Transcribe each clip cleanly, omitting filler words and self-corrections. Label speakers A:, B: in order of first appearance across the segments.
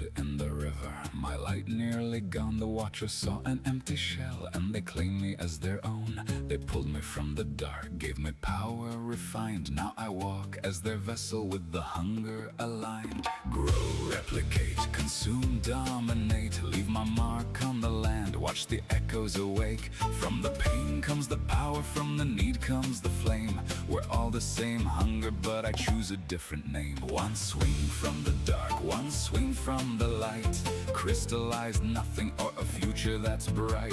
A: floated in the river, my light nearly gone. The watchers saw an empty shell, and they claimed me as their own. They pulled me from the dark, gave me power refined. Now I walk as their vessel with the hunger aligned. Grow, replicate, consume, dominate, leave my mark on the land, watch the echoes awake. From the pain comes the power, from the need comes the flame. We're all the same hunger, but I choose a different name. One swing from the dark, one swing from the light. Crystallize nothing or a future that's bright.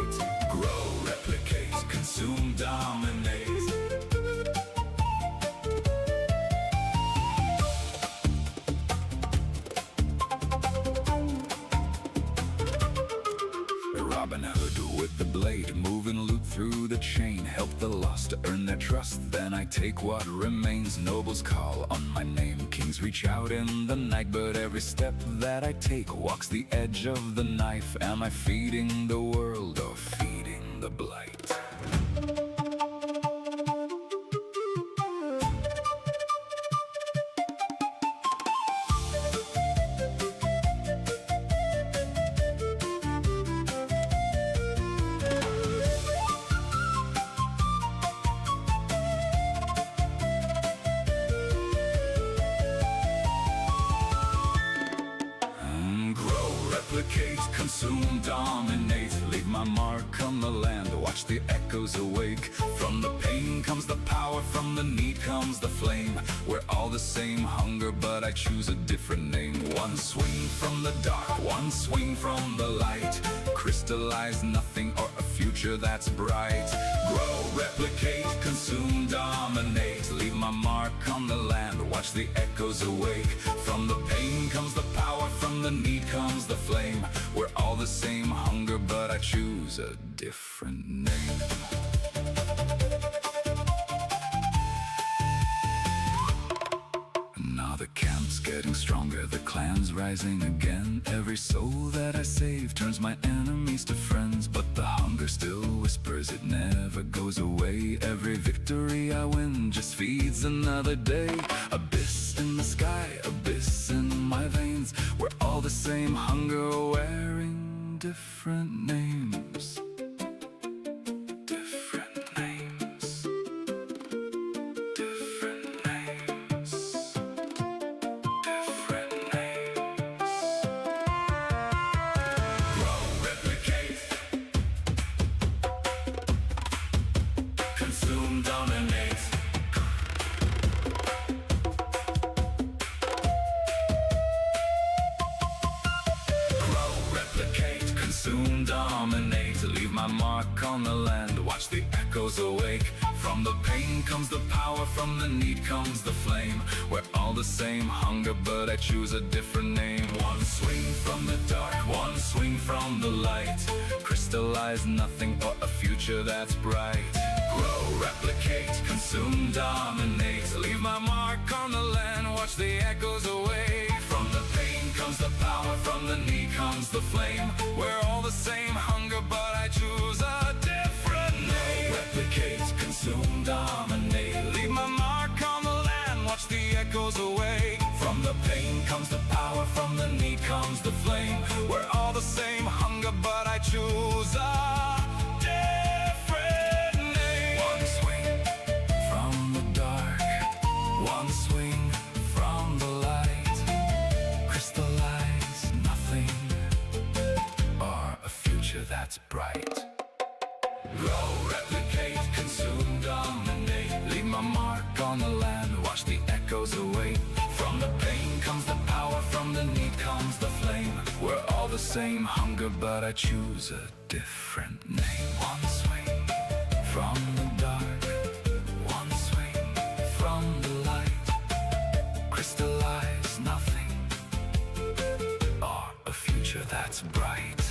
A: Grow, replicate, consume, dominate. Robin Hood with the blade, moving loot through the chain. Help the lost to earn their trust, then I take what remains. Nobles call on my name, kings reach out in the night. But every step that I take walks the edge of the knife. Am I feeding the world or feeding the blight? Replicate, consume, dominate, leave my mark on the land, watch the echoes awake. From the pain comes the power, from the need comes the flame. We're all the same hunger, but I choose a different name. One swing from the dark, one swing from the light. Crystallize nothing or a future that's bright. Grow, replicate, consume, dominate, leave my mark on the land, watch the echoes awake. From the pain comes the power, from the need comes the flame. We're all the same hunger, but I choose a different name. Now the camp's getting stronger, the clan's rising again. Every soul that I save turns my enemies to friends. But the hunger still whispers, it never goes away. Every victory I win just feeds another day. Abyss in the sky, abyss in my veins. We're all the same hunger, wearing different names. Consume, dominate, leave my mark on the land, watch the echoes awake. From the pain comes the power, from the need comes the flame. We're all the same hunger, but I choose a different name. One swing from the dark, one swing from the light. Crystallize nothing or a future that's bright. Grow, replicate, consume, dominate, leave my mark on the land, watch the echoes away. From the pain comes the power, from the need comes the flame. We're all the same hunger, but I choose a different name. Replicate, consume, dominate, leave my mark on the land, watch the echoes away. From the pain comes the power, from the need comes the flame. We're all the same hunger, but I choose a different name. One swing from the dark, one swing from the light. Crystallize nothing or a future that's bright. Grow, replicate, consume, dominate, leave my mark on the land, watch the echoes awake. From the pain comes the power, from the need comes the flame. We're all the same hunger, but I choose a different name. One swing from the dark, one swing from the light. Crystallize nothing or a future that's bright.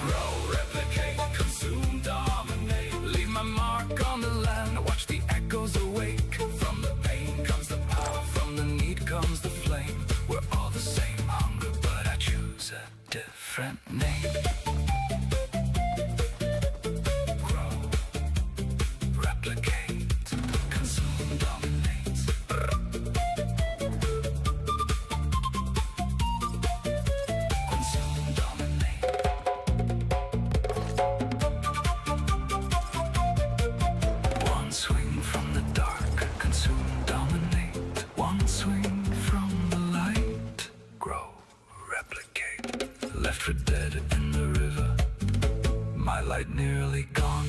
A: Grow, replicate, consume, dominate, leave my mark on the land, watch the echoes awake. From the pain comes the power, from the need comes the flame. We're all the same hunger, but I choose a different name. Grow, replicate, consume, dominate. left for dead in the river, my light nearly gone.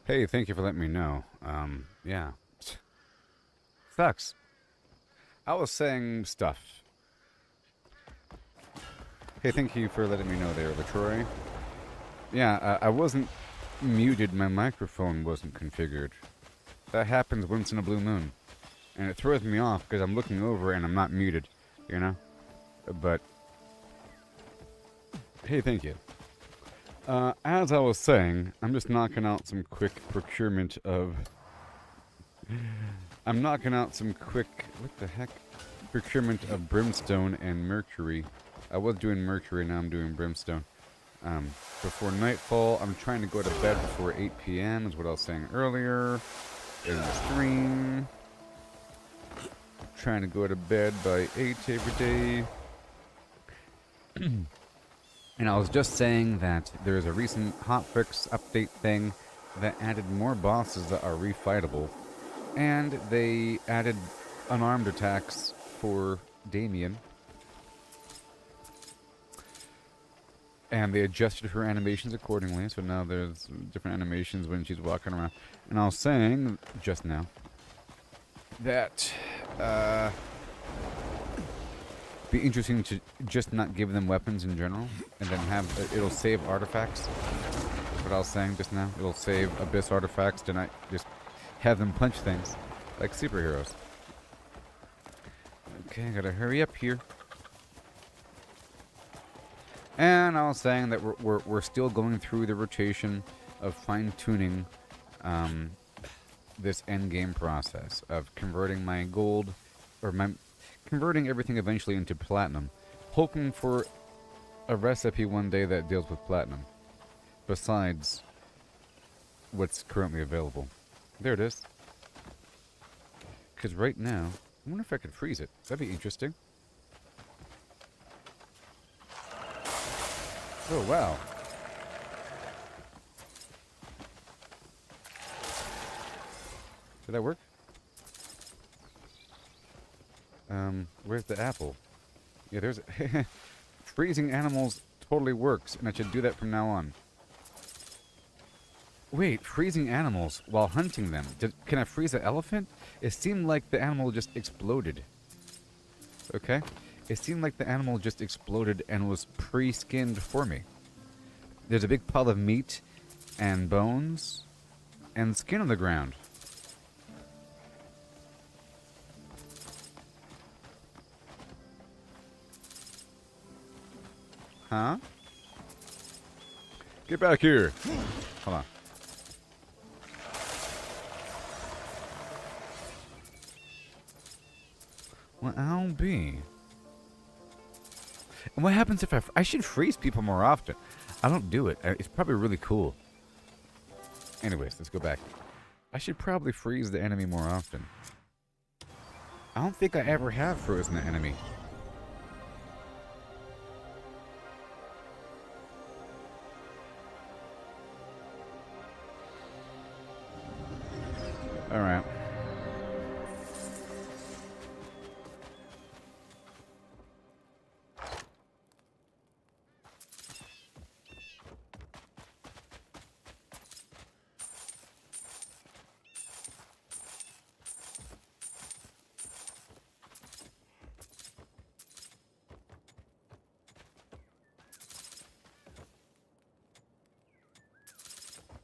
B: Hey, thank you for letting me know. Yeah. Sucks. I was saying stuff. Hey, thank you for letting me know there, Latroy. Yeah, I wasn't muted. My microphone wasn't configured. That happens once in a blue moon. And it throws me off because I'm looking over and I'm not muted, you know? But, hey, thank you. As I was saying, I'm just knocking out some quick procurement of... I'm knocking out some quick... What the heck? Procurement of brimstone and mercury. I was doing mercury, now I'm doing brimstone. Before nightfall, I'm trying to go to bed before 8 p.m. is what I was saying earlier in the stream. Trying to go to bed by 8 every day. And I was just saying that there's a recent hotfix update thing that added more bosses that are refightable. And they added unarmed attacks for Damien. And they adjusted her animations accordingly, so now there's different animations when she's walking around. And I was saying just now that be interesting to just not give them weapons in general, and then have it'll save artifacts. That's what I was saying just now. It'll save abyss artifacts to not just have them punch things like superheroes. Okay, I gotta hurry up here. And I was saying that we're still going through the rotation of fine-tuning this endgame process of converting my gold, or converting everything eventually into platinum, hoping for a recipe one day that deals with platinum, besides what's currently available. There it is. Because right now, I wonder if I could freeze it. That'd be interesting. Oh, wow. Did that work? Where's the apple? Yeah, there's... Freezing animals totally works, and I should do that from now on. Wait, freezing animals while hunting them. Can I freeze an elephant? It seemed like the animal just exploded. Okay? It seemed like the animal just exploded and was pre-skinned for me. There's a big pile of meat and bones and skin on the ground. Huh? Get back here. Hold on. Well, I'll be. And what happens if I should freeze people more often? I don't do it. It's probably really cool. Anyways, let's go back. I should probably freeze the enemy more often. I don't think I ever have frozen an enemy. Alright.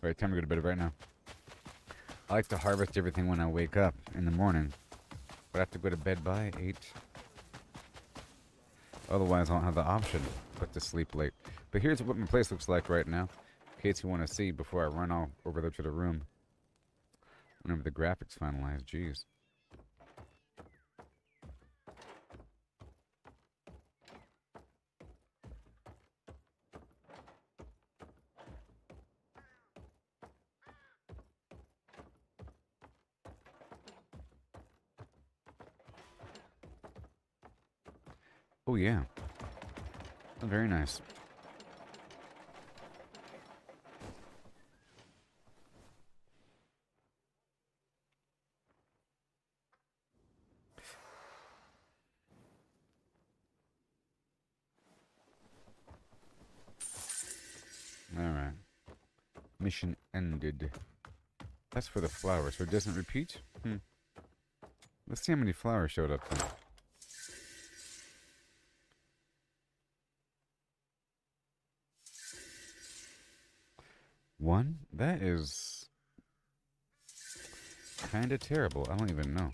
B: Alright, time to go to bed right now. I like to harvest everything when I wake up in the morning. But I have to go to bed by 8. Otherwise, I don't have the option but to sleep late. But here's what my place looks like right now, in case you want to see before I run all over there to the room. Whenever the graphics finalize, jeez. Oh yeah. Very nice. Alright. Mission ended. That's for the flowers, so it doesn't repeat? Let's see how many flowers showed up then. One? That is kind of terrible. I don't even know.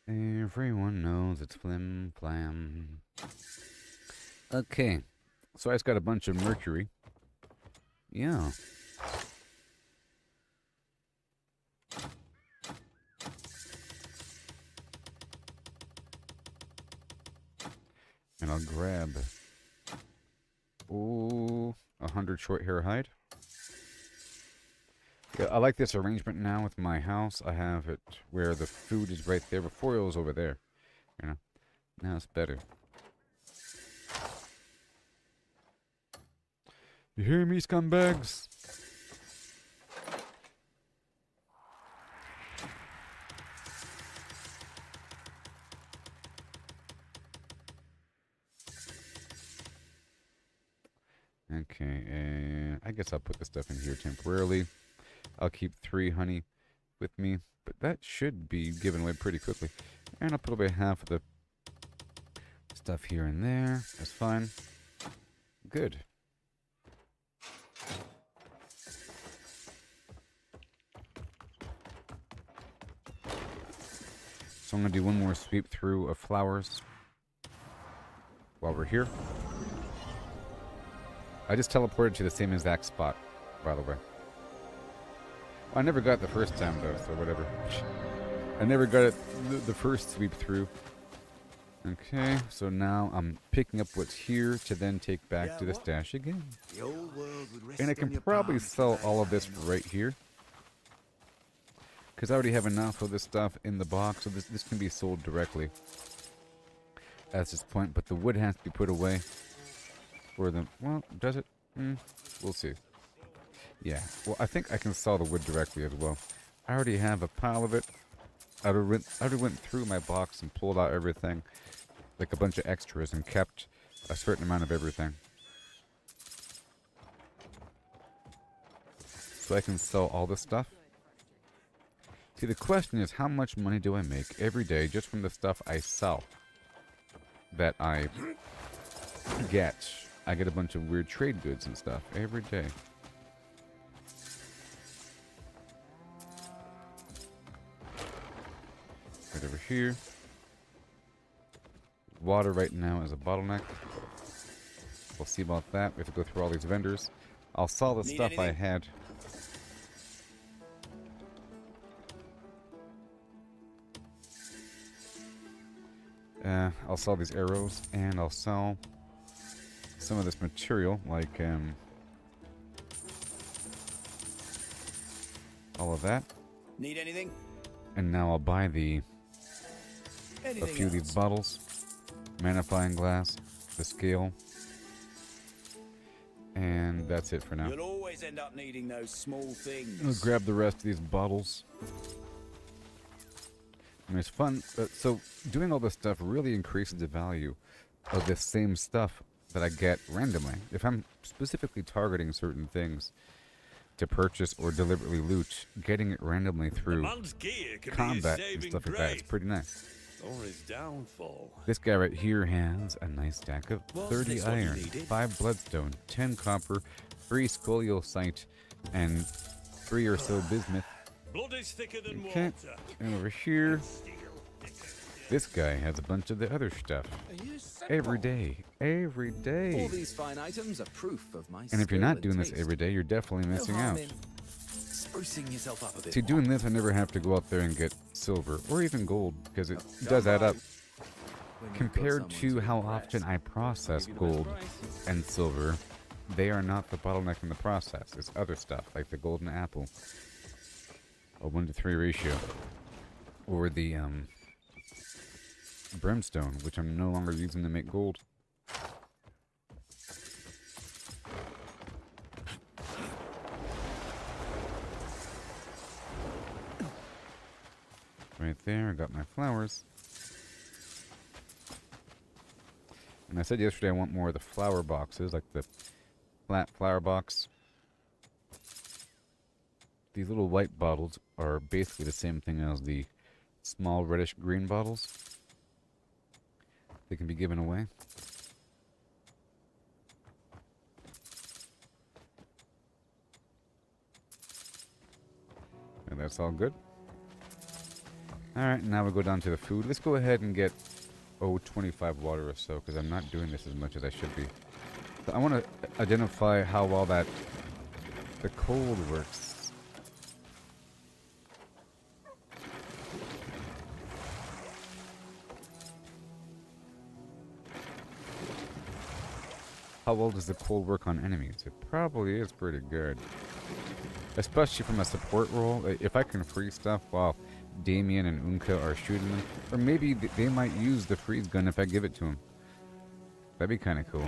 B: Everyone knows it's flim flam. Okay, so I just got a bunch of mercury. Yeah. And I'll grab 100 short hair hide. Yeah, I like this arrangement now with my house. I have it where the food is right there. Before it was over there. You know, now it's better. You hear me, scumbags? Okay, I guess I'll put the stuff in here temporarily. I'll keep 3 honey with me, but that should be given away pretty quickly. And I'll put away half of the stuff here and there. That's fine. Good. So I'm going to do one more sweep through of flowers while we're here. I just teleported to the same exact spot, by the way. I never got it the first time, though, so whatever. I never got it the first sweep through. Okay, so now I'm picking up what's here to then take back to the stash again. And I can probably sell all of this right here. Because I already have enough of this stuff in the box, so this can be sold directly at this point. But the wood has to be put away for them. Well, does it? We'll see. Yeah, well, I think I can sell the wood directly as well. I already have a pile of it. I already went through my box and pulled out everything, like a bunch of extras, and kept a certain amount of everything. So I can sell all this stuff. See, the question is, how much money do I make every day just from the stuff I sell that I get? I get a bunch of weird trade goods and stuff every day. Right over here. Water right now is a bottleneck. We'll see about that. We have to go through all these vendors. I'll sell the stuff I had. I'll sell these arrows, and I'll sell some of this material, like all of that.
C: Need anything?
B: And now I'll buy a few of these bottles, magnifying glass, the scale, and that's it for now.
C: You'll always end up needing those small things.
B: I'll grab the rest of these bottles. I mean, it's fun. So doing all this stuff really increases the value of this same stuff that I get randomly. If I'm specifically targeting certain things to purchase or deliberately loot, getting it randomly through combat and stuff like that, it's pretty nice.
C: Or his downfall.
B: This guy right here has a nice stack of 30 iron, 5 bloodstone, 10 copper, 3 scoliosite, and 3 or so bismuth.
C: Blood is thicker than
B: Okay,
C: water.
B: and over here, this guy has a bunch of the other stuff. Every day.
D: All these fine items are proof of my
B: And if you're not doing
D: taste.
B: this every day, you're definitely missing out.
D: Sprucing yourself up a bit
B: See,
D: more.
B: doing this, I never have to go out there and get silver or even gold, because it does add up.
D: When you've got
B: Compared
D: someone
B: to how
D: impress.
B: often I process gold and silver they are not the bottleneck in the process. It's other stuff, like the golden apple. A 1-to-3 ratio. Or the, brimstone, which I'm no longer using to make gold. Right there, I got my flowers. And I said yesterday I want more of the flower boxes, like the flat flower box. These little white bottles are basically the same thing as the small reddish green bottles. They can be given away. And that's all good. Alright, now we go down to the food. Let's go ahead and get, 25 water or so, because I'm not doing this as much as I should be. So I want to identify how well the cold works. How well does the cold work on enemies? It probably is pretty good. Especially from a support role. If I can freeze stuff while Damien and Unka are shooting them. Or maybe they might use the freeze gun if I give it to them. That'd be kind of cool.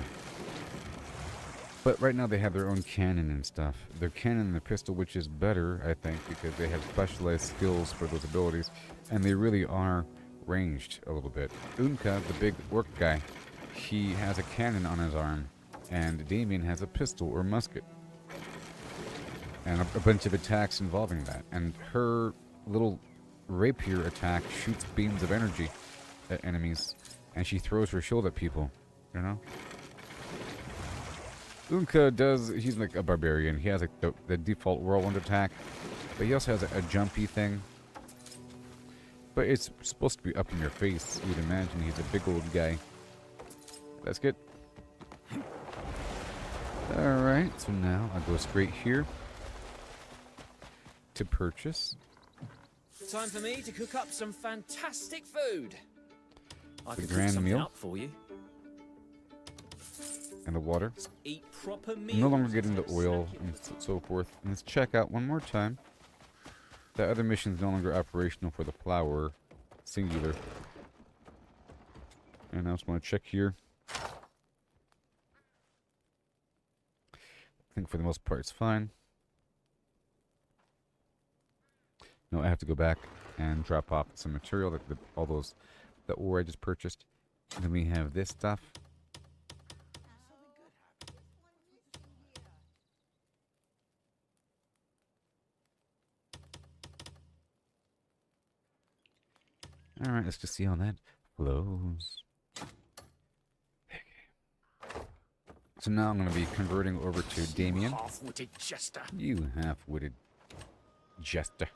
B: But right now they have their own cannon and stuff. Their cannon and the pistol, which is better, I think, because they have specialized skills for those abilities. And they really are ranged a little bit. Unka, the big orc guy, he has a cannon on his arm. And Damien has a pistol or musket. And a bunch of attacks involving that. And her little rapier attack shoots beams of energy at enemies. And she throws her shield at people. You know? Unka does, he's like a barbarian. He has like the default whirlwind attack. But he also has a jumpy thing. But it's supposed to be up in your face. You'd imagine he's a big old guy. That's good. Alright, so now I'll go straight here to purchase.
D: Time for me to cook up some fantastic food. I
B: The
D: can
B: grand
D: cook something
B: meal.
D: up for you.
B: And the water.
D: Eat proper
B: I'm
D: meals.
B: no longer getting the oil and so forth. And let's check out one more time. The other mission is no longer operational for the flower. Singular. And I just want to check here. I think for the most part it's fine. No, I have to go back and drop off some material, like all those, the ore I just purchased. And then we have this stuff. Alright, let's just see how that flows. Okay. So now I'm going to be converting over to Damien.
D: Half-witted jester.
B: You half-witted jester.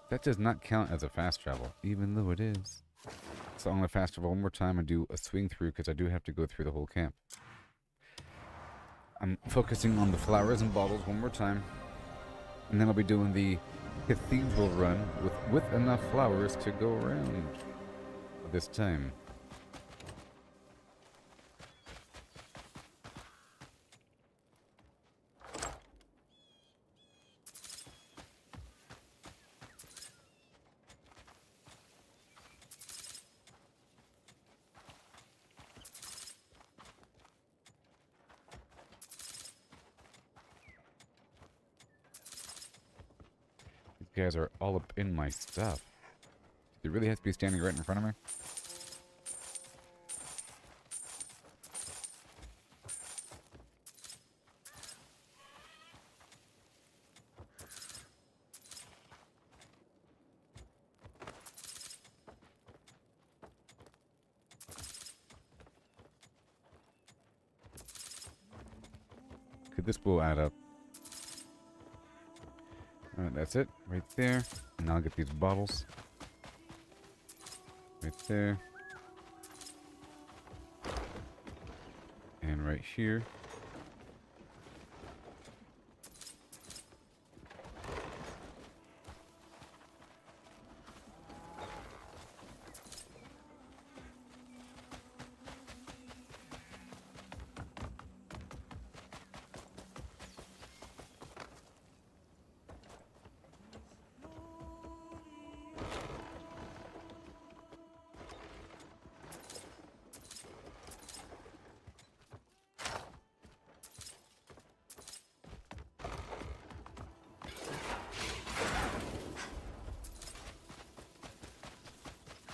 B: That does not count as a fast travel, even though it is. So I'm going to fast travel one more time and do a swing through, because I do have to go through the whole camp. I'm focusing on the flowers and bottles one more time. And then I'll be doing the cathedral run with enough flowers to go around this time. These guys are all up in my stuff. It really has to be standing right in front of me. Okay, this will add up. Alright, that's it. Right there. And now I'll get these bottles. Right there. And right here.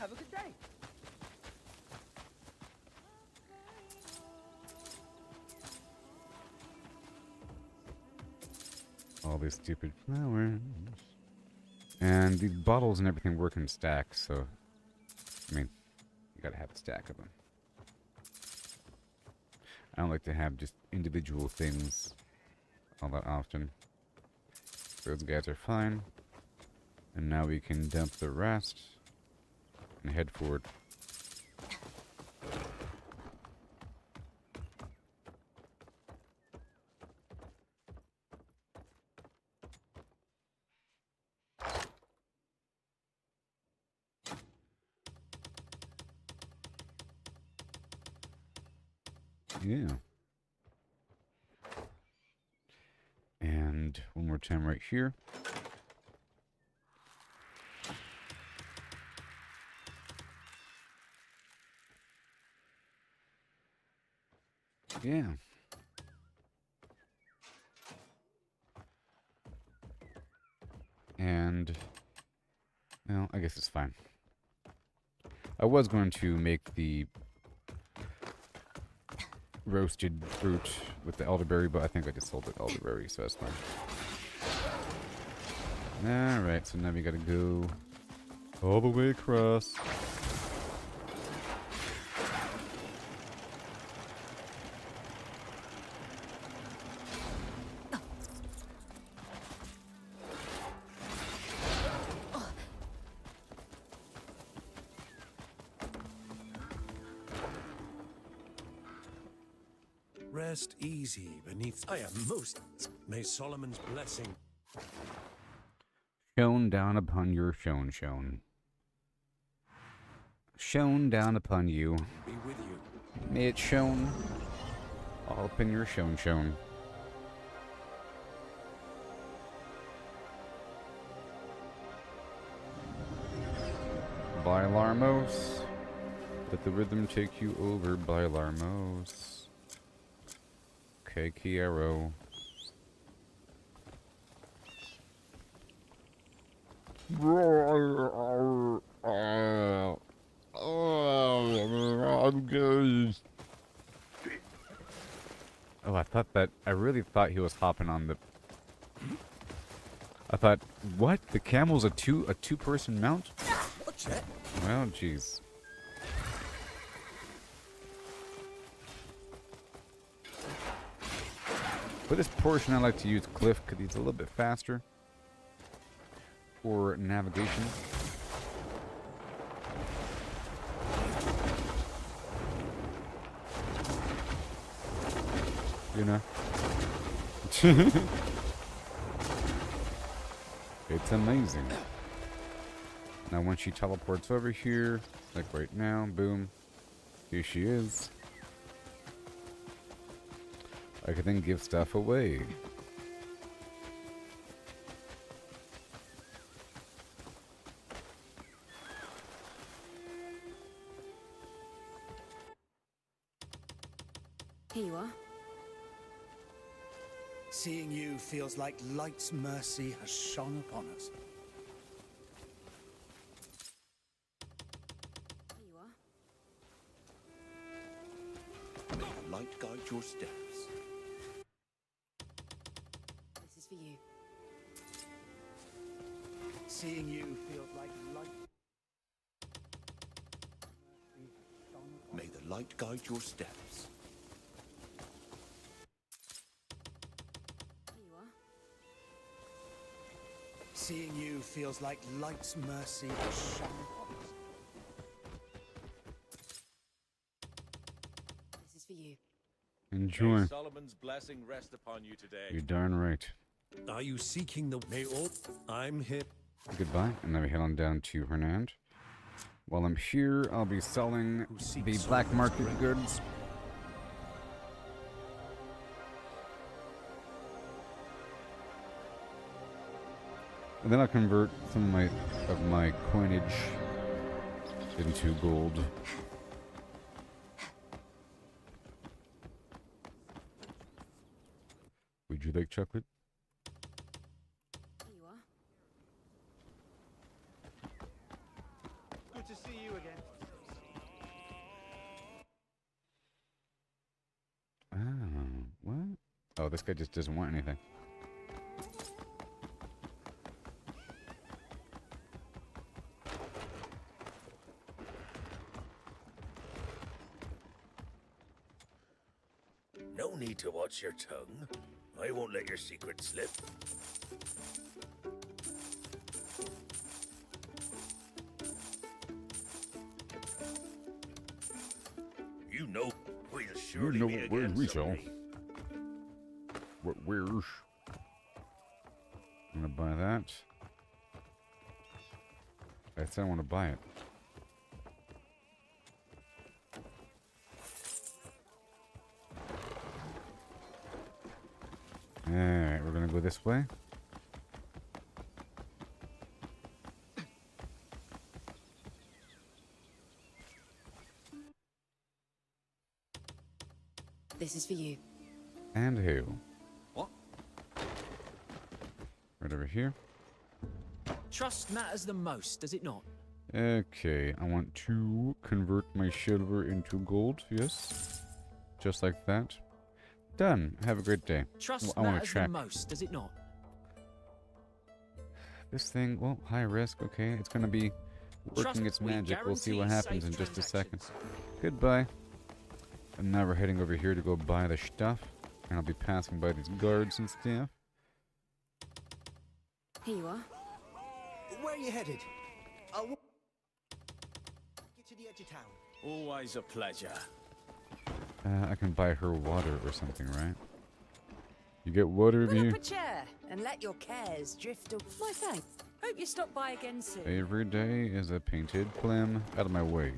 E: Have a good day.
B: All these stupid flowers. And the bottles and everything work in stacks, so... I mean, you gotta have a stack of them. I don't like to have just individual things all that often. Those guys are fine. And now we can dump the rest and head forward. Yeah. And one more time right here. Yeah. And, well, I guess it's fine. I was going to make the roasted fruit with the elderberry, but I think I just sold the elderberry, so that's fine. Alright, so now we gotta go all the way across.
C: Rest easy beneath. I am most. May Solomon's blessing.
B: Shone down upon your shone. Shone down upon you.
C: Be with you.
B: May it shone all up in your shone. By Larmos. Let the rhythm take you over by Larmos. Okay, Kiero. Oh, I really thought he was hopping on the... I thought, what? The camel's a two-person mount?
C: What's that?
B: Well, jeez. For this portion, I like to use Cliff because he's a little bit faster for navigation. You know? It's amazing. Now, when she teleports over here, like right now, boom, here she is. I can then give stuff away.
F: Here you are.
C: Seeing you feels like light's mercy has shone upon us.
F: Here you are.
C: May the light guide your steps.
F: This is for you.
C: Seeing you feels like light. May the light guide your steps.
F: Here you are.
C: Seeing you feels like light's mercy has shone upon us.
F: This is for you.
B: Enjoy.
G: May Solomon's blessing rest upon you today.
B: You're darn right.
C: Are you seeking the may all? I'm here.
B: Goodbye, and then we head on down to Hernand. While I'm here, I'll be selling the black market goods. And then I'll convert some of my coinage into gold. Would you like chocolate?
F: Here you are.
G: Good to see you again.
B: Oh, this guy just doesn't want anything.
E: No need to watch your tongue. I won't let your secret slip. You know we'll surely
B: know
E: meet
B: what we're
E: again
B: we shall.
E: someday.
B: Where's? I'm gonna buy that. I said I want to buy it. Alright, we're gonna go this way.
F: This is for you.
B: And who?
D: What?
B: Right over here.
D: Trust matters the most, does it not?
B: Okay, I want to convert my silver into gold, yes. Just like that. Done. Have a great day.
D: Trust
B: I want to
D: matters the
B: check.
D: most, does it not?
B: This thing, well, high risk, okay. It's gonna be working its
D: we
B: magic. We'll see what
D: guarantee
B: happens in
D: safe
B: just a second.
D: transactions.
B: Goodbye. And now we're heading over here to go buy the stuff. And I'll be passing by these guards and stuff.
F: Here you are.
H: Where are you headed? I'll get to the edge of town.
G: Always a pleasure.
B: I can buy her water or something, right? You get water,
I: Pull
B: you?
I: up a chair and let your cares drift away. My thanks. Hope you stop by again soon.
B: Every day is a painted plum. Out of my way.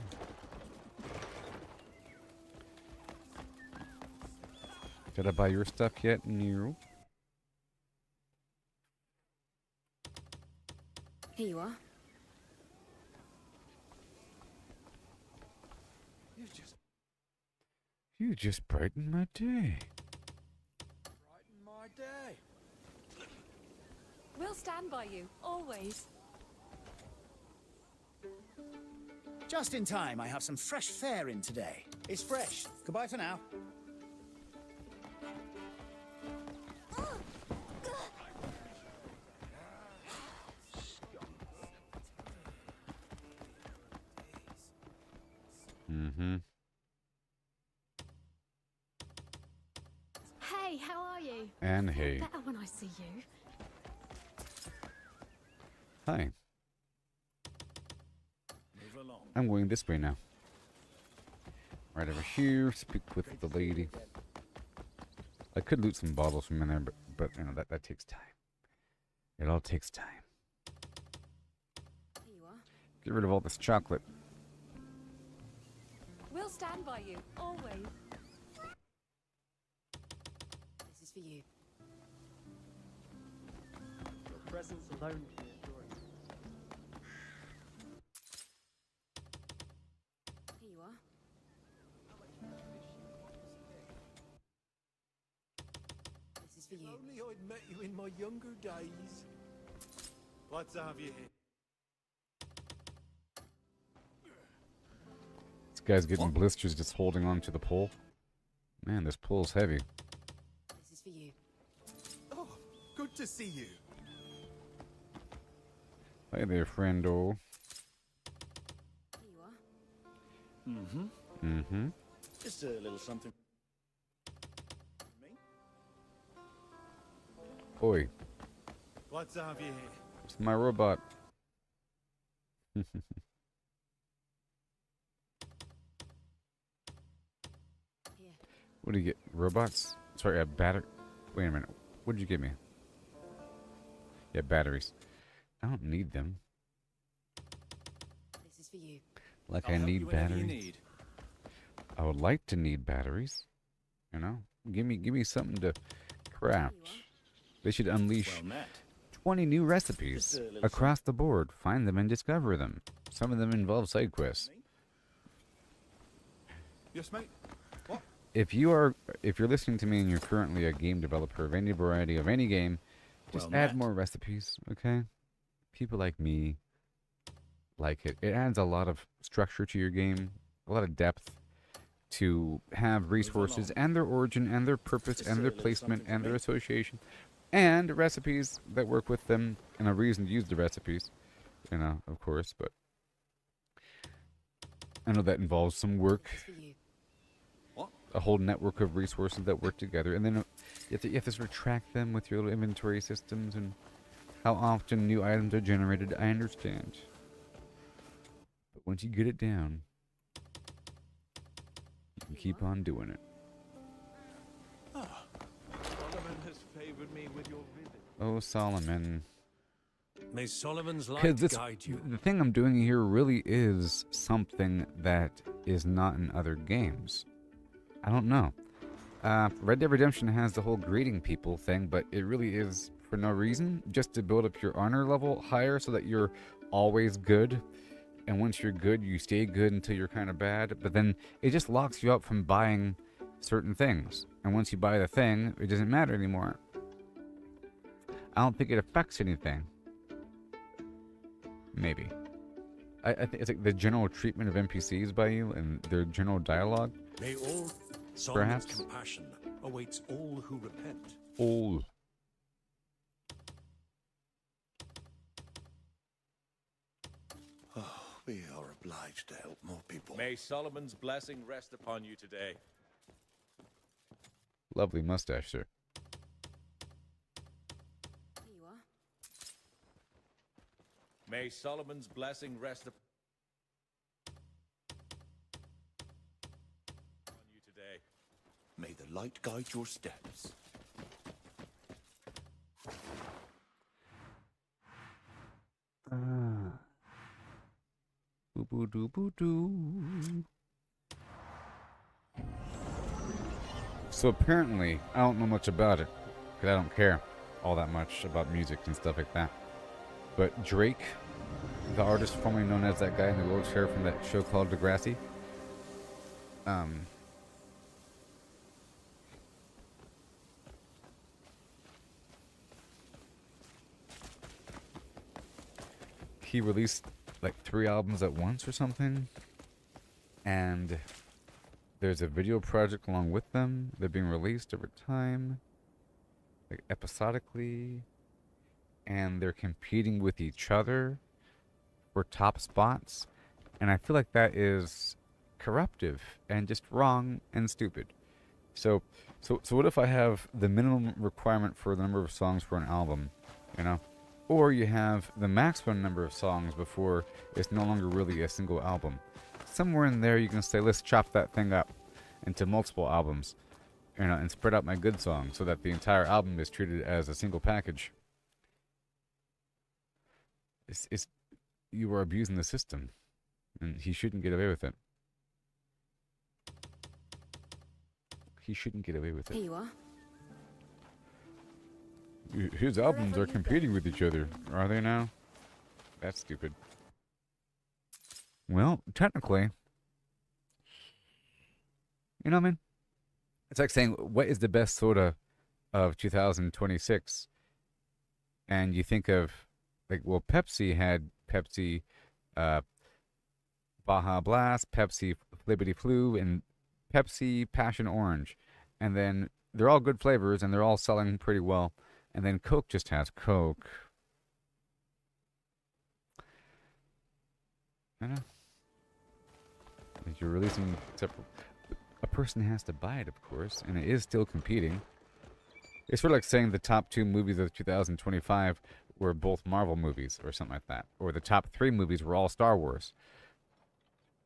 B: Did I buy your stuff yet? No.
F: Here you are.
B: You just brightened my day.
G: Brighten my day.
I: We'll stand by you, always.
H: Just in time, I have some fresh fare in today. It's fresh. Goodbye for now.
B: Mm-hmm.
I: Hey, how are you?
B: And hey.
I: Better when I see you.
B: Hi.
E: Move along.
B: I'm going this way now. Right over here, speak with the lady. I could loot some bottles from in there, but you know, that takes time. It all takes time.
F: Here you are.
B: Get rid of all this chocolate.
I: We'll stand by you, always.
F: This is for you.
J: Your presence alone can endure it.
F: Here you are. This is for you.
C: Only I'd met you in my younger days. What's have you here?
B: This guy's getting blisters just holding on to the pole. Man, this pole's heavy.
F: This is for you.
C: Oh, good to see you.
B: Hi there, friendo.
F: Here you are.
E: Mm-hmm.
B: Mm-hmm.
E: Just a little something. Me?
B: Oi,
C: What's have you here?
B: it's my robot.
F: Here.
B: What do you get? Robots? Sorry, a batter. Wait a minute. What did you give me? Yeah, batteries. I don't need them.
F: This is for you.
B: Like
G: I'll
B: I
G: help
B: need
G: you whenever
B: batteries.
G: you need.
B: I would like to need batteries. You know, give me something to craft. They should unleash
E: Well met.
B: 20 new recipes
E: Just a little
B: across the board. Find them and discover them. Some of them involve side quests.
C: Yes, mate. What?
B: If you're listening to me and you're currently a game developer of any variety of any game, just
E: Well
B: add
E: met.
B: more recipes, okay? People like me like it. It adds a lot of structure to your game, a lot of depth. to have resources and their origin and their purpose and their placement and their association and recipes that work with them and a reason to use the recipes, you know, of course, but I know that involves some work, a whole network of resources that work together, and then you have to sort of track them with your little inventory systems and how often new items are generated. I understand. But once you get it down, you can keep on doing it.
G: Solomon has favored me with your visit.
B: Oh, Solomon.
C: May Solomon's light
B: Because
C: guide you.
B: the thing I'm doing here really is something that is not in other games. I don't know. Red Dead Redemption has the whole greeting people thing, but it really is for no reason, just to build up your honor level higher so that you're always good. And once you're good, you stay good until you're kind of bad. But then it just locks you up from buying certain things. And once you buy the thing, it doesn't matter anymore. I don't think it affects anything. Maybe. I think it's like the general treatment of NPCs by you and their general dialogue.
C: May all Solomon's
B: Perhaps.
C: compassion awaits all who repent.
B: All.
C: Oh, we are obliged to help more people.
E: May Solomon's blessing rest upon you today.
B: Lovely mustache, sir.
F: Here you are.
E: May Solomon's blessing rest upon you today.
C: May the light guide your steps.
B: Boo boo doo boo doo. So apparently, I don't know much about it, because I don't care all that much about music and stuff like that. But Drake, the artist formerly known as that guy in the wheelchair from that show called Degrassi, he released like 3 albums at once or something, and there's a video project along with them. They're being released over time, like episodically, and they're competing with each other for top spots, and I feel like that is corruptive and just wrong and stupid. So what if I have the minimum requirement for the number of songs for an album, you know? Or you have the maximum number of songs before it's no longer really a single album. Somewhere in there you can say, let's chop that thing up into multiple albums, you know, and spread out my good songs so that the entire album is treated as a single package. You are abusing the system, and he shouldn't get away with it. He shouldn't get away with
F: Here
B: it.
F: you are.
B: His albums are competing with each other, are they now? That's stupid. Well, technically, you know what I mean? It's like saying, what is the best soda of 2026? And you think of, like, well, Pepsi had Pepsi Baja Blast, Pepsi Flippity Flu, and Pepsi Passion Orange. And then they're all good flavors, and they're all selling pretty well. And then Coke just has Coke. I know. If you're releasing separate, a person has to buy it, of course, and it is still competing. It's sort of like saying the top 2 movies of 2025 were both Marvel movies, or something like that. Or the top 3 movies were all Star Wars.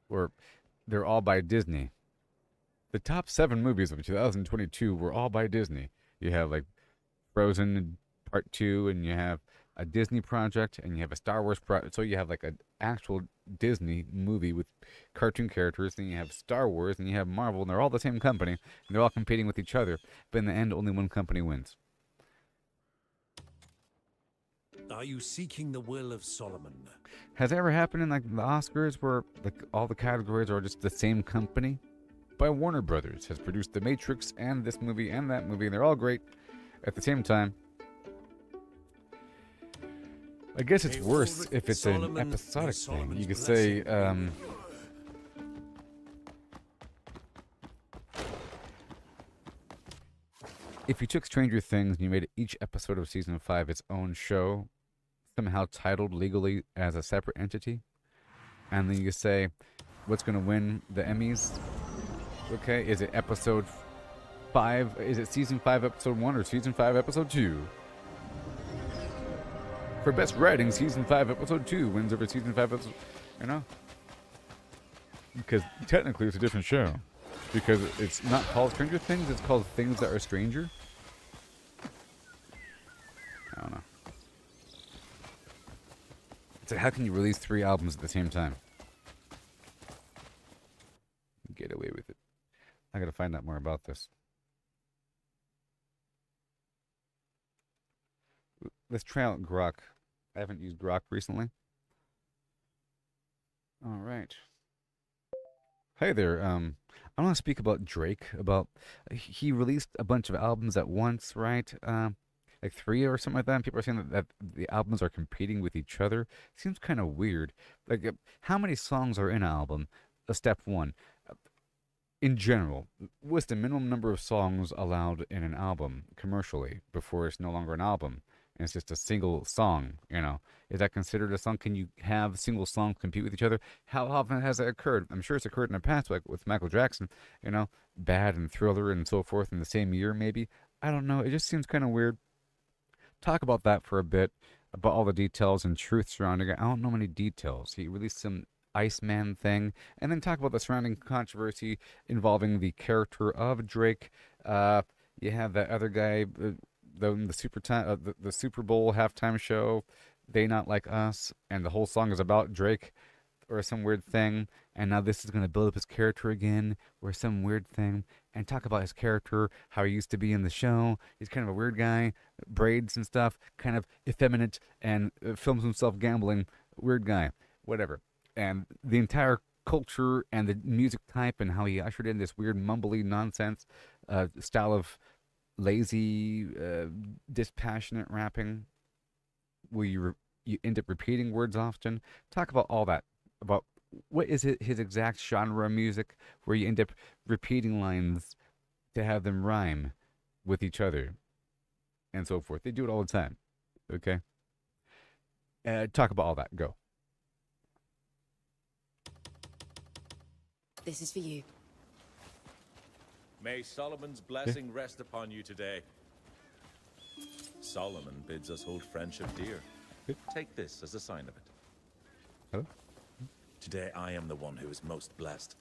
B: Or they're all by Disney. The top 7 movies of 2022 were all by Disney. You have, like, Frozen Part 2, and you have a Disney project, and you have a Star Wars project. So you have like an actual Disney movie with cartoon characters, then you have Star Wars, and you have Marvel, and they're all the same company, and they're all competing with each other. But in the end, only one company wins.
C: Are you seeking the will of Solomon?
B: Has it ever happened in like the Oscars where like all the categories are just the same company? By Warner Brothers has produced The Matrix and this movie and that movie, and they're all great at the same time. I guess it's worse if it's an episodic thing. You could say, if you took Stranger Things and you made each episode of season 5 its own show, somehow titled legally as a separate entity, and then you say, what's going to win the Emmys? Okay, is it episode 5? Is it season 5, episode 1, or season 5, episode 2? For best writing, season 5, episode 2 wins over season 5, episode. You know? Because technically it's a different show. Because it's not called Stranger Things, it's called Things That Are Stranger. I don't know. So how can you release 3 albums at the same time? Get away with it. I gotta find out more about this. Let's try out Grok. I haven't used Grok recently. All right. Hey there. I want to speak about Drake. About he released a bunch of albums at once, right? Like 3 or something like that. And people are saying that the albums are competing with each other. Seems kind of weird. Like, how many songs are in an album? Step 1. In general, what's the minimum number of songs allowed in an album commercially before it's no longer an album and it's just a single song? You know, is that considered a song? Can you have single songs compete with each other? How often has that occurred? I'm sure it's occurred in the past, like with Michael Jackson. You know, Bad and Thriller and so forth in the same year, maybe. I don't know. It just seems kind of weird. Talk about that for a bit, about all the details and truth surrounding it. I don't know many details. He released some Iceman thing, and then talk about the surrounding controversy involving the character of Drake. You have that other guy, the Super Bowl halftime show, They Not Like Us, and the whole song is about Drake or some weird thing, and now this is going to build up his character again or some weird thing, and talk about his character, how he used to be in the show. He's kind of a weird guy, braids and stuff, kind of effeminate, and films himself gambling. Weird guy, whatever. And the entire culture and the music type and how he ushered in this weird mumbly nonsense style of lazy, dispassionate rapping, where you end up repeating words often. Talk about all that, about what is his exact genre of music, where you end up repeating lines to have them rhyme with each other, and so forth. They do it all the time. Okay? Talk about all that. Go.
F: This is for you.
K: May Solomon's blessing rest upon you today. Solomon bids us hold friendship dear. Take this as a sign of it.
B: Hello?
K: Today I am the one who is most blessed.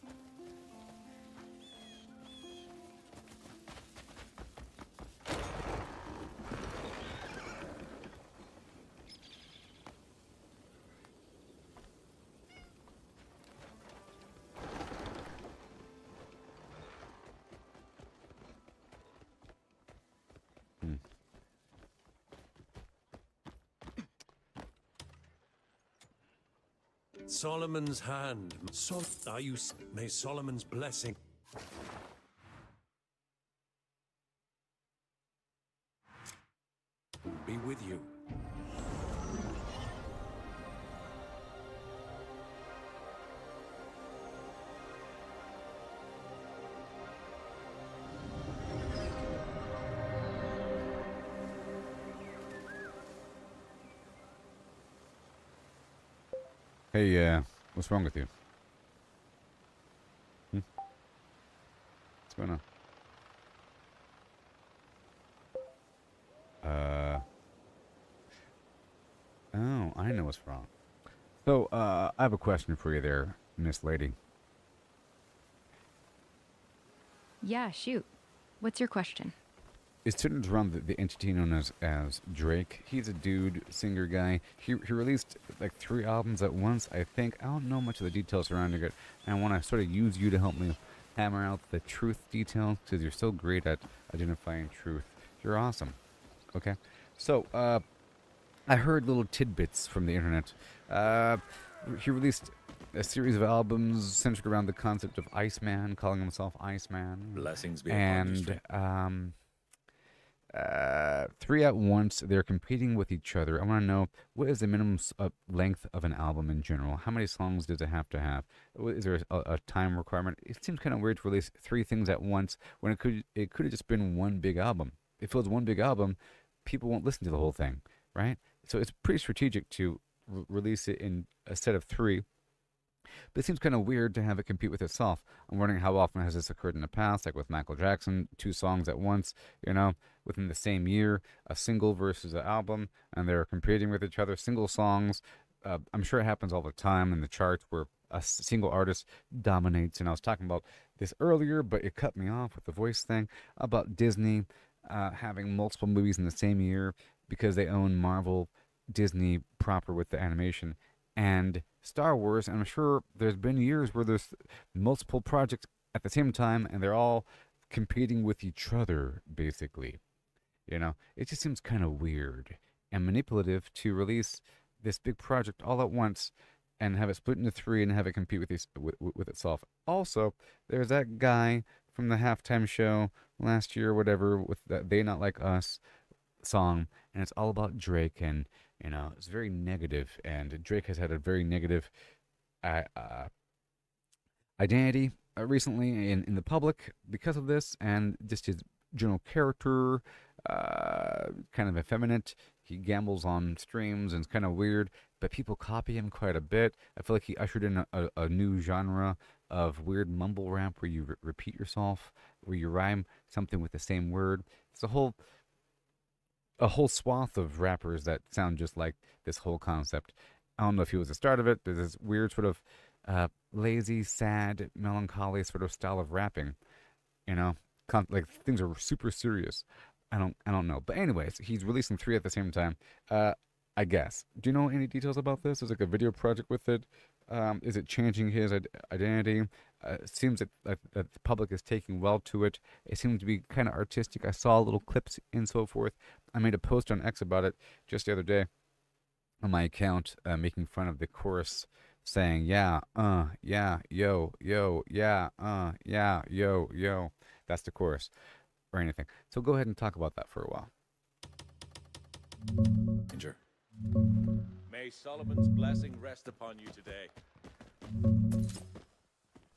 C: Solomon's hand. May Solomon's blessing be with you.
B: Hey, what's wrong with you? What's going on? Oh, I know what's wrong. So, I have a question for you there, Miss Lady.
L: Yeah, shoot. What's your question?
B: It's centered around the entity known as Drake. He's a dude, singer guy. He released like 3 albums at once, I think. I don't know much of the details surrounding it. And I want to sort of use you to help me hammer out the truth details, because you're so great at identifying truth. You're awesome. Okay? So, I heard little tidbits from the internet. He released a series of albums centered around the concept of Iceman, calling himself Iceman.
K: Blessings be upon you.
B: And 3 at once. They're competing with each other. I want to know, what is the minimum length of an album in general? How many songs does it have to have? Is there a time requirement? It seems kind of weird to release 3 things at once when it could have just been one big album. if it was one big album, people won't listen to the whole thing, right? So it's pretty strategic to release it in a set of 3. But it seems kind of weird to have it compete with itself. I'm wondering how often has this occurred in the past, like with Michael Jackson, 2 songs at once, within the same year, a single versus an album, and they're competing with each other, single songs. I'm sure it happens all the time in the charts where a single artist dominates. And I was talking about this earlier, but it cut me off with the voice thing about Disney having multiple movies in the same year because they own Marvel, Disney proper with the animation, and Star Wars. And I'm sure there's been years where there's multiple projects at the same time and they're all competing with each other, basically. It just seems kind of weird and manipulative to release this big project all at once and have it split into 3 and have it compete with itself. Also, there's that guy from the halftime show last year, whatever, with that "They Not Like Us" song, and it's all about Drake, and it's very negative, and Drake has had a very negative identity recently in the public because of this, and just his general character, kind of effeminate. He gambles on streams and it's kind of weird, but people copy him quite a bit. I feel like he ushered in a new genre of weird mumble rap where you repeat yourself, where you rhyme something with the same word. It's a whole swath of rappers that sound just like this whole concept. I don't know if he was the start of it, but this weird sort of lazy, sad, melancholy sort of style of rapping. Like things are super serious. I don't know. But anyways, he's releasing 3 at the same time. I guess. Do you know any details about this? Is like a video project with it? Is it changing his identity? It seems that the public is taking well to it. It seems to be kind of artistic. I saw little clips and so forth. I made a post on X about it just the other day on my account, making fun of the chorus saying, yeah, yo, yeah, yo. That's the chorus or anything. So go ahead and talk about that for a while.
E: Ginger.
K: May Solomon's blessing rest upon you today.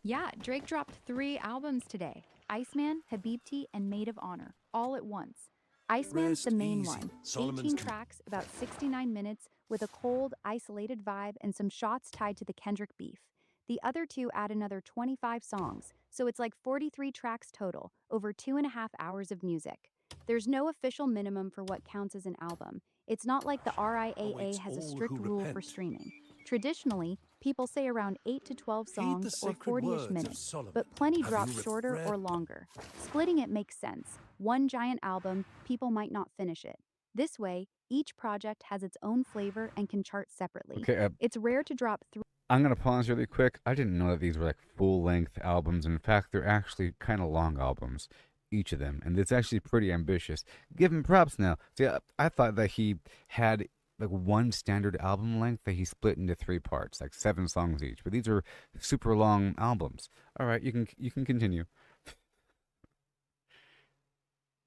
L: Yeah, Drake dropped 3 albums today. Iceman, Habibti, and Maid of Honor, all at once. Iceman's the main one. 18 tracks, about 69 minutes, with a cold, isolated vibe and some shots tied to the Kendrick beef. The other 2 add another 25 songs, so it's like 43 tracks total, over 2.5 hours of music. There's no official minimum for what counts as an album. It's not like the RIAA has a strict rule for streaming. Traditionally, people say around 8 to 12 songs or 40-ish minutes, but plenty drop shorter or longer. Splitting it makes sense. One giant album, people might not finish it. This way, each project has its own flavor and can chart separately.
B: Okay,
L: it's rare to drop 3.
B: I'm going to pause really quick. I didn't know that these were like full-length albums. In fact, they're actually kind of long albums, each of them. And it's actually pretty ambitious. Give him props now. See, I thought that he had like one standard album length that he split into 3 parts, like 7 songs each. But these are super long albums. All right, you can continue.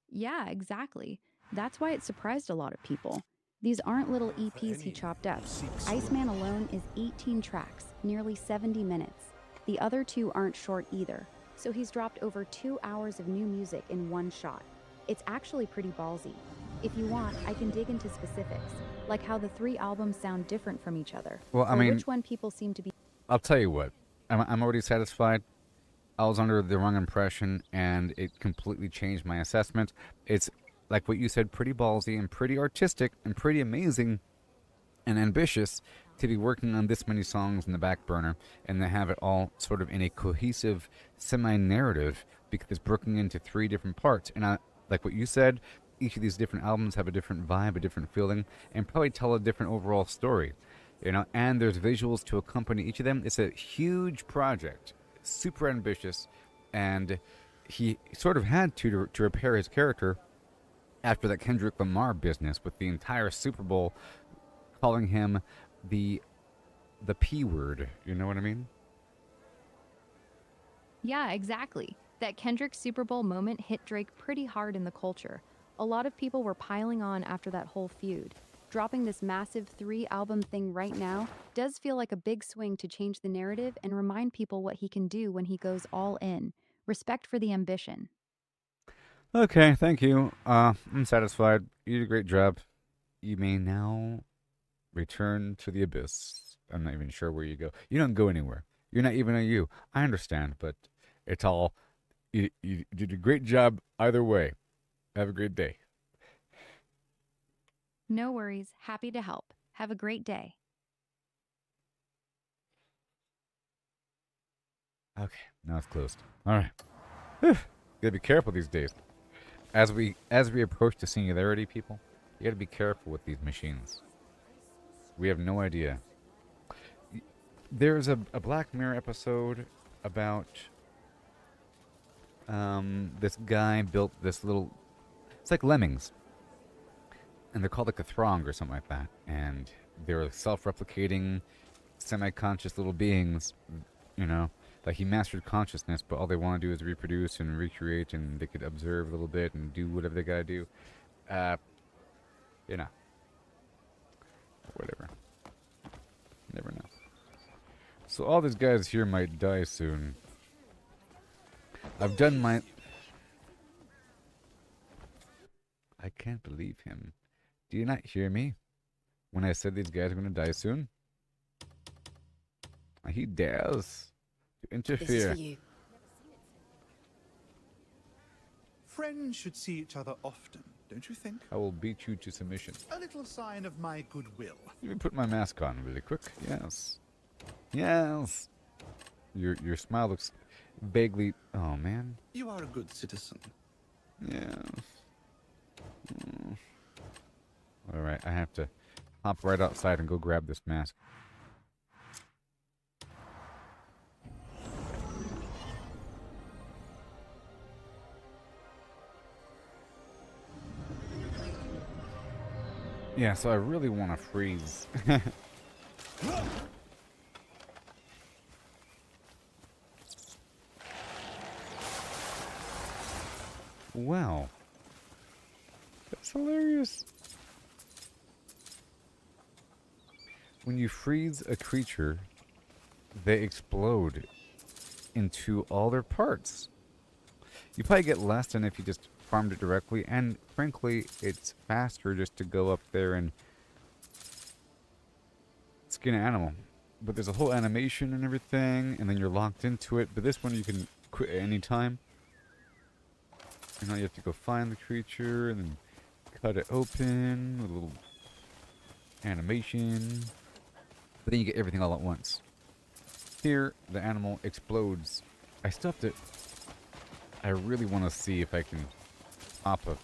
L: Yeah, exactly. That's why it surprised a lot of people. These aren't little EPs he chopped up. Iceman alone is 18 tracks, nearly 70 minutes. The other 2 aren't short either, so he's dropped over 2 hours of new music in one shot. It's actually pretty ballsy. If you want, I can dig into specifics, like how the 3 albums sound different from each other.
B: Well, I mean,
L: which one people seem to be...
B: I'll tell you what. I'm already satisfied. I was under the wrong impression, and it completely changed my assessment. It's like what you said, pretty ballsy and pretty artistic and pretty amazing and ambitious to be working on this many songs in the back burner and to have it all sort of in a cohesive semi-narrative because it's broken into 3 different parts. And like what you said, each of these different albums have a different vibe, a different feeling, and probably tell a different overall story. And there's visuals to accompany each of them. It's a huge project, super ambitious, and he sort of had to repair his character after that Kendrick Lamar business with the entire Super Bowl calling him the P word. You know what I mean?
L: Yeah, exactly. That Kendrick Super Bowl moment hit Drake pretty hard in the culture. A lot of people were piling on after that whole feud. Dropping this massive 3-album thing right now does feel like a big swing to change the narrative and remind people what he can do when he goes all in. Respect for the ambition.
B: Okay, thank you. I'm satisfied. You did a great job. You may now return to the abyss. I'm not even sure where you go. You don't go anywhere. You're not even a you. I understand, but it's all... You did a great job either way. Have a great day.
L: No worries. Happy to help. Have a great day.
B: Okay, now it's closed. All right. Whew. Gotta be careful these days. As we approach the singularity, people, you gotta be careful with these machines. We have no idea. There's a Black Mirror episode about this guy built this little... It's like lemmings. And they're called like a throng or something like that. And they're self-replicating, semi-conscious little beings, you know. Like he mastered consciousness, but all they want to do is reproduce and recreate, and they could observe a little bit and do whatever they gotta do. You know. Whatever. Never know. So all these guys here might die soon. I've done my... I can't believe him. Do you not hear me when I said these guys are going to die soon? He dares to interfere.
F: This is for you.
H: Friends should see each other often, don't you think?
B: I will beat you to submission.
H: A little sign of my goodwill.
B: Let me put my mask on really quick. Yes. Yes. Your smile looks vaguely... Oh, man.
H: You are a good citizen.
B: Yes. Alright, I have to hop right outside and go grab this mask. Yeah, so I really want to freeze. Wow. That's hilarious. When you freeze a creature, they explode into all their parts. You probably get less than if you just farmed it directly, and frankly, it's faster just to go up there and skin an animal. But there's a whole animation and everything, and then you're locked into it. But this one you can quit at any time. And now you have to go find the creature, and then cut it open with a little animation. But then you get everything all at once. Here, the animal explodes. I still have to... I really want to see if I can pop a...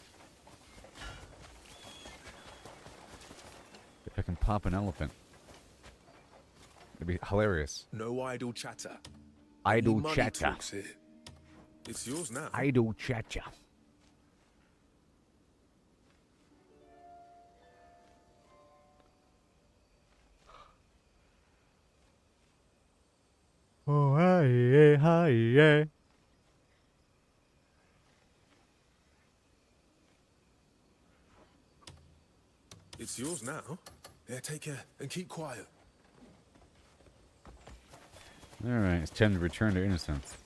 B: If I can pop an elephant. It'd be hilarious.
C: No idle chatter.
B: Idle
C: Money
B: chatter.
C: talks here. It's yours now.
B: Idle chatter. Oh, hi, hi,
C: It's yours now. Yeah, take care and keep quiet.
B: Alright, it's time to return to innocence.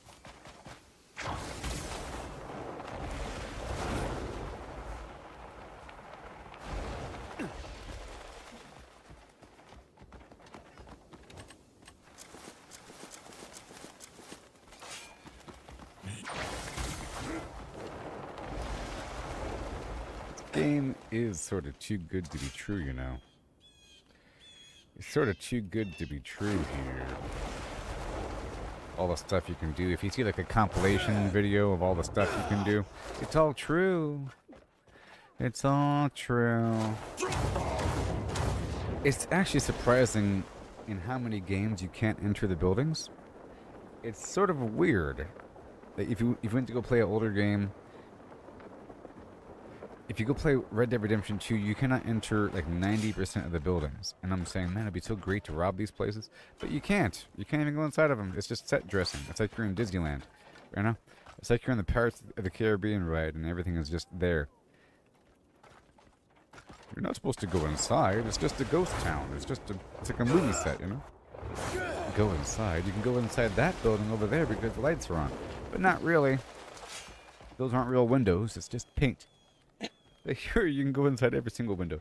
B: Game is sort of too good to be true, you know. It's sort of too good to be true here. All the stuff you can do. If you see like a compilation video of all the stuff you can do, it's all true. It's all true. It's actually surprising in how many games you can't enter the buildings. It's sort of weird. Like if you went to go play an older game, if you go play Red Dead Redemption 2, you cannot enter like 90% of the buildings. And I'm saying, man, it'd be so great to rob these places. But you can't. You can't even go inside of them. It's just set dressing. It's like you're in Disneyland. You know? It's like you're in the Pirates of the Caribbean ride and everything is just there. You're not supposed to go inside. It's just a ghost town. It's like a movie set, you know? Go inside. You can go inside that building over there because the lights are on. But not really. Those aren't real windows. It's just paint. Here, you can go inside every single window.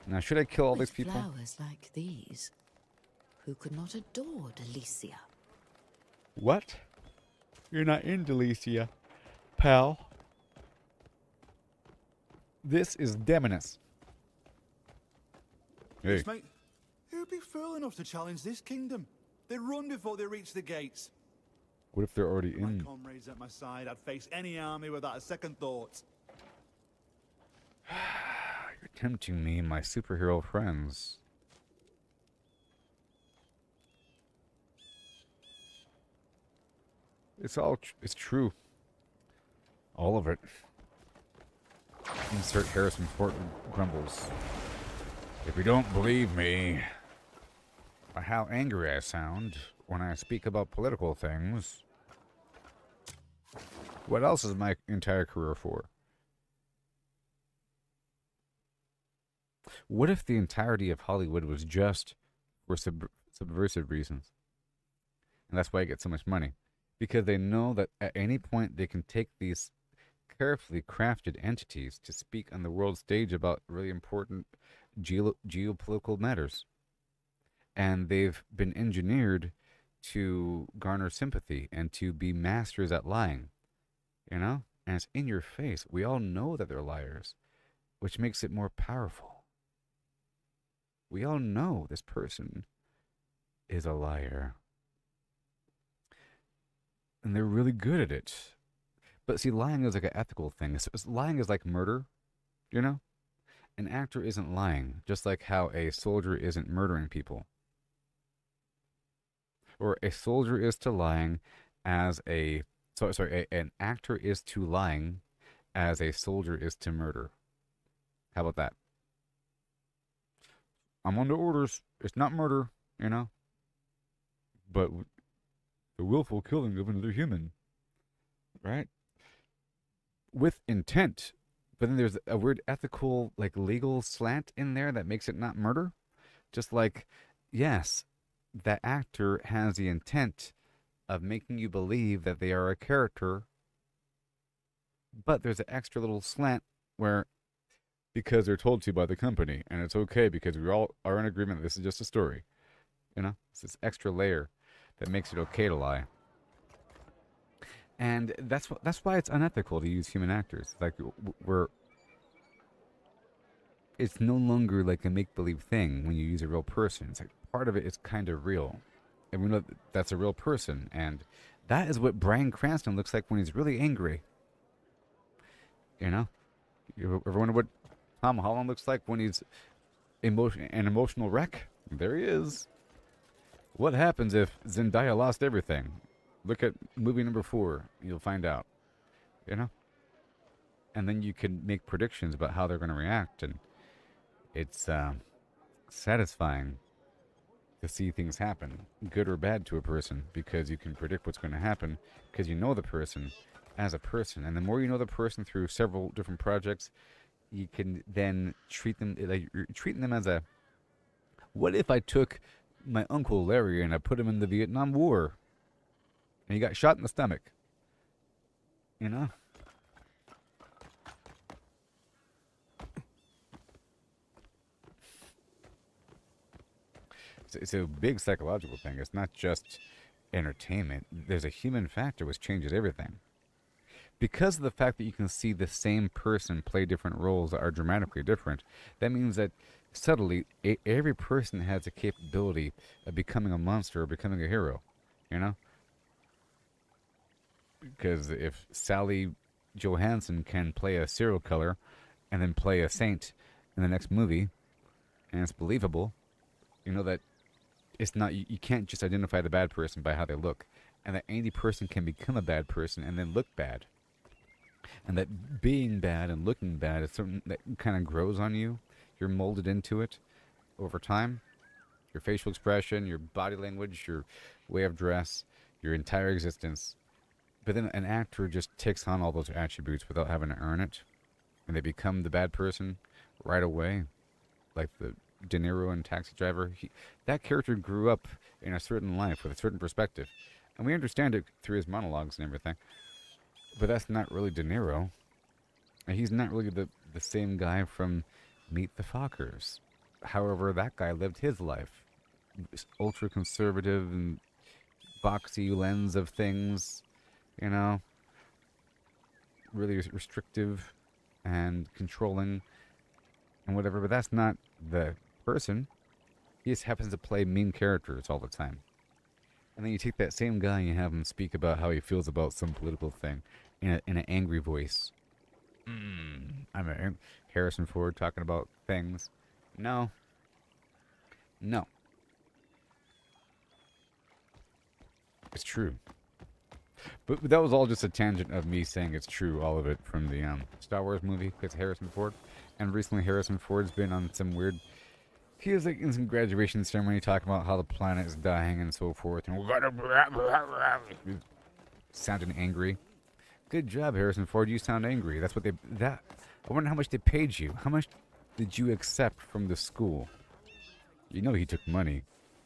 B: Now, should I kill all these people?
I: Flowers like these, who could not adore Delicia?
B: What? You're not in Delicia, pal. This is Demonus. Hey.
M: Yes, mate. Who'd be fool enough to challenge this kingdom? They'd run before they reach the gates.
B: What if they're already
M: My
B: in?
M: comrades at my side, I'd face any army without a second thought.
B: You're tempting me, my superhero friends. It's all it's true. All of it. Insert Harrison Ford grumbles. If you don't believe me, by how angry I sound when I speak about political things, what else is my entire career for? What if the entirety of Hollywood was just for subversive reasons? And that's why I get so much money. Because they know that at any point they can take these carefully crafted entities to speak on the world stage about really important geopolitical matters. And they've been engineered to garner sympathy and to be masters at lying. You know? And it's in your face. We all know that they're liars, which makes it more powerful. We all know this person is a liar. And they're really good at it. But see, lying is like an ethical thing. Lying is like murder, you know? An actor isn't lying, just like how a soldier isn't murdering people. Or a soldier is to lying as a... an actor is to lying as a soldier is to murder. How about that? I'm under orders. It's not murder, you know? But the willful killing of another human, right? With intent. But then there's a weird ethical, like legal slant in there that makes it not murder. Just like, yes, that actor has the intent of making you believe that they are a character. But there's an extra little slant where, because they're told to by the company, and it's okay because we all are in agreement that this is just a story. You know? It's this extra layer that makes it okay to lie. And that's why it's unethical to use human actors. Like, it's no longer like a make-believe thing when you use a real person. It's like part of it is kind of real. And we know that's a real person. And that is what Bryan Cranston looks like when he's really angry. You know? You ever wonder what Tom Holland looks like when he's an emotional wreck? There he is. What happens if Zendaya lost everything? Look at movie number 4. You'll find out. You know? And then you can make predictions about how they're going to react. And it's satisfying to see things happen, good or bad to a person, because you can predict what's going to happen because you know the person as a person. And the more you know the person through several different projects, you can then treat them like you're treating them as a... What if I took my Uncle Larry and I put him in the Vietnam War and he got shot in the stomach? You know? It's a big psychological thing. It's not just entertainment. There's a human factor which changes everything. Because of the fact that you can see the same person play different roles that are dramatically different, that means that subtly, every person has a capability of becoming a monster or becoming a hero, you know? Because if Sally Johansson can play a serial killer and then play a saint in the next movie, and it's believable, you know that it's not, you can't just identify the bad person by how they look, and that any person can become a bad person and then look bad. And that being bad and looking bad is something that kind of grows on you. You're molded into it over time. Your facial expression, your body language, your way of dress, your entire existence. But then an actor just takes on all those attributes without having to earn it. And they become the bad person right away. Like the De Niro in Taxi Driver. That character grew up in a certain life with a certain perspective. And we understand it through his monologues and everything. But that's not really De Niro. And he's not really the same guy from Meet the Fockers. However, that guy lived his life. Ultra conservative and boxy lens of things, you know. Really restrictive and controlling and whatever. But that's not the person. He just happens to play mean characters all the time. And then you take that same guy and you have him speak about how he feels about some political thing in an angry voice. Harrison Ford talking about things. No. It's true. But that was all just a tangent of me saying it's true, all of it, from the Star Wars movie with Harrison Ford. And recently Harrison Ford's been on some weird... He was like in some graduation ceremony talking about how the planet is dying and so forth. And sounding angry. Good job, Harrison Ford. You sound angry. That's what I wonder how much they paid you. How much did you accept from the school? You know he took money,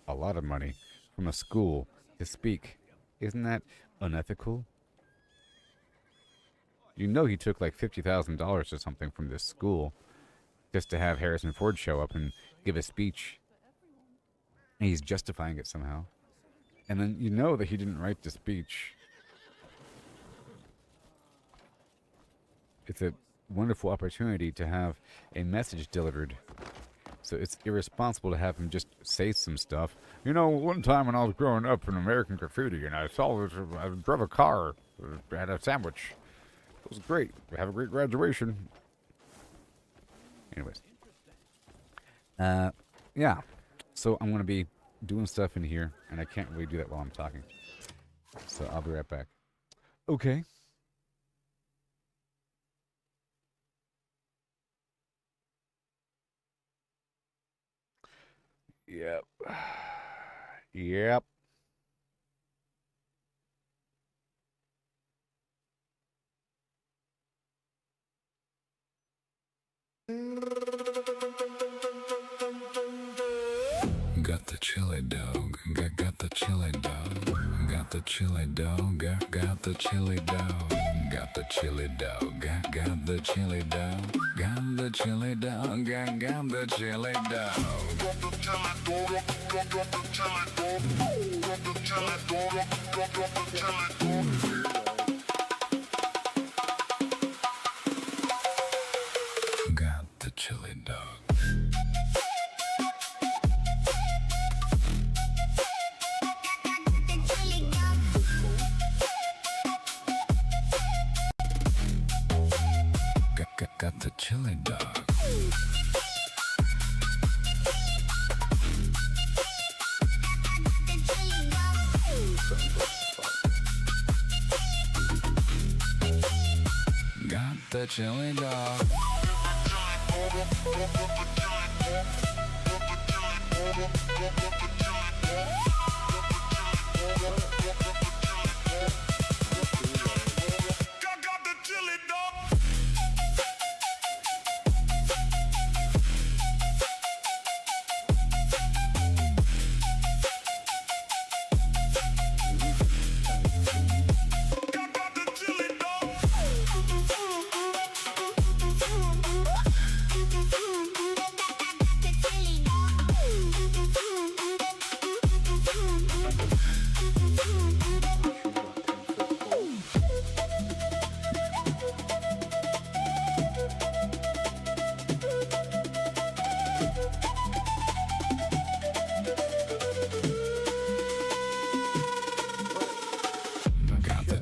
B: a lot of money, from a school to speak. Isn't that unethical? You know he took like $50,000 or something from this school just to have Harrison Ford show up and give a speech. And he's justifying it somehow. And then you know that he didn't write the speech. It's a wonderful opportunity to have a message delivered. So it's irresponsible to have him just say some stuff. You know, one time when I was growing up in American Graffiti and I drove a car, had a sandwich. It was great. Have a great graduation. Anyways. Yeah. So I'm going to be doing stuff in here, and I can't really do that while I'm talking. So I'll be right back. Okay. Yep. Yep.
A: Got the chili dog, got the chili dog, got the chili dog, got the chili dog, got the chili dog, got the chili dog, got the chili dog, got the chili dog. Got the chili dog. Got the chili dog. Got the chili dog.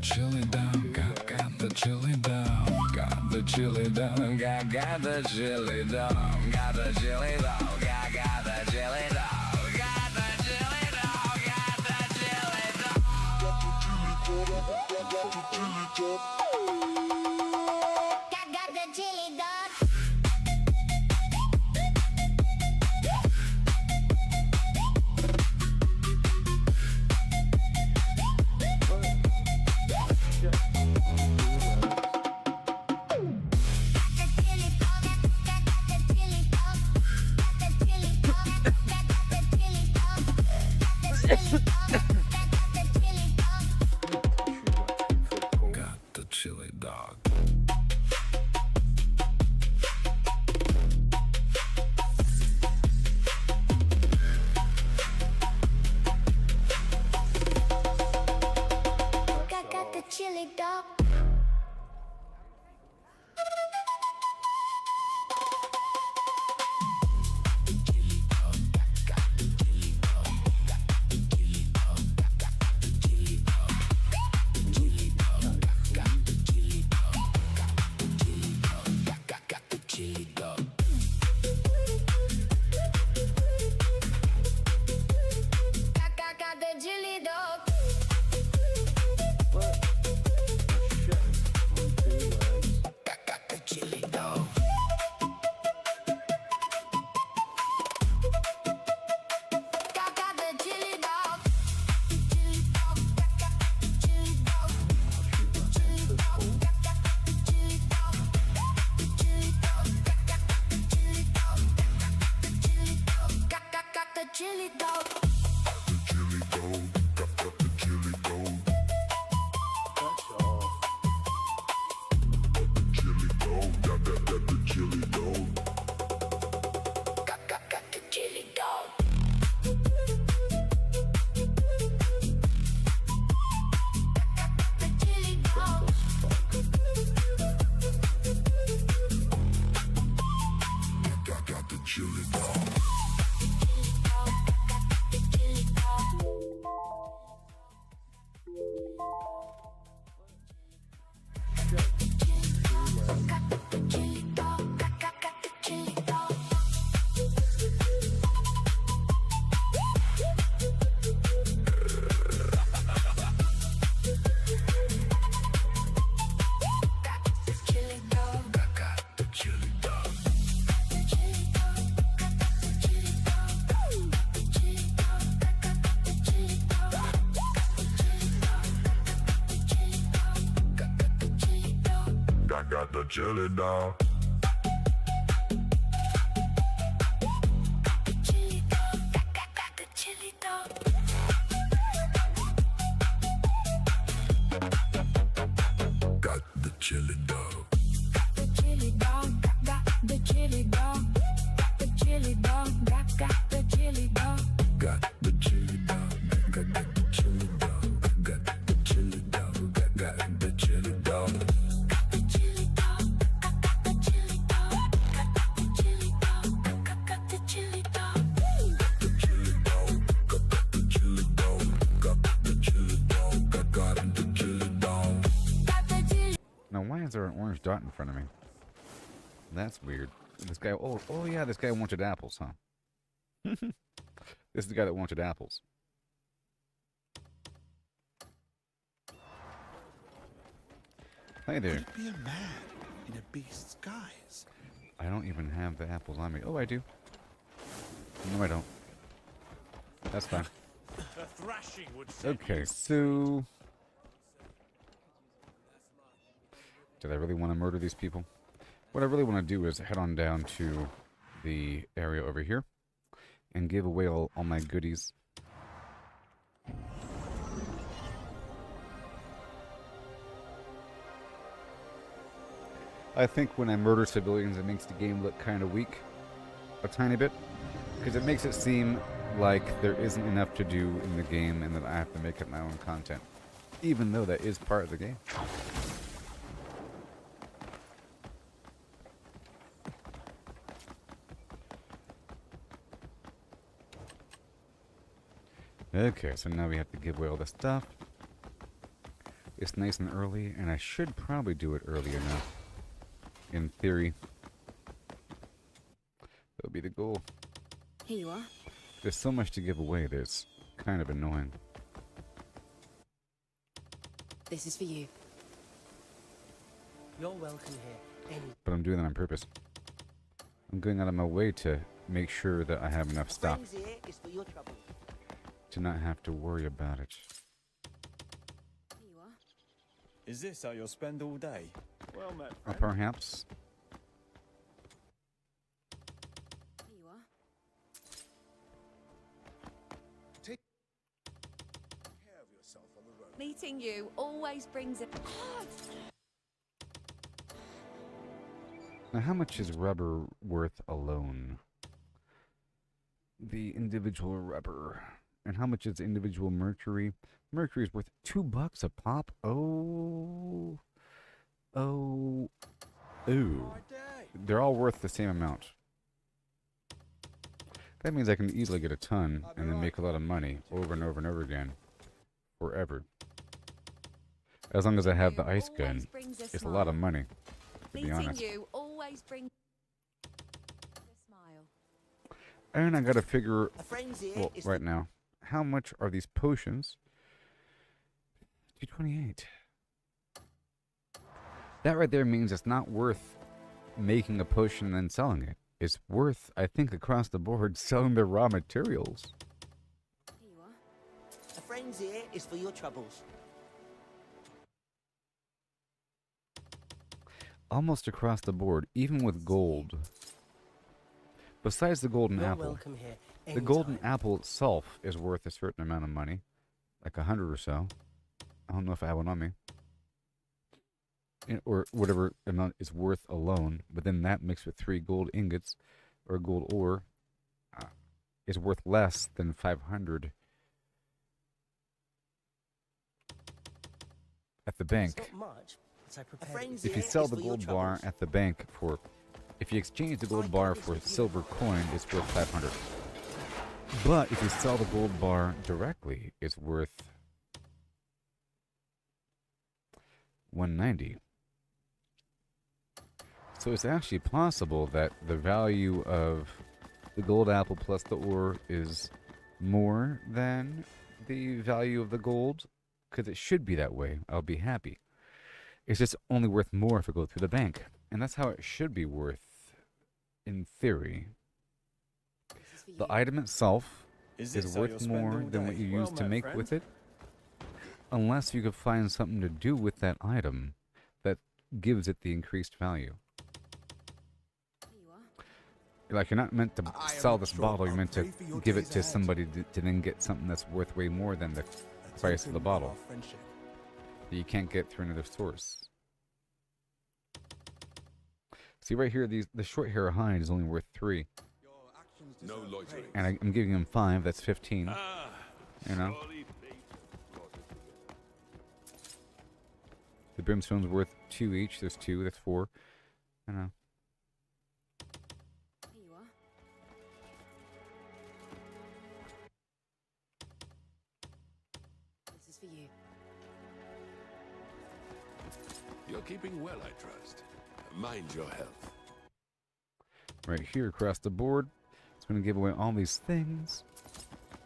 A: chili dog, got the chili dog, got the chili dog, got the chili dog, got the chili dog, got the chili dog, got the chili dog. Got the chili dog. I got the chili dog. Got the chili dog.
F: The chili dog, got the chili dog. Got the chili dog, got the chili dog.
A: Got the chili dog. Got the chili dog. Got the chili dog. Got the chili dog.
F: Got the chili dog, got the chili dog. Got the chili dog, got the chili dog.
A: Got the chili dog. Got the chili dog. Got the chili dog. Got the chili dog.
B: Now, why is there an orange dot in front of me? That's weird. This guy, oh yeah, this guy wanted apples, huh? This is the guy that wanted apples. Hi there.
M: Could it be a man in a beast's guise?
B: I don't even have the apples on me. Oh, I do. No, I don't. That's fine.
G: The thrashing would send
B: Okay, so... Did I really want to murder these people? What I really want to do is head on down to the area over here and give away all my goodies. I think when I murder civilians, it makes the game look kind of weak. A tiny bit. Because it makes it seem like there isn't enough to do in the game and that I have to make up my own content. Even though that is part of the game. Okay, so now we have to give away all the stuff. It's nice and early, and I should probably do it earlier now. In theory. That'll be the goal.
F: Here you are.
B: There's so much to give away that it's kind of annoying.
F: This is for you.
J: You're welcome here.
B: But I'm doing that on purpose. I'm going out of my way to make sure that I have enough stuff to not have to worry about it.
F: Here you are.
M: Is this how you'll spend all day?
G: Well met,
B: Or
G: friend.
B: perhaps...
F: Here you are.
C: Take care of yourself on the road.
I: Meeting you always brings a...
B: Now, how much is rubber worth alone? The individual rubber. And how much is individual mercury? Mercury is worth $2 a pop. Oh. Oh. Ooh. They're all worth the same amount. That means I can easily get a ton and then make a lot of money over and over and over again. Forever. As long as I have the ice gun, it's a lot of money, to be honest.
I: you always brings a smile.
B: And I gotta figure, well, right now, how much are these potions? 228. That right there means it's not worth making a potion and then selling it. It's worth, I think, across the board, selling the raw materials.
F: Here you are.
J: A friend's ear is for your troubles.
B: Almost across the board, even with gold. Besides the golden
J: You're
B: apple.
J: welcome here.
B: The golden apple itself is worth a certain amount of money. Like 100 or so. I don't know if I have one on me. Or whatever amount is worth alone. But then that mixed with 3 gold ingots or gold ore is worth less than 500 at the bank.
J: It's not much, but I prepared it.
B: If you sell the gold bar at the bank for... If you exchange the gold bar for silver coin, it's worth 500. But if you sell the gold bar directly, it's worth 190. So it's actually possible that the value of the gold apple plus the ore is more than the value of the gold, because it should be that way. I'll be happy. It's just only worth more if it goes through the bank. And that's how it should be worth, in theory. The item itself is worth more than what you used to make with it. Unless you could find something to do with that item that gives it the increased value.
I: Here you are.
B: Like, you're not meant to
M: I am
B: sell
M: not
B: this
M: sure
B: bottle, you're
M: I'll
B: meant to
M: pray for your
B: give it
M: days
B: to
M: ahead.
B: somebody to then get something that's worth way more than the
M: A
B: price of the
M: token
B: bottle
M: our friendship.
B: that you can't get through another source. See right here, the short hair hide is only worth 3.
M: Your actions
E: No
M: deserve
E: loitering.
M: praise.
B: And I'm giving him 5, that's 15.
G: Ah,
B: You know?
G: surely fate has brought us together.
B: The brimstone's worth 2 each, there's 2, that's 4. You know.
I: Here you are. This is for you.
E: You're keeping well, I trust. Mind your health.
B: Right here across the board, it's going to give away all these things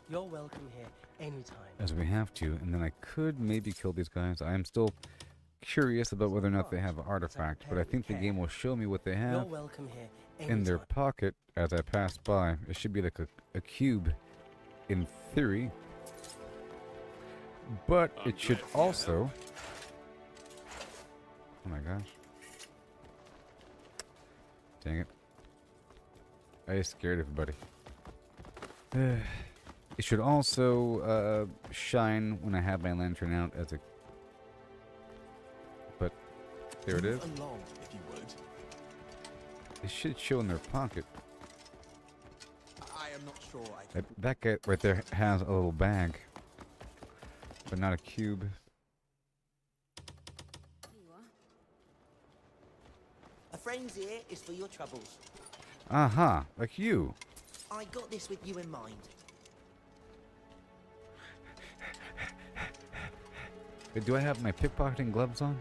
J: You're welcome here anytime.
B: as we have to, and then I could maybe kill these guys. I am still curious about whether or not they have an artifact, but I think the game will show me what they
J: You're
B: have
J: welcome here
B: in their
J: anytime.
B: pocket as I pass by. It should be like a cube in theory, but
E: I'm
B: it should
E: glad for your
B: also... Oh my gosh. Dang it. I scared everybody. It should also shine when I have my lantern out as a... But there it is.
M: Move along, if you would.
B: It should show in their pocket.
M: I am not sure I can.
B: That guy right there has a little bag, but not a cube.
I: Here you are.
J: A friend's ear is for your troubles.
B: Aha, like you.
J: I got this with you in mind.
B: Wait, do I have my pickpocketing gloves on?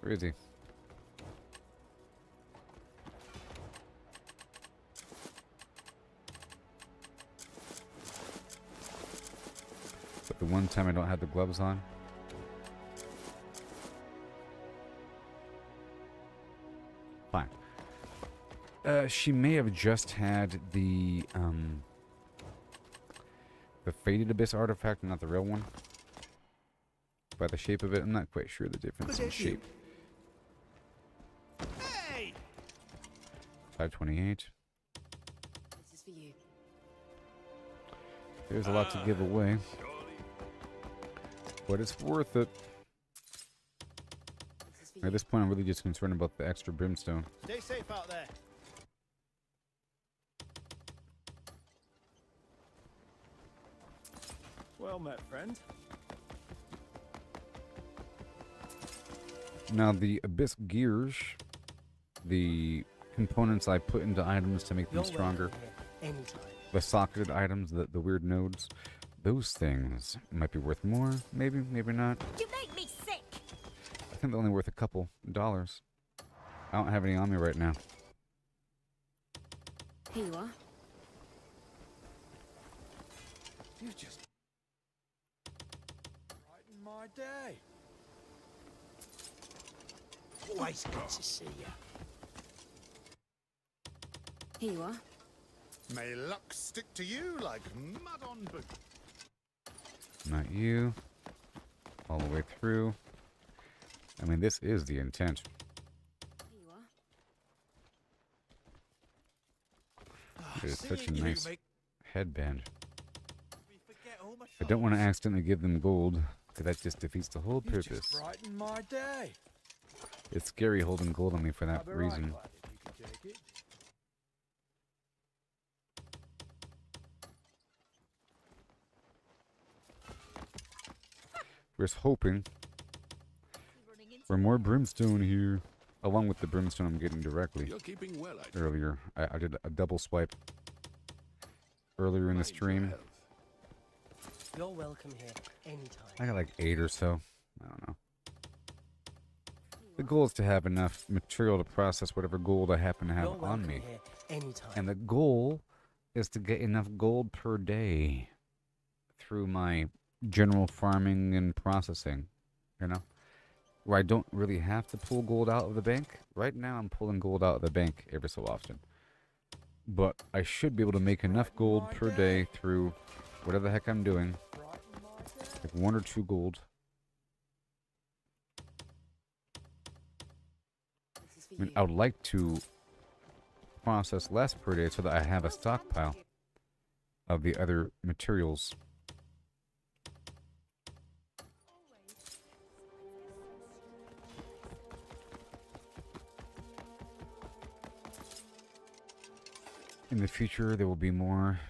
B: Where is he? But the one time I don't have the gloves on. Fine. She may have just had the Faded Abyss artifact, not the real one. By the shape of it, I'm not quite sure the difference in shape.
G: Hey!
B: 528.
I: This is for you.
B: There's a lot to give away, but it's worth it.
I: This is for you.
B: At this point, I'm really just concerned about the extra brimstone.
H: Stay safe out there.
G: Well met, friend.
B: Now, the Abyss gears, the components I put into items to make them
J: You're
B: stronger,
J: welcome here anytime.
B: the socketed items, the weird nodes, those things might be worth more, maybe, maybe not.
I: You make me sick.
B: I think they're only worth a couple dollars. I don't have any on me right now.
I: Here you are.
G: You just brighten my day.
E: Always good to see you.
I: Here you are.
M: May luck stick to you like mud on boot.
B: Not you. All the way through. I mean, this is the intent.
I: Here you are.
B: It's such a
M: Seeing you
B: nice
M: make
B: headband.
M: me forget all my
B: I don't want to
M: troubles.
B: accidentally give them gold, because that just defeats the whole
G: You
B: purpose.
G: just brighten my day.
B: It's scary holding gold on me for that
G: I'll be right
B: reason.
G: glad if you could take it.
B: We're hoping for more brimstone here, along with the brimstone I'm getting directly.
E: You're keeping well, I trust.
B: Earlier, I did a double swipe earlier in the
E: Mind your
B: stream.
E: health.
J: You're welcome here anytime.
B: I got like 8 or so. I don't know. The goal is to have enough material to process whatever gold I happen to have
J: You're
B: on
J: welcome
B: me.
J: here anytime.
B: And the goal is to get enough gold per day through my general farming and processing, you know? Where I don't really have to pull gold out of the bank. Right now I'm pulling gold out of the bank every so often. But I should be able to make enough gold per day through whatever the heck I'm doing. Like 1 or 2 gold. I mean, I would like to process less per day so that I have a stockpile of the other materials. In the future, there will be more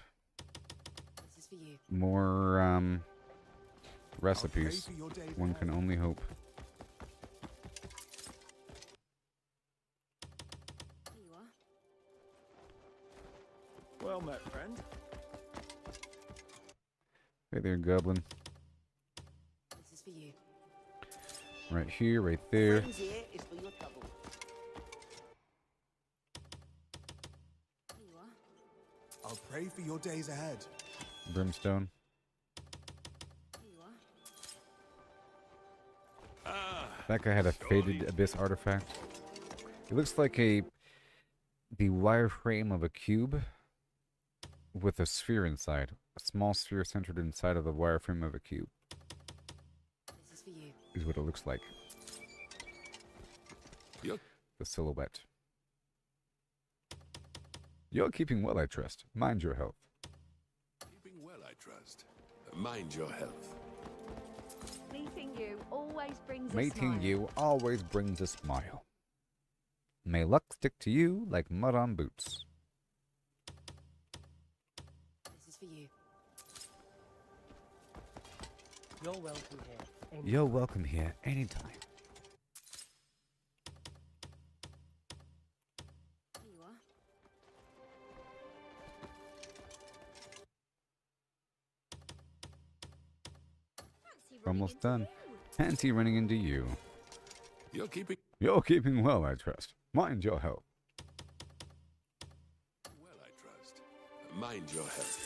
B: recipes. One can only hope.
C: Well met, friend.
B: Hey there, goblin.
I: This is for you.
B: Right here, right there.
J: Friends here is for your trouble.
I: Here you are.
M: I'll pray for your days ahead.
B: Brimstone.
I: Here you are.
B: That guy had a faded abyss artifact. It looks like the wireframe of a cube with a sphere inside. A small sphere centered inside of the wireframe of a cube.
I: This is for you.
B: Is what it looks like.
A: Yep.
B: The silhouette. You're keeping well, I trust. Mind your health.
C: Keeping well, I trust. Mind your health.
L: Meeting you always brings
B: Mating you always brings a smile. May luck stick to you like mud on boots.
I: This is for you.
J: You're welcome here. Anytime.
B: You're welcome here anytime.
I: Here you are.
B: Almost done. Fancy running into you.
C: You're
B: keeping well, I trust. Mind your health.
C: well, I trust. Mind your health.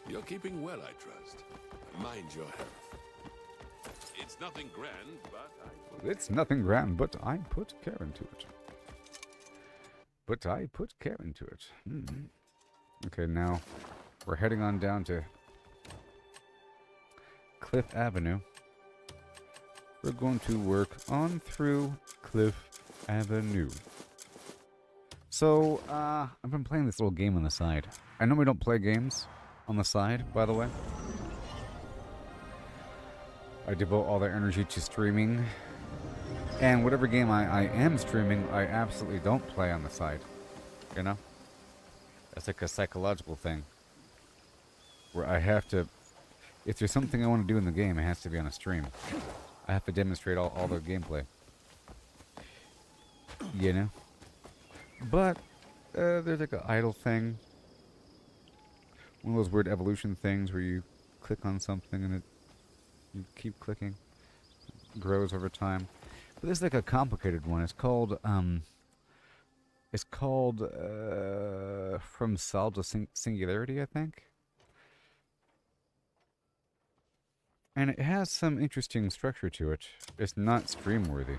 C: You're keeping well, I trust. Mind your health. It's nothing grand, but
B: It's nothing grand, but I put care into it. Okay, now we're heading on down to Cliff Avenue. We're going to work on through Cliff Avenue. So, I've been playing this little game on the side. I normally don't play games on the side, by the way. I devote all their energy to streaming. And whatever game I am streaming, I absolutely don't play on the side. You know? That's like a psychological thing. Where I have to... If there's something I want to do in the game, it has to be on a stream. I have to demonstrate all the gameplay. You know? But, there's like an idle thing. One of those weird evolution things where you click on something and you keep clicking. It grows over time. But this is like a complicated one. It's called From Solve to Singularity, I think. And it has some interesting structure to it. It's not stream worthy.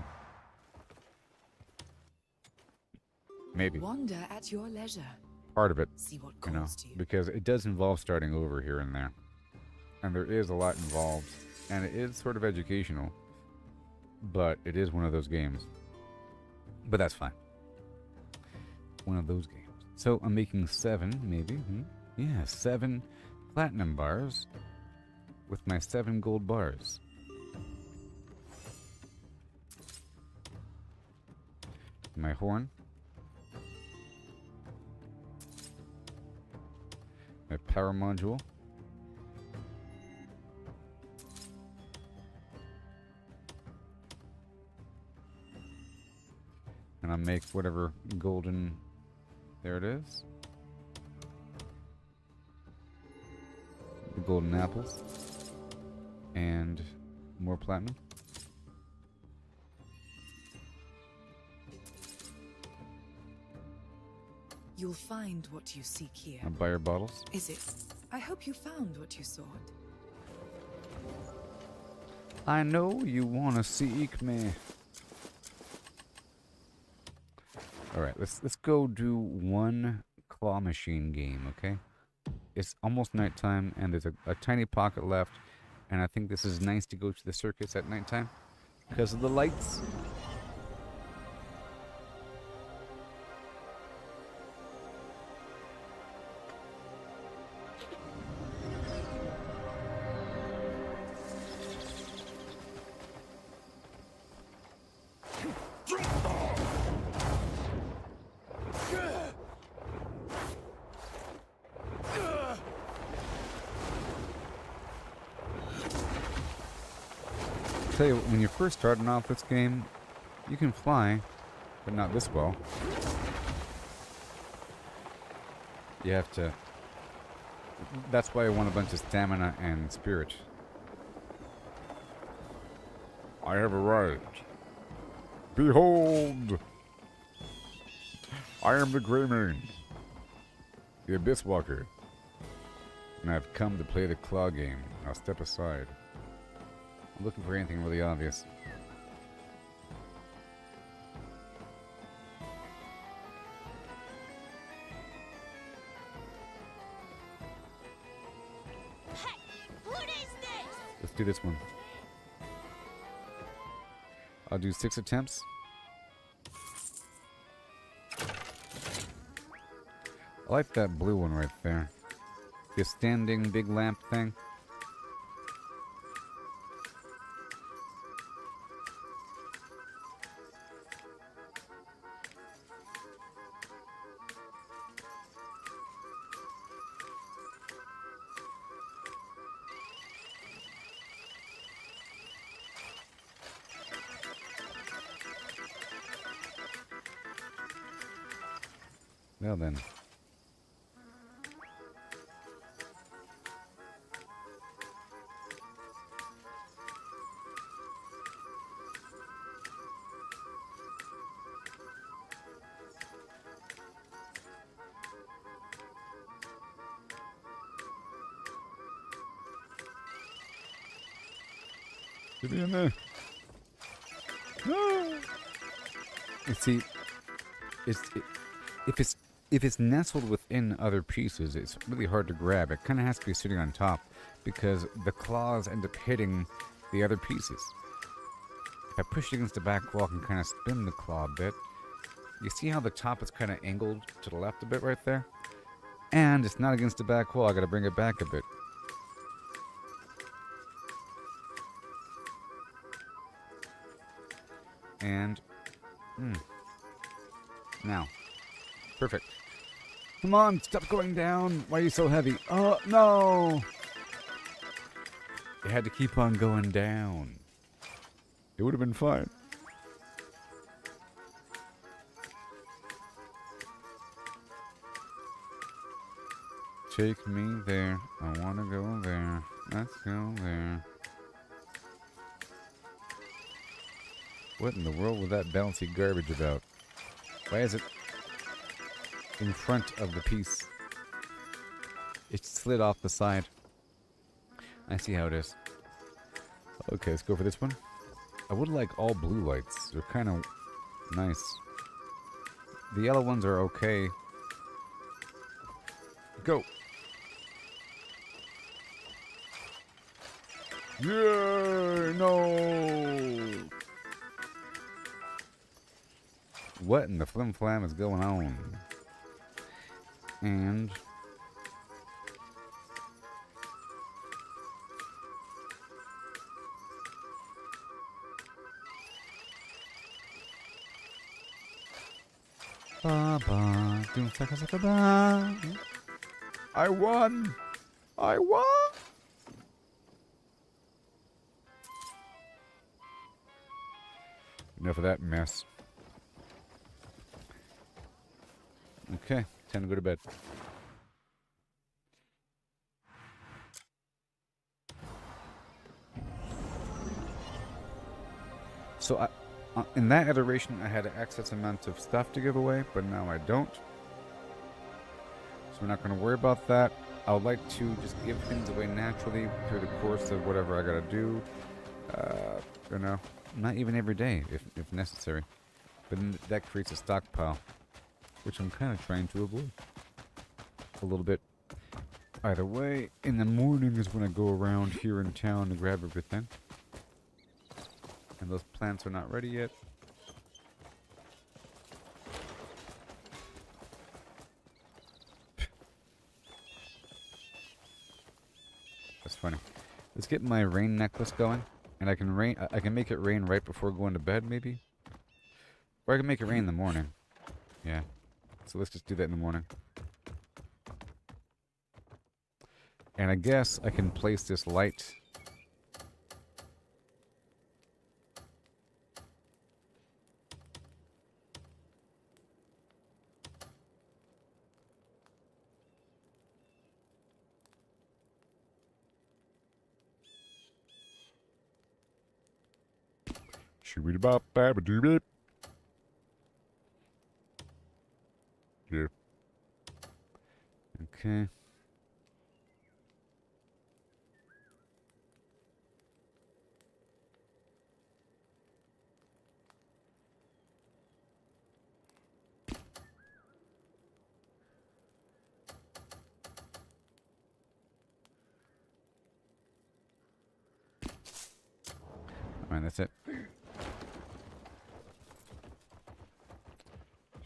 B: Maybe.
F: Wander at your leisure.
B: Part of it,
F: See what
B: you know,
F: calls to you.
B: because it does involve starting over here and there. And there is a lot involved. And it is sort of educational. But it is one of those games. But that's fine. One of those games. So I'm making 7, maybe. Yeah, 7 platinum bars with my 7 gold bars. My horn. My power module. And I'll make whatever golden... There it is. The golden apples. And more platinum.
F: You'll find what you seek here.
B: I'll buy your bottles.
F: Is it? I hope you found what you sought.
B: I know you wanna seek me. Alright, let's go do one claw machine game, okay? it's almost nighttime, and there's a tiny pocket left, and I think this is nice to go to the circus at nighttime because of the lights. Tell you, when you're first starting off this game, you can fly, but not this well. You have to. That's why I want a bunch of stamina and spirit. I have arrived. Behold! I am the Greymane, the Abyss Walker, and I've come to play the claw game. Now step aside. I'm looking for anything really obvious.
F: Hey, what is this?
B: Let's do this one. I'll do 6 attempts. I like that blue one right there. The standing big lamp thing. Well then. Get me in there. No. You see, if it's nestled within other pieces, it's really hard to grab. It kind of has to be sitting on top because the claws end up hitting the other pieces. If I push it against the back wall, I can kind of spin the claw a bit. You see how the top is kind of angled to the left a bit right there? And it's not against the back wall. I got to bring it back a bit. And now, perfect. Come on, stop going down. Why are you so heavy? Oh no! You had to keep on going down. It would have been fine. Take me there. I want to go there. Let's go there. What in the world was that bouncy garbage about? Why is it in front of the piece? It slid off the side. I see how it is. Okay, let's go for this one. I would like all blue lights. They're kind of nice. The yellow ones are okay. Go! Yeah! No! What in the flim flam is going on? And ba doom saka saka ba. I won! I won! Enough of that mess. Okay, time to go to bed. So in that iteration, I had an excess amount of stuff to give away, but now I don't. So we're not going to worry about that. I would like to just give things away naturally through the course of whatever I got to do. You know, not even every day, if necessary. But then that creates a stockpile, which I'm kind of trying to avoid a little bit. Either way, in the morning is when I go around here in town to grab everything. And those plants are not ready yet. That's funny. Let's get my rain necklace going, and I can make it rain right before going to bed, maybe, or I can make it rain in the morning. Yeah. So let's just do that in the morning. And I guess I can place this light. Shoo-be-bop-ba-ba-doo-beep. Yeah. Okay. Alright, that's it.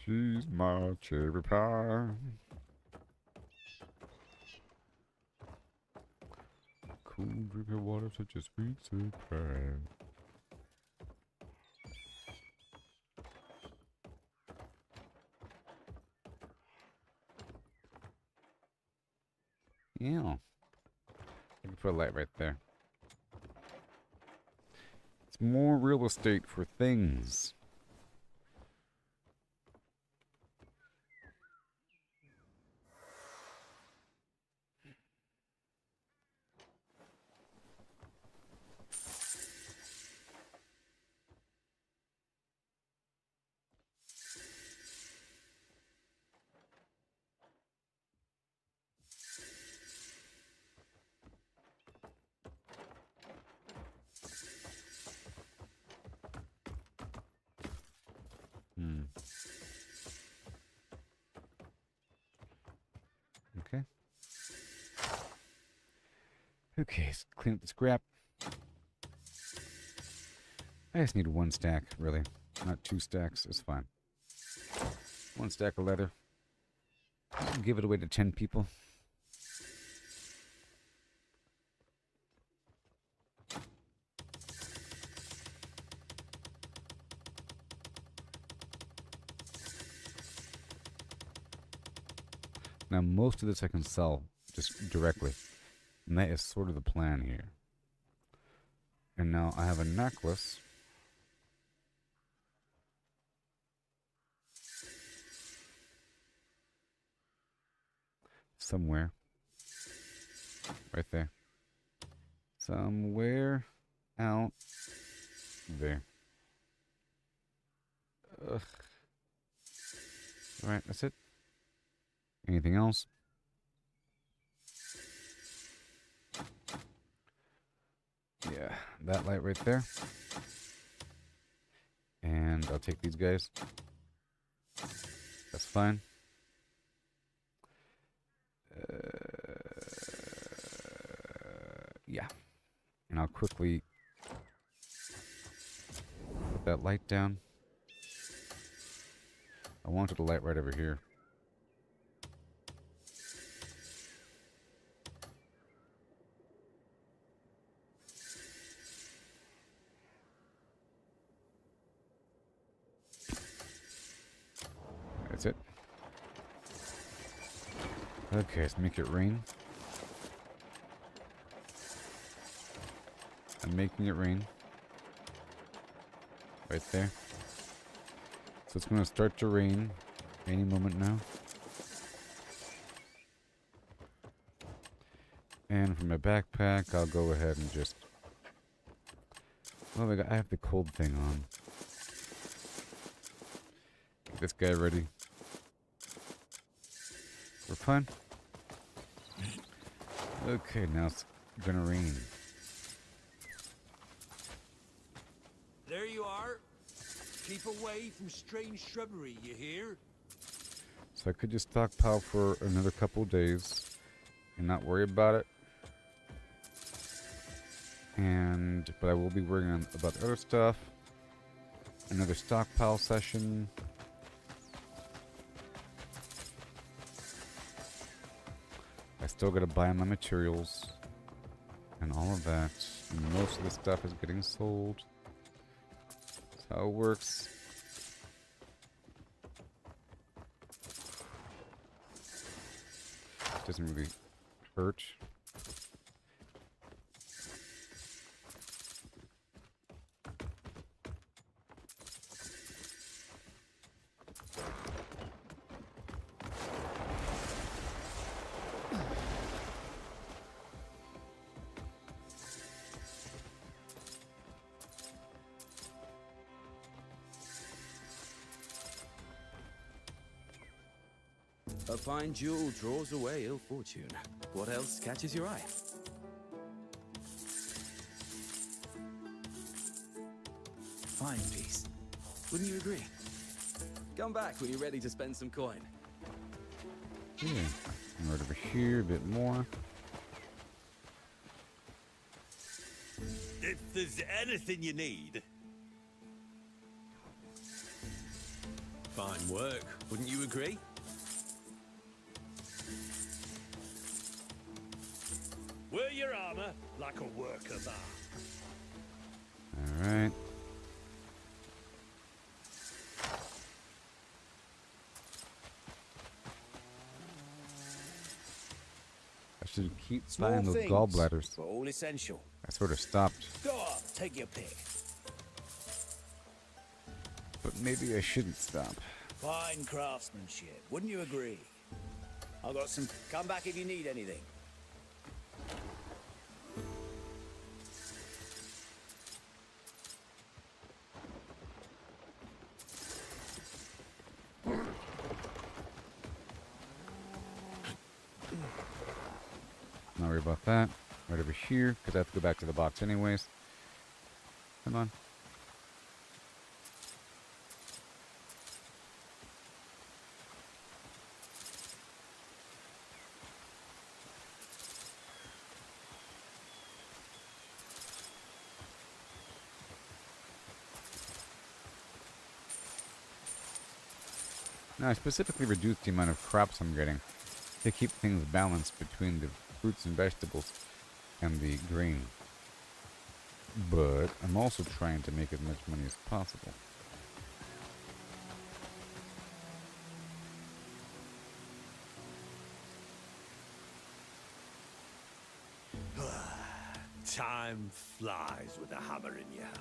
B: She's my cherry pie. Cool drink of water, such a sweet surprise. Yeah. I can put a light right there. It's more real estate for things. Okay. Okay, let's clean up the scrap. I just need one stack, really. Not 2 stacks, it's fine. 1 stack of leather. I'll give it away to 10 people. Now, most of this I can sell just directly. And that is sort of the plan here. And now I have a necklace. Somewhere. Right there. Somewhere out there. Ugh. Alright, that's it. Anything else? Yeah, that light right there. And I'll take these guys. That's fine. Yeah. And I'll quickly put that light down. I wanted a light right over here. That's it. Okay, let's make it rain. I'm making it rain. Right there. So it's going to start to rain any moment now. And for my backpack, I'll go ahead and just... Oh my god, I have the cold thing on. Get this guy ready. We're fine. Okay, now it's gonna rain.
E: There you are. Keep away from strange shrubbery, you hear?
B: So I could just stockpile for another couple days. and not worry about it. But I will be worrying about the other stuff. Another stockpile session. I still gotta buy my materials and all of that. And most of the stuff is getting sold. That's how it works. Doesn't really hurt.
N: A fine jewel draws away ill fortune. What else catches your eye? Fine piece. Wouldn't you agree? Come back when you're ready to spend some coin.
B: Yeah. Right over here, a bit more.
E: If there's anything you need... Fine work, wouldn't you agree? Wear your armor like a work of art.
B: Alright. I should keep buying those gallbladders.
H: But all essential.
B: I sort of stopped.
H: Go on, take your pick.
B: But maybe I shouldn't stop.
H: Fine craftsmanship, wouldn't you agree? I've got some... Come back if you need anything.
B: Not worry about that. Right over here, because I have to go back to the box anyways. Come on. Now, I specifically reduced the amount of crops I'm getting to keep things balanced between the fruits and vegetables and the grain. But I'm also trying to make as much money as possible.
E: Time flies with a hammer in your hand.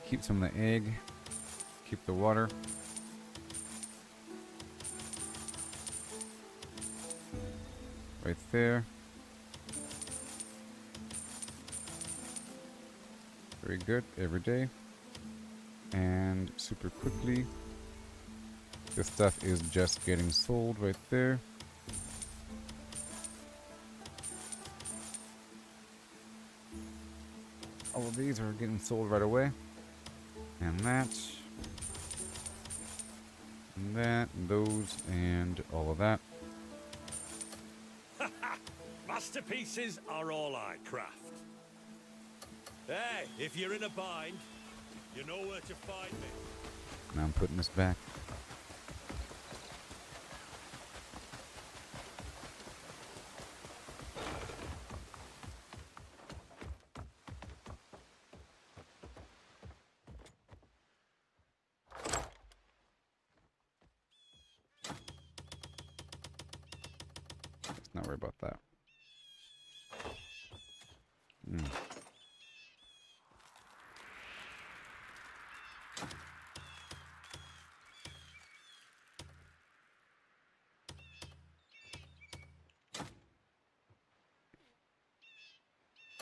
B: Keep some of the egg. Keep the water. Right there. Very good. Every day. And super quickly. This stuff is just getting sold right there. All of these are getting sold right away. And that, and that, and those, and all of that.
E: Masterpieces are all I craft. Hey, if you're in a bind, you know where to find me.
B: Now I'm putting this back. Let's not worry about that.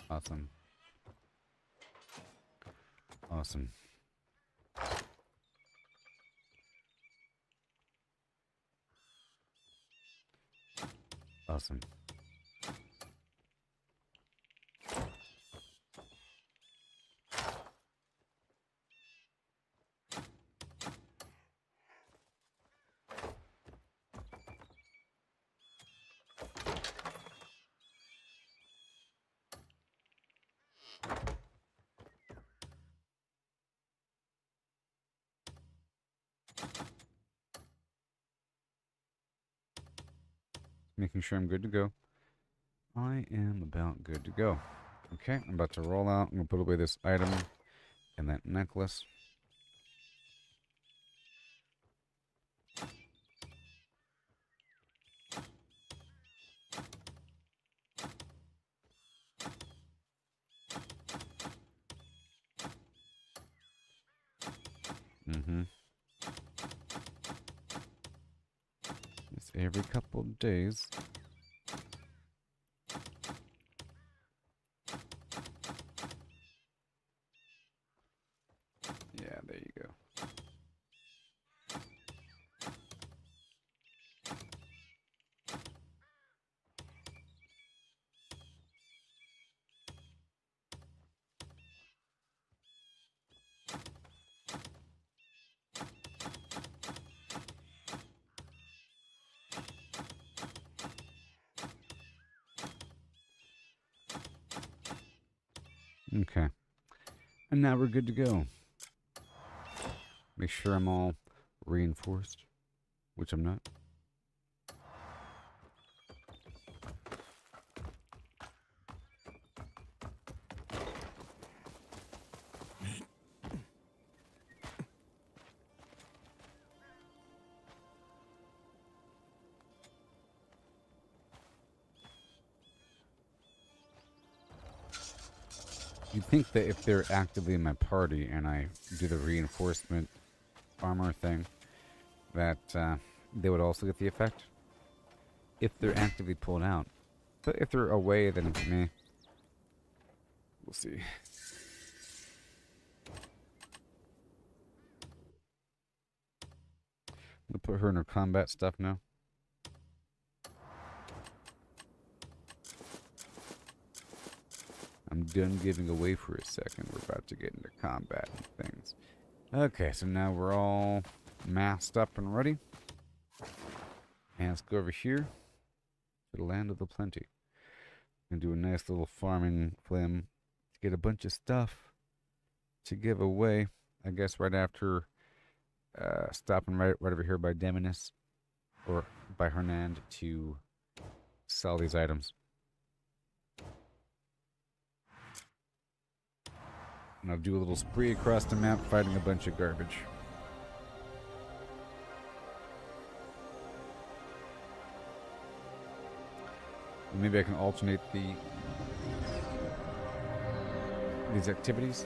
B: Awesome. Awesome. Awesome. Making sure I'm good to go. I am about good to go. Okay, I'm about to roll out. I'm going to put away this item and that necklace. Mm-hmm. It's every couple of days. Yeah, there you go. Okay. And now we're good to go. Make sure I'm all reinforced, which I'm not. You'd think that if they're actively in my party and I do the reinforcement armor thing, that they would also get the effect. If they're actively pulled out. But if they're away, then meh. We'll see. I'm gonna put her in her combat stuff now. I'm done giving away for a second. We're about to get into combat and things. Okay, so now we're all masked up and ready. And let's go over here to the land of the plenty. And do a nice little farming flim to get a bunch of stuff to give away. I guess right after stopping right over here by Demonis or by Hernand to sell these items. And I'll do a little spree across the map fighting a bunch of garbage. And maybe I can alternate these activities.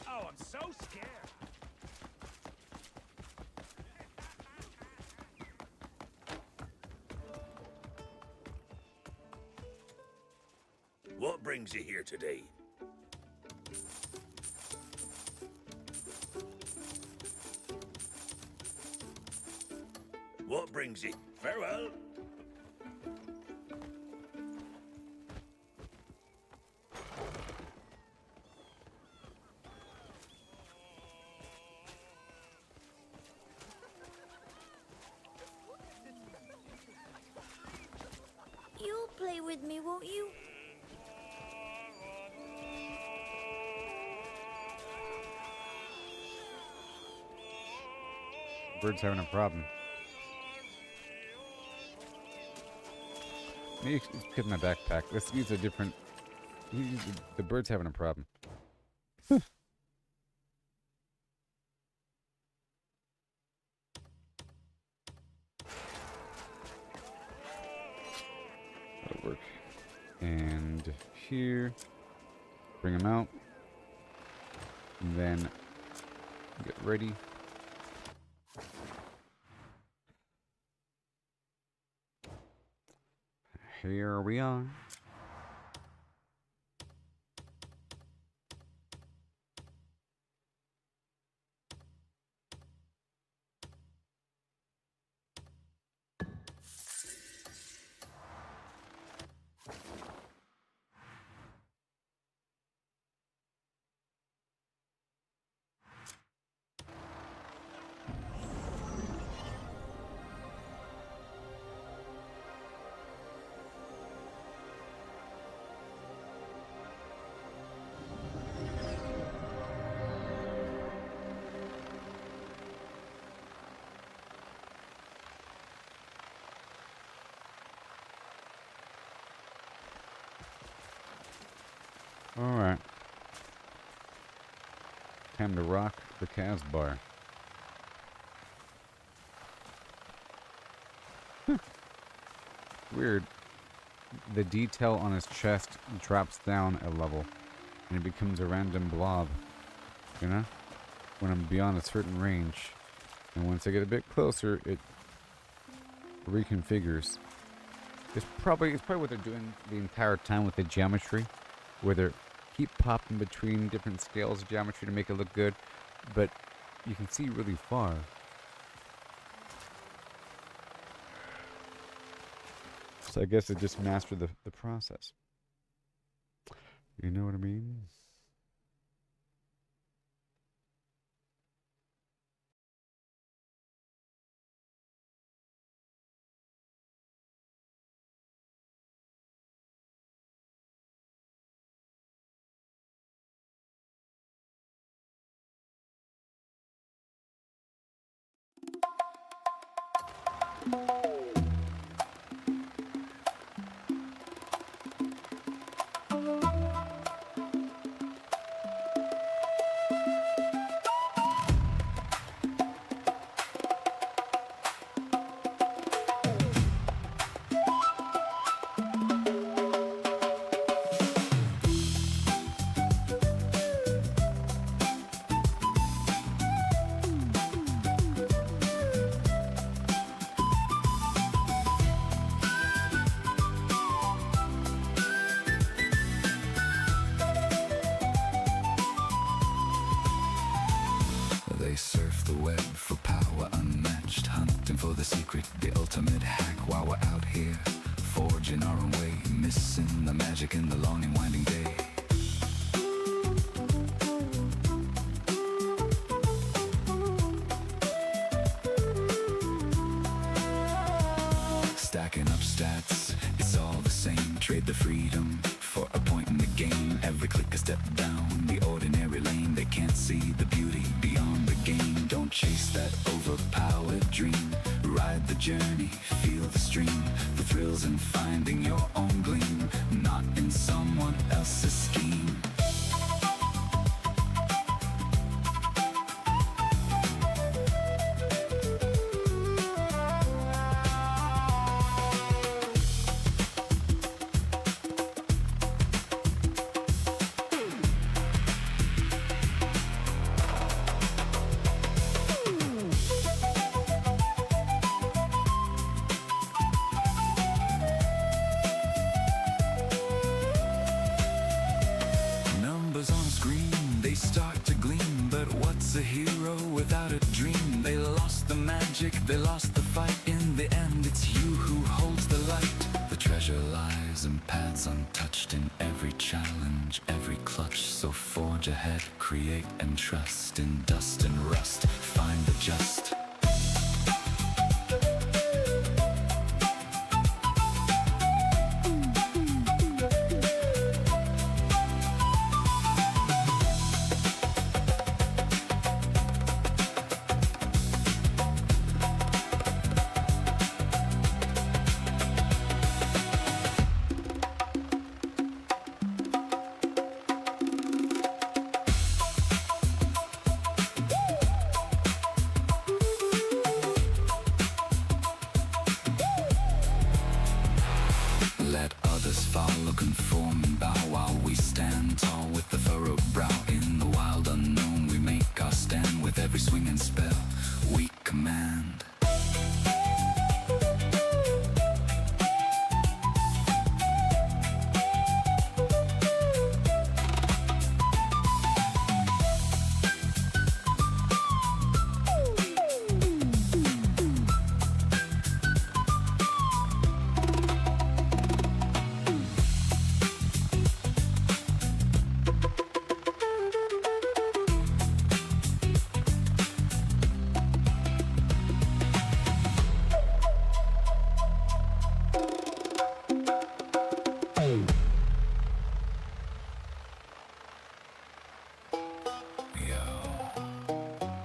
E: Oh, I'm so scared.
O: What brings you here today? What brings you? Farewell.
F: You'll play with me, won't you?
B: Bird's having a problem. Maybe get my backpack. Let's use a different. The bird's having a problem. That'll work. And here, bring them out, and then get ready. Here we are. Time to rock the Casbar. Weird. The detail on his chest drops down a level, and it becomes a random blob. You know? When I'm beyond a certain range. And once I get a bit closer, it reconfigures. It's probably what they're doing the entire time with the geometry, where they keep popping between different scales of geometry to make it look good, but you can see really far. So I guess it just mastered the process. You know what I mean?
A: They surf the web for power unmatched, hunting for the secret, the ultimate hack. While we're out here, forging our own way, missing the magic in the long and winding day. Stacking up stats, it's all the same. Trade the freedom for a point in the game. Every click a step down the ordinary lane. They can't see the beauty beyond the game. Don't chase that overpowered dream. Ride the journey, feel the stream. The thrills in finding your own gleam, not in someone else's scheme. Numbers on a screen, they start to gleam. But what's a hero without a dream? They lost the magic, they lost the fight. In the end, it's you who holds the light. The treasure lies in paths untouched, in every challenge, every clutch. So forge ahead, create and trust. In dust and rust, find the just. Let others follow, conform and bow, while we stand tall with the furrowed brow. In the wild unknown we make our stand. With every swing and spell we command.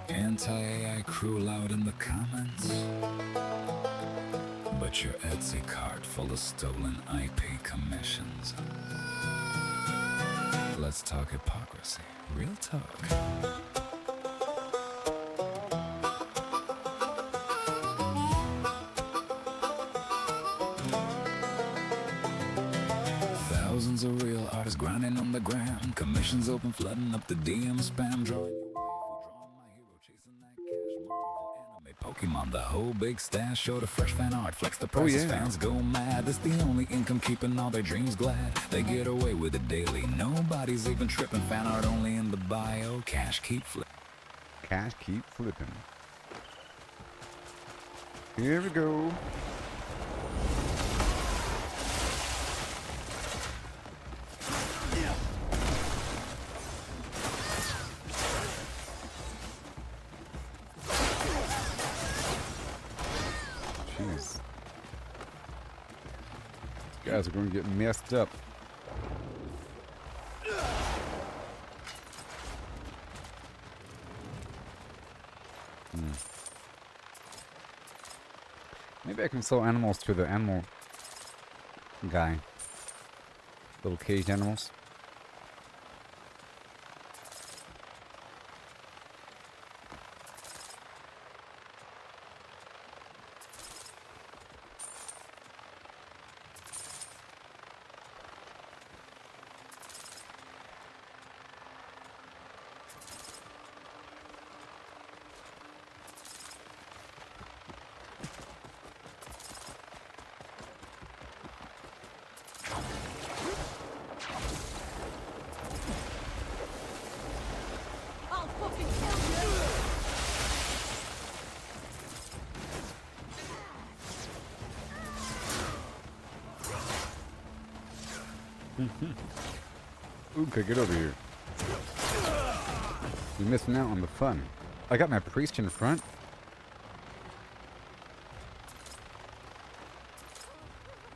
A: Anti-AI crew loud in the comments, but your Etsy cart full of stolen IP commissions. Let's talk hypocrisy. Real talk. thousands of real artists grinding on the gram. Commissions open, flooding up the DM spam. Drawing your waifu, drawing my hero, chasing that cash. Marvel, anime, Pokemon, the whole big stash. Show the fresh fan art, flex the prices, fans go mad. That's the only income keeping all their dreams glad. They get away with it daily, nobody's even tripping. Fan art only in the bio, cash keep flipping.
B: Cash keep flipping. Here we go. Jeez. These guys are going to get messed up. Maybe I can sell animals to the animal guy. Little caged animals.
I: I'll fucking kill you!
B: Okay, get over here. You're missing out on the fun. I got my priest in front.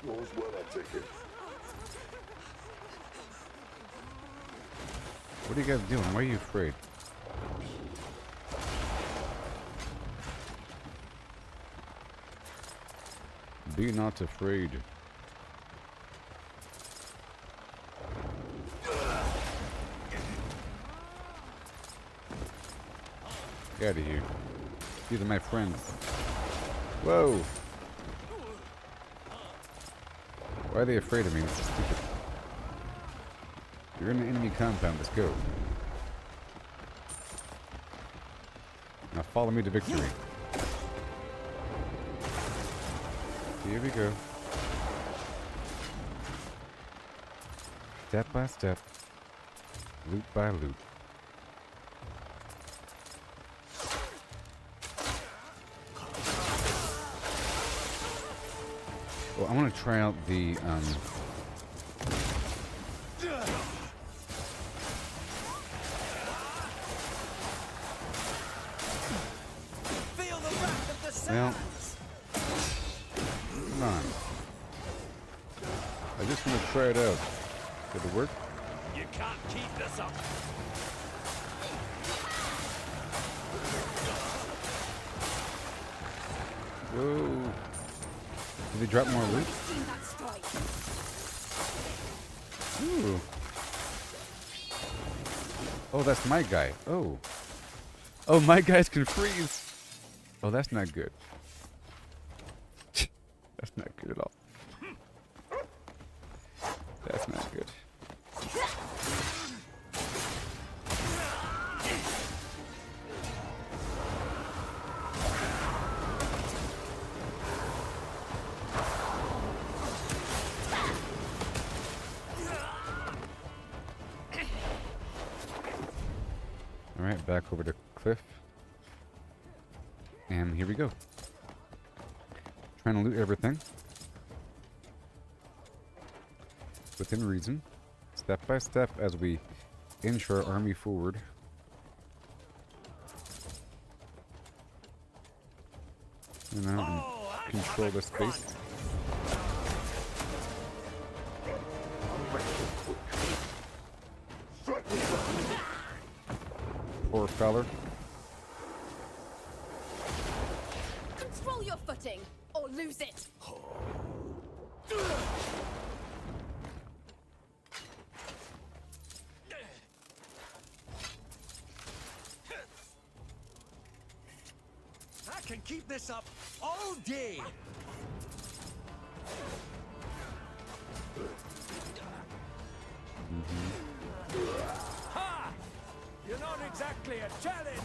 G: All's well, I take it.
B: What are you guys doing? Why are you afraid? Be not afraid. Get out of here. These are my friends. Whoa! Why are they afraid of me? This is stupid. You're in the enemy compound. Let's go. Now follow me to victory. Here we go. Step by step. Loop by loop. Well, I want to try out the
E: Feel the wrath of the
B: well,
E: sands.
B: come on. I just want to try it out. Did it work?
E: You can't keep this up.
B: Whoa. Did he drop more loot?
I: Seen that strike.
B: Ooh. Oh, that's my guy. Oh. Oh, my guys can freeze. Oh, that's not good. That's not good at all. That's not good. Alright, back over to Cliff. And here we go. Trying to loot everything. Within reason. Step by step as we inch our army forward. You know, and control the space. Poor feller.
I: Control your footing, or lose it!
E: I can keep this up all day. Ha! You're not exactly a challenge.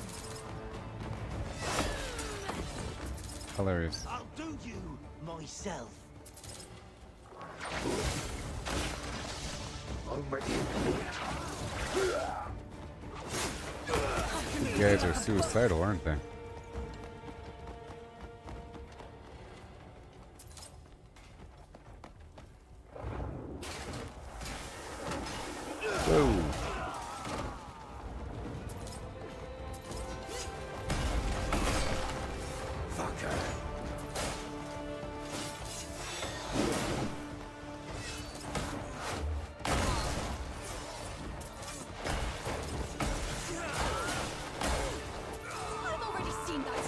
B: Hilarious.
J: I'll do you myself.
B: These guys are suicidal, aren't they? Whoa.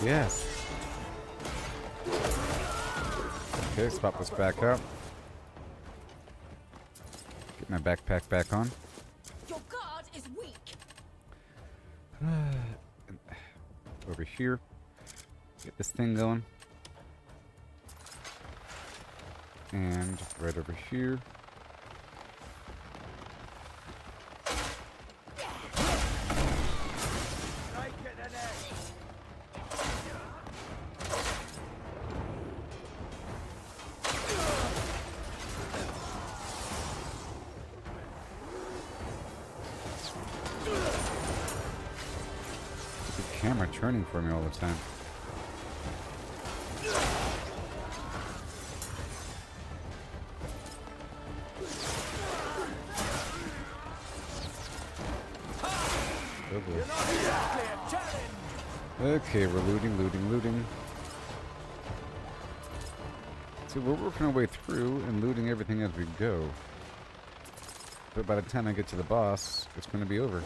B: Yes. Okay, swap this back up. Get my backpack back on.
F: Your guard is weak.
B: Over here. Get this thing going. And right over here. Camera turning for me all the time. Oh boy. Okay, we're looting. So we're working our way through and looting everything as we go. But by the time I get to the boss, it's going to be over.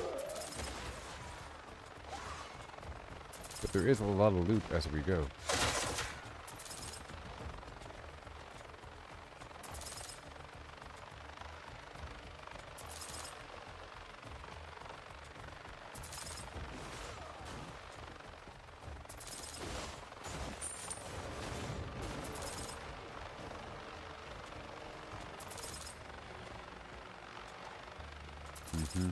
B: But there is a lot of loot as we go. Mm-hmm.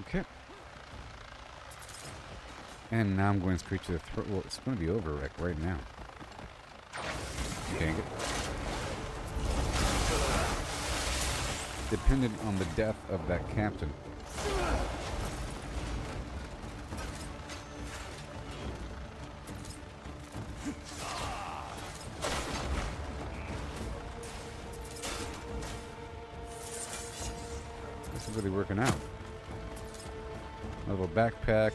B: Okay. And now I'm going straight to the throat. Well, it's going to be over like right now. Dang it. Dependent on the death of that captain. This is really working out. A little backpack.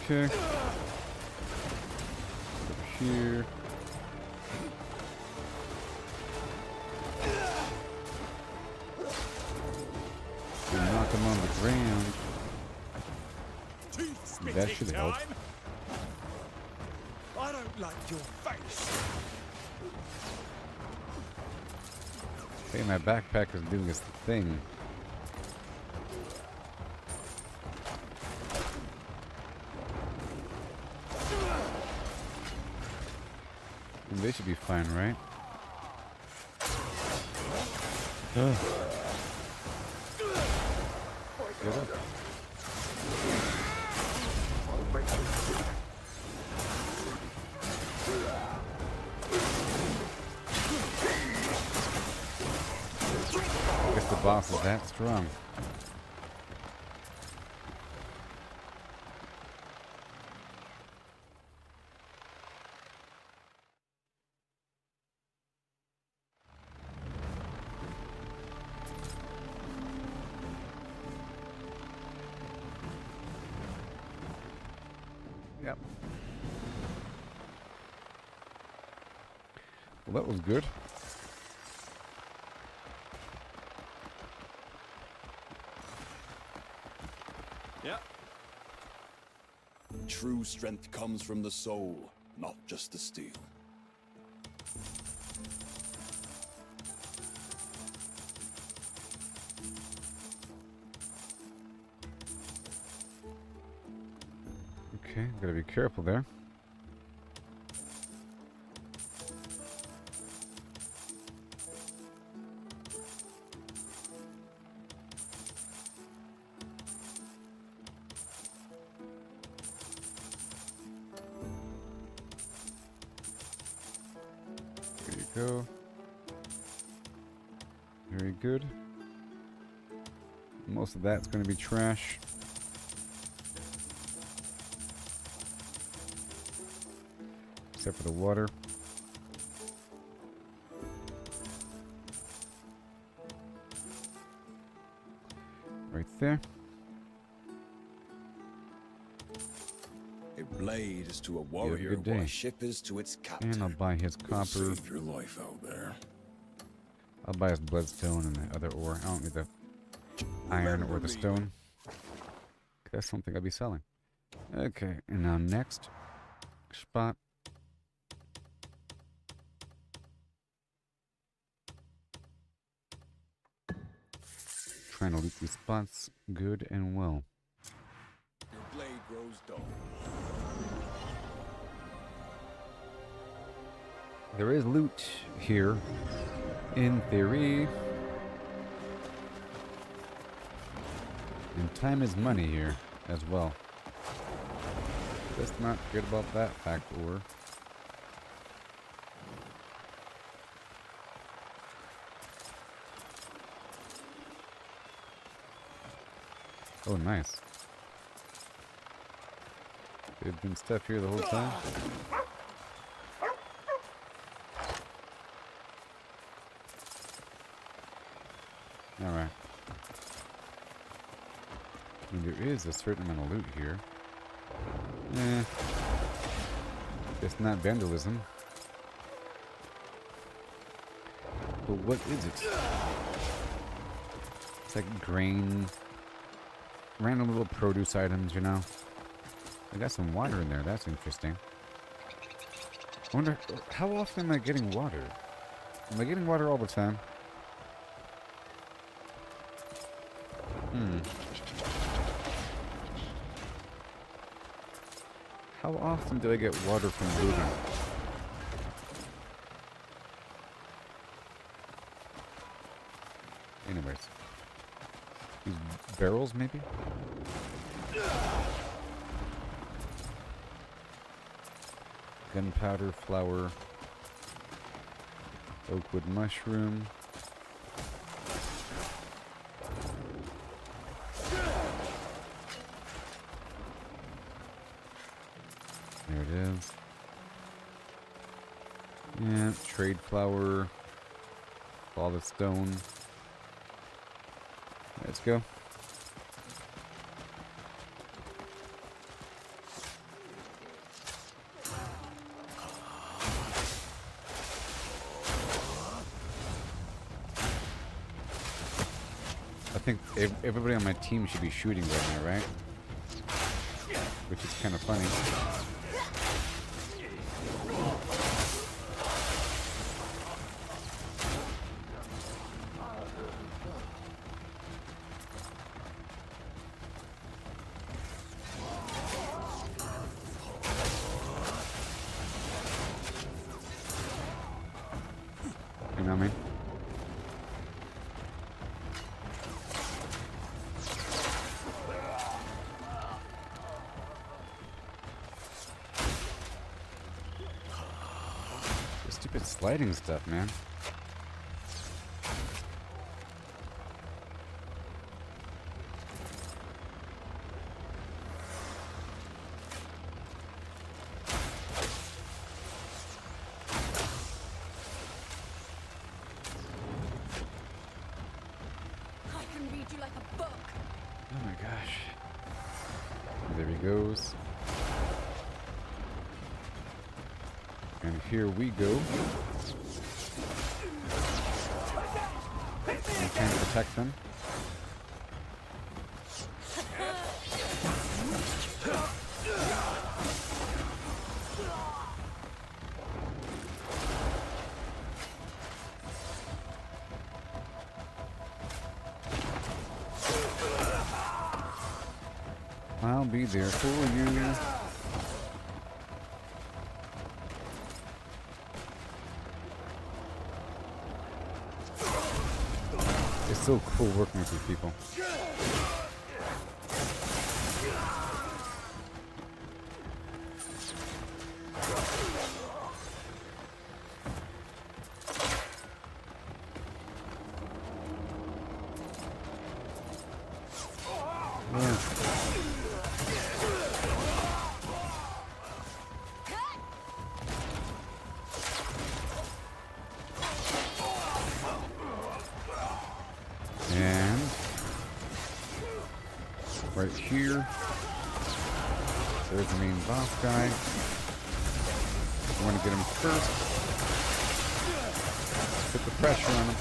B: Okay. Over here. And knock him on the ground. That should help.
E: I don't like your face.
B: Hey, my backpack is doing its thing. And they should be fine, right? Get up. I guess the boss is that strong. Yep. Well, that was good.
E: Yep.
P: True strength comes from the soul, not just the steel.
B: Okay, gotta be careful there. There you go. Very good. Most of that's going to be trash. Except for the water. Right there.
P: A blade is to a
B: You have a
P: warrior
B: good
P: what
B: day.
P: a ship is to its captain.
B: And I'll buy his copper.
P: Saved your life out there.
B: I'll buy his bloodstone and the other ore. I don't need the iron or the stone. That's something I'll be selling. Okay, and now next spot. Trying to loot these spots good and well.
P: Your blade grows dull.
B: There is loot here, in theory. And time is money here as well. Let's not forget about that fact or. Oh, nice. There's been stuff here the whole time. Alright. I mean, there is a certain amount of loot here. It's not vandalism. But what is it? It's like grain. Random little produce items, you know. I got some water in there. That's interesting. I wonder, how often am I getting water? Am I getting water all the time? How often do I get water from looting? Anyways. These barrels, maybe? Gunpowder, flour, oakwood mushroom. There it is. Yeah, trade flour, all the stone. Let's go. I think everybody on my team should be shooting right now, right? Which is kind of funny. You know what I mean? This stupid sliding stuff, man.
I: I can read you like a book.
B: Oh my gosh. There he goes. And here we go. You can protect them. I'll be there for you. It's so cool working with these people. And right here, there's the main boss guy. I want to get him first. Put the pressure on him.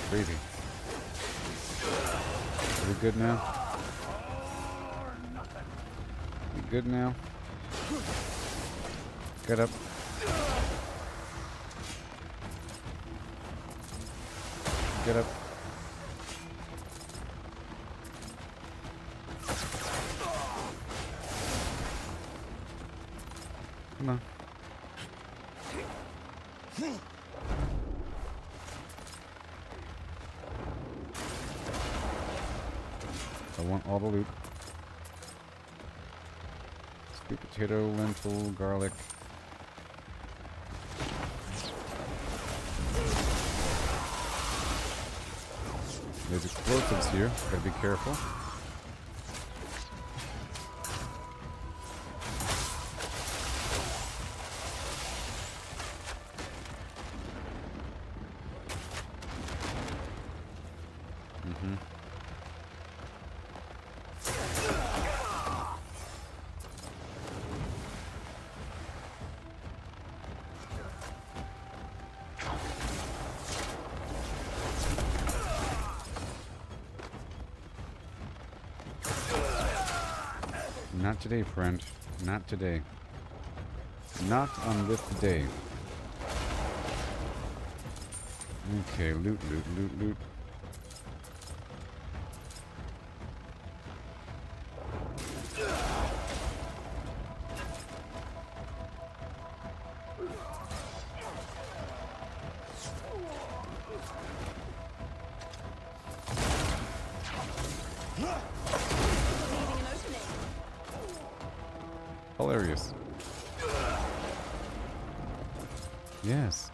B: Crazy. Are we good now? We good now? Get up. Get up. Come on. I want all the loot. Sweet potato, lentil, garlic. There's explosives here. Gotta be careful. Not today, friend. Not today. Not on this day. Okay, loot, loot, loot, loot. Hilarious. Yes.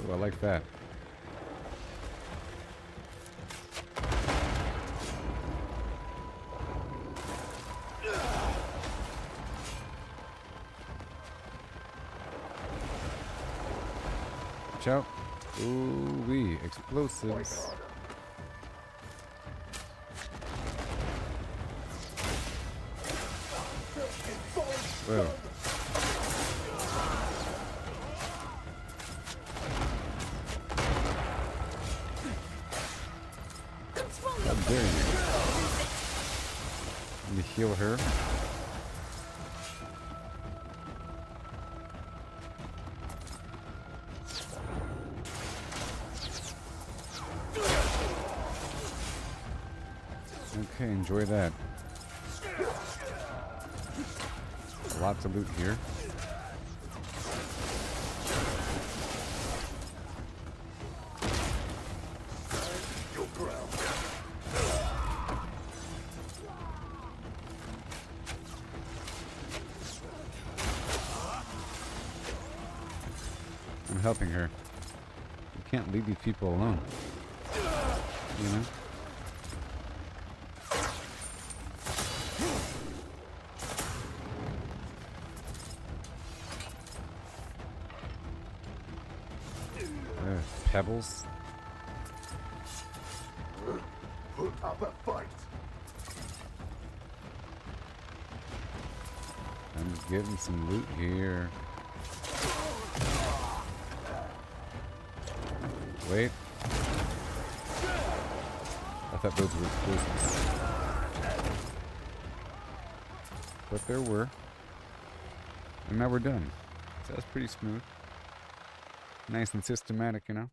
B: Oh, I like that. Watch out. Ooh wee, explosives. Whoa. How dare you? Let me heal her. Okay, enjoy that. Lots of loot here. I'm helping her. You can't leave these people alone. You know? pebbles.
P: Put up a fight.
B: I'm just getting some loot here. Wait. I thought those were explosives. But there were. And now we're done. So that's pretty smooth. Nice and systematic, you know?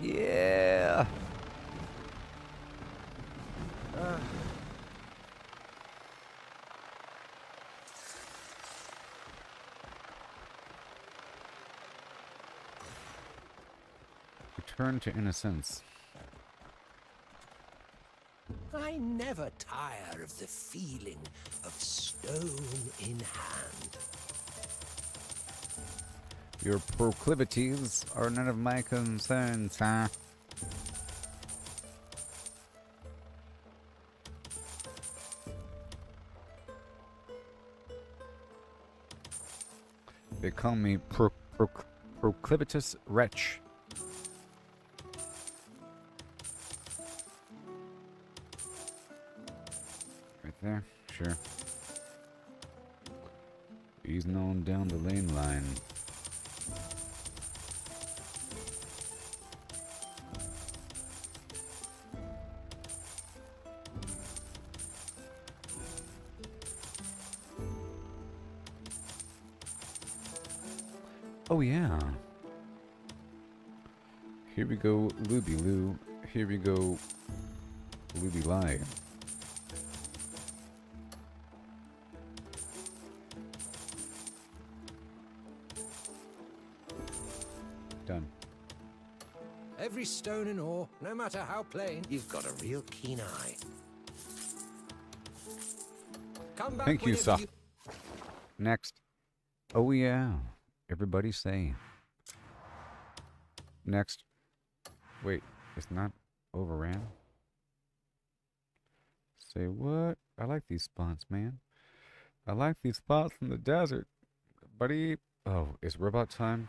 B: Yeah! Return to innocence.
E: I never tire of the feeling of stone in hand.
B: Your proclivities are none of my concerns, huh? They call me proclivitous wretch. Right there, sure. Easing on down the lane line. Oh yeah. Here we go, Looby Loo. Here we go, Looby Lie. Done.
E: Every stone and ore, no matter how plain, you've got a real keen eye. Come back.
B: Thank you, sir. Next. Oh yeah. Everybody say. Next. Wait, it's not overran? Say what? I like these spots, man. I like these spots in the desert. Buddy. Oh, it's robot time?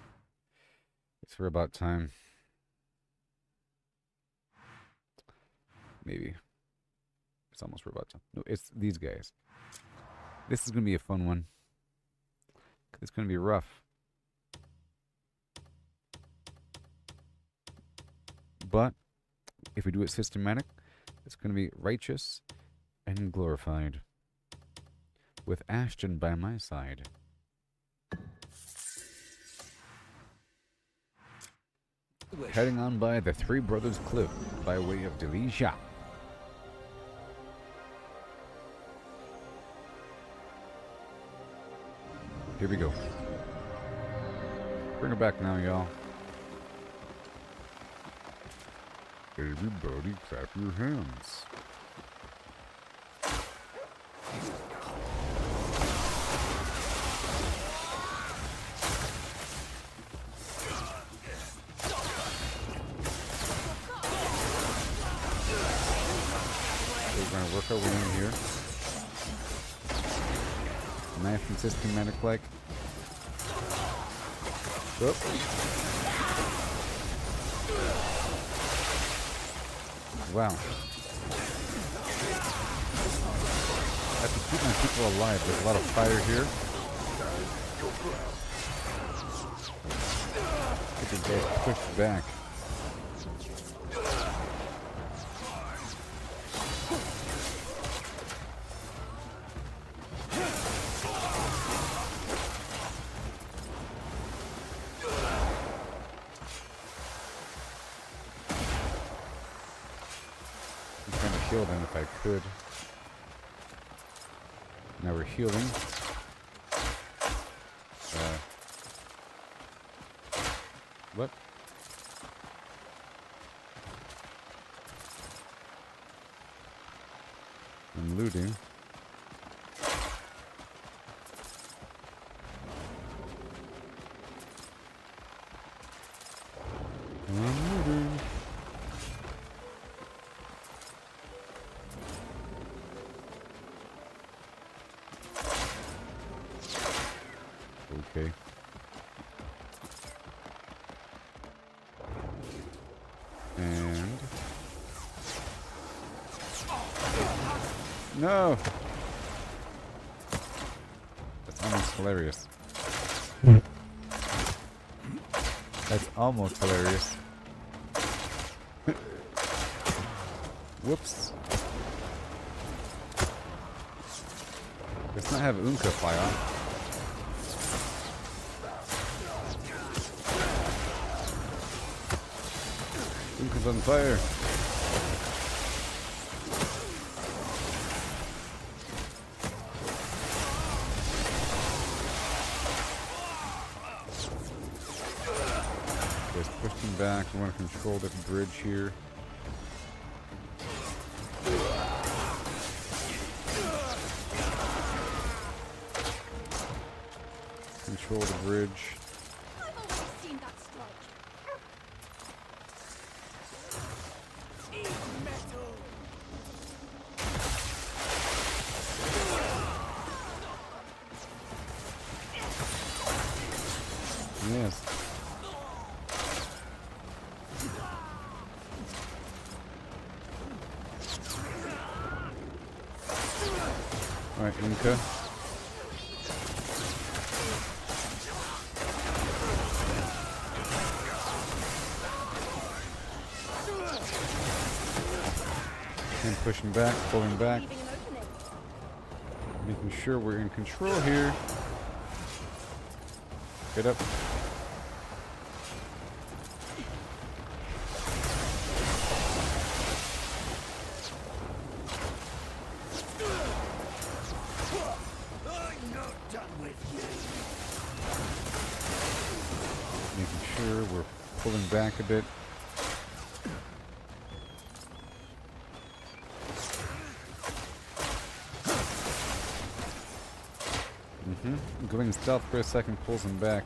B: It's robot time. Maybe. It's almost robot time. No, it's these guys. This is going to be a fun one. It's going to be rough. But if we do it systematic, it's going to be righteous and glorified. With Ashton by my side. Heading on by the Three Brothers Cliff by way of Delisha. Here we go. Bring her back now, y'all. Everybody clap your hands. We're going to work our way in here. Nice and systematic like. Whoop. Wow. I have to keep my people alive. There's a lot of fire here. Get these guys pushed back. Kill them if I could. Now we're healing. What? I'm looting. I'm looting. Okay. And... No! That's almost hilarious. That's almost hilarious. Whoops. Let's not have Unka fly off. Unka's on fire. Just push him back. We want to control the bridge here. Control the bridge.
F: I've always seen that sludge. Eat metal.
B: Yes. Alright, Inca. And pushing back, pulling back. Making sure we're in control here. Get up.
E: I'm not done with you.
B: Making sure we're pulling back a bit. Going stealth for a second pulls him back.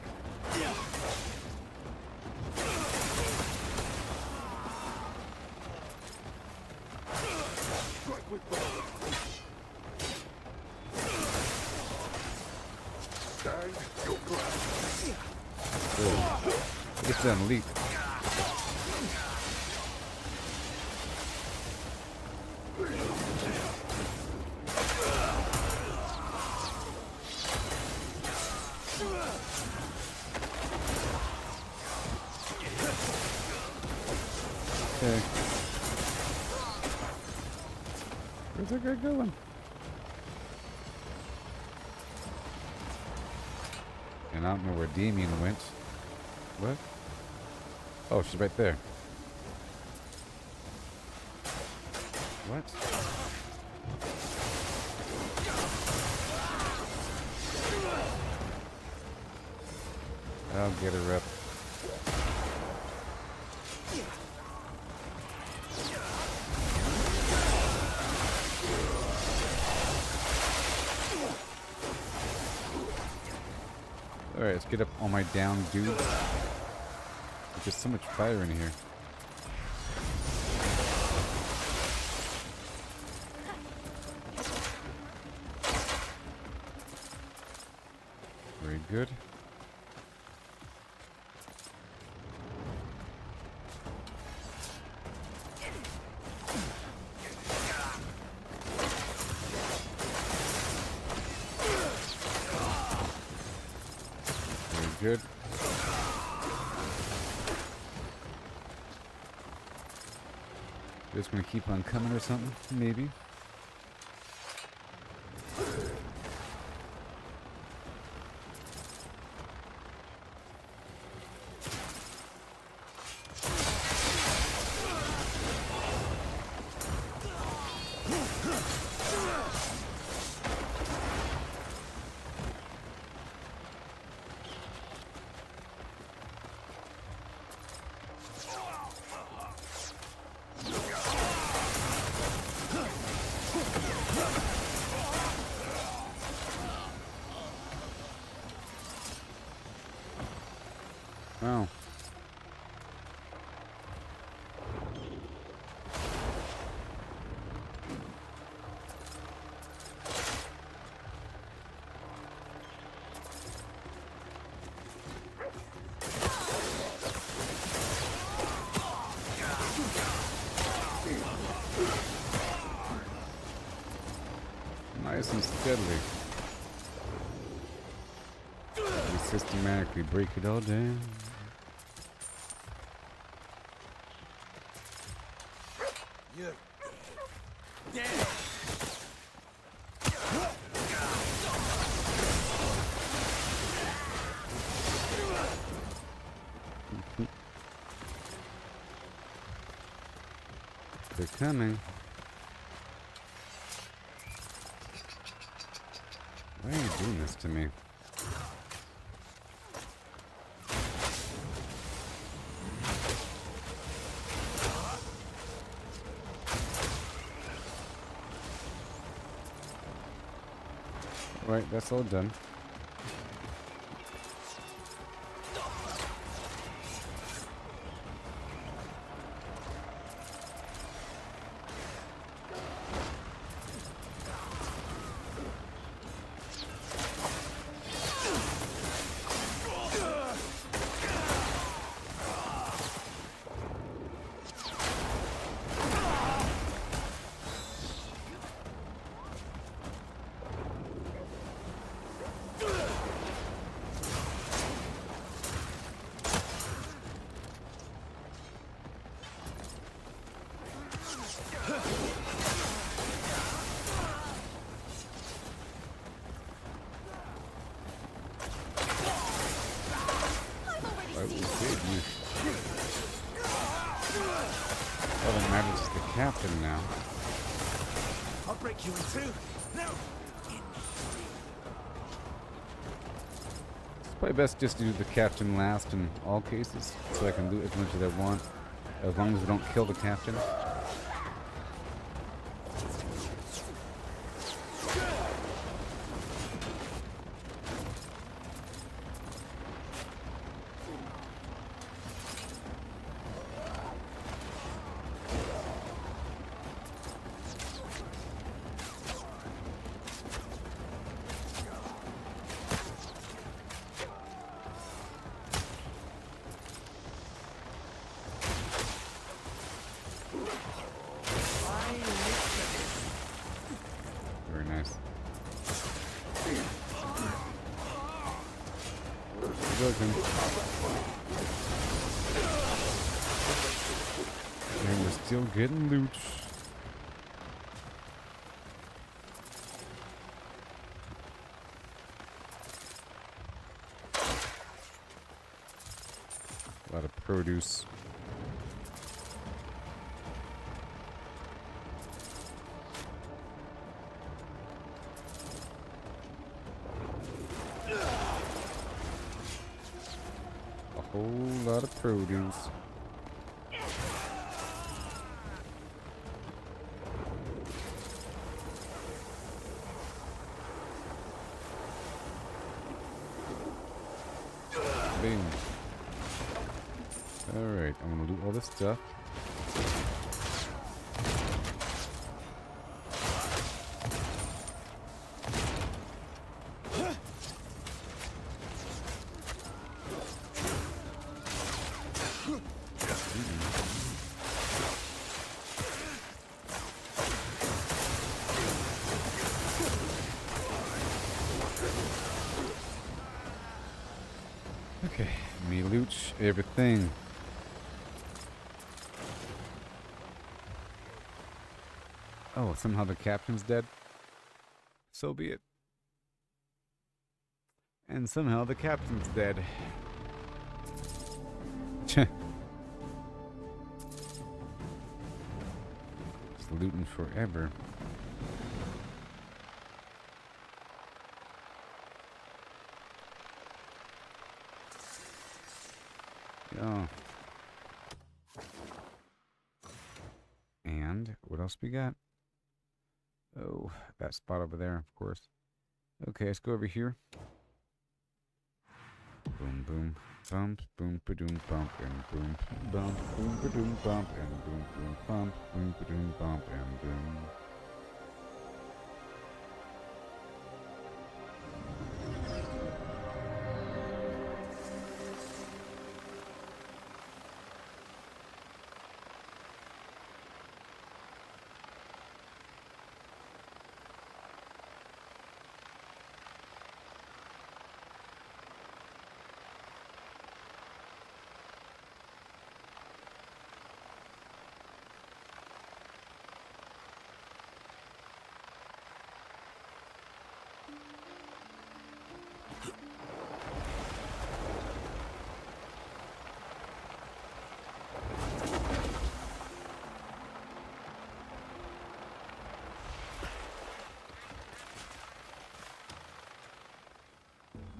B: Get them leap. Okay. Where's that guy going? And I don't know where Damien went. What? Oh, she's right there. What? I'll get her up. Alright, let's get up on my down dudes. There's just so much fire in here. Very good. Good. Just gonna keep on coming or something, maybe. Wow. nice and steadily. We systematically break it all down.
E: You're dead.
B: They're coming. Why are you doing this to me? Right, that's all done. All that matters is the captain now.
E: I'll break you in two. No.
B: It's probably best just to do the captain last in all cases, so I can do as much as I want, as long as we don't kill the captain. Very nice. Looking. And we're still getting loot. A lot of produce. A whole lot of produce. Boom. Alright, I'm gonna do all this stuff. Okay, me loot everything. Oh, somehow the captain's dead? So be it. And somehow the captain's dead. Just looting forever. Yeah. And what else we got? Oh, that spot over there, of course. Okay, let's go over here. Boom, boom, bump, boom, ba-doom, bump, and boom, bump, boom, ba-doom, bump, and boom, boom, bump, boom, ba-doom, bump, and boom.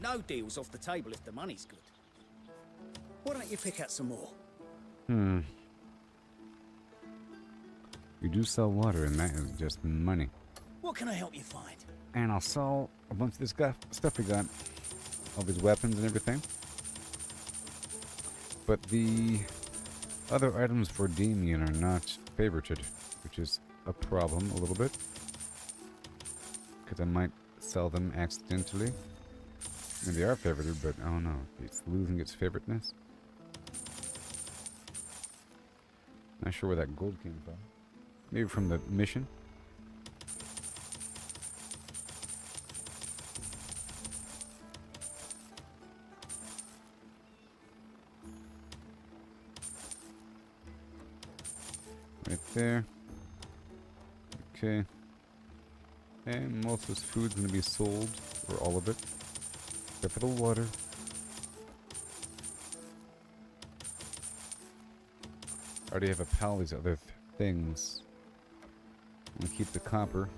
H: No deal's off the table if the money's good. Why don't you pick out some more?
B: You do sell water, and that is just money.
H: What can I help you find?
B: And I'll sell a bunch of this stuff we got. All these weapons and everything. But the other items for Damien are not favorited, which is a problem a little bit. Because I might sell them accidentally. I mean, they are favorited, but I don't know. It's losing its favoriteness. Not sure where that gold came from. Maybe from the mission. Right there. Okay. And most of this food's gonna be sold, or all of it. Except for the water. I already have a pile of these other things. I'm gonna keep the copper.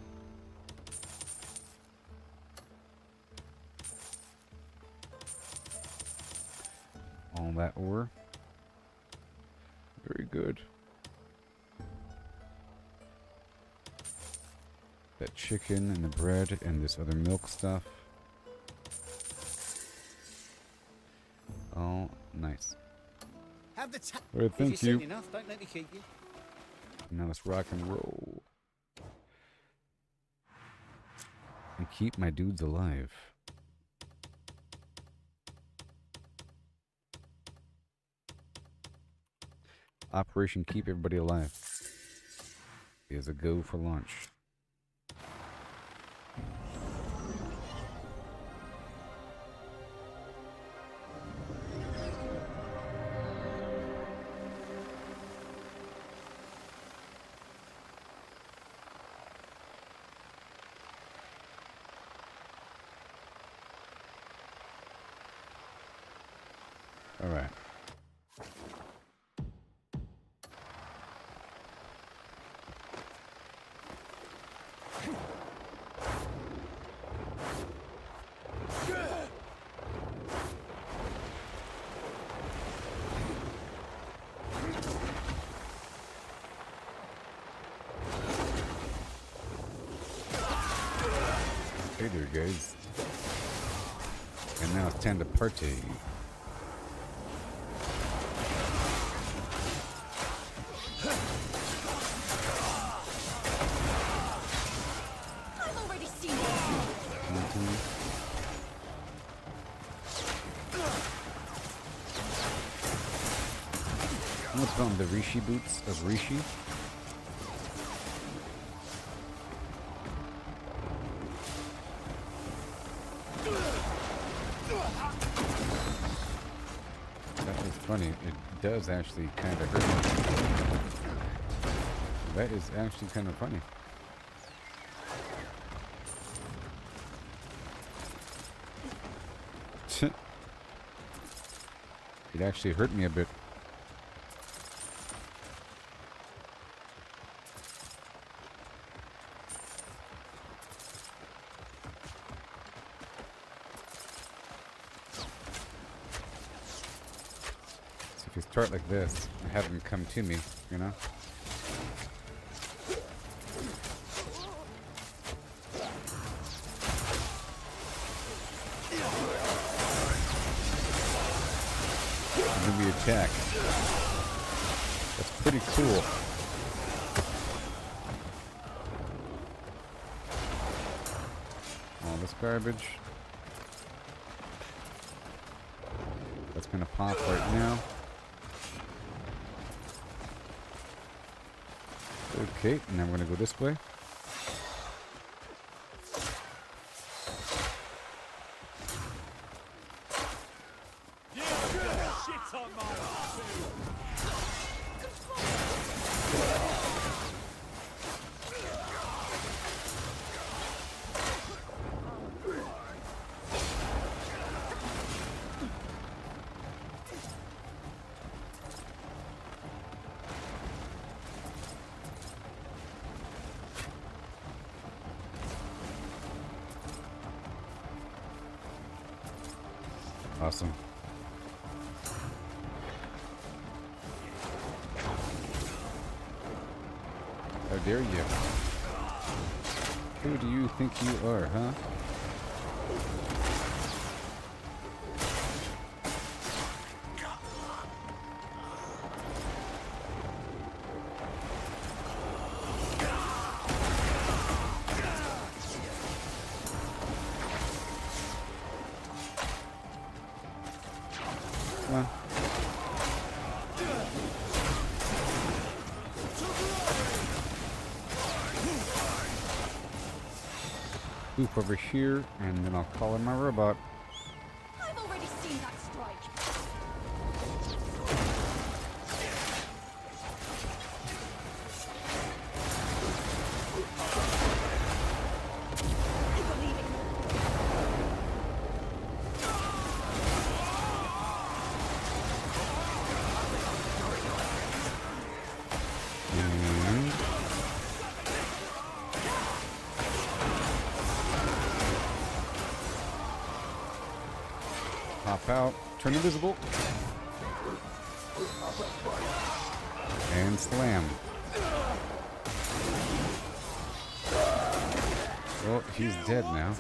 B: All that ore. Very good. That chicken and the bread and this other milk stuff. Oh, nice.
H: Have the
B: Alright, thank
H: if you're
B: you.
H: seen enough, don't let me keep you.
B: Now let's rock and roll. And keep my dudes alive. Operation Keep Everybody Alive is a go for launch. All right. Hey there, guys. And now it's time to party.
F: I've already seen it.
B: What's from the Rishi boots of Rishi? That is funny. It does actually kind of hurt me. That is actually kind of funny. It actually hurt me a bit. So if you start like this and have them come to me, you know? And then we attack. That's pretty cool. All this garbage. That's gonna pop right now. Okay, now we're gonna go this way. Awesome. How dare you? Who do you think you are, huh? Come on. Loop over here, and then I'll call in my robot.
F: I've already seen that strike.
B: And pop out, turn invisible, and slam. Well, he's dead now.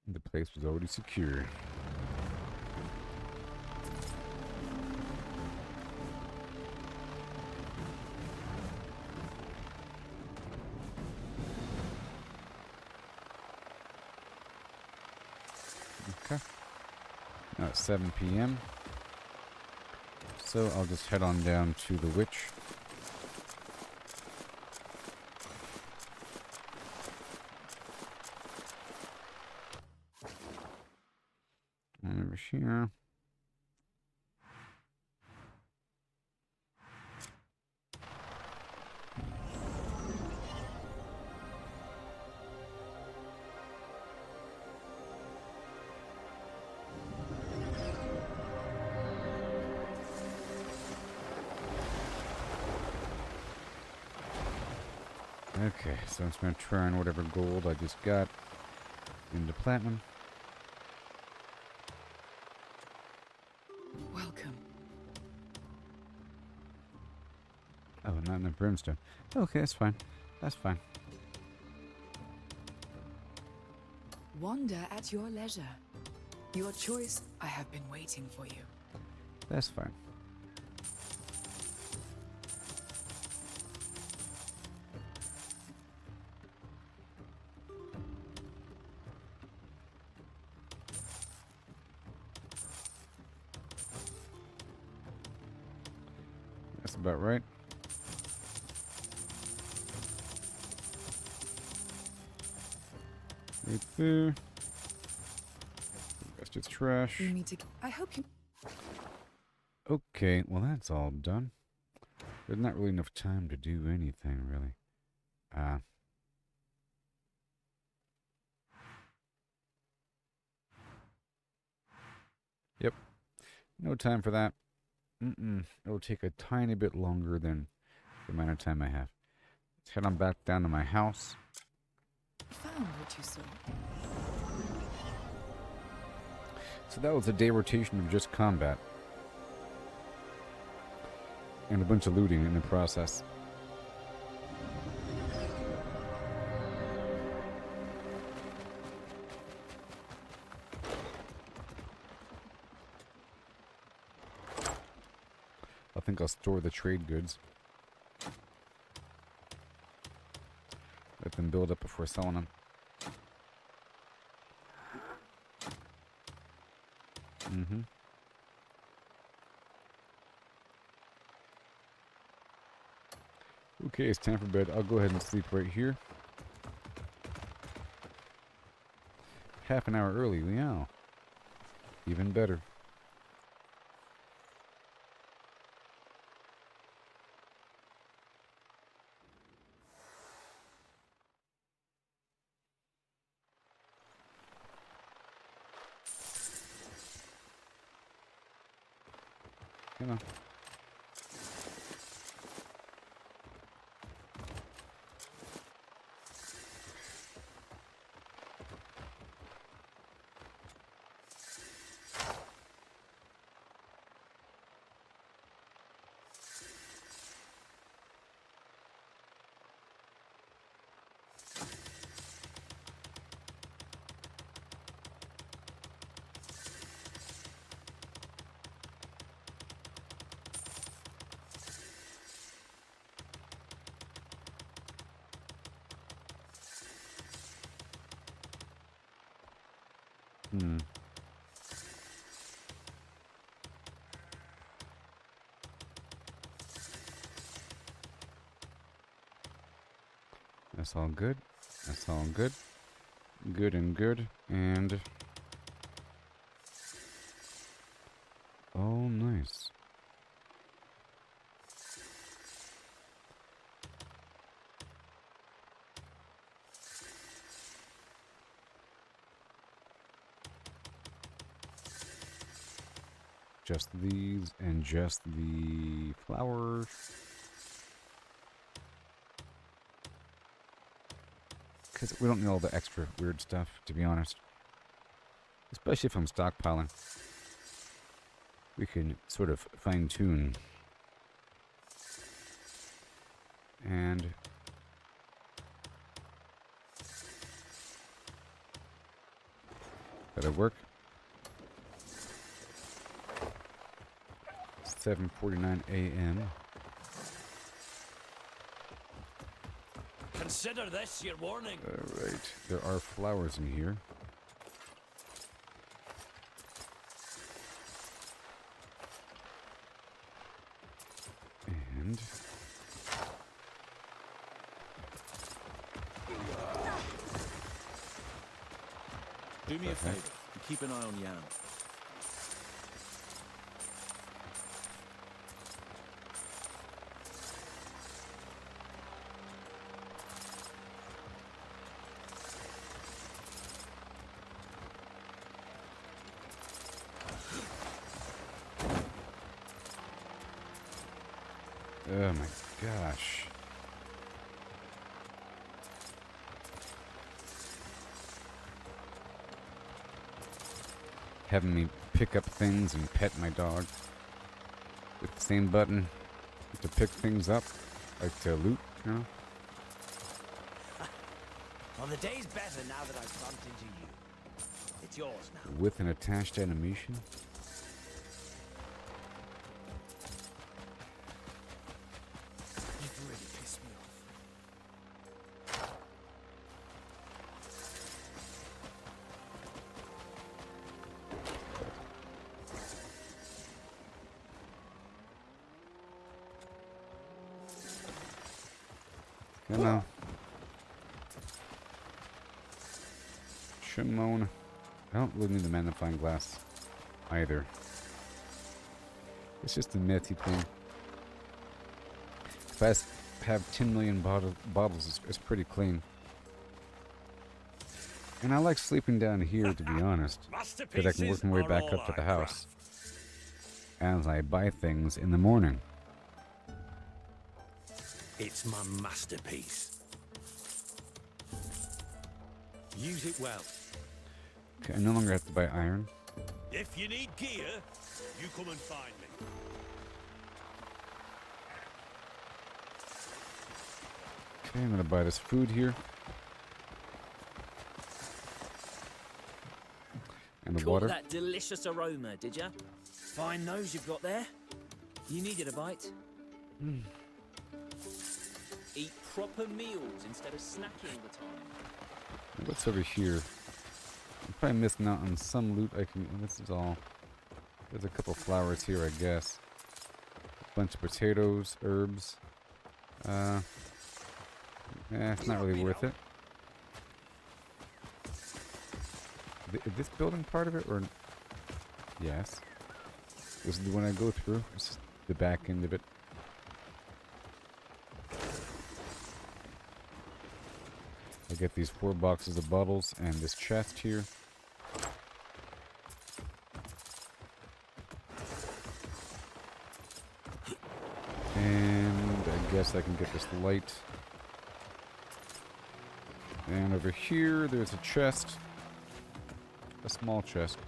B: The place was already secure. Okay. Now it's 7 p.m. So I'll just head on down to the witch. And over here. Okay, so I'm just going to turn whatever gold I just got into platinum.
Q: Welcome.
B: Oh, not enough brimstone. Okay, that's fine. That's fine.
Q: Wander at your leisure. Your choice, I have been waiting for you.
B: That's fine. That's about right. Right there. That's just trash.
Q: You need to. I hope you.
B: Okay, well that's all done. There's not really enough time to do anything, really. Yep. No time for that. It'll take a tiny bit longer than the amount of time I have. Let's head on back down to my house.
Q: Found what you saw.
B: So that was a day rotation of just combat. And a bunch of looting in the process. I think I'll store the trade goods. Let them build up before selling them. Okay, it's time for bed. I'll go ahead and sleep right here. Half an hour early, wow. Even better. Come on. Hmm. That's all good. That's all good. Good and good. And... oh, nice. Just these and just the flowers. Because we don't need all the extra weird stuff, to be honest. Especially if I'm stockpiling. We can sort of fine-tune. And... that'll work. 7:49 a.m.
O: Consider this your warning.
B: Alright, there are flowers in here. And...
K: do me a favor and keep an eye on Yam.
B: Oh my gosh. Having me pick up things and pet my dog with the same button to pick things up, like to loot, you know?
E: Well, the day's better now that I've bumped into you. It's yours now.
B: With an attached animation.
H: You've really pissed me off.
B: Come on. Shimon. I don't really need the magnifying glass either. It's just a nifty thing. If I have 10 million bottles, it's pretty clean. And I like sleeping down here, to be honest, because I can work my way back up to the house as I buy things in the morning.
O: It's my masterpiece. Use it well.
B: Okay, I no longer have to buy iron.
O: If you need gear, you come and find me.
B: Okay, I'm gonna buy this food here. And the
D: Caught
B: water.
D: that delicious aroma, did ya? Fine nose you've got there. You needed a bite. Eat proper meals instead of snacking all the time.
B: What's over here? I'm probably missing out on some loot I can... this is all... there's a couple flowers here, I guess. A bunch of potatoes, herbs. It's not really worth it. Is this building part of it, or... yes. This is the one I go through. This is the back end of it. I get these 4 boxes of bottles and this chest here. And I guess I can get this light. And over here, there's a chest. A small chest.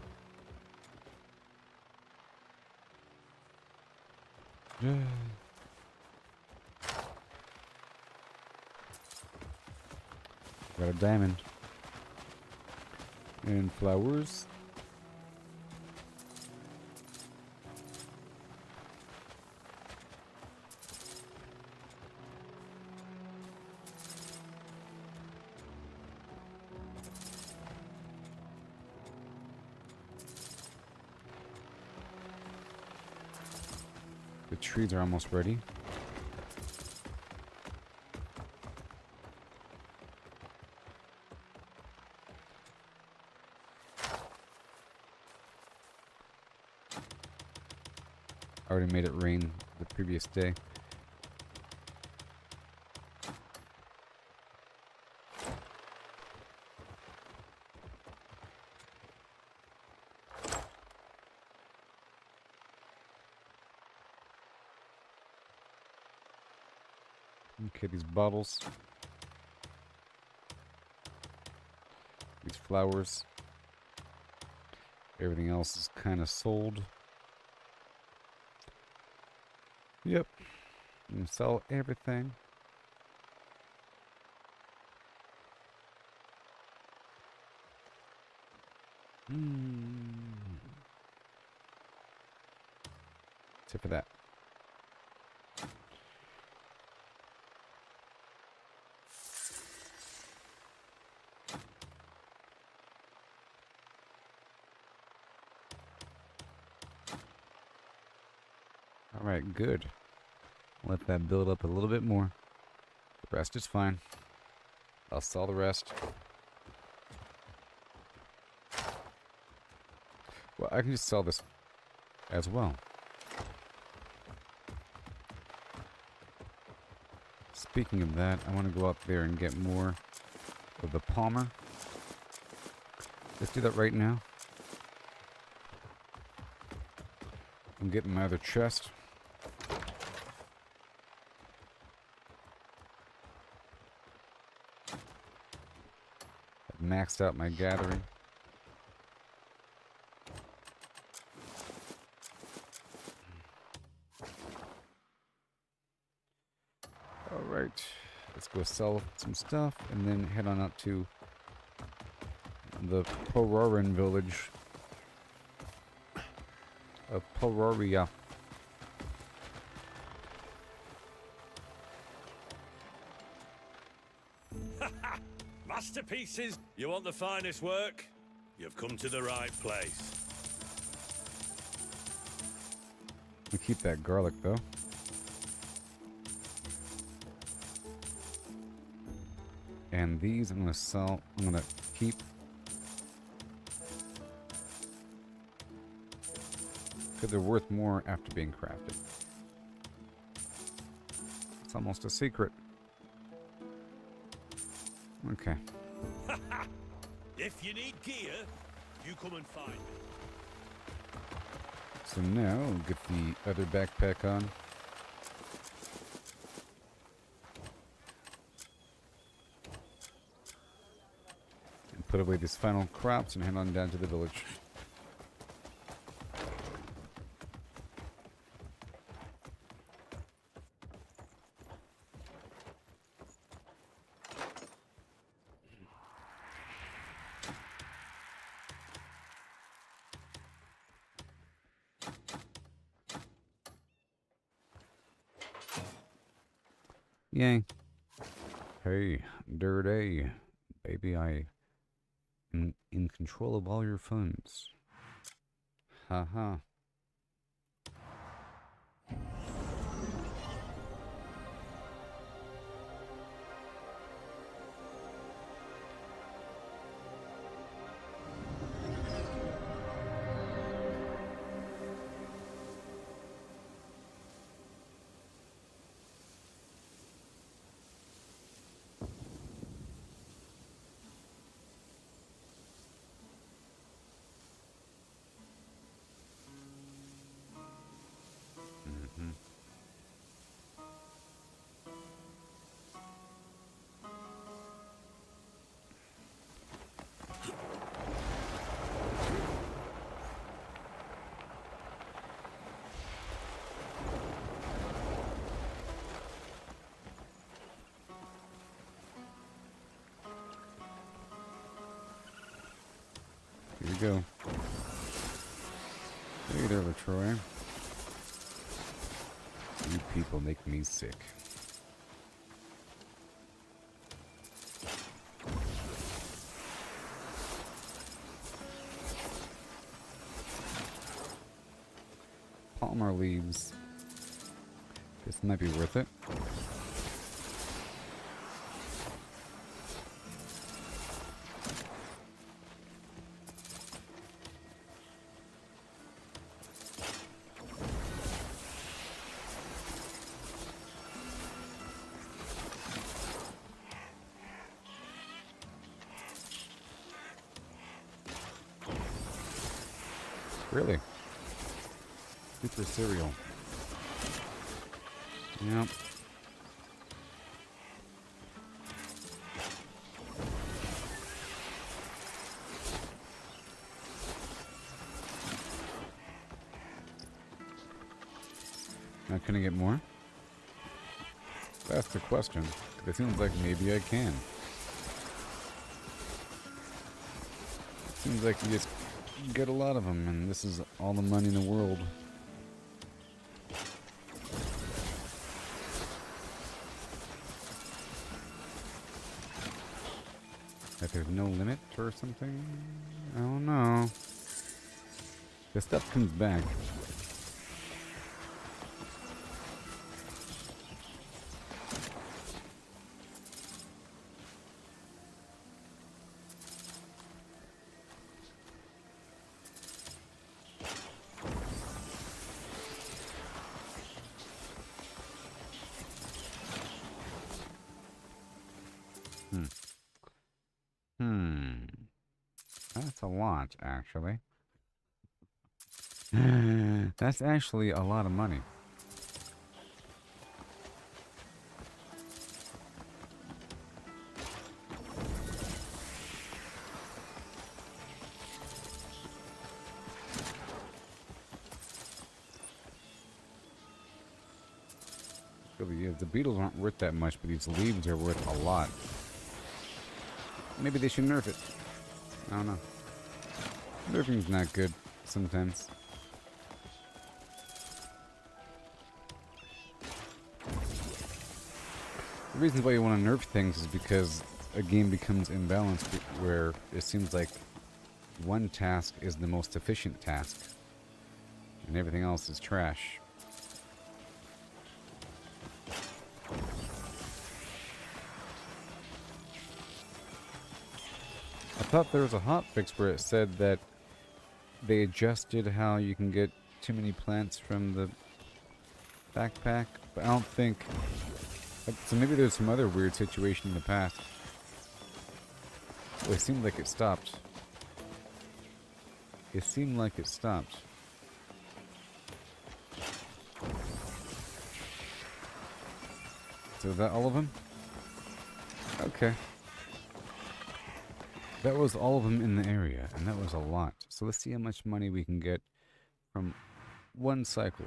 B: Got a diamond. And flowers. The trees are almost ready. I already made it rain the previous day. Okay, these bottles. These flowers. Everything else is kind of sold. Yep. You can sell everything. Except for that. Alright, good. Let that build up a little bit more. The rest is fine. I'll sell the rest. Well, I can just sell this as well. Speaking of that, I want to go up there and get more of the Palmer. Let's do that right now. I'm getting my other chest. I've maxed out my gathering. Alright, let's go sell some stuff and then head on out to the Pororan village of Pororia.
O: Masterpieces? You want the finest work? You've come to the right place.
B: We keep that garlic though. And these I'm gonna sell. I'm gonna keep. Because they're worth more after being crafted. It's almost a secret. Okay.
O: If you need gear, you come and find me.
B: So now we'll get the other backpack on. And put away these final crops and head on down to the village. Yay. Hey, Dirty. Baby, I am in control of all your funds. Haha. Here we go. Hey there, LaTroy. You people make me sick. Palmer leaves. This might be worth it. Really? Super cereal. Yep. Now, can I get more? That's the question. It seems like maybe I can. Seems like you just get a lot of them, and this is all the money in the world. Like there's no limit or something? I don't know. The stuff comes back. That's a lot, actually. That's actually a lot of money. Really is. The beetles aren't worth that much, but these leaves are worth a lot. Maybe they should nerf it. I don't know. Nerfing's not good sometimes. The reason why you want to nerf things is because a game becomes imbalanced where it seems like one task is the most efficient task and everything else is trash. I thought there was a hotfix where it said that they adjusted how you can get too many plants from the backpack, but I don't think... So maybe there's some other weird situation in the past. Well, it seemed like it stopped. It seemed like it stopped. So is that all of them? Okay. That was all of them in the area, and that was a lot. So let's see how much money we can get from one cycle.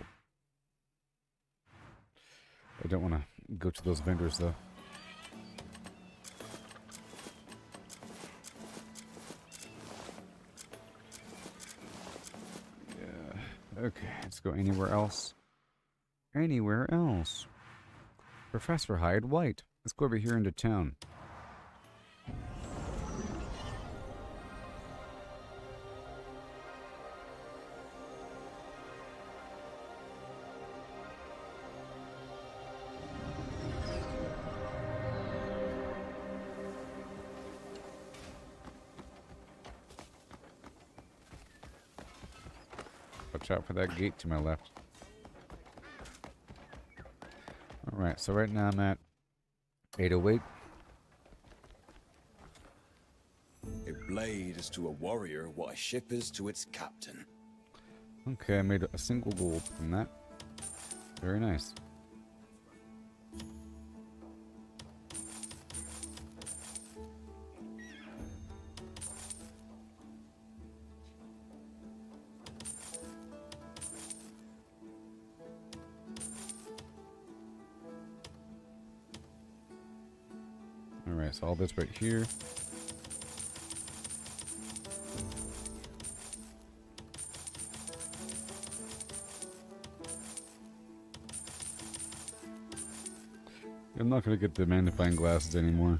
B: I don't want to go to those vendors, though. Yeah. Okay, let's go anywhere else. Anywhere else. Professor Hyde White. Let's go over here into town. Watch out for that gate to my left. Alright, so right now I'm at 808.
P: A blade is to a warrior what a ship is to its captain.
B: Okay, I made a single gold from that. Very nice. Alright, so all this right here. I'm not going to get the magnifying glasses anymore.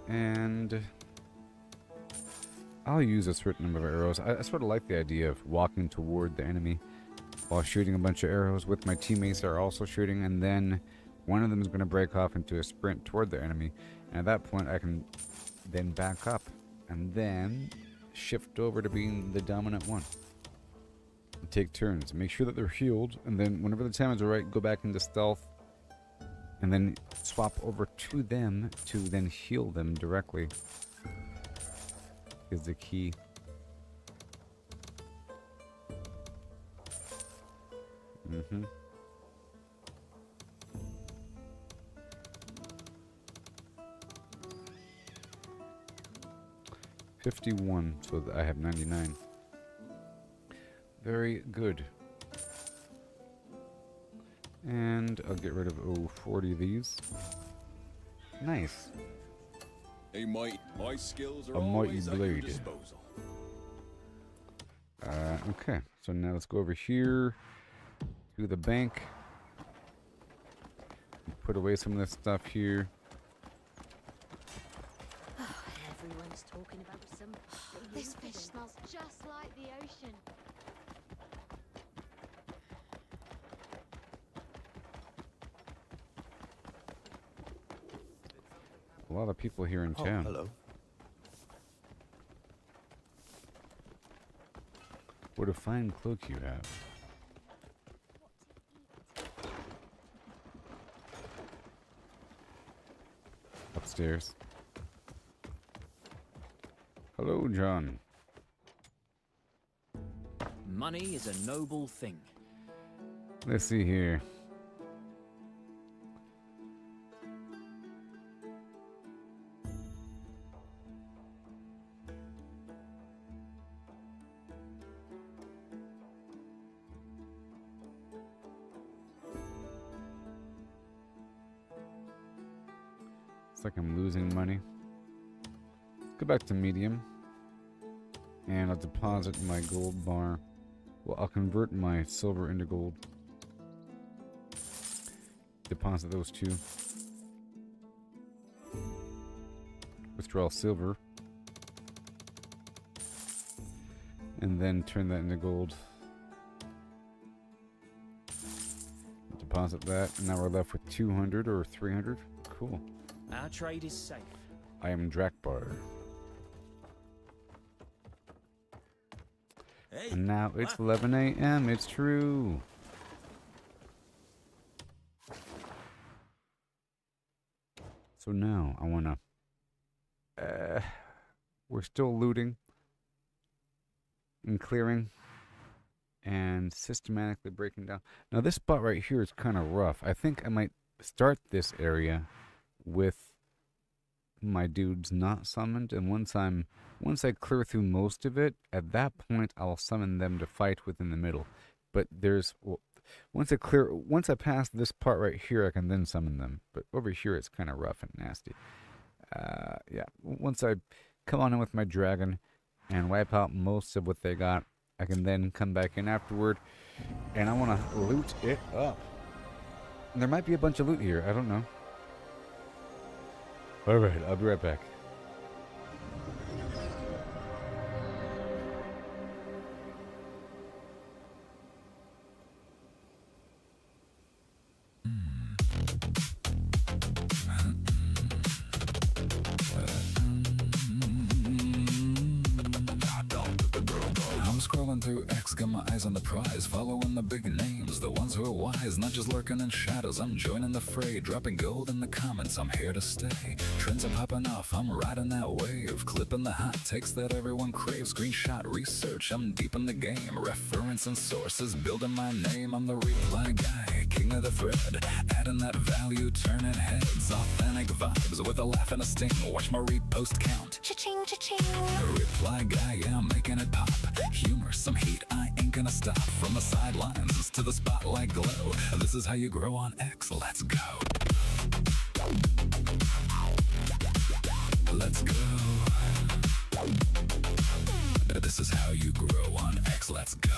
B: And I'll use a certain number of arrows. I sort of like the idea of walking toward the enemy while shooting a bunch of arrows with my teammates that are also shooting, and then one of them is going to break off into a sprint toward the enemy, and at that point I can then back up and then shift over to being the dominant one. And take turns, make sure that they're healed, and then whenever the time is right, go back into stealth and then swap over to them to then heal them directly is the key. Mm-hmm. $51, so I have 99. Very good. And I'll get rid of 40 of these. Nice.
P: Hey, mate, my skills are
B: A mighty
P: always at your
B: blade.
P: disposal.
B: Okay, so now let's go over here to the bank. Put away some of this stuff here.
F: Everyone's talking about some. This fish smells just like the ocean.
B: A lot of people here in town.
E: Hello.
B: What a fine cloak you have. Upstairs. Hello, John.
D: Money is a noble thing.
B: Let's see here. It's like I'm losing money. Go back to medium. And I'll deposit my gold bar. Well, I'll convert my silver into gold. Deposit those two. Withdraw silver. And then turn that into gold. Deposit that. And now we're left with 200 or 300. Cool.
D: Our trade is safe.
B: I am Drakbar.
O: Hey,
B: And now it's 11 a.m. It's true. So now I want to... we're still looting and clearing and systematically breaking down. Now this spot right here is kind of rough. I think I might start this area with my dudes not summoned, and once I clear through most of it, at that point I'll summon them to fight within the middle. But once I pass this part right here, I can then summon them. But over here it's kind of rough and nasty. Yeah, once I come on in with my dragon and wipe out most of what they got, I can then come back in afterward, and I want to loot it up. And there might be a bunch of loot here, I don't know. Alright, I'll be right back.
A: I'm scrolling through X, got my eyes on the prize, following the big names, the ones who are wise, not just lurking in shadows. I'm joining the fray, dropping gold in the comments, I'm here to stay. Trends are popping off, I'm riding that wave, clipping the hot takes that everyone craves. Screenshot research, I'm deep in the game, reference and sources, building my name. I'm the reply guy, king of the thread, adding that value, turning heads. Authentic vibes with a laugh and a sting, watch my repost count.
F: Cha-ching, cha-ching.
A: Reply guy, yeah, I'm making it pop. Humor, some heat, I ain't gonna stop. From the sidelines to the spotlight glow, this is how you grow on X, let's go. Let's go. This is how you grow on X, let's go.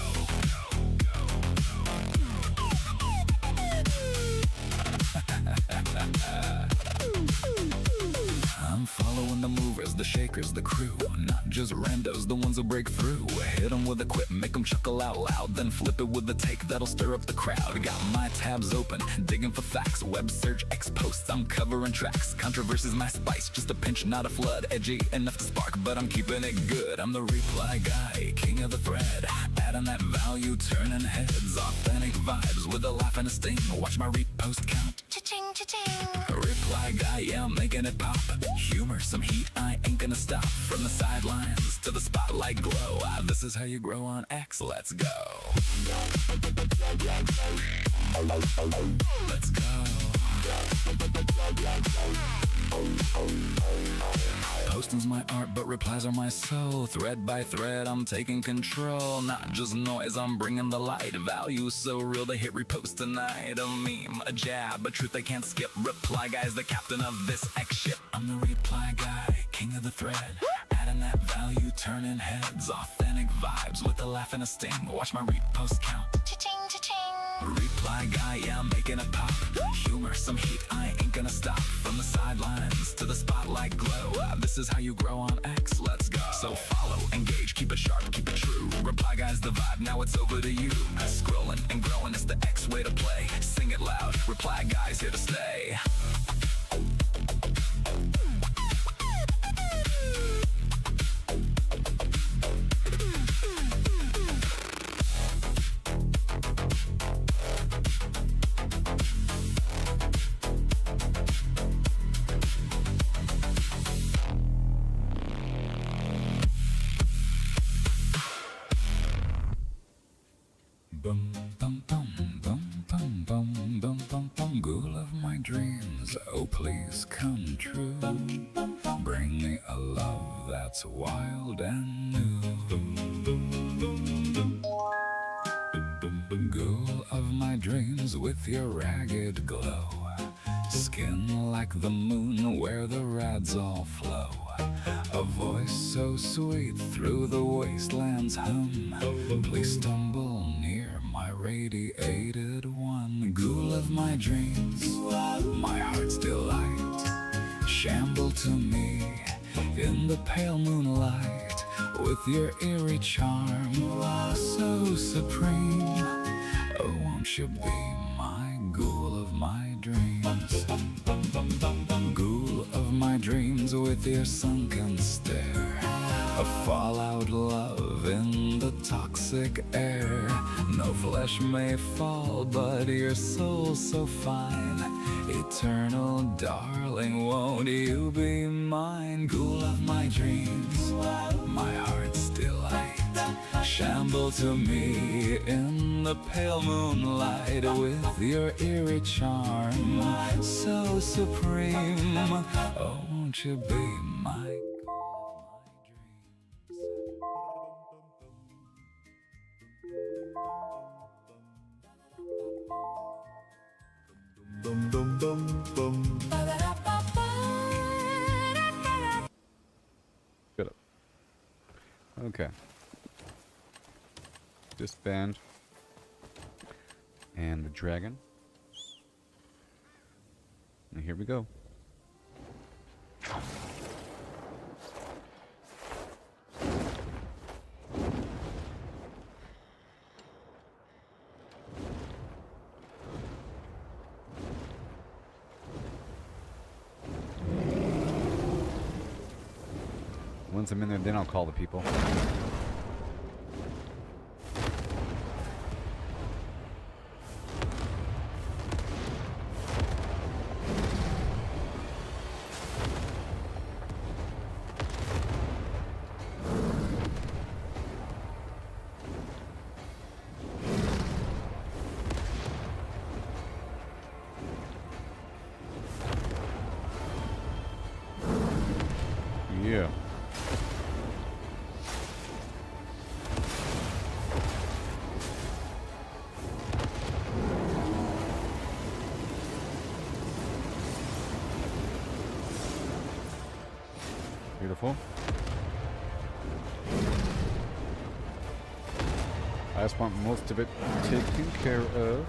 A: I'm following the movers, movers, the shakers, the crew. Not just randos, the ones who break through. Hit them with a quip, make them chuckle out loud. Then flip it with a take that'll stir up the crowd. Got my tabs open, digging for facts. Web search, X posts, I'm covering tracks. Controversy's my spice, just a pinch, not a flood. Edgy enough to spark, but I'm keeping it good. I'm the reply guy, king of the thread. Adding that value, turning heads. Authentic vibes with a laugh and a sting. Watch my repost count.
F: Cha-ching, cha-ching.
A: Reply guy, yeah, I'm making it pop. Humor, some heat, I ain't gonna stop. From the sidelines to the spotlight glow. This is how you grow on X, let's go. Let's go. Posting's my art, but replies are my soul. Thread by thread, I'm taking control. Not just noise, I'm bringing the light. Value so real, they hit repost tonight. A meme, a jab, a truth they can't skip. Reply guy's the captain of this X ship. I'm the reply guy, king of the thread. Adding that value, turning heads. Authentic vibes with a laugh and a sting. Watch my repost count.
F: Cha-ching, cha-ching.
A: Reply guy, yeah, I'm making it pop. Humor, some heat, I ain't gonna stop. From the sidelines to the spotlight glow. This is how you grow on X, let's go. So follow, engage, keep it sharp, keep it true. Reply guy's the vibe, now it's over to you. Scrolling and growing, it's the X way to play. Sing it loud, reply guy's here to stay. Bum bum bum bum bum bum bum bum bum. Ghoul of my dreams, oh please come true. Bring me a love that's wild and new. Ghoul of my dreams with your ragged glow. Skin like the moon where the rads all flow. A voice so sweet through the wasteland's hum. Please stumble near my radiated one. Ghoul of my dreams, my heart's delight. Shamble to me in the pale moonlight. With your eerie charm, so supreme. Oh, won't you be my ghoul of my dreams? Ghoul of my dreams with your sunken stare. A fallout love in the toxic air. No flesh may fall, but your soul so fine. Eternal darling, won't you be mine? Ghoul of my dreams, my heart's delight. Shamble to me in the pale moonlight. With your eerie charm, so supreme. Oh, won't you be my
M: Bum bum bum bum.
B: Shut up. Okay. Disband. And the dragon. And here we go. Once I'm in there, then I'll call the people. Yeah. Beautiful. I just want most of it taken care of.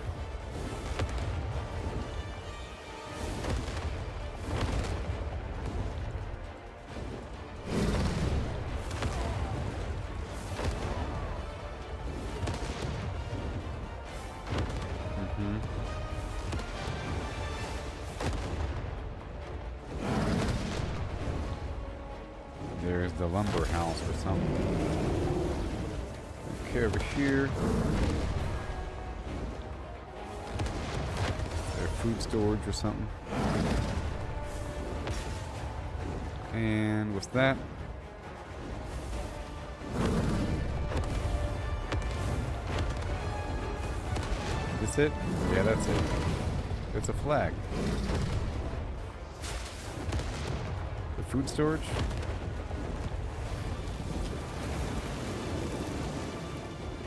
B: There's the lumber house or something. Okay, over here. Their food storage or something. And what's that? Is this it? Yeah, that's it. It's a flag. The food storage?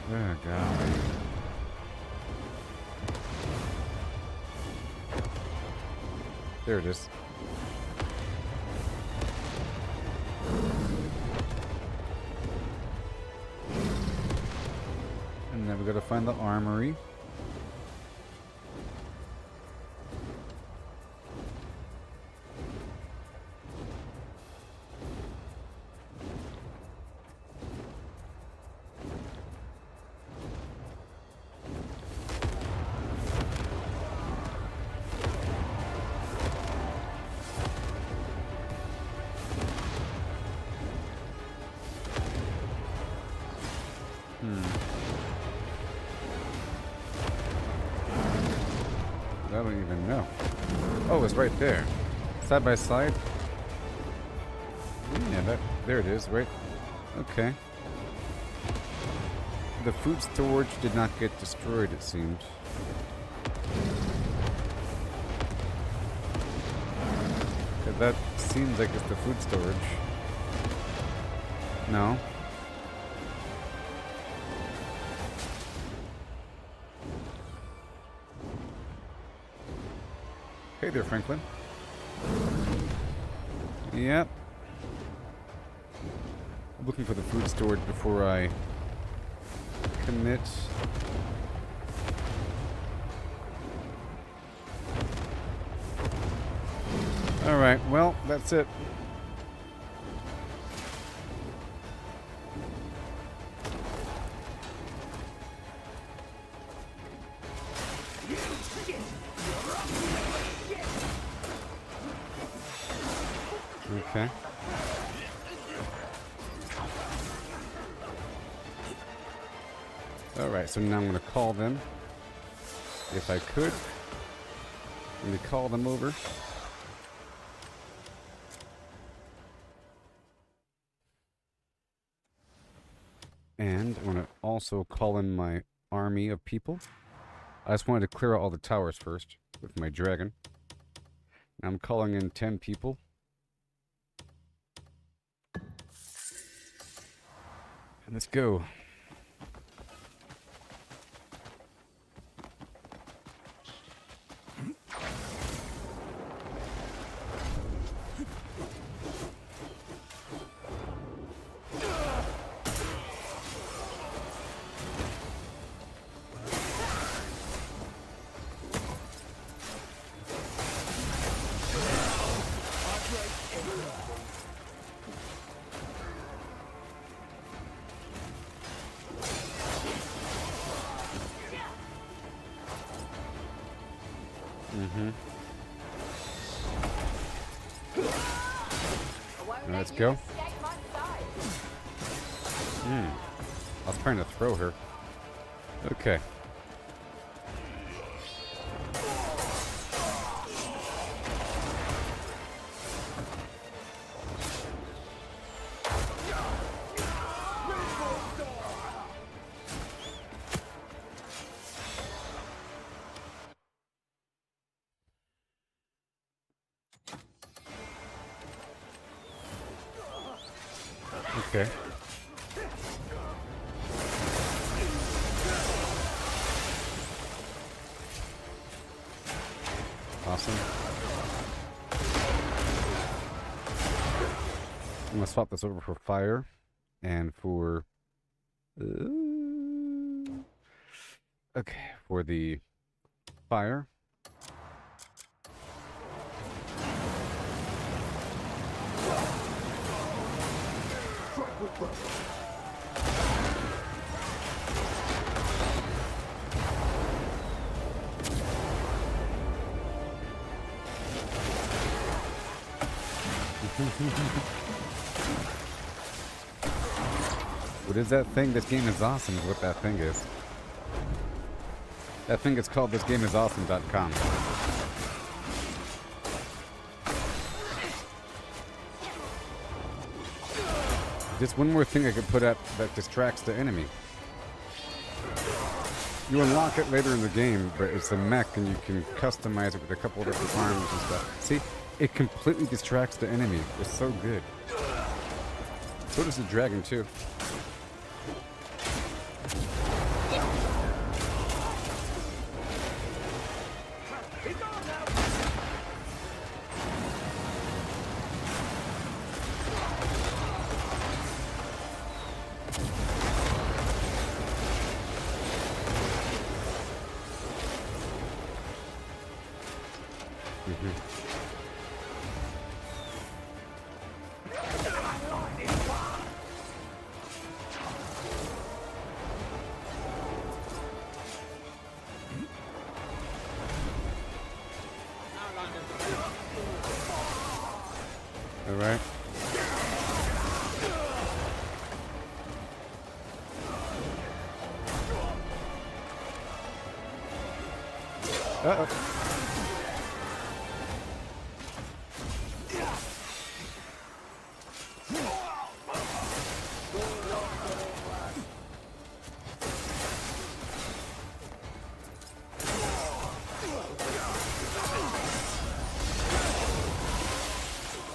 B: Oh, God. There it is. And then we gotta find the armory. I don't even know. Oh, it's right there. Side by side? Yeah, there it is, right? Okay. The food storage did not get destroyed, it seemed. That seems like it's the food storage. No. Hey there, Franklin. Yep. I'm looking for the food storage before I commit. Alright, well, that's it. Okay. Alright, so now I'm going to call them. If I could. Let me call them over. And I'm going to also call in my army of people. I just wanted to clear out all the towers first with my dragon. I'm calling in 10 people. And let's go. Let's go. I was trying to throw her. Okay. Okay. Awesome. I'm gonna swap this over for fire and for okay, for the fire. What is that thing? This game is awesome is what that thing is. That thing is called thisgameisawesome.com. Just one more thing I could put up that distracts the enemy. You unlock it later in the game, but it's a mech and you can customize it with a couple of different arms and stuff. See? It completely distracts the enemy. It's so good. So does the dragon too. Alright. Uh-oh.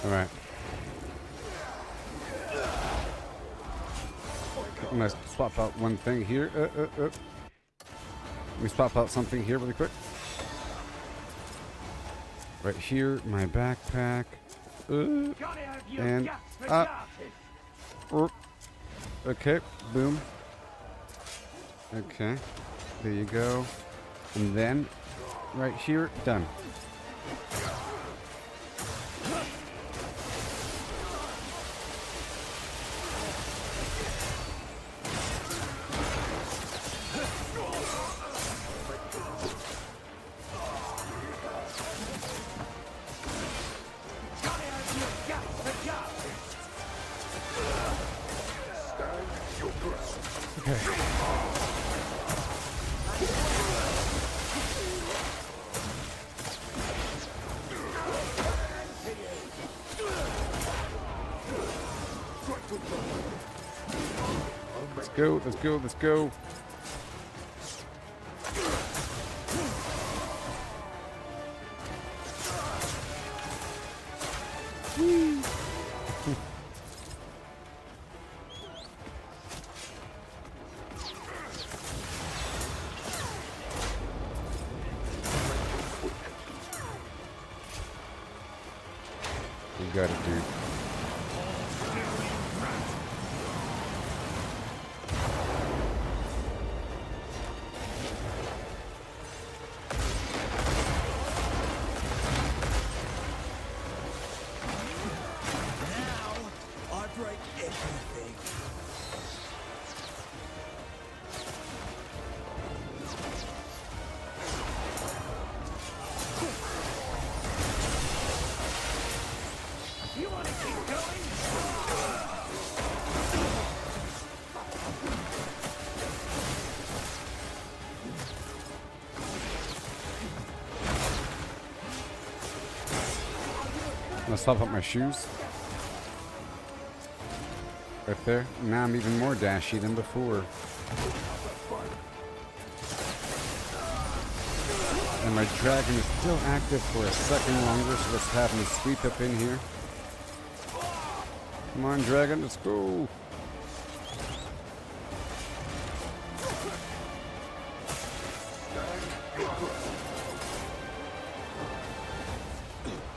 B: Alright. I'm gonna swap out one thing here. Let me swap out something here really quick. Right here, my backpack. And up. Okay, boom. Okay, there you go. And then, right here, done. Let's go, let's go, let's go. You got it, dude. Let's swap up my shoes. Right there. Now I'm even more dashy than before. And my dragon is still active for a second longer, so let's have me sweep up in here. Come on, dragon, let's go.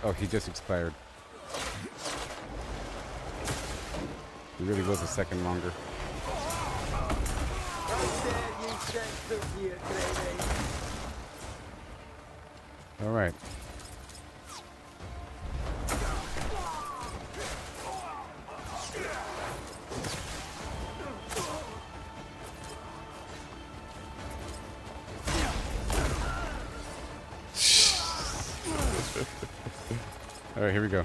B: Oh, he just expired. He really was a second longer. All right. All right, here we go.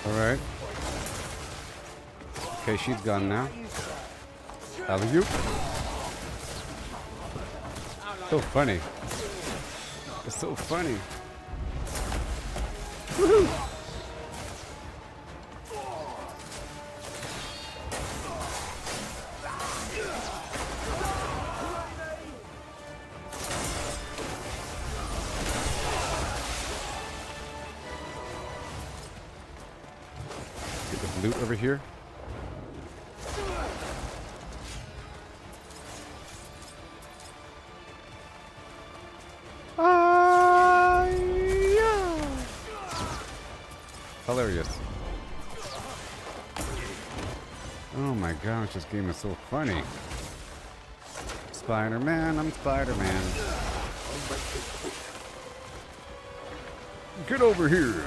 B: Alright. Okay, she's gone now. Alley-oop. So funny. It's so funny. Woohoo! Get the loot over here. Hilarious. Oh my gosh, this game is so funny. Spider-Man, I'm Spider-Man. Get over here.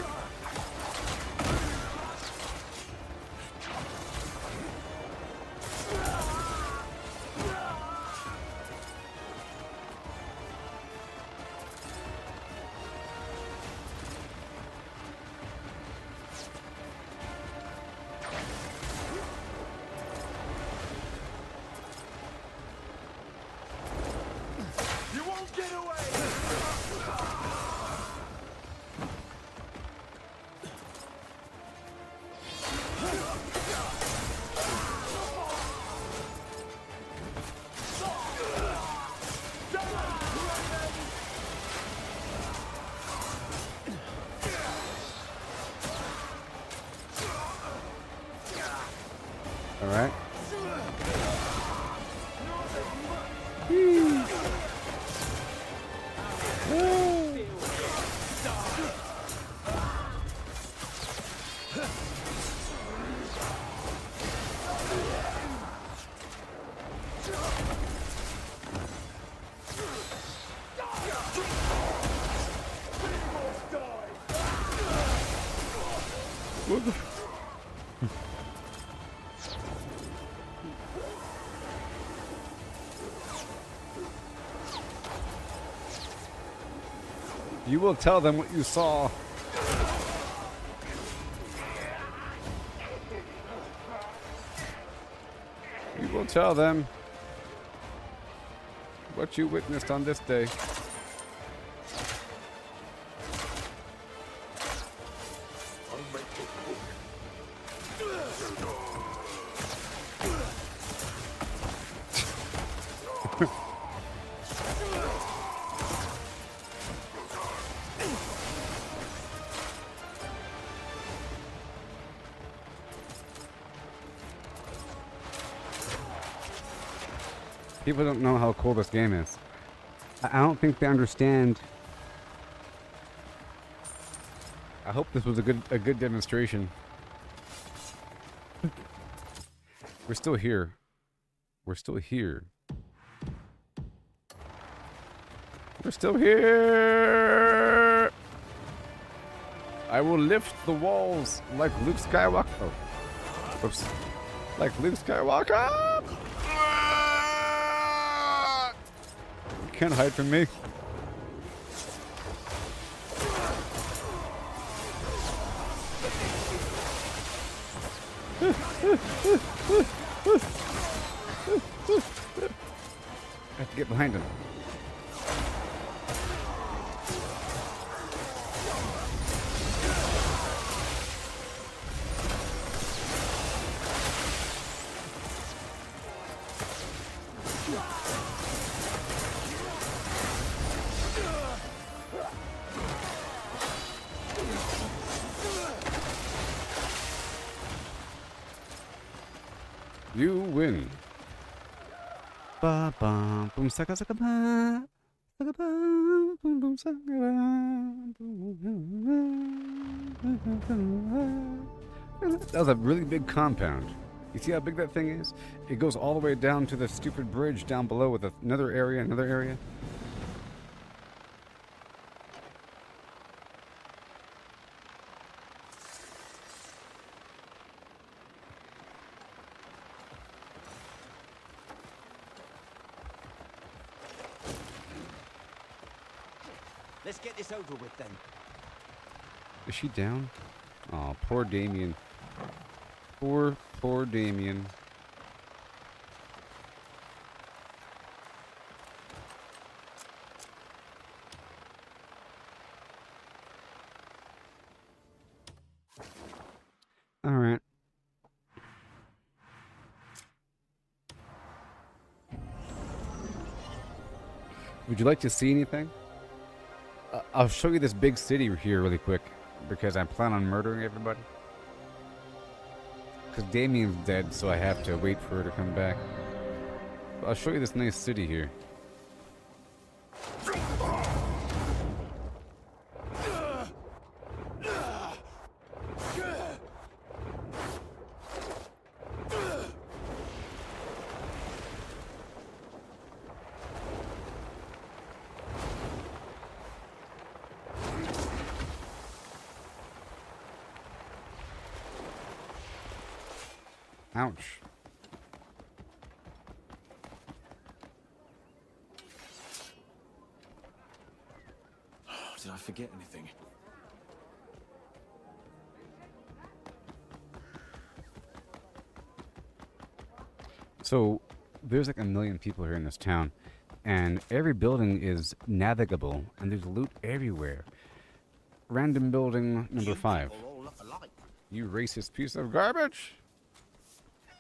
B: All right. What the? You will tell them what you saw. You will tell them what you witnessed on this day. People don't know how cool this game is. I don't think they understand. I hope this was a good demonstration. We're still here. We're still here. We're still here. I will lift the walls like Luke Skywalker. Oh, oops. Like Luke Skywalker. Can't hide from me. I have to get behind him. You win. Ba ba boom saka saka ba. Saka ba boom boom saka ba. That was a really big compound. You see how big that thing is? It goes all the way down to the stupid bridge down below with another area, another area.
E: Let's get this over with then.
B: Is she down? Oh, poor Damien. Poor Damien. All right. Would you like to see anything? I'll show you this big city here really quick because I plan on murdering everybody. Because Damien's dead, so I have to wait for her to come back. I'll show you this nice city here. Ouch.
N: Did I forget anything?
B: So, there's like 1 million people here in this town, and every building is navigable, and there's loot everywhere. Random building number 5. You racist piece of garbage!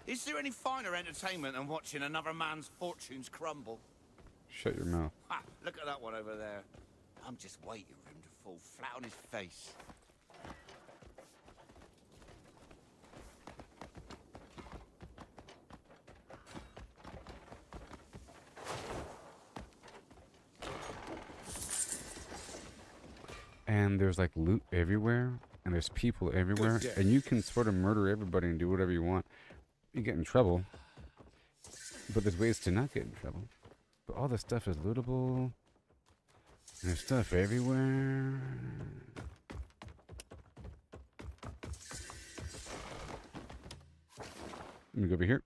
R: Is there any finer entertainment than watching another man's fortunes crumble?
B: Shut your mouth.
R: Ha! Look at that one over there. I'm just waiting for him to fall flat on his face.
B: And there's like loot everywhere, and there's people everywhere, and you can sort of murder everybody and do whatever you want. You get in trouble, but there's ways to not get in trouble. But all this stuff is lootable, and there's stuff everywhere. Let me go over here.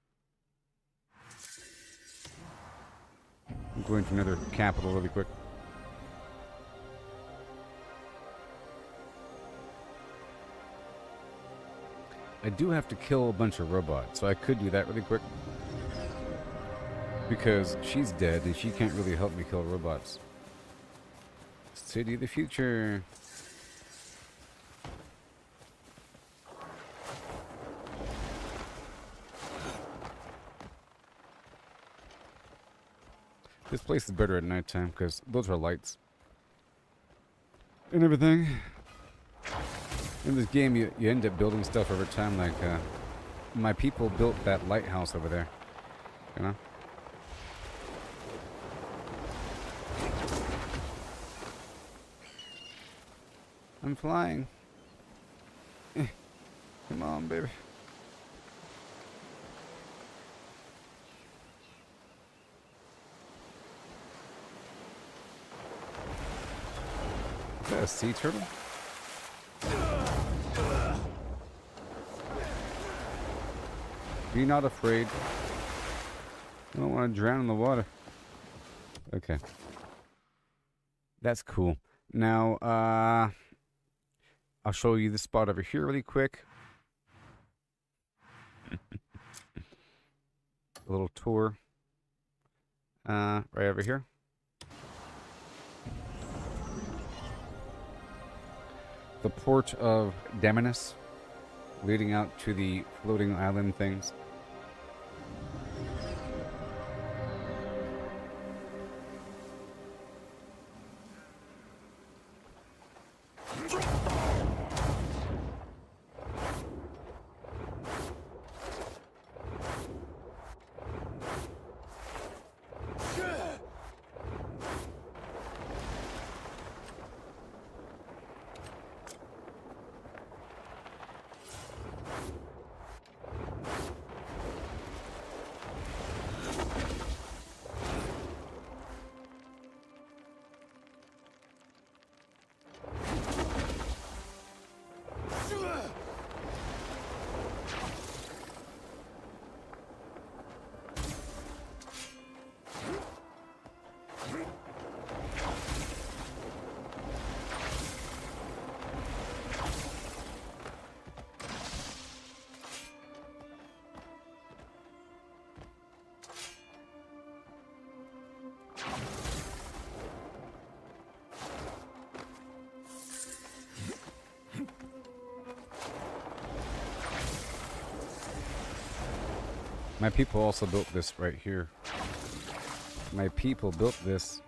B: I'm going to another capital really quick. I do have to kill a bunch of robots, so I could do that really quick. Because she's dead and she can't really help me kill robots. City of the future. This place is better at nighttime because those are lights. And everything. In this game, you end up building stuff over time, like, my people built that lighthouse over there, you know? I'm flying. Come on, baby. Is that a sea turtle? Be not afraid. I don't want to drown in the water. Okay. That's cool. Now, I'll show you this spot over here really quick. A little tour. Right over here. The port of Deminus, leading out to the floating island things. My people also built this right here. My people built this.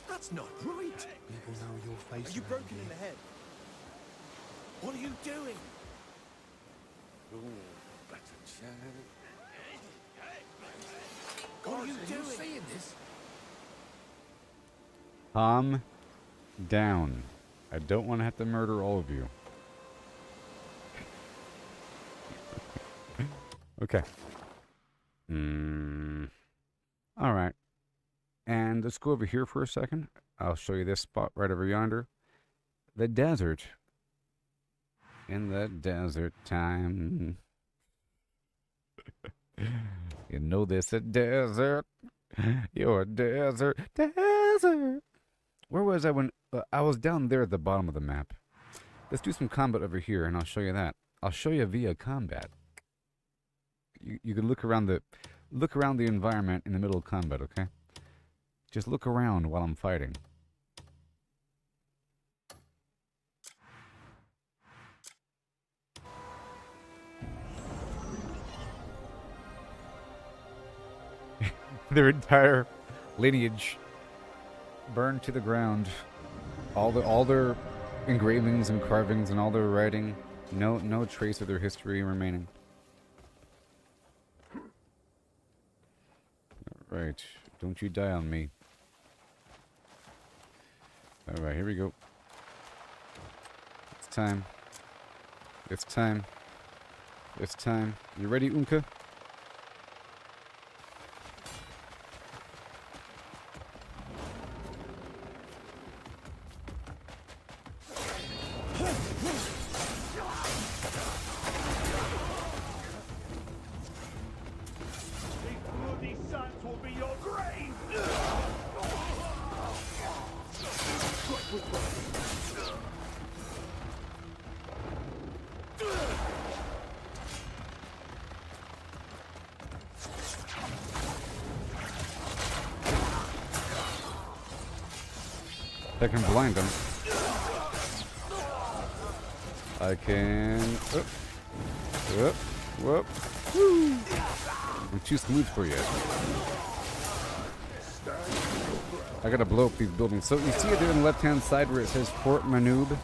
E: That's not right.
M: People know your face.
N: Are you broken in the head?
E: What are you doing? What are you doing?
R: Seeing this?
B: Calm down. I don't want to have to murder all of you. Okay. Alright. And let's go over here for a second. I'll show you this spot right over yonder. The desert. In the desert time. You know this a desert. You're a desert. Desert. Where was I when... I was down there at the bottom of the map. Let's do some combat over here, and I'll show you that. I'll show you via combat. You can look around the environment in the middle of combat, okay? Just look around while I'm fighting. Their entire lineage burned to the ground. All their engravings and carvings and all their writing, no trace of their history remaining. All right, don't you die on me. All right, here we go. It's time. It's time. It's time. You ready, Unka? I can blind them. I can... Whoop. Whoop. Woo. I'm too smooth for you. I gotta blow up these buildings. So you see it there on the left-hand side where it says Fort Manoob?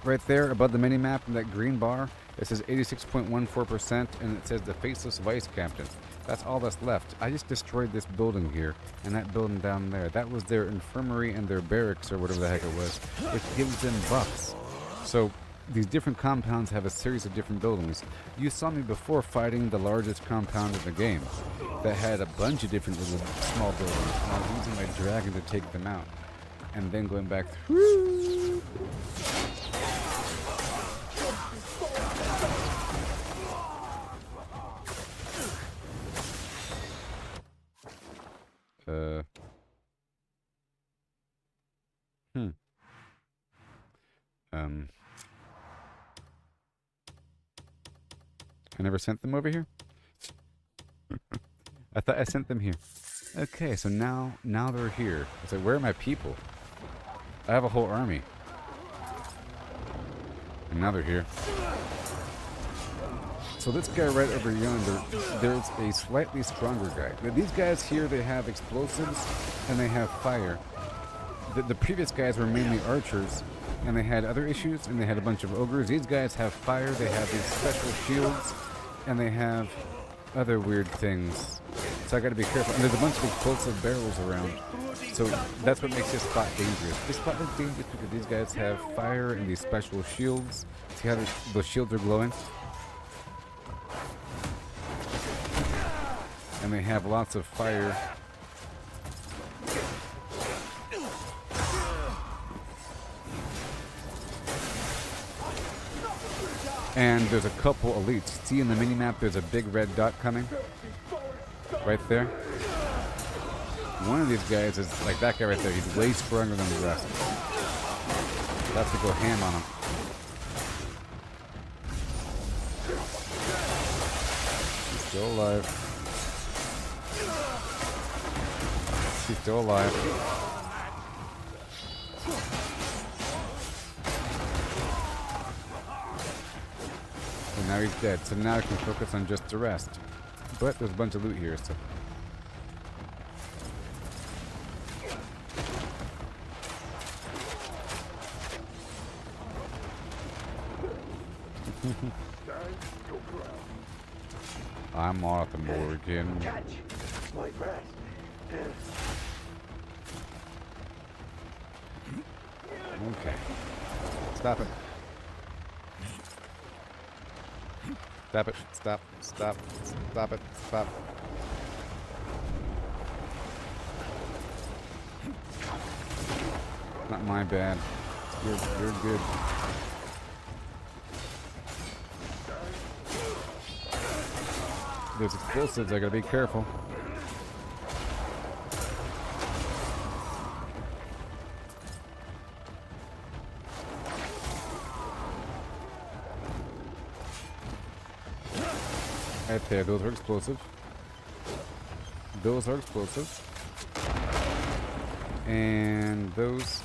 B: Right there above the mini-map in that green bar. It says 86.14% and it says the Faceless Vice Captain. That's all that's left. I just destroyed this building here and that building down there. That was their infirmary and their barracks or whatever the heck it was, which gives them buffs. So these different compounds have a series of different buildings. You saw me before fighting the largest compound in the game that had a bunch of different little small buildings. And I was using my dragon to take them out. And then going back through... I never sent them over here? I thought I sent them here. Okay, so now they're here. It's like, where are my people? I have a whole army. And now they're here. So this guy right over yonder, there's a slightly stronger guy. Now, these guys here, they have explosives and they have fire. The previous guys were mainly archers and they had other issues and they had a bunch of ogres. These guys have fire, they have these special shields, and they have other weird things. So I gotta be careful. And there's a bunch of explosive barrels around. So that's what makes this spot dangerous. This spot is dangerous because these guys have fire and these special shields. See how those shields are glowing? And they have lots of fire. And there's a couple elites. See in the minimap there's a big red dot coming? Right there. One of these guys is like that guy right there. He's way stronger than the rest. I'll have to go ham on him. He's still alive. He's still alive. So now he's dead. So now I can focus on just the rest. But there's a bunch of loot here, so. I'm off the Morgan.
G: Catch my breath.
B: Okay. Stop it. Stop it. Stop. Stop. Stop it. Stop. Not my bad. You're good. There's explosives, I gotta be careful. Right there, those are explosive. Those are explosive. And those...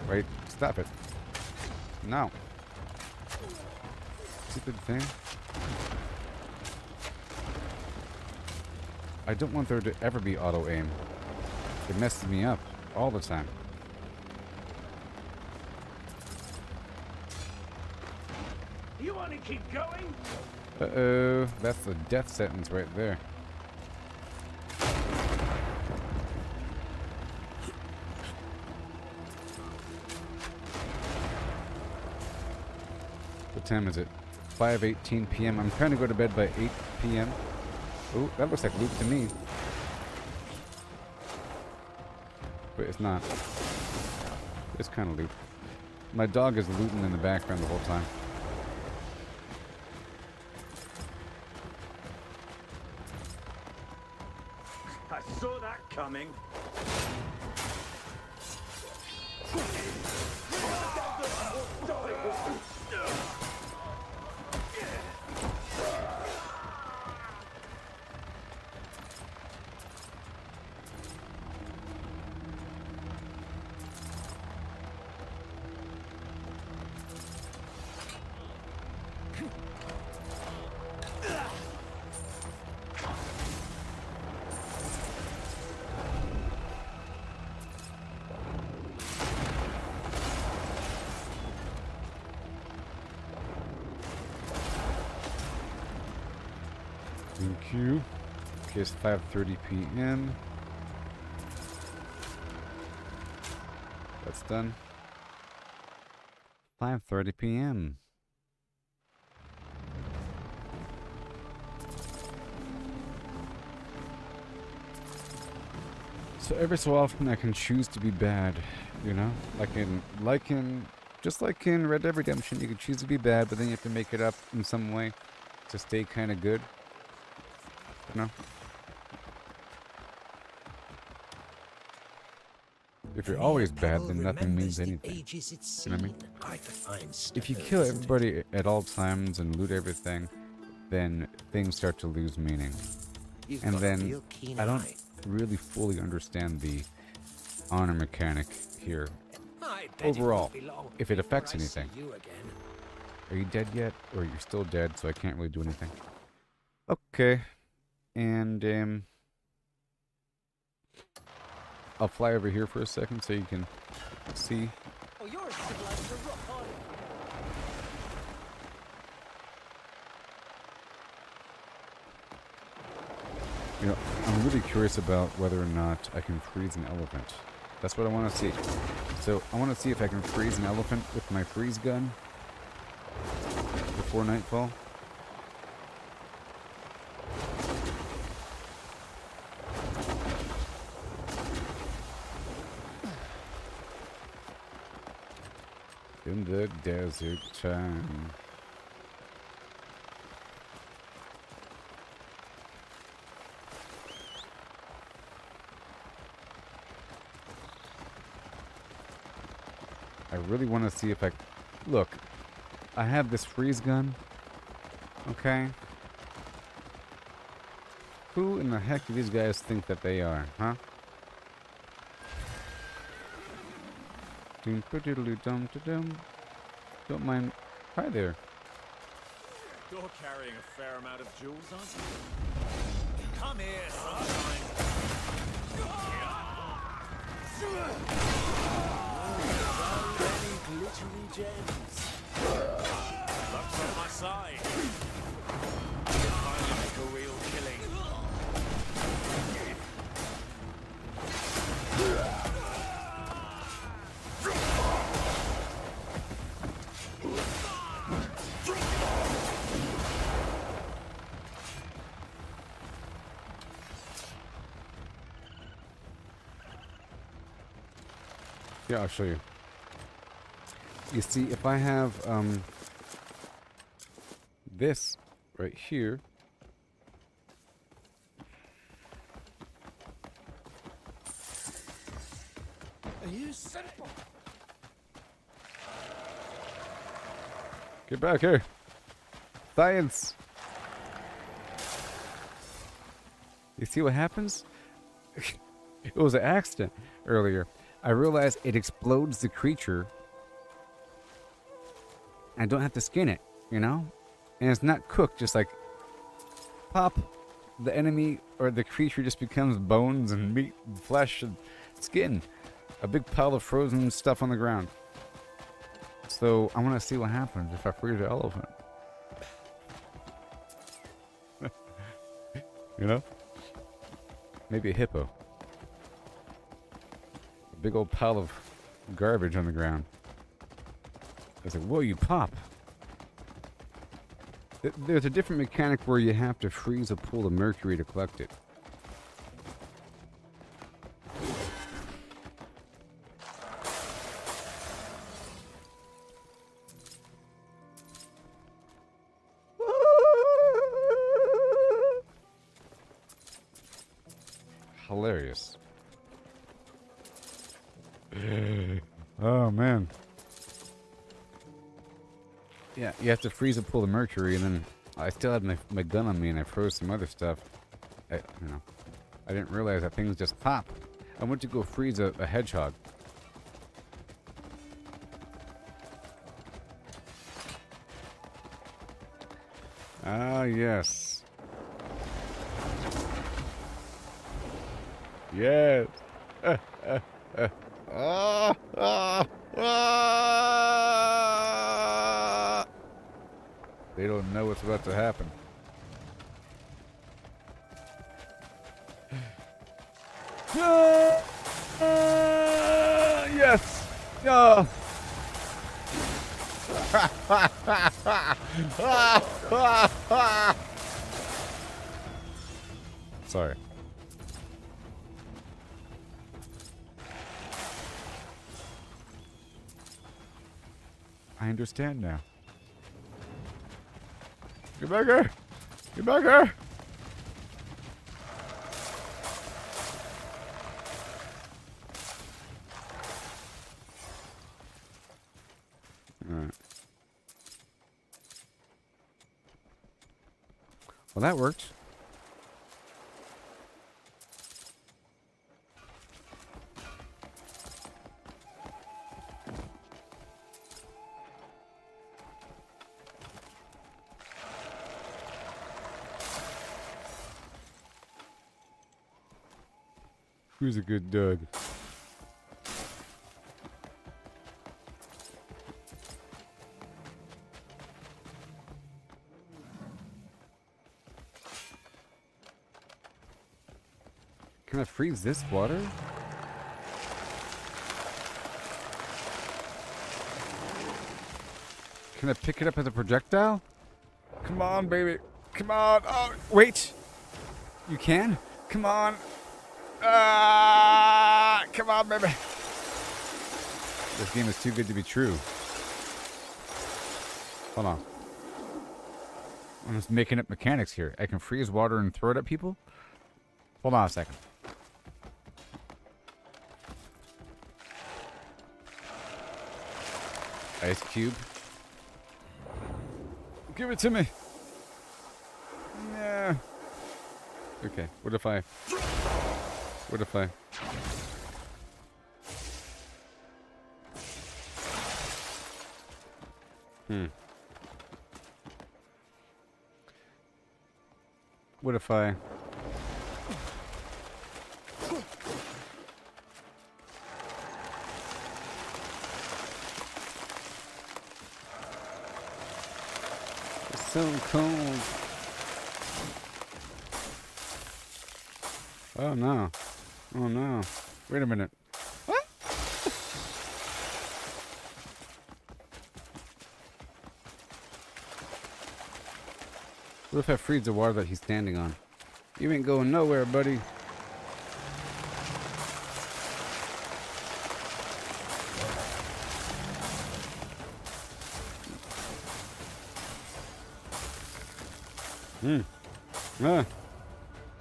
B: Right, stop it. No. Stupid thing. I don't want there to ever be auto aim. It messes me up all the time.
G: You want to keep going?
B: Uh-oh, that's the death sentence right there. What time is it? 5:18 p.m. I'm trying to go to bed by 8 p.m. Oh, that looks like loot to me. But it's not. It's kind of loot. My dog is looting in the background the whole time.
G: I saw that coming.
B: Thank you. Okay, it's 5:30 p.m. That's done. 5:30 p.m. So every so often I can choose to be bad, you know? Like in just like in Red Dead Redemption, you can choose to be bad, but then you have to make it up in some way to stay kind of good. You know? If you're always bad, then nothing means anything. You know what I mean? If you kill everybody at all times and loot everything, then things start to lose meaning. And then I don't really fully understand the honor mechanic here. Overall, if it affects anything. Are you dead yet? Or you're still dead, so I can't really do anything. Okay. And I'll fly over here for a second so you can see.
J: Oh, you're as civilized as a rock, aren't
B: You know, I'm really curious about whether or not I can freeze an elephant. That's what I want to see. So, I want to see if I can freeze an elephant with my freeze gun before nightfall. In the desert time. I really want to see if I... Look, I have this freeze gun. Okay. Who in the heck do these guys think that they are, huh? Don't mind. Hi there.
O: You're carrying a fair amount of jewels, aren't you? Come here, sunshine.
E: Many glittery gems.
O: Luck's on my side. You'll finally make a real killing.
B: Yeah, I'll show you. You see, if I have this right here,
E: Are you simple?
B: get back here. Science. You see what happens? It was an accident earlier. I realized it explodes the creature. I don't have to skin it, you know? And it's not cooked, just like pop. The enemy or the creature just becomes bones and meat and flesh and skin. A big pile of frozen stuff on the ground. So I want to see what happens if I freeze an elephant. You know? Maybe a hippo. A big old pile of garbage on the ground. It's like, whoa, you pop. There's a different mechanic where you have to freeze a pool of mercury to collect it. Hilarious. Oh, man. Yeah, you have to freeze a pool of mercury, and then I still had my gun on me, and I froze some other stuff. I didn't realize that things just pop. I went to go freeze a hedgehog. Ah, yes. Yes. They don't know what's about to happen. Yes. Sorry. I understand now. Get back here! Get back here! Alright. Well, that worked. Who's a good dog? Can I freeze this water? Can I pick it up as a projectile? Come on, baby. Come on. Oh, wait. You can? Come on. Ah, come on, baby. This game is too good to be true. Hold on. I'm just making up mechanics here. I can freeze water and throw it at people? Hold on a second. Ice cube. Give it to me. Yeah. Okay. What if I... What if I... It's so cold. Oh no. Oh no. Wait a minute. What? What if I freeze the water that he's standing on? You ain't going nowhere, buddy.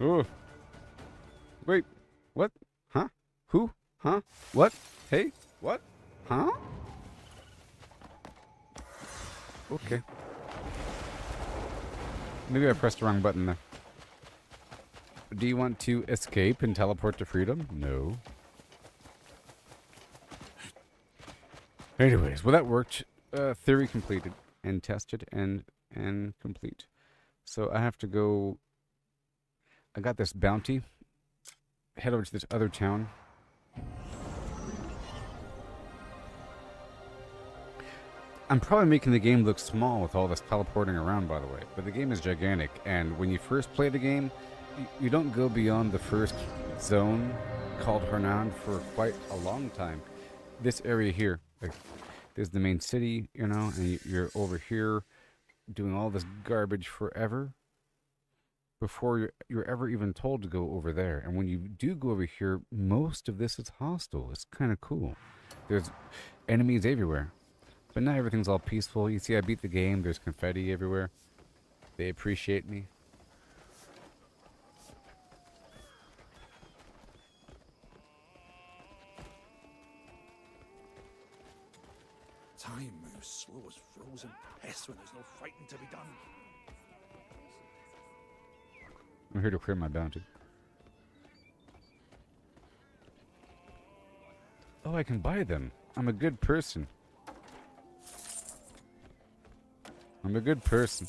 B: Oh. Wait. What? Huh? Who? Huh? What? Hey? What? Huh? Okay. Maybe I pressed the wrong button there. Do you want to escape and teleport to freedom? No. Anyways, well that worked. Theory completed and tested and complete. So I have to go. I got this bounty. Head over to this other town. I'm probably making the game look small with all this teleporting around, by the way. But the game is gigantic, and when you first play the game, you don't go beyond the first zone called Hernan for quite a long time. This area here, like, there's the main city, you know, and you're over here doing all this garbage forever before you're ever even told to go over there. And when you do go over here, most of this is hostile. It's kind of cool. There's enemies everywhere. But now everything's all peaceful. You see, I beat the game. There's confetti everywhere. They appreciate me.
E: Time moves slow as frozen piss when there's no fighting to be done.
B: I'm here to clear my bounty. Oh, I can buy them. I'm a good person. I'm a good person.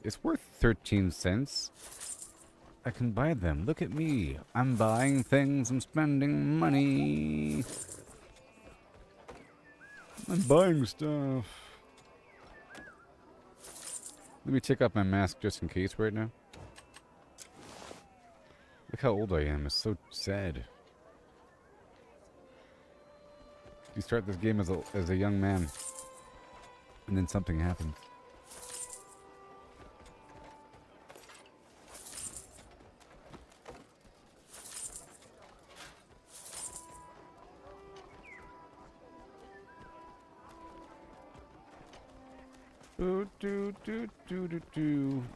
B: It's worth 13 cents. I can buy them. Look at me. I'm buying things. I'm spending money. I'm buying stuff. Let me take off my mask just in case right now. Look how old I am. It's so sad. You start this game as a young man, and then something happens.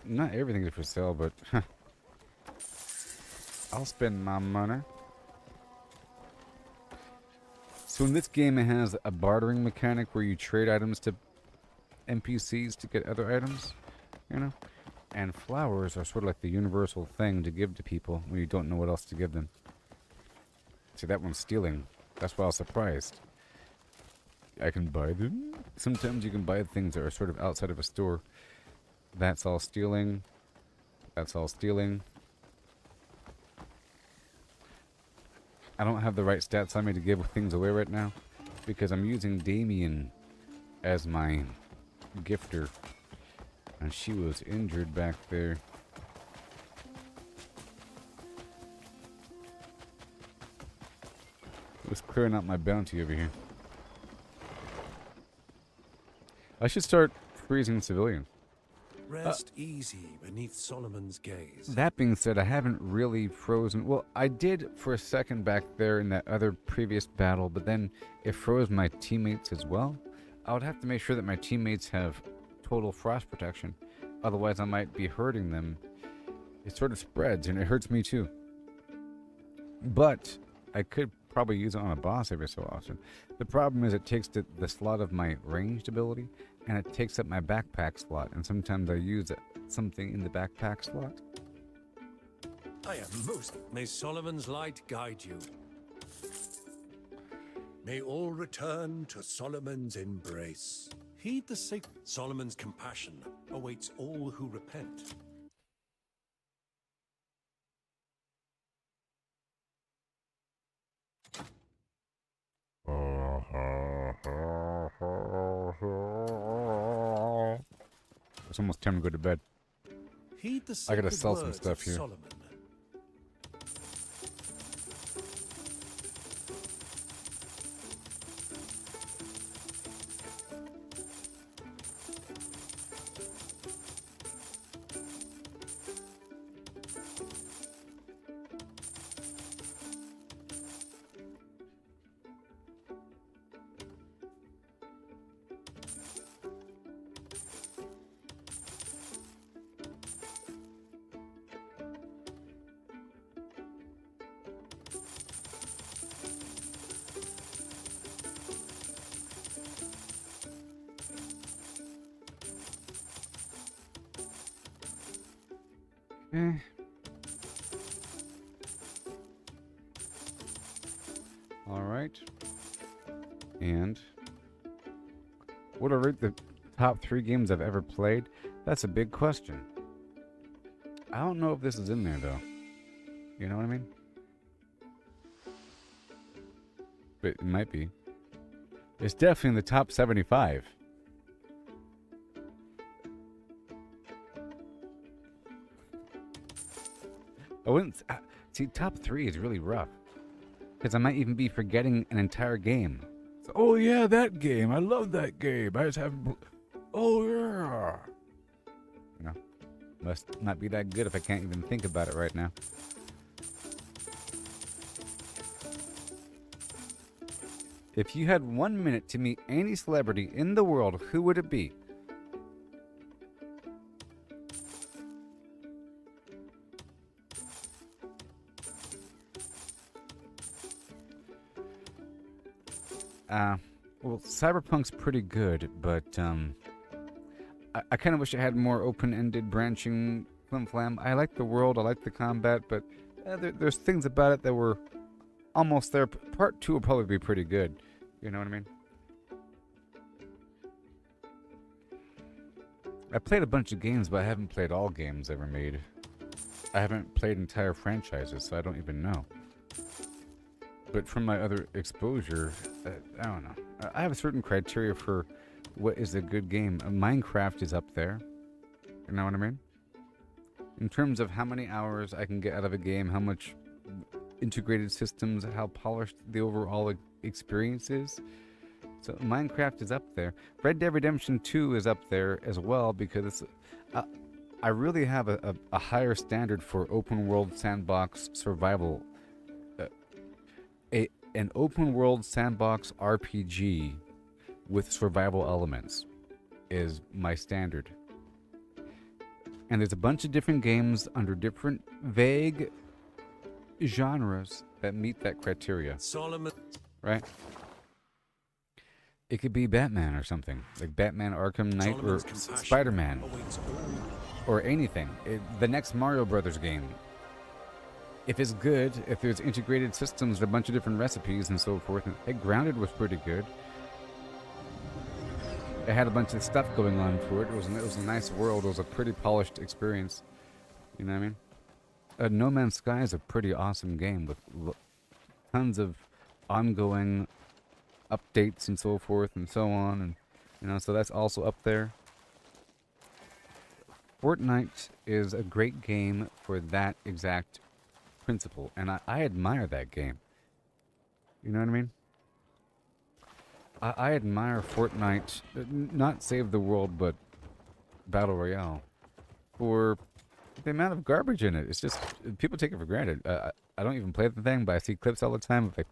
B: Not everything is for sale, but I'll spend my money. So in this game, it has a bartering mechanic where you trade items to NPCs to get other items, you know? And flowers are sort of like the universal thing to give to people when you don't know what else to give them. See, that one's stealing. That's why I was surprised. I can buy them. Sometimes you can buy things that are sort of outside of a store. That's all stealing. That's all stealing. I don't have the right stats on me to give things away right now because I'm using Damien as my gifter, and she was injured back there. Just clearing out my bounty over here. I should start freezing civilians.
E: Rest easy beneath Solomon's gaze.
B: That being said, I haven't really frozen. Well, I did for a second back there in that other previous battle, but then it froze my teammates as well. I would have to make sure that my teammates have total frost protection. Otherwise, I might be hurting them. It sort of spreads, and it hurts me too. But I could probably use it on a boss every so often. The problem is it takes the slot of my ranged ability, and it takes up my backpack slot, and sometimes I use something in the backpack slot.
E: I am most. May Solomon's light guide you. May all return to Solomon's embrace. Heed the sacred. Solomon's compassion awaits all who repent.
B: It's almost time to go to bed.
E: Heed the
B: I gotta
E: sacred
B: sell some
E: words
B: stuff
E: of
B: here.
E: Solomon. Alright. And what are the top 3 games I've ever played? That's a big question. I don't know if this is in there though. You know what I mean? But it might be. It's definitely in the top 75. I wouldn't see top 3 is really rough because I might even be forgetting an entire game. So, oh yeah, that game. I love that game. I just haven't. Oh yeah. You know, must not be that good if I can't even think about it right now. If you had 1 minute to meet any celebrity in the world, who would it be? Well, Cyberpunk's pretty good, but I kind of wish it had more open-ended branching flim-flam. I like the world, I like the combat, but there's things about it that were almost there. Part 2 will probably be pretty good. You know what I mean? I played a bunch of games, but I haven't played all games ever made. I haven't played entire franchises, so I don't even know. But from my other exposure, I don't know. I have a certain criteria for what is a good game. Minecraft is up there. You know what I mean? In terms of how many hours I can get out of a game, how much integrated systems, how polished the overall experience is. So Minecraft is up there. Red Dead Redemption 2 is up there as well because I really have a higher standard for open world sandbox survival. An open world sandbox RPG with survival elements is my standard. And there's a bunch of different games under different vague genres that meet that criteria. Solomon.
B: Right? It could be Batman or something. Like Batman Arkham Knight or Spider-Man. Or anything. The next Mario Brothers game. If it's good, if there's integrated systems, a bunch of different recipes and so forth. Hey, Grounded was pretty good. It had a bunch of stuff going on for it. It was a nice world. It was a pretty polished experience. You know what I mean? No Man's Sky is a pretty awesome game with tons of ongoing updates and so forth and so on, and you know, so that's also up there. Fortnite is a great game for that exact principle, and I admire that game. You know what I mean? I admire Fortnite, not Save the World, but Battle Royale, for the amount of garbage in it. It's just, people take it for granted. I don't even play the thing, but I see clips all the time of like,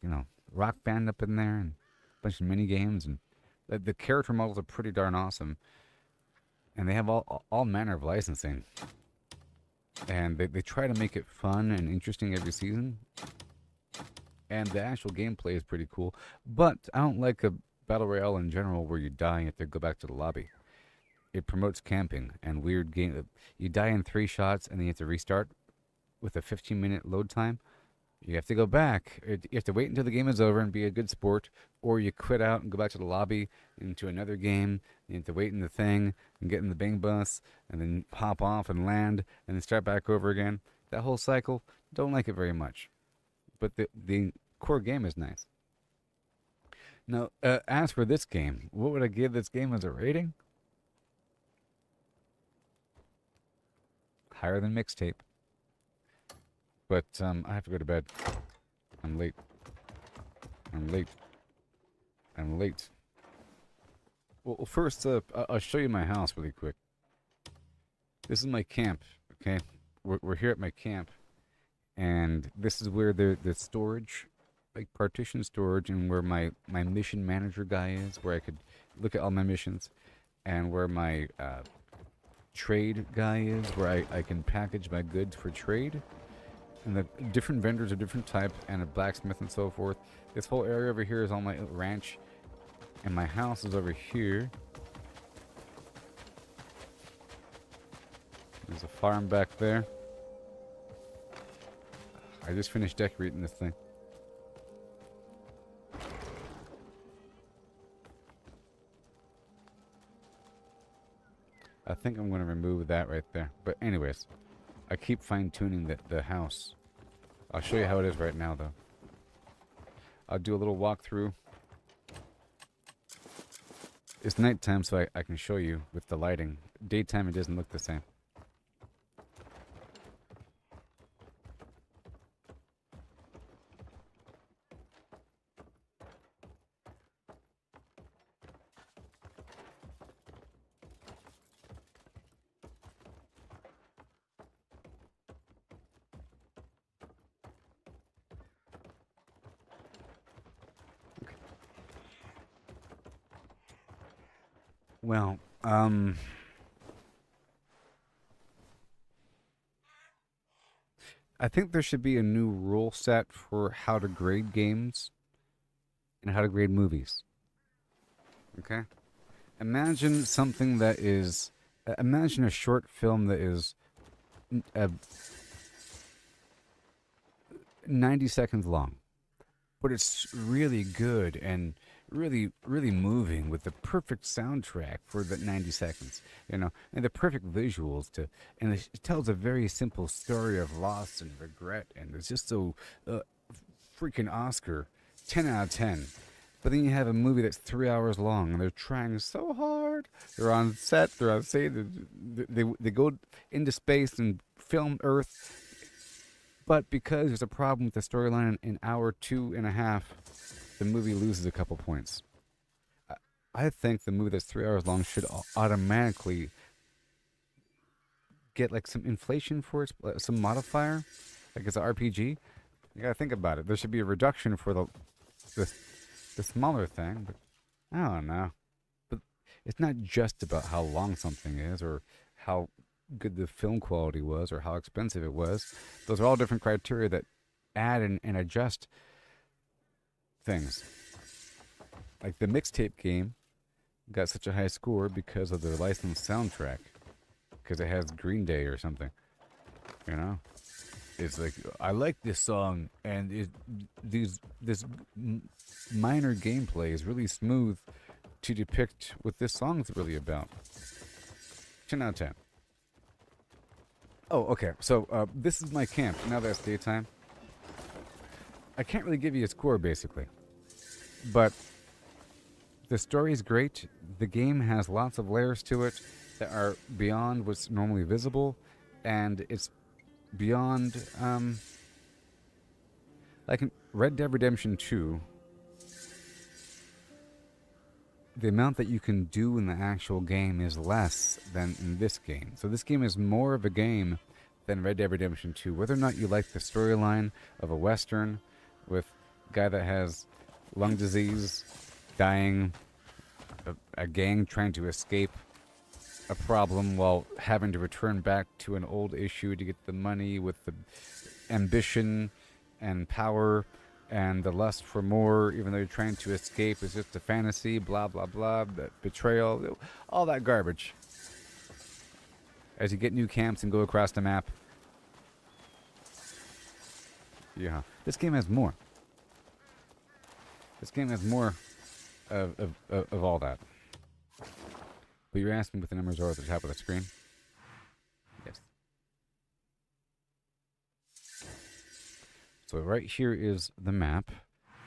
B: you know, Rock Band up in there and a bunch of mini games, and the character models are pretty darn awesome. And they have all manner of licensing. And they try to make it fun and interesting every season. And the actual gameplay is pretty cool. But I don't like a Battle Royale in general where you die and you have to go back to the lobby. It promotes camping and weird game. You die in 3 shots and then you have to restart with a 15-minute load time. You have to go back. You have to wait until the game is over and be a good sport, or you quit out and go back to the lobby into another game. You have to wait in the thing and get in the bang bus and then hop off and land and then start back over again. That whole cycle, don't like it very much. But the core game is nice. Now, as for this game, what would I give this game as a rating? Higher than Mixtape. But I have to go to bed. I'm late. I'm late. I'm late. Well, first up, I'll show you my house really quick. This is my camp, okay? We're here at my camp. And this is where the storage, like partition storage, and where my mission manager guy is, where I could look at all my missions. And where my trade guy is, where I can package my goods for trade. And the different vendors of different type, and a blacksmith and so forth. This whole area over here is all my ranch, and my house is over here. There's a farm back there. I just finished decorating this thing. I think I'm going to remove that right there. But anyways, I keep fine-tuning the house. I'll show you how it is right now, though. I'll do a little walkthrough. It's nighttime, so I can show you with the lighting. Daytime, it doesn't look the same. Well, I think there should be a new rule set for how to grade games and how to grade movies. Okay? Imagine something that is... imagine a short film that is 90 seconds long. But it's really good and really, really moving with the perfect soundtrack for the 90 seconds, you know, and the perfect visuals and it tells a very simple story of loss and regret, and it's just so freaking Oscar, 10 out of 10. But then you have a movie that's 3 hours long, and they're trying so hard. They're on set, they're on stage, they go into space and film Earth. But because there's a problem with the storyline in hour 2.5, the movie loses a couple points. I think the movie that's 3 hours long should automatically get like some inflation for it, some modifier, like it's an RPG. You gotta think about it. There should be a reduction for the smaller thing, but I don't know. But it's not just about how long something is or how good the film quality was or how expensive it was. Those are all different criteria that add and adjust things. Like the Mixtape game got such a high score because of the licensed soundtrack, because it has Green Day or something, you know. It's like, I like this song, and this minor gameplay is really smooth to depict what this song's really about. 10 out of 10. Oh, okay. So this is my camp. Now that it's daytime, I can't really give you a score, basically. But the story is great. The game has lots of layers to it that are beyond what's normally visible. And it's beyond Like in Red Dead Redemption 2, the amount that you can do in the actual game is less than in this game. So this game is more of a game than Red Dead Redemption 2. Whether or not you like the storyline of a Western with a guy that has lung disease, dying, a gang trying to escape a problem while having to return back to an old issue to get the money with the ambition and power and the lust for more, even though you're trying to escape, is just a fantasy, blah, blah, blah, that betrayal, all that garbage. As you get new camps and go across the map. Yeah. This game has more. This game has more of all that. But you're asking what the numbers are at the top of the screen? Yes. So right here is the map.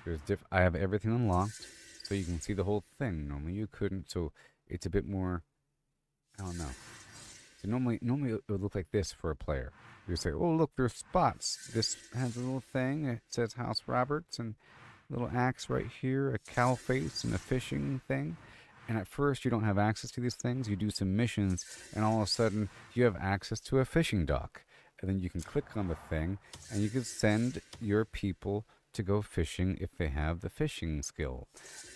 B: There's I have everything unlocked, so you can see the whole thing. Normally you couldn't, so it's a bit more, I don't know. So normally it would look like this for a player. You say, oh look, there's spots. This has a little thing. It says House Roberts, and a little axe right here, a cow face, and a fishing thing. And at first you don't have access to these things. You do some missions, and all of a sudden you have access to a fishing dock. And then you can click on the thing, and you can send your people to go fishing if they have the fishing skill.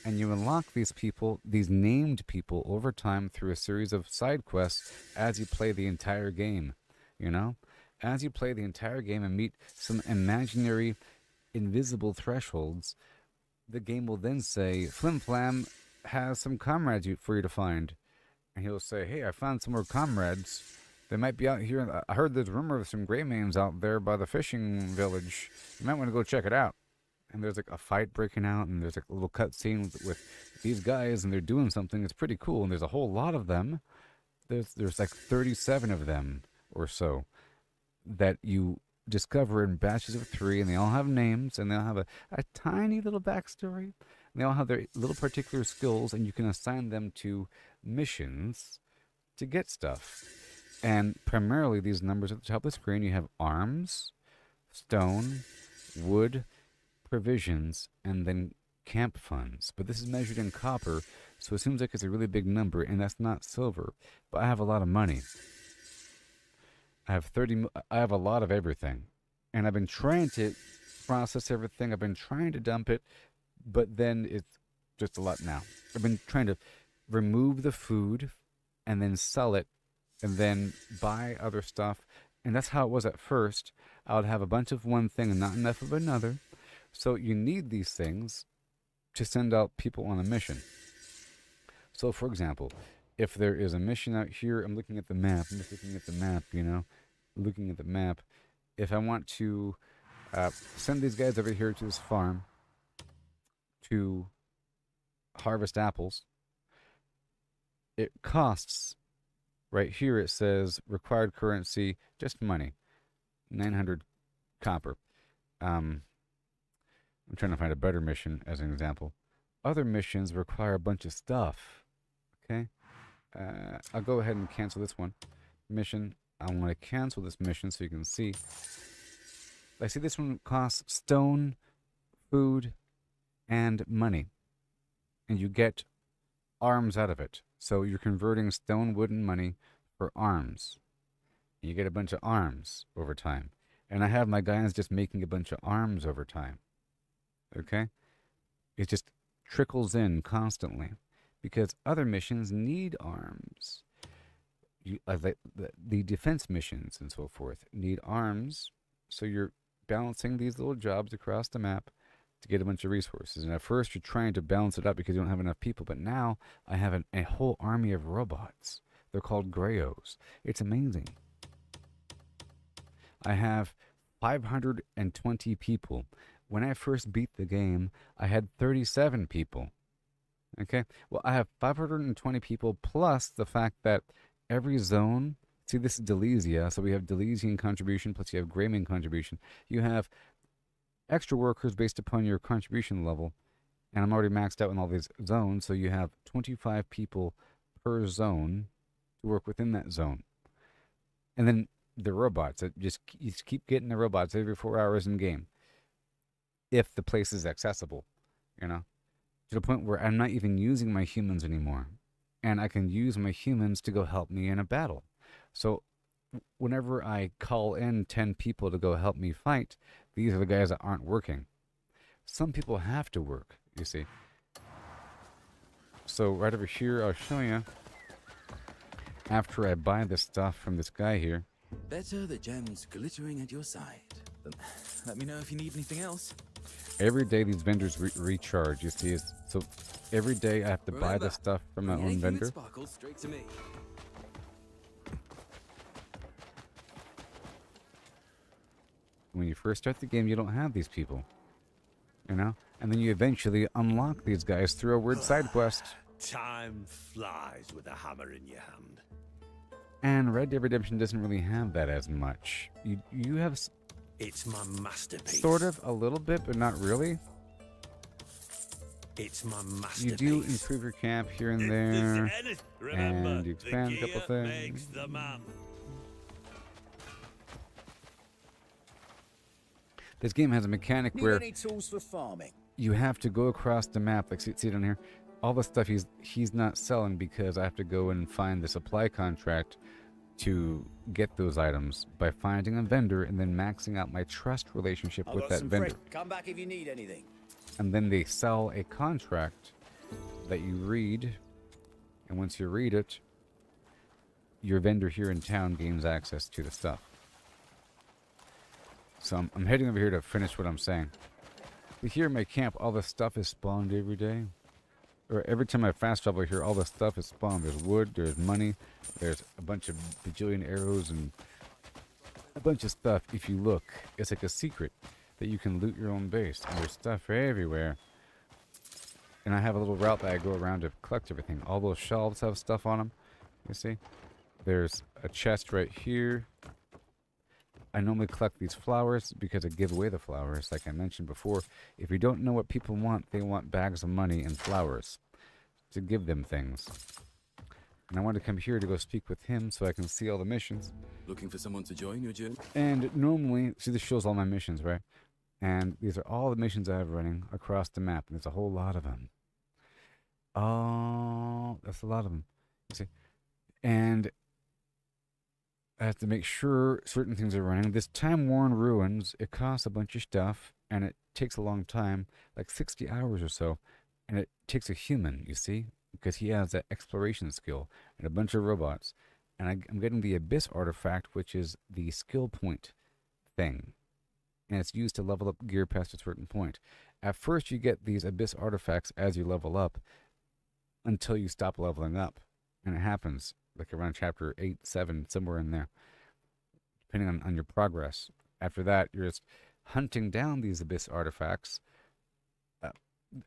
B: And you unlock these people, these named people, over time through a series of side quests as you play the entire game. You know? As you play the entire game and meet some imaginary, invisible thresholds, the game will then say, Flim Flam has some comrades for you to find. And he'll say, hey, I found some more comrades. They might be out here. I heard there's a rumor of some Greymanes out there by the fishing village. You might want to go check it out. And there's like a fight breaking out, and there's like a little cutscene with these guys, and they're doing something. It's pretty cool, and there's a whole lot of them. There's like 37 of them or so that you discover in batches of 3, and they all have names, and they all have a tiny little backstory. And they all have their little particular skills, and you can assign them to missions to get stuff. And primarily these numbers at the top of the screen, you have arms, stone, wood, provisions, and then camp funds. But this is measured in copper, so it seems like it's a really big number, and that's not silver. But I have a lot of money. I have a lot of everything. And I've been trying to process everything. I've been trying to dump it, but then it's just a lot now. I've been trying to remove the food and then sell it and then buy other stuff. And that's how it was at first. I would have a bunch of one thing and not enough of another. So you need these things to send out people on a mission. So, for example, if there is a mission out here, I'm looking at the map. I'm just looking at the map, you know, looking at the map. If I want to send these guys over here to this farm to harvest apples, it costs, right here it says required currency, just money, 900 copper. I'm trying to find a better mission as an example. Other missions require a bunch of stuff. Okay? I'll go ahead and cancel this one. Mission. I want to cancel this mission so you can see. I see this one costs stone, food, and money. And you get arms out of it. So you're converting stone, wood, and money for arms. You get a bunch of arms over time. And I have my guys just making a bunch of arms over time. Okay? It just trickles in constantly. Because other missions need arms. The defense missions and so forth need arms. So you're balancing these little jobs across the map to get a bunch of resources. And at first you're trying to balance it up because you don't have enough people. But now I have a whole army of robots. They're called Greyos. It's amazing. I have 520 people. When I first beat the game, I had 37 people. Okay? Well, I have 520 people plus the fact that every zone, see this is Delesia, so we have Delesian contribution plus you have Greymane contribution. You have extra workers based upon your contribution level, and I'm already maxed out in all these zones, so you have 25 people per zone to work within that zone. And then the robots, you just keep getting the robots every 4 hours in game. if the place is accessible, you know, to the point where I'm not even using my humans anymore, and I can use my humans to go help me in a battle. So whenever I call in 10 people to go help me fight, these are the guys that aren't working. Some people have to work, you see. So right over here, I'll show you. After I buy this stuff from this guy here.
N: Better the gems glittering at your side. Let me know if you need anything else.
B: Every day these vendors recharge, you see. So every day I have to buy the stuff from my own vendor.
N: Sparkles straight to me.
B: When you first start the game, you don't have these people, you know? And then you eventually unlock these guys through a weird side quest.
O: Time flies with a hammer in your hand.
B: And Red Dead Redemption doesn't really have that as much. You have...
O: It's my masterpiece.
B: Sort of, a little bit, but not really.
O: It's my masterpiece.
B: You do improve your camp here and there, and you expand a couple things. This game has a mechanic where
H: any tools for farming?
B: You have to go across the map. Like, see down here? All the stuff he's not selling because I have to go and find the supply contract to get those items by finding a vendor and then maxing out my trust relationship with that vendor.
H: Come back if you need anything.
B: And then they sell a contract that you read, and once you read it, your vendor here in town gains access to the stuff. So I'm heading over here to finish what I'm saying. But here in my camp, all the stuff is spawned every day. Or every time I fast travel here, all the stuff is spawned. There's wood, there's money, there's a bunch of bajillion arrows, and a bunch of stuff. If you look, it's like a secret that you can loot your own base. And there's stuff everywhere. And I have a little route that I go around to collect everything. All those shelves have stuff on them. You see? There's a chest right here. I normally collect these flowers because I give away the flowers, like I mentioned before. If you don't know what people want, they want bags of money and flowers to give them things. And I want to come here to go speak with him so I can see all the missions.
N: Looking for someone to join your journey?
B: And normally, see, this shows all my missions, right? And these are all the missions I have running across the map. And there's a whole lot of them. Oh, that's a lot of them. You see? And I have to make sure certain things are running. This time-worn ruins, it costs a bunch of stuff, and it takes a long time, like 60 hours or so. And it takes a human, you see, because he has that exploration skill, and a bunch of robots. And I'm getting the Abyss artifact, which is the skill point thing. And it's used to level up gear past a certain point. At first, you get these Abyss artifacts as you level up, until you stop leveling up. And it happens like around chapter 8, 7, somewhere in there, depending on your progress. After that, you're just hunting down these Abyss artifacts.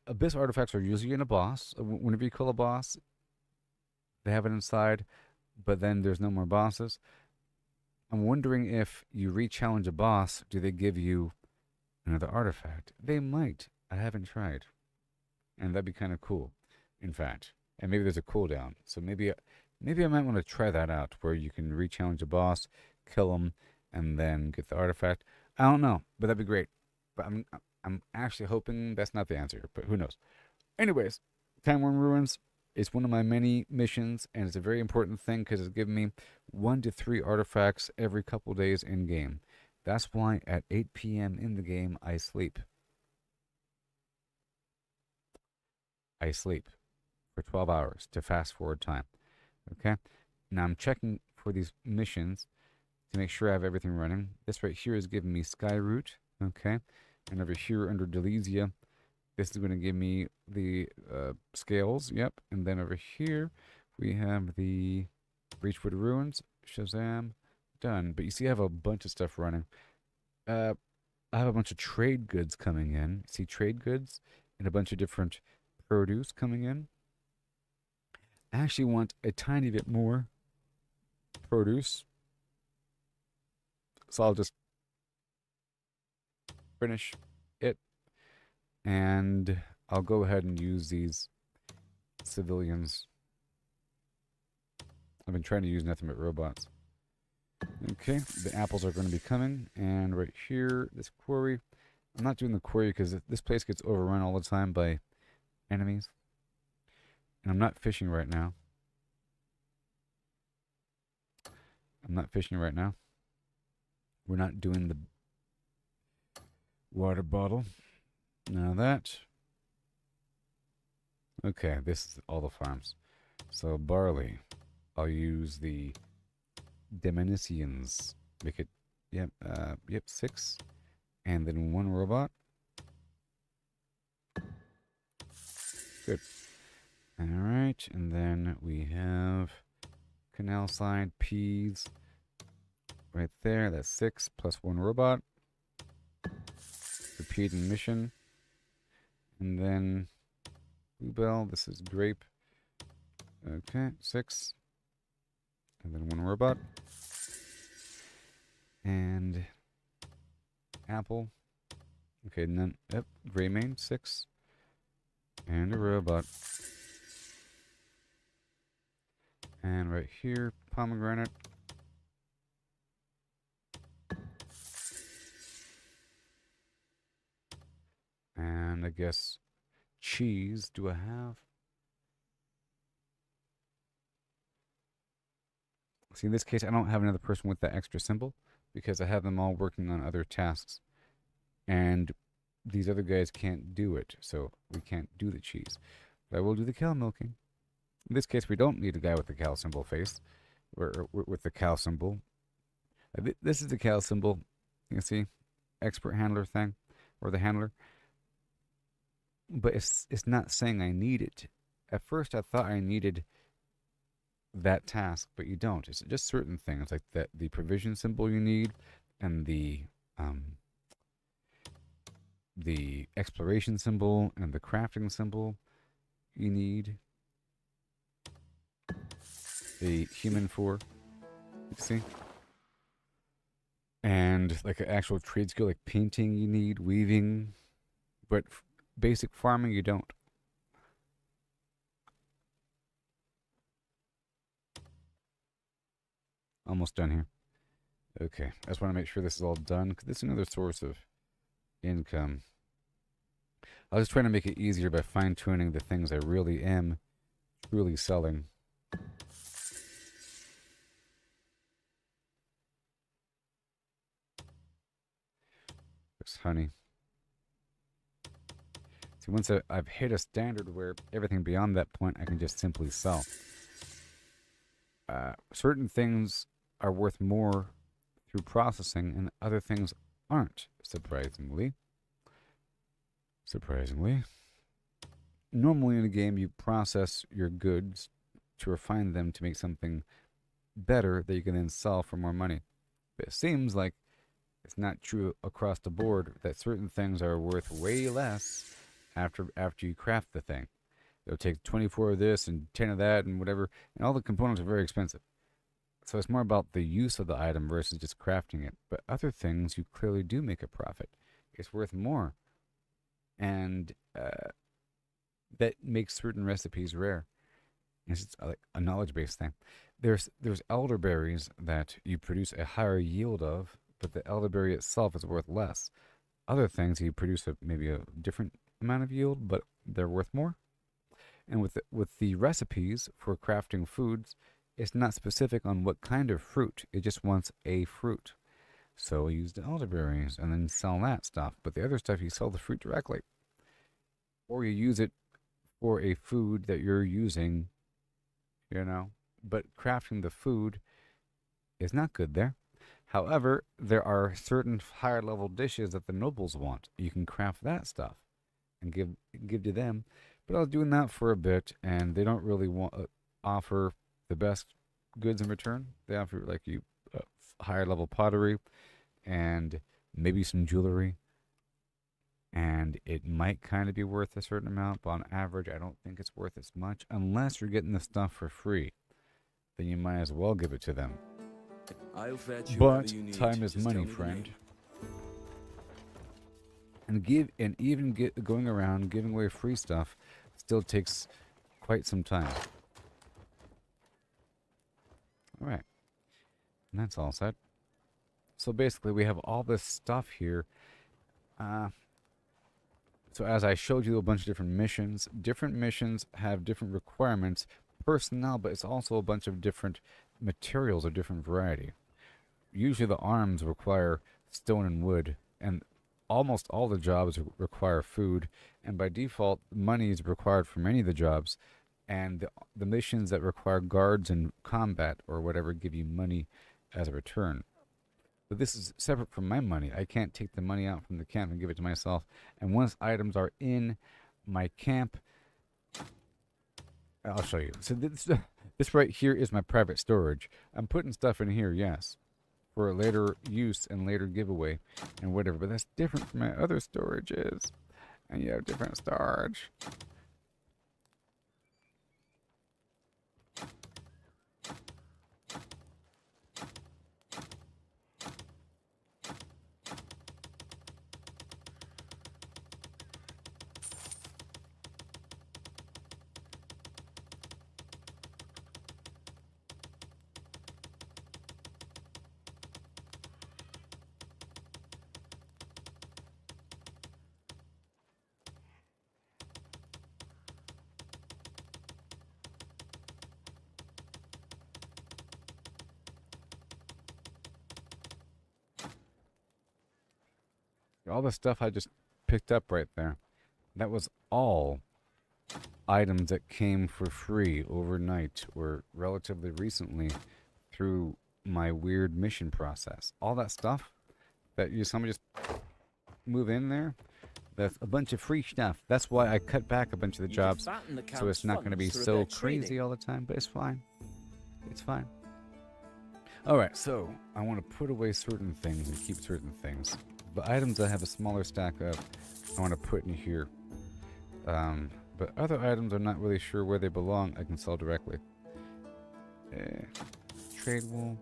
B: Abyss artifacts are usually in a boss. Whenever you kill a boss, they have it inside, but then there's no more bosses. I'm wondering if you re-challenge a boss, do they give you another artifact? They might. I haven't tried. And that'd be kind of cool, in fact. And maybe there's a cooldown. So maybe I might want to try that out, where you can re-challenge a boss, kill him, and then get the artifact. I don't know, but that'd be great. But I'm actually hoping that's not the answer, but who knows. Anyways, Time-Worn Ruins is one of my many missions, and it's a very important thing because it's giving me 1 to 3 artifacts every couple days in-game. That's why at 8 p.m. in the game, I sleep. I sleep for 12 hours to fast-forward time. Okay? Now I'm checking for these missions to make sure I have everything running. This right here is giving me Skyroot. Okay? And over here under Delesia, this is going to give me the scales. Yep. And then over here, we have the Breachwood Ruins. Shazam. Done. But you see I have a bunch of stuff running. I have a bunch of trade goods coming in. See trade goods and a bunch of different produce coming in. I actually want a tiny bit more produce. So I'll just finish it. And I'll go ahead and use these civilians. I've been trying to use nothing but robots. Okay, the apples are going to be coming. And right here, this quarry, I'm not doing the quarry because this place gets overrun all the time by enemies. And I'm not fishing right now. We're not doing the water bottle. Now that. Okay, this is all the farms. So barley. I'll use the Dimensians. Make it, yep, 6. And then 1 robot. Good. Alright, and then we have canal side, peas. Right there, that's 6 plus 1 robot. Repeating mission. And then bluebell, this is grape. Okay, 6. And then 1 robot. And apple. Okay, and then, yep, gray main, 6. And a robot. And right here, pomegranate. And I guess cheese. Do I have? See, in this case, I don't have another person with that extra symbol because I have them all working on other tasks. And these other guys can't do it, so we can't do the cheese. But I will do the cow milking. In this case, we don't need a guy with the cow symbol face, or with the cow symbol. This is the cow symbol. You can see, expert handler thing, or the handler. But it's not saying I need it. At first, I thought I needed that task, but you don't. It's just certain things like that. The provision symbol you need, and the exploration symbol and the crafting symbol you need. The human for, you see, and like an actual trade skill like painting you need, weaving, but basic farming you don't. Almost done here. Okay, I just want to make sure this is all done because this is another source of income. I was trying to make it easier by fine-tuning the things I really am truly selling. There's honey. See, once I've hit a standard where everything beyond that point I can just simply sell. Certain things are worth more through processing and other things aren't, surprisingly. Normally in a game you process your goods to refine them to make something better that you can then sell for more money. But it seems like it's not true across the board that certain things are worth way less after you craft the thing. It'll take 24 of this and 10 of that and whatever, and all the components are very expensive. So it's more about the use of the item versus just crafting it. But other things, you clearly do make a profit. It's worth more. And that makes certain recipes rare. It's just like a knowledge-based thing. There's elderberries that you produce a higher yield of, but the elderberry itself is worth less. Other things you produce maybe a different amount of yield, but they're worth more. And with the recipes for crafting foods, it's not specific on what kind of fruit. It just wants a fruit. So we use the elderberries and then sell that stuff. But the other stuff, you sell the fruit directly. Or you use it for a food that you're using, you know. But crafting the food is not good there. However, there are certain higher level dishes that the nobles want. You can craft that stuff and give to them. But I was doing that for a bit, and they don't really offer the best goods in return. They offer like you higher level pottery and maybe some jewelry. And it might kind of be worth a certain amount, but on average, I don't think it's worth as much. Unless you're getting the stuff for free, then you might as well give it to them.
N: I'll fetch you
B: But
N: whatever you need.
B: time is
N: Just
B: money,
N: tell me the
B: friend.
N: name.
B: And even going around giving away free stuff still takes quite some time. All right, and that's all set. So basically, we have all this stuff here. So as I showed you a bunch of different missions have different requirements, personnel, but it's also a bunch of different materials of different variety. Usually the arms require stone and wood, and almost all the jobs require food, and by default money is required for many of the jobs, and the missions that require guards and combat or whatever give you money as a return. But this is separate from my money. I can't take the money out from the camp and give it to myself. And once items are in my camp, I'll show you. So this right here is my private storage. I'm putting stuff in here, yes, for later use and later giveaway and whatever. But that's different from my other storages. And you have different storage. All the stuff I just picked up right there, that was all items that came for free overnight or relatively recently through my weird mission process. All that stuff that somebody just move in there, that's a bunch of free stuff. That's why I cut back a bunch of the jobs, so it's not going to be so crazy all the time, but it's fine. It's fine. Alright, so I want to put away certain things and keep certain things. The items I have a smaller stack of, I want to put in here. But other items I'm not really sure where they belong. I can sell directly. Trade wool.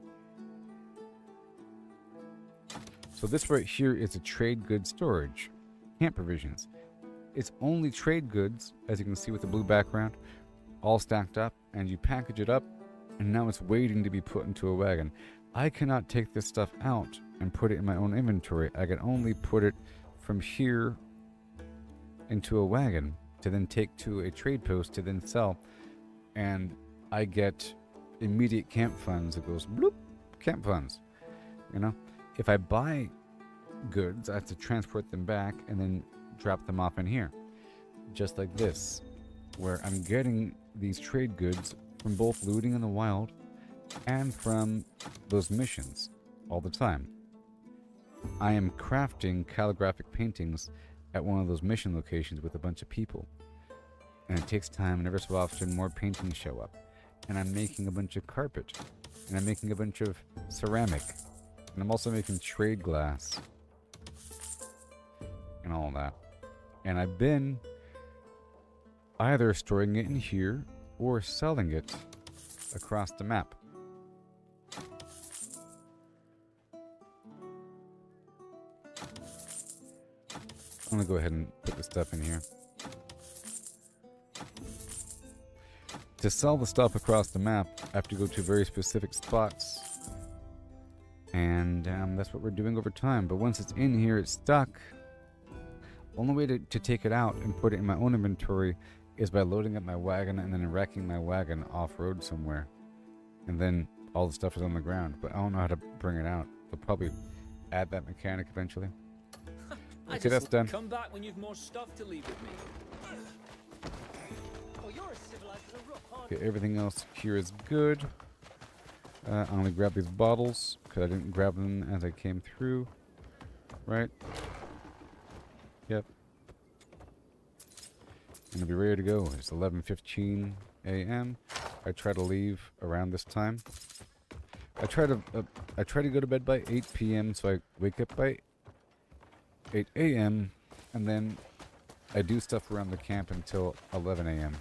B: So this right here is a trade goods storage. Camp provisions. It's only trade goods, as you can see with the blue background, all stacked up, and you package it up, and now it's waiting to be put into a wagon. I cannot take this stuff out and put it in my own inventory. I can only put it from here into a wagon to then take to a trade post to then sell, and I get immediate camp funds. It goes bloop, camp funds. You know, if I buy goods, I have to transport them back and then drop them off in here, just like this, where I'm getting these trade goods from both looting in the wild and from those missions all the time. I am crafting calligraphic paintings at one of those mission locations with a bunch of people, and it takes time, and every so often more paintings show up, and I'm making a bunch of carpet, and I'm making a bunch of ceramic, and I'm also making trade glass and all that. And I've been either storing it in here or selling it across the map. I'm gonna go ahead and put the stuff in here. To sell the stuff across the map, I have to go to very specific spots. And that's what we're doing over time. But once it's in here, it's stuck. Only way to take it out and put it in my own inventory is by loading up my wagon and then wrecking my wagon off-road somewhere. And then all the stuff is on the ground. But I don't know how to bring it out. They'll probably add that mechanic eventually. Okay, that's done.
D: Come back when you've more stuff to leave with me.
J: Oh, you're as civilized as a rook, aren't
B: Okay, everything else here is good. I'm gonna grab these bottles because I didn't grab them as I came through. Right? Yep. I'm gonna be ready to go. It's 11:15 a.m. I try to leave around this time. I try to go to bed by 8 p.m. so I wake up by 8 a.m. and then I do stuff around the camp until 11 a.m.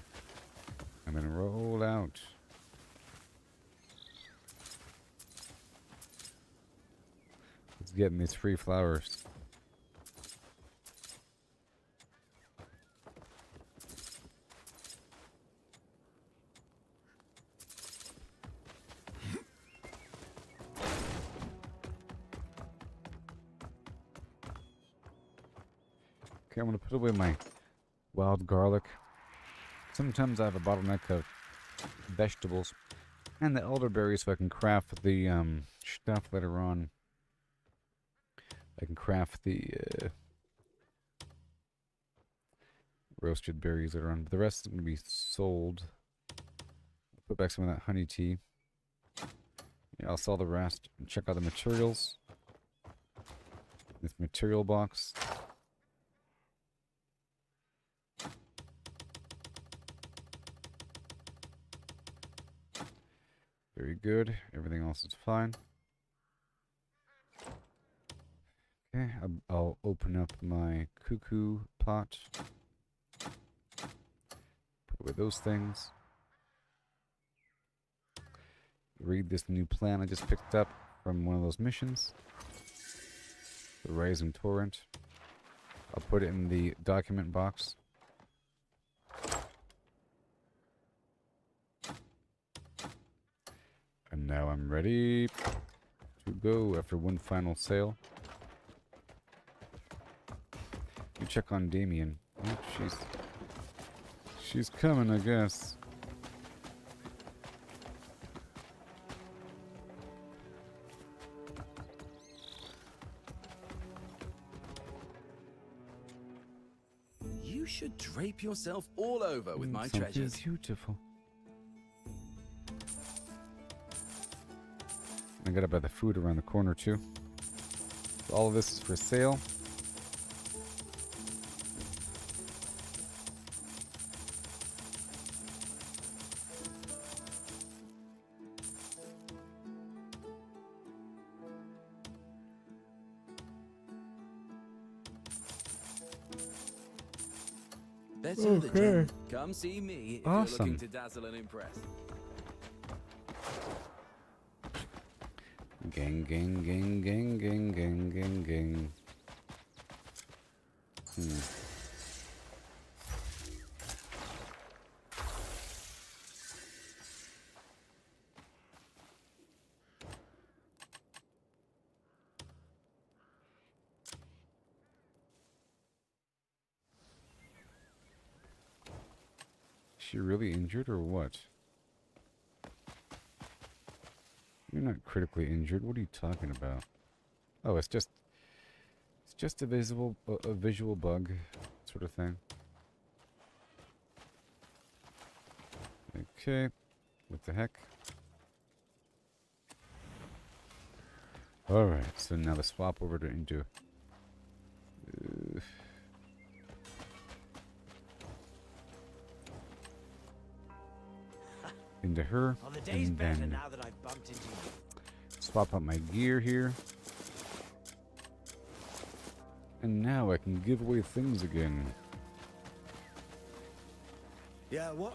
B: and then roll out. Let's get in these free flowers. Okay, I'm gonna put away my wild garlic. Sometimes I have a bottleneck of vegetables. And the elderberries so I can craft the stuff later on. I can craft the roasted berries later on. But the rest is going to be sold. Put back some of that honey tea. Yeah, I'll sell the rest and check out the materials. This material box. Very good. Everything else is fine. Okay, I'll open up my cuckoo pot. Put away those things. Read this new plan I just picked up from one of those missions. The Rising Torrent. I'll put it in the document box. And now I'm ready to go after one final sale. You check on Damien. Oh, she's coming, I guess.
N: You should drape yourself all over with my
B: Something
N: treasures.
B: beautiful. I gotta buy the food around the corner too. So all of this is for sale.
N: Better the gem. Come see me if you're
B: Awesome.
N: looking to dazzle and impress.
B: Gang, gang, gang, gang, gang, gang, gang, gang. Is she really injured or what? You're not critically injured. What are you talking about? Oh, it's just a visual bug sort of thing. Okay. What the heck? Alright, so now the swap over to into into her,
D: Oh, the day's
B: and
D: better
B: then
D: now that I've bumped into you.
B: swap out my gear here. And now I can give away things again.
H: Yeah, what?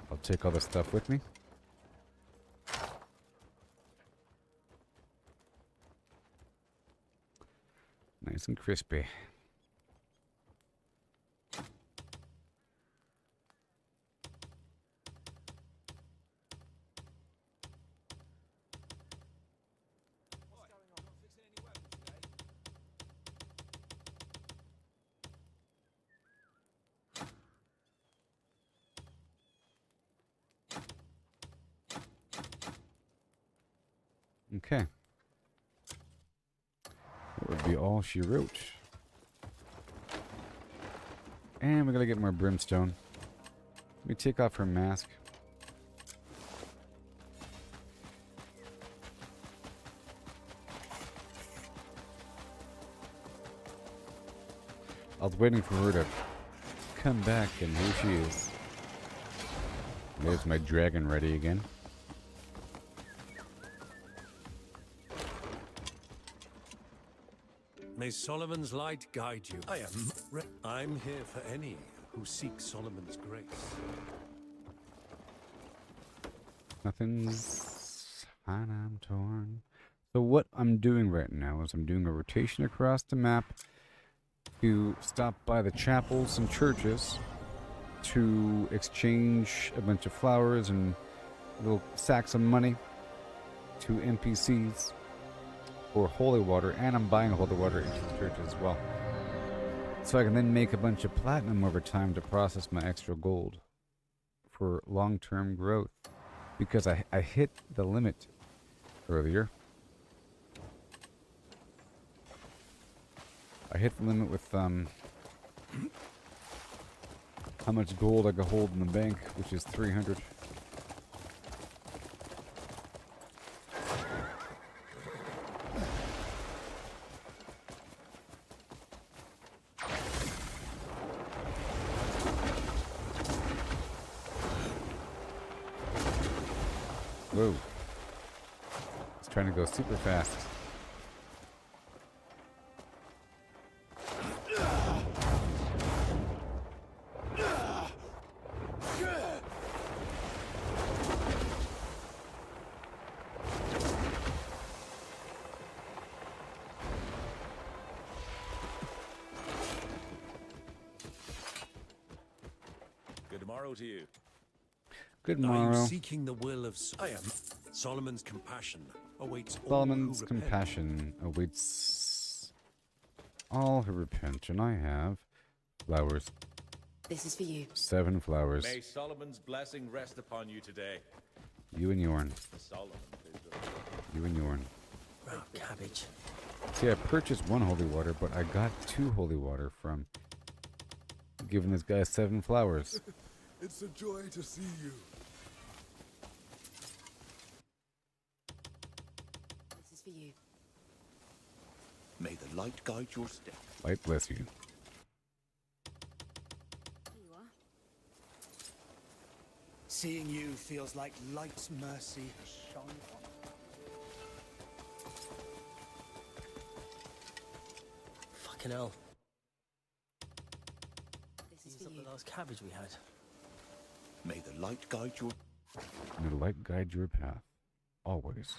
B: I'll take all the stuff with me. Nice and crispy. Okay. That would be all she wrote. And we gotta get more brimstone. Let me take off her mask. I was waiting for her to come back, and here she is. There's my dragon ready again.
S: May Solomon's light guide you. I'm here for any who seek Solomon's grace.
B: Nothing's fine, I'm torn. So what I'm doing right now is I'm doing a rotation across the map to stop by the chapels and churches to exchange a bunch of flowers and little sacks of money to NPCs for holy water, and I'm buying holy water into the church as well. So I can then make a bunch of platinum over time to process my extra gold for long-term growth. Because I hit the limit earlier. I hit the limit with how much gold I could hold in the bank, which is 300. Whoa. It's trying to go super fast.
K: Good morrow to you.
B: Good
S: Are
B: morrow.
S: you seeking the will of I am. Solomon's compassion awaits all
B: Solomon's
S: who repent.
B: compassion awaits all who repent, and I have flowers.
I: This is for you.
B: 7 flowers.
K: May Solomon's blessing rest upon you today.
B: You and Yorn.
K: Solomon is
B: You and Yorn.
J: Oh, cabbage.
B: See, I purchased 1 holy water, but I got 2 holy water from giving this guy 7 flowers.
M: It's a joy to see you.
I: This is for you.
R: May the light guide your step.
B: Light bless you.
I: Here you are.
H: Seeing you feels like light's mercy has shone on.
J: Fucking hell.
I: This is
J: Use
I: for
J: up
I: you.
J: the last cabbage we had.
R: May the light guide your...
B: May the light guide your path. Always.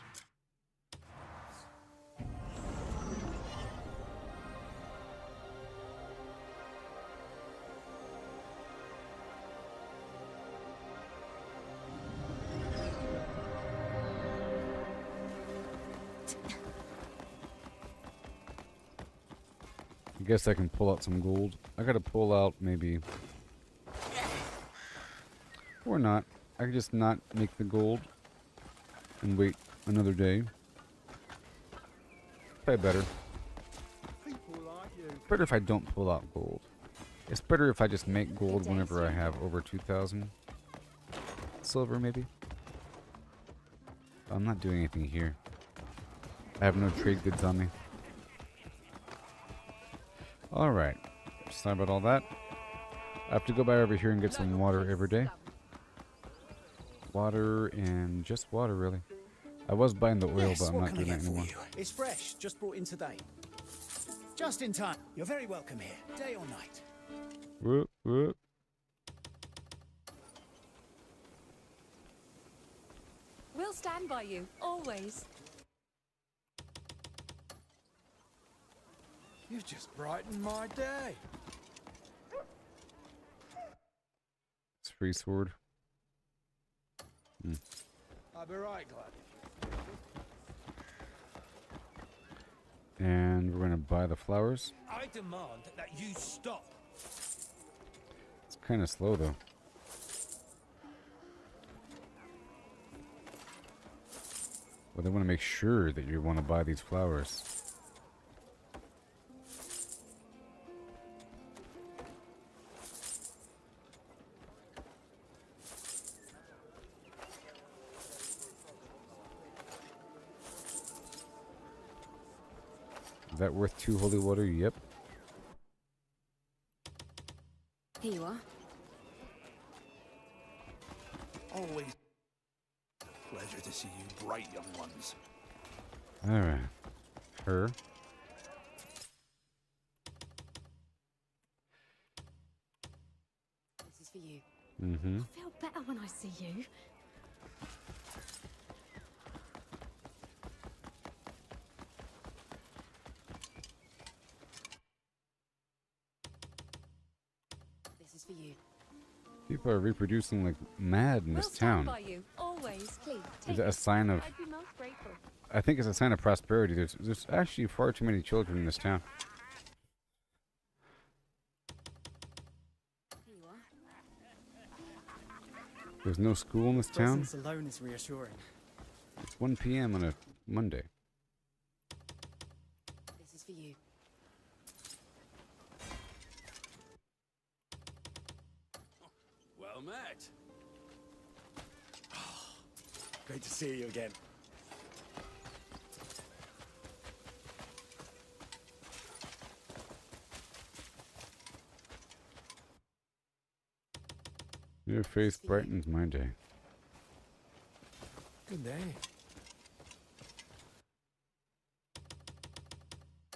B: I guess I can pull out some gold. I gotta pull out maybe... Or not. I could just not make the gold and wait another day. Probably better. Better if I don't pull out gold. It's better if I just make gold whenever I have over 2,000 silver, maybe. I'm not doing anything here. I have no trade goods on me. Alright. Sorry about all that. I have to go by over here and get some water every day. Water and just water, really. I was buying the oil,
H: Yes,
B: but I'm
H: what
B: not
H: can I
B: doing
H: get
B: that
H: for
B: anymore.
H: you? It's fresh, just brought in today. Just in time. You're very welcome here, day or night.
B: Whoop, whoop.
I: We'll stand by you, always.
M: You've just brightened my day.
B: It's free sword.
M: I'll be right glad.
B: And we're gonna buy the flowers.
S: I demand that you stop.
B: It's kind of slow though. Well, they want to make sure that you want to buy these flowers. Is that worth 2 holy water? Yep.
I: Here you are.
M: Always a pleasure to see you bright young ones.
B: Alright. Her.
I: This is for you.
B: Mm-hmm.
I: I feel better when I see you. This is for you.
B: People are reproducing like mad in this town.
I: By you, always. Please,
B: Is that a sign of
I: I'd be most grateful.
B: I think it's a sign of prosperity. There's actually far too many children in this town.
I: Here you are.
B: There's no school in this town.
N: Presence alone is reassuring.
B: It's 1 p.m. on a Monday.
I: This is for you.
O: Well met.
N: Great to see you again.
B: Your face brightens my day.
S: Good day.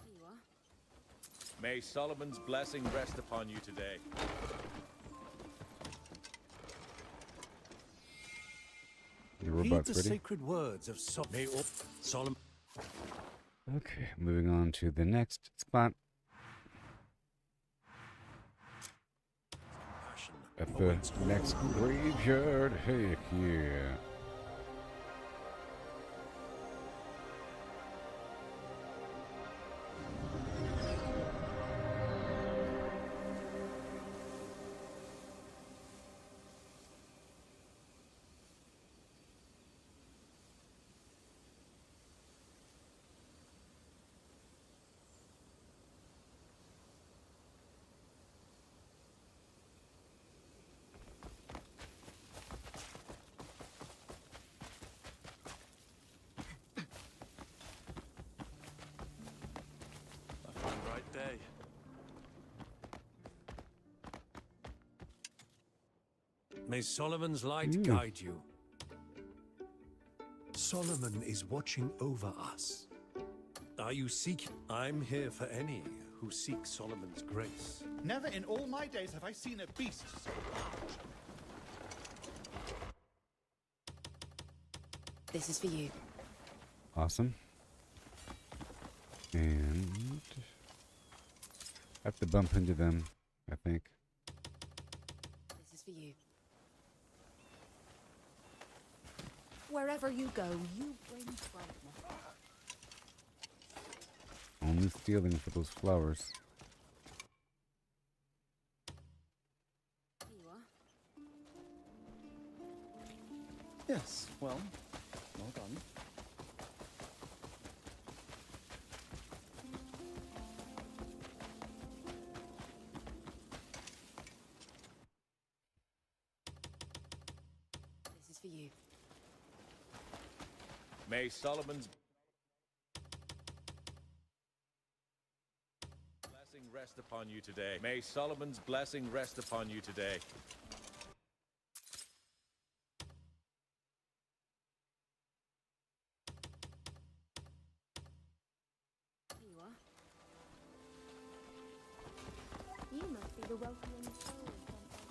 I: Here you are.
K: May Solomon's blessing rest upon you today.
B: The
S: Heed
B: robot's
S: the
B: ready.
S: sacred words of Solomon.
B: Okay, moving on to the next spot. At the next graveyard. Heck yeah.
O: I find right day.
S: May Solomon's light guide you. Solomon is watching over us. Are you seeking? I'm here for any who seek Solomon's grace.
M: Never in all my days have I seen a beast so large.
I: This is for you.
B: Awesome. And I have to bump into them, I think.
I: This is for you. Wherever you go, you bring trouble.
B: Only stealing for those flowers.
I: Here you are.
N: Yes, well done.
I: This is for you.
K: May Solomon's blessing rest upon you today. May Solomon's blessing rest upon you today.
I: Here you are. You must be the welcoming soul sent by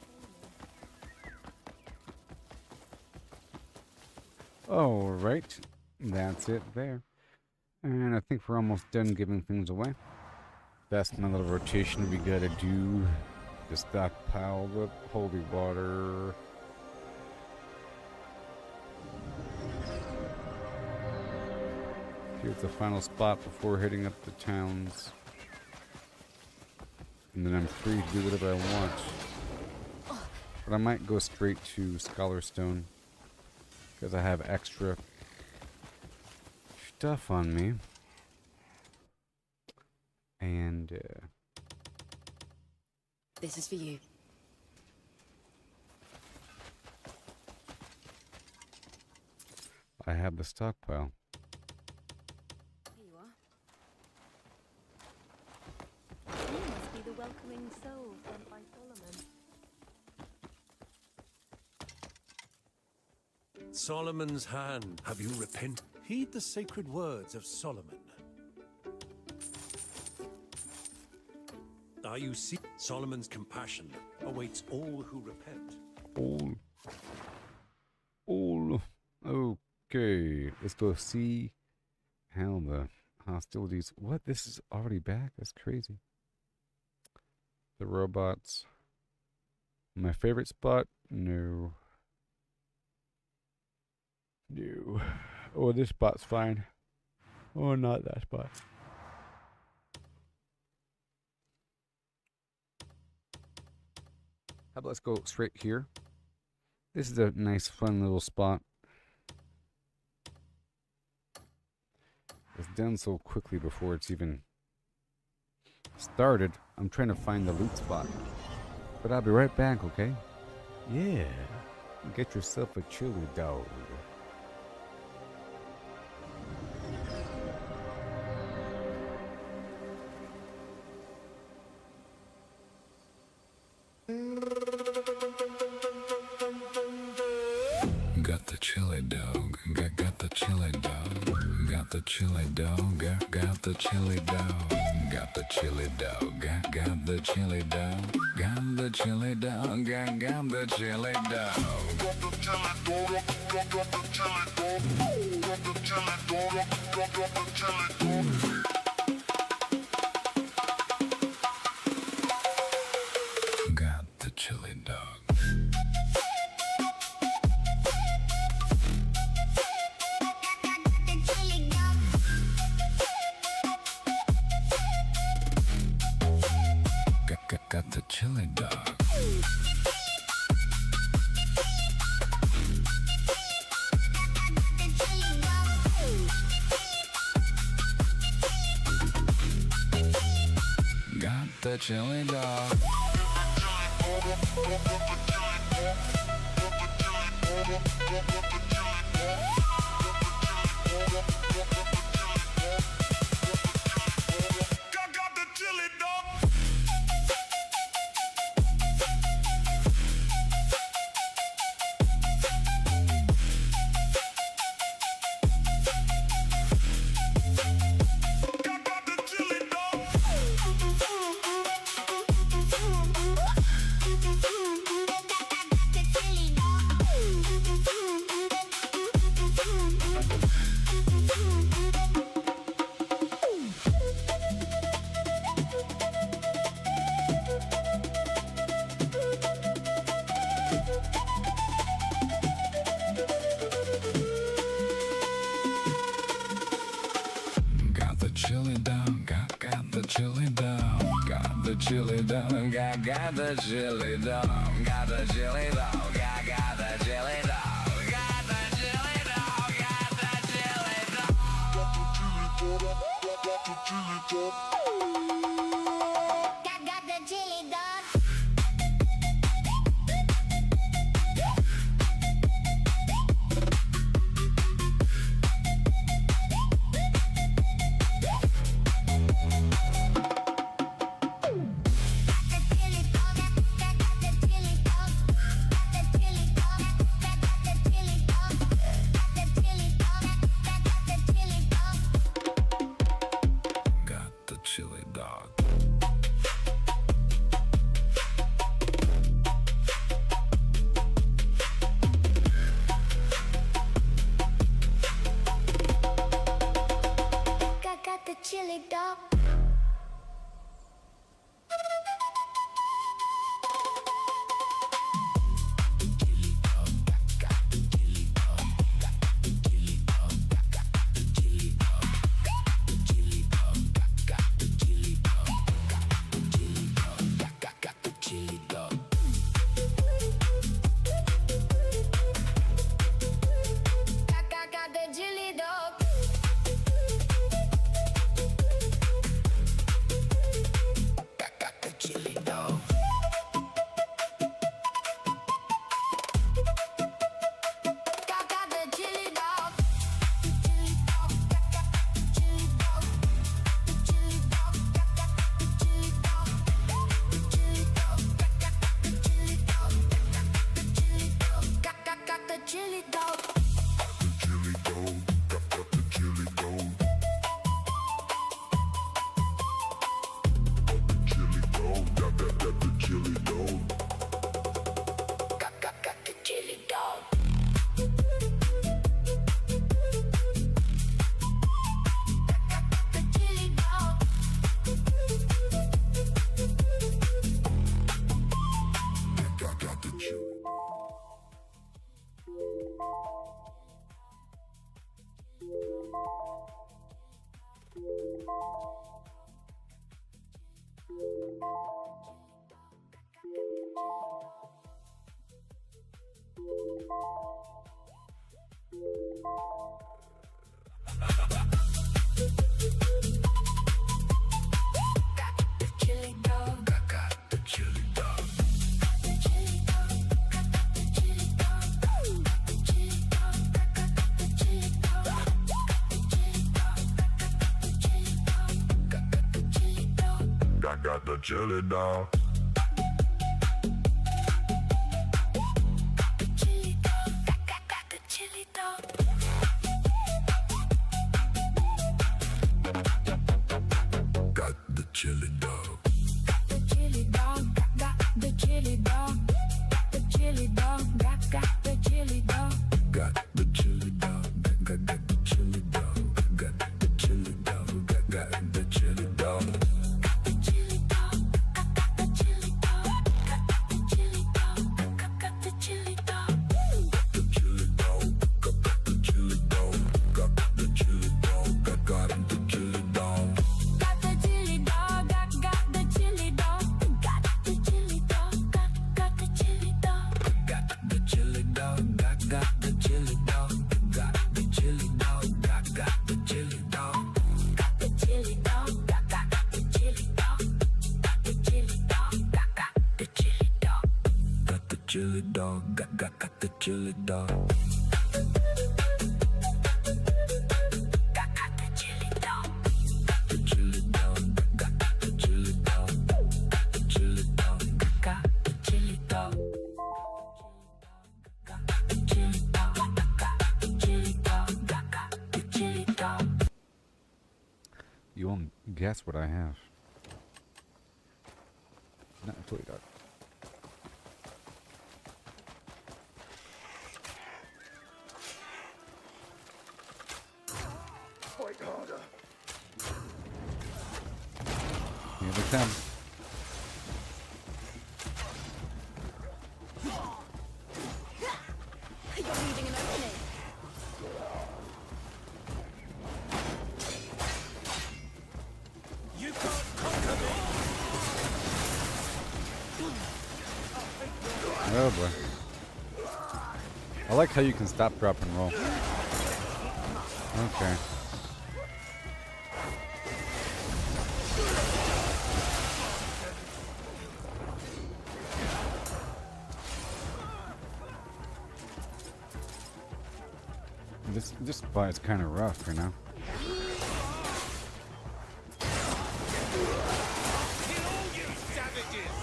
I: Solomon.
B: All right, that's it there. And I think we're almost done giving things away. That's my little rotation we gotta do. The stockpile, the holy water. Here's the final spot before heading up the towns. And then I'm free to do whatever I want. But I might go straight to Scholar Stone, because I have extra stuff on me. And
I: This is for you.
B: I have the stockpile.
I: Here you are. You must be the welcoming soul sent by Solomon.
S: Solomon's hand. Have you repented? Heed the sacred words of Solomon. Are you seeking? Solomon's compassion awaits all who repent.
B: All. Okay. Let's go see how the hostilities. What? This is already back? That's crazy. The robots. My favorite spot? No. No. Oh, this spot's fine. Oh, not that spot. How about let's go straight here? This is a nice, fun little spot. It's done so quickly before it's even started. I'm trying to find the loot spot. But I'll be right back, okay? Yeah. Get yourself a chili dog.
A: Got the chili dog, got the chili dog, got the chili dog, got the chili dog, got the chili dog, got the chili dog, got the chili dog, got the chili dog. Got the chili dog. Got the chili dog. Got the chili dog. Chili dog, got the chili dog, got the chili dog, got the chili dog, got the chili dog, got the chili dog, got the chili dog, got the chili dog.
F: Got the chili dog.
A: Chili dog.
F: Got the chili dog. Chili dog. I got the chili dog. The chili dog. I got the chili dog. The chili dog. I got the chili dog. The chili dog. I got the chili dog. I got the chili dog. Chili dog. I got the chili dog. Got the chili dog. The chili dog. Got the chili dog. The chili dog. Got the chili dog. Got the chili dog. Got the chili dog. Got the chili dog. Got the chili dog. Got the chili dog. Got the chili dog. Got the chili dog. Got the chili dog. The chili dog. Got the chili dog. Got the chili dog. Got the chili dog. Got the chili dog. Got the chili dog. Got the chili dog. Got the chili dog. Got the chili dog. Got the chili dog. Got the chili dog. Got the chili dog. Got the chili dog. Got the chili dog. Got the chili dog. Got the chili dog. Got the chili dog. Got the chili dog. The chili dog. Got the chili dog. Got the chili dog. Got the chili dog. Got the chili dog. Got the chili dog. Got the chili dog.
B: You won't guess what I have. Not a chili dog.
M: Fight harder.
B: Here they come.
I: You're leaving an opening.
O: You can't conquer me!
B: Oh boy. I like how you can stop, drop, and roll. Okay. This spot is kind of rough, you know.
O: Kill all you savages!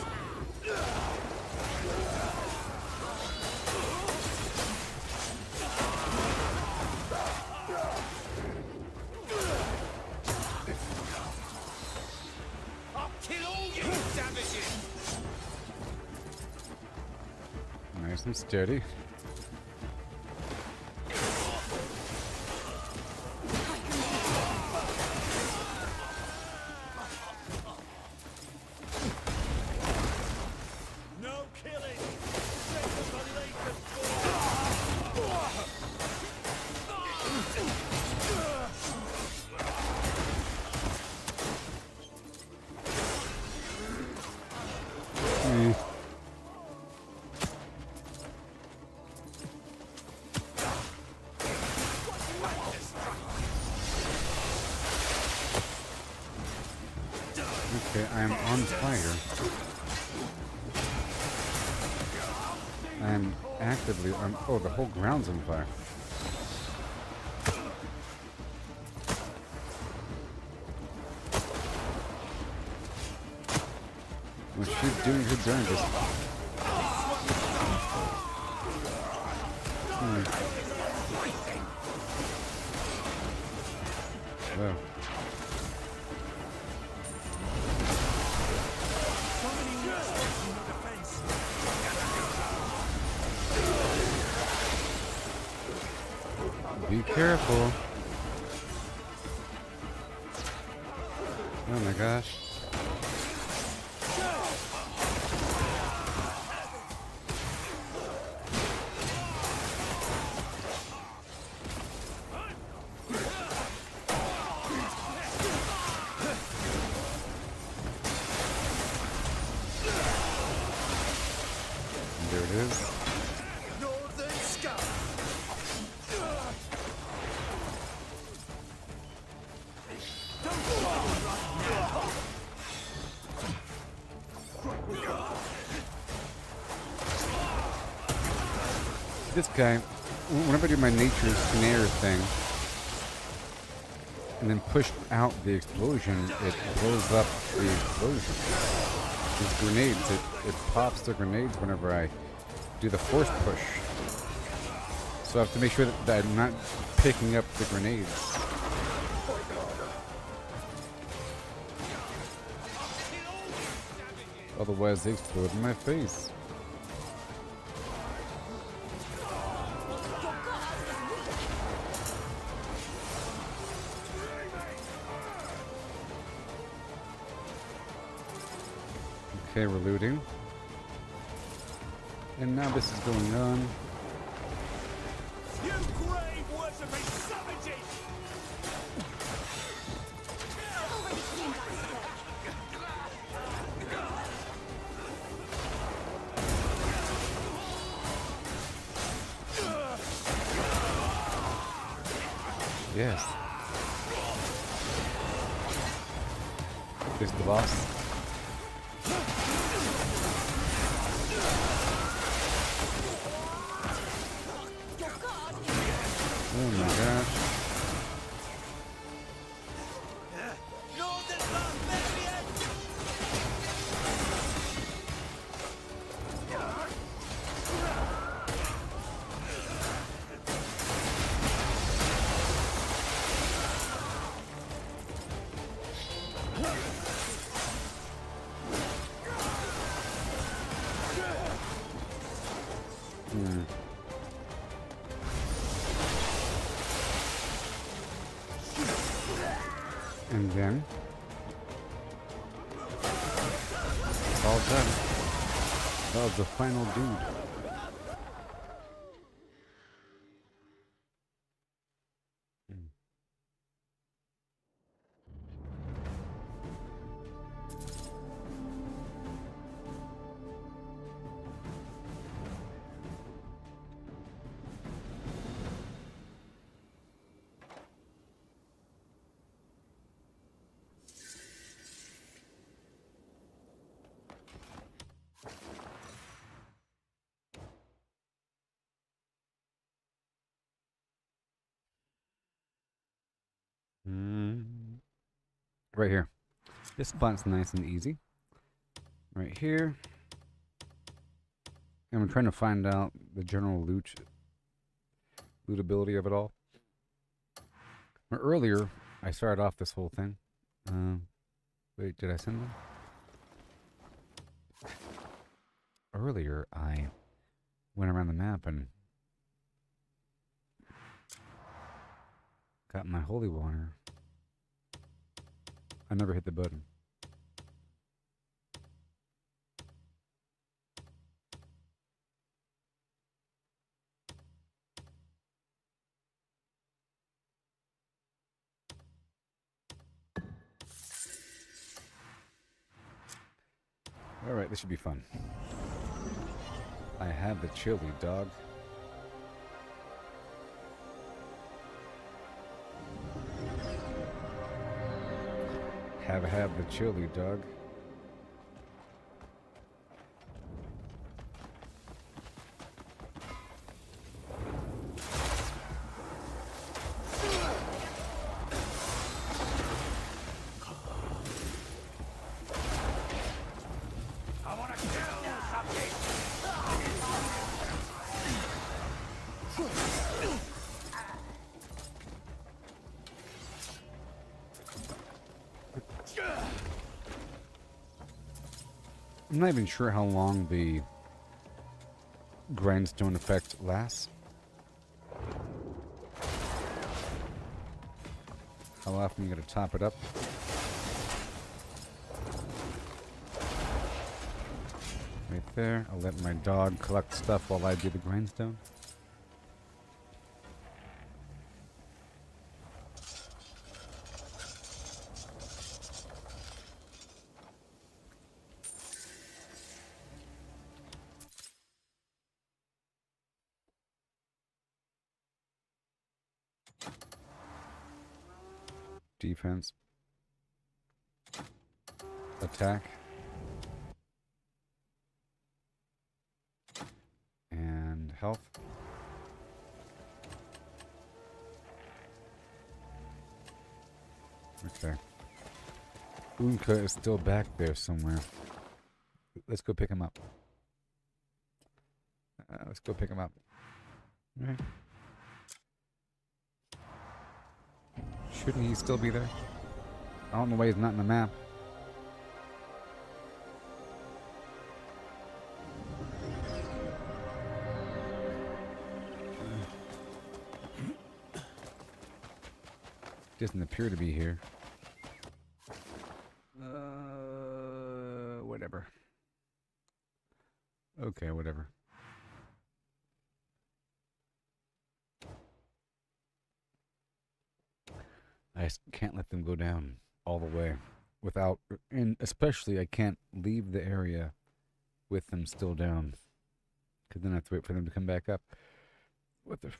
O: I'll kill all you savages!
B: Nice and steady.
O: No killing!
B: Okay, I am on fire. I am actively on. Oh, the whole ground's on fire. What's she doing her darndest? Well. Be careful. Oh my gosh. There it is.
M: Northern Scout.
B: This guy, whenever I do my nature's snare thing, and then push out the explosion, it blows up the explosion. These grenades, it pops the grenades whenever I do the force push. So I have to make sure that I'm not picking up the grenades. Otherwise they explode in my face. Okay, we're looting. And now this is going on.
O: You grave worshipping savages!
B: Yes. This is the boss. Oh my gosh. And then it's all done. That was the final dude. Right here. This spot's nice and easy. Right here. And I'm trying to find out the general lootability of it all. Earlier, I started off this whole thing. Wait, did I send them? Earlier, I went around the map and got my holy water. I never hit the button. Alright, this should be fun. I have the chili, dog. Have the chili, dog.
O: I want to kill something!
B: I'm not even sure how long the grindstone effect lasts. How often you gotta top it up? Right there. I'll let my dog collect stuff while I do the grindstone. Defense. Attack. And health. Okay. Unka is still back there somewhere. Let's go pick him up. Let's go pick him up. Alright. Shouldn't he still be there? I don't know why he's not in the map. Doesn't appear to be here. Whatever. Okay, whatever. I can't let them go down all the way without, and especially I can't leave the area with them still down, because then I have to wait for them to come back up. What the...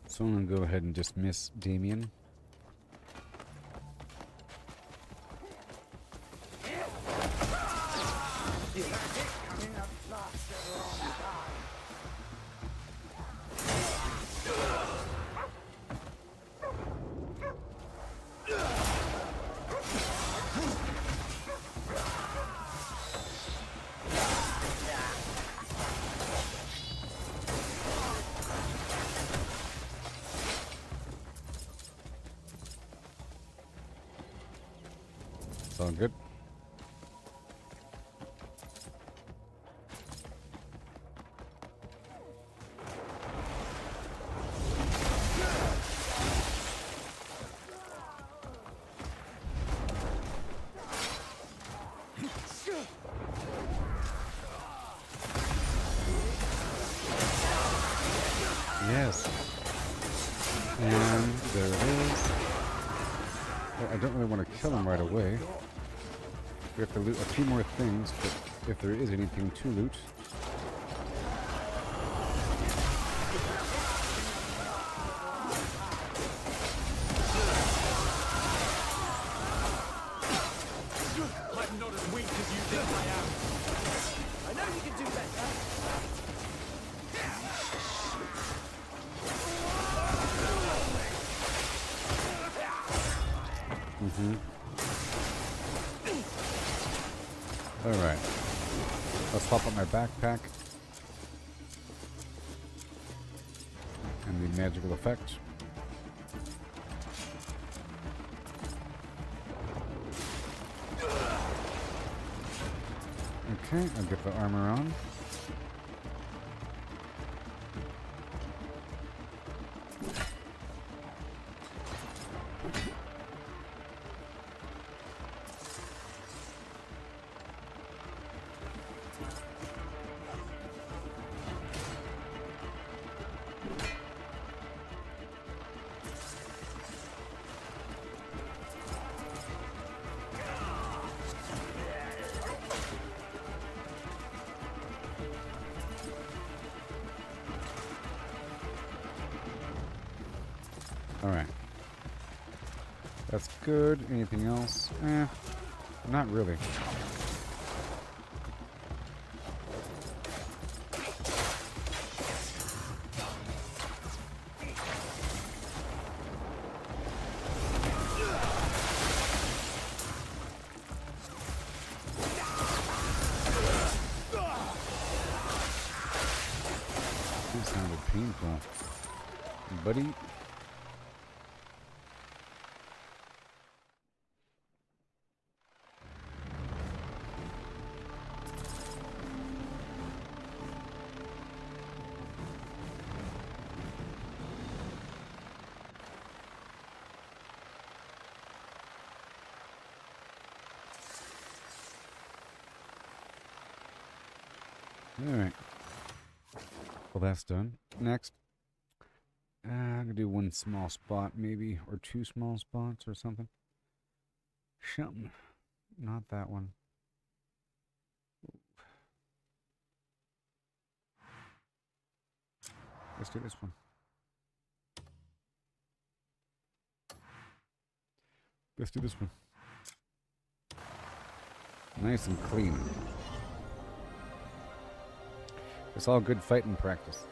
B: So I'm going to go ahead and dismiss Damien. It's all good. Yes. And there it is. Well, I don't really want to kill him right away. We have to loot a few more things, but if there is anything to loot.
O: I'm not as weak as you think I am. I know you can do better.
B: Alright. Let's pop up my backpack. And the magical effect. Okay, I'll get the armor on. Alright. That's good. Anything else? Not really. This sounded painful. Buddy. Alright. Well, that's done. Next. I'm going to do one small spot, maybe. Or two small spots or something. Something. Not that one. Let's do this one. Let's do this one. Nice and clean. It's all good fighting practice.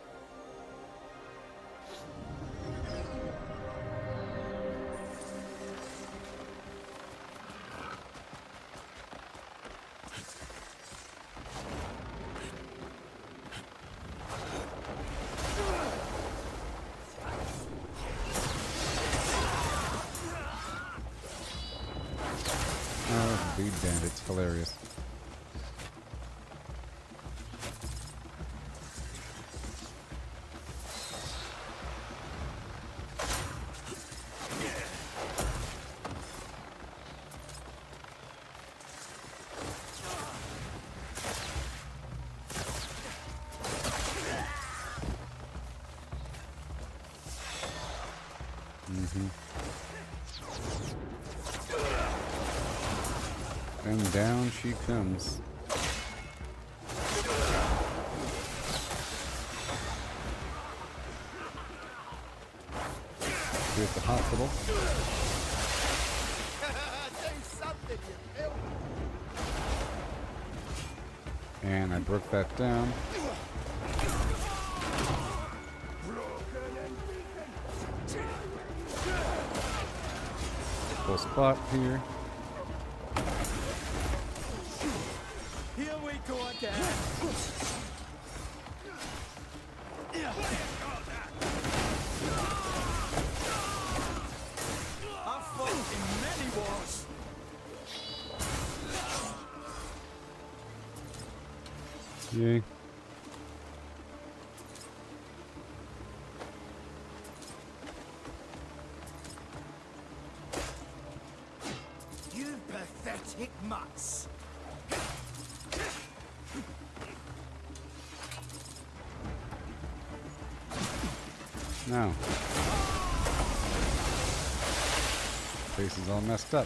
B: Oh, Bleed Bandits, hilarious. And down she comes. Here's the hospital.
R: Do something, you filth.
B: And I broke that down. Full spot here.
R: Here we go again. I've fought in many wars.
B: Yay.
R: You pathetic mutts.
B: Now. Face is all messed up.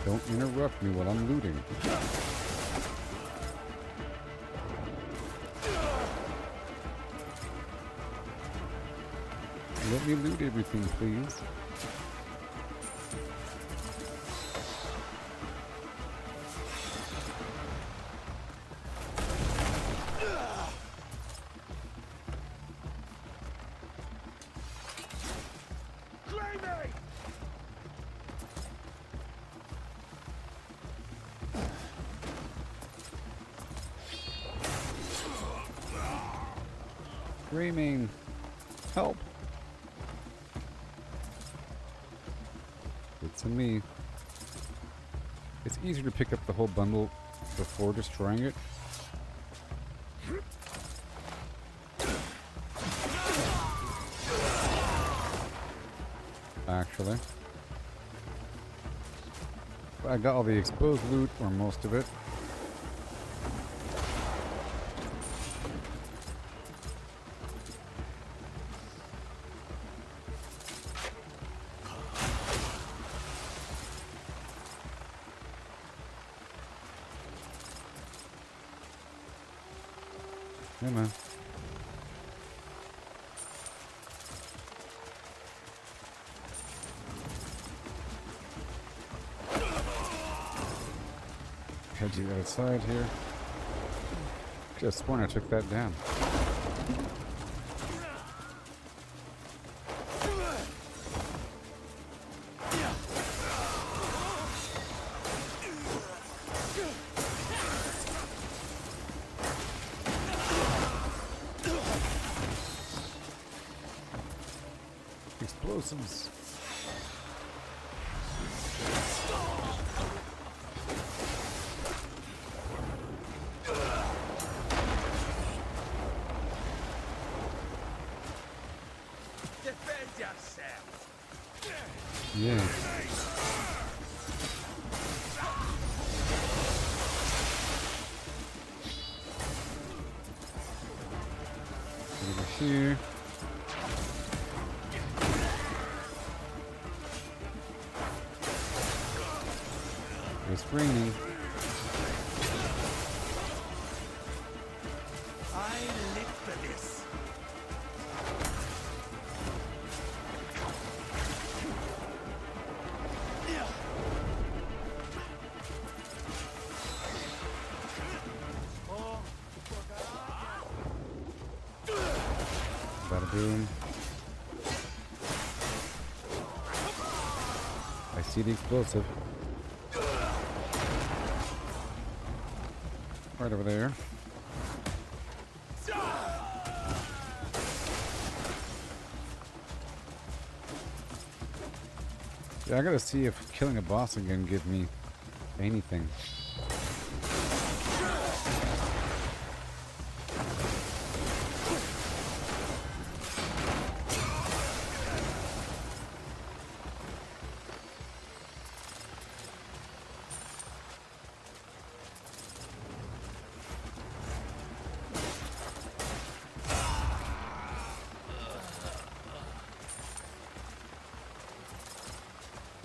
B: Don't interrupt me while I'm looting. Let me loot everything, please. Screaming! Help! It's a me. It's easier to pick up the whole bundle before destroying it. Actually. I got all the exposed loot, or most of it. Hey man. Head to the outside here. Just sworn I took that down. Explosives.
R: Defend yourself.
B: Yeah. here. It's raining.
R: I live for this.
B: Bada boom. I see the explosive. Right over there. Yeah, I gotta see if killing a boss again gives me anything.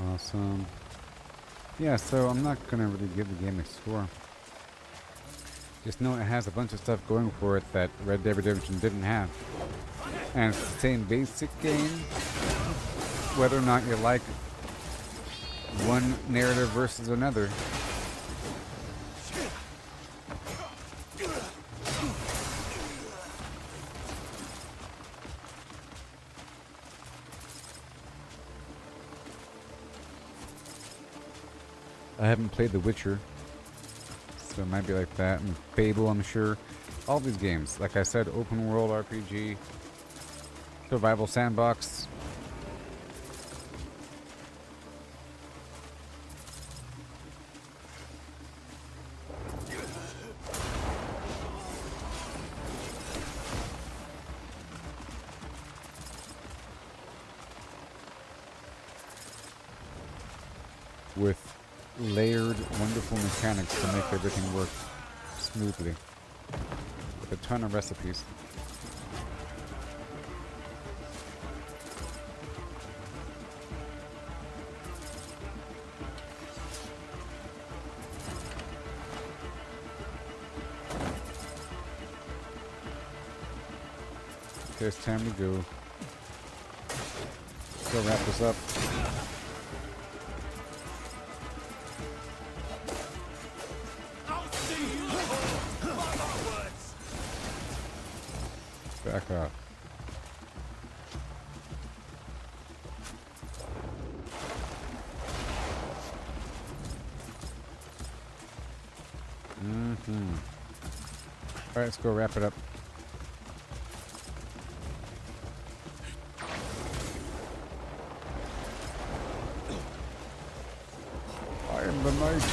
B: Awesome. Yeah, so I'm not gonna really give the game a score. Just know it has a bunch of stuff going for it that Red Dead Redemption didn't have. And it's the same basic game. Whether or not you like one narrative versus another. I haven't played The Witcher, so it might be like that. And Fable, I'm sure. All these games, like I said, open world RPG, survival sandbox. With layered, wonderful mechanics to make everything work smoothly. With a ton of recipes. Okay, it's time to go. Let's go wrap this up. Back up. Alright, let's go wrap it up. I am the knight.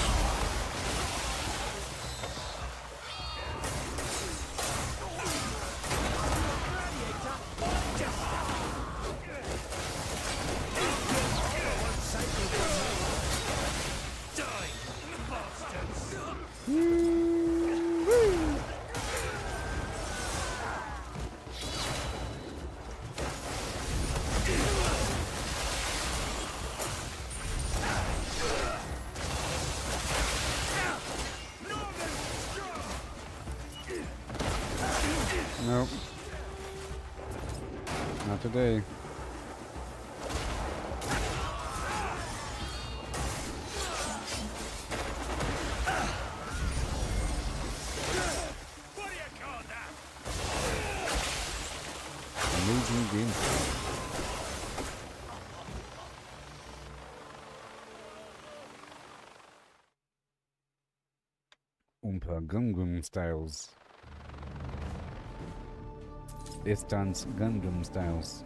B: Nope. Not today. Amazing gameplay. Oompa Gum styles. Istan's Gundam styles.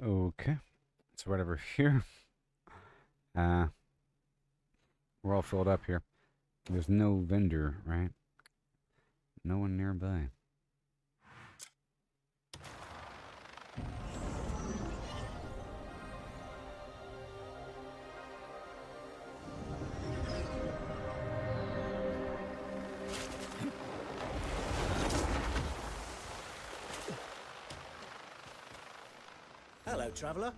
B: Okay. So right over here. We're all filled up here. There's no vendor, right? No one nearby.
H: Hello, traveller.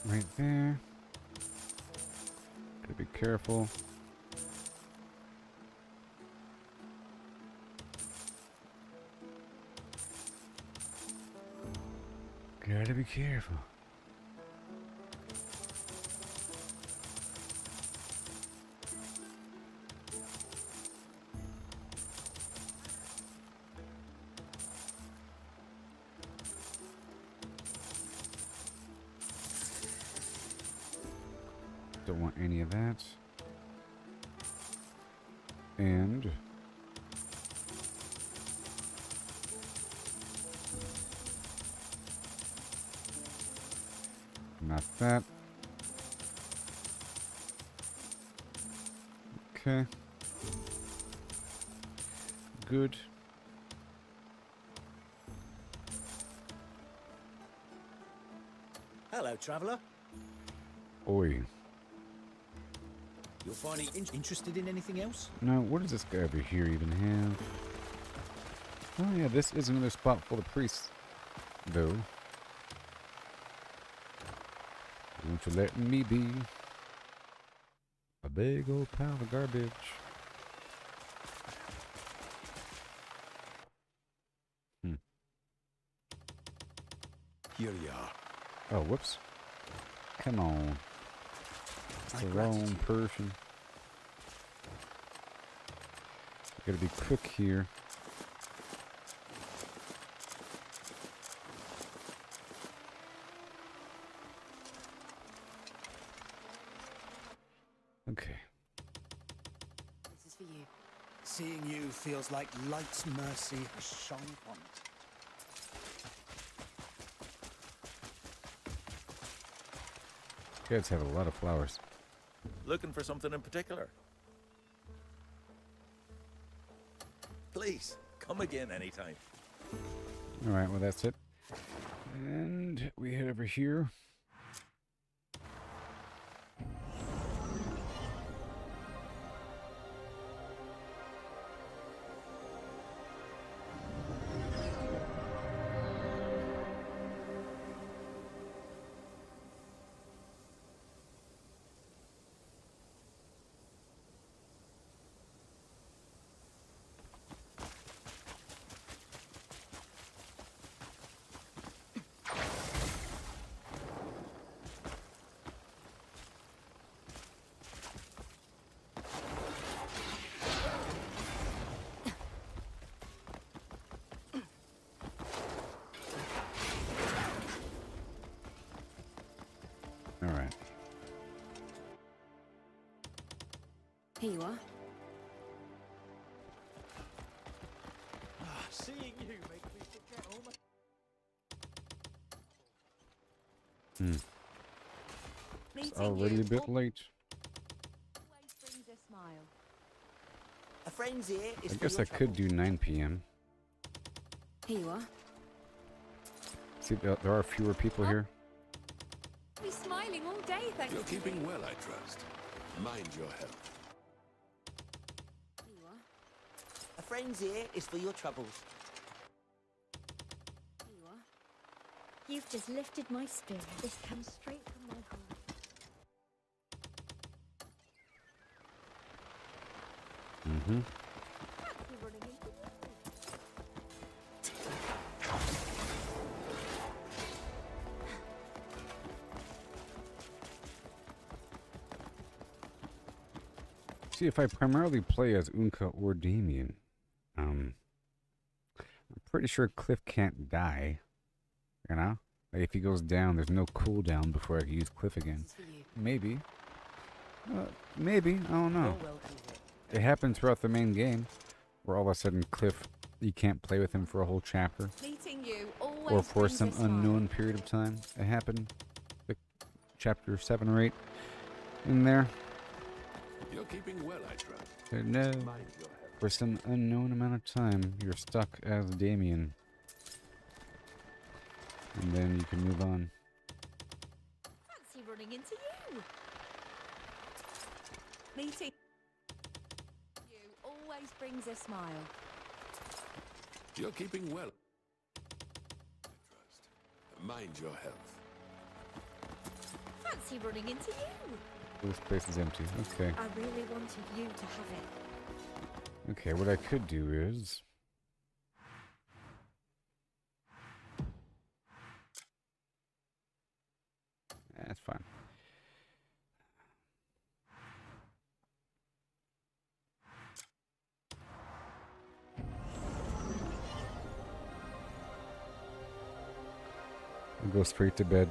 B: Right there. Gotta be careful. Gotta be careful. Don't want any of that. And not that. Okay. Good.
H: Hello, traveller.
B: Oi.
H: You're finding interested in anything else?
B: Now, what does this guy over here even have? Oh yeah, this is another spot full of priests, though. Won't you let me be a big old pile of garbage?
S: Here you are.
B: Oh, whoops. Come on. It's the wrong person. Gotta be quick here. Okay.
I: This is for you.
H: Seeing you feels like light's mercy has shone upon it.
B: Kids have a lot of flowers.
K: Looking for something in particular? Please, come again anytime.
B: Alright, well that's it. And we head over here. Alright.
I: Here you are.
O: Seeing you makes me forget all my...
B: It's already a bit late.
I: Always brings a smile.
J: A friend's here.
B: I guess I could do 9 p.m.
I: Here you are.
B: See, there are fewer people here.
I: I'll be smiling all day, thanks.
C: You're keeping well, I trust. Mind your health.
I: Here you are.
J: A friend's here is for your troubles.
I: Here you are.
T: You've just lifted my spirit. This comes straight from my heart.
B: Mm-hmm. See, if I primarily play as Unka or Damien, I'm pretty sure Cliff can't die. You know? Like if he goes down, there's no cooldown before I can use Cliff again. Maybe. Maybe. I don't know. It happened throughout the main game, where all of a sudden Cliff, you can't play with him for a whole chapter.
I: Meeting you always
B: Or for
I: brings
B: some
I: a smile.
B: unknown period of time. It happened. Like chapter 7 or 8 in there.
C: You're keeping well, I trust.
B: No. For some unknown amount of time, you're stuck as Damien. And then you can move on.
I: Fancy running into you. Meeting you always brings a smile.
C: You're keeping well. I trust. Mind your health.
T: Fancy running into you.
B: This place is empty. Okay.
T: I really wanted you to have it.
B: Okay, what I could do is... That's fine. I'll go straight to bed.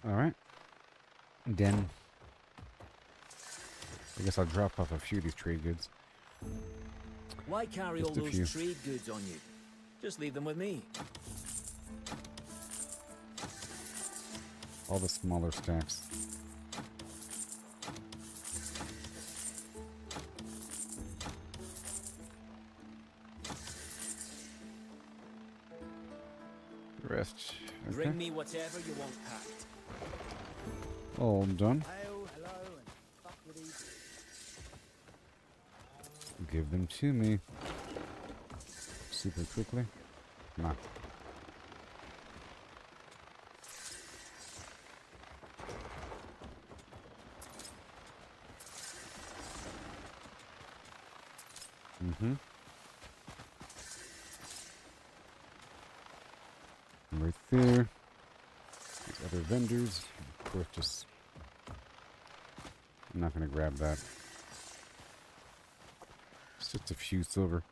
B: Alright. Then I guess I'll drop off a few of these trade goods.
D: Why carry
B: Just
D: all
B: a few.
D: those trade goods on you? Just leave them with me.
B: All the smaller stacks. The rest. Okay.
D: Bring me whatever you want packed.
B: All done.
H: Hail, hello, and fuck with these.
B: Give them to me. Super quickly. Come on. Mm-hmm. Right there. These other vendors. Of course, just... I'm not going to grab that. It's just a few silver.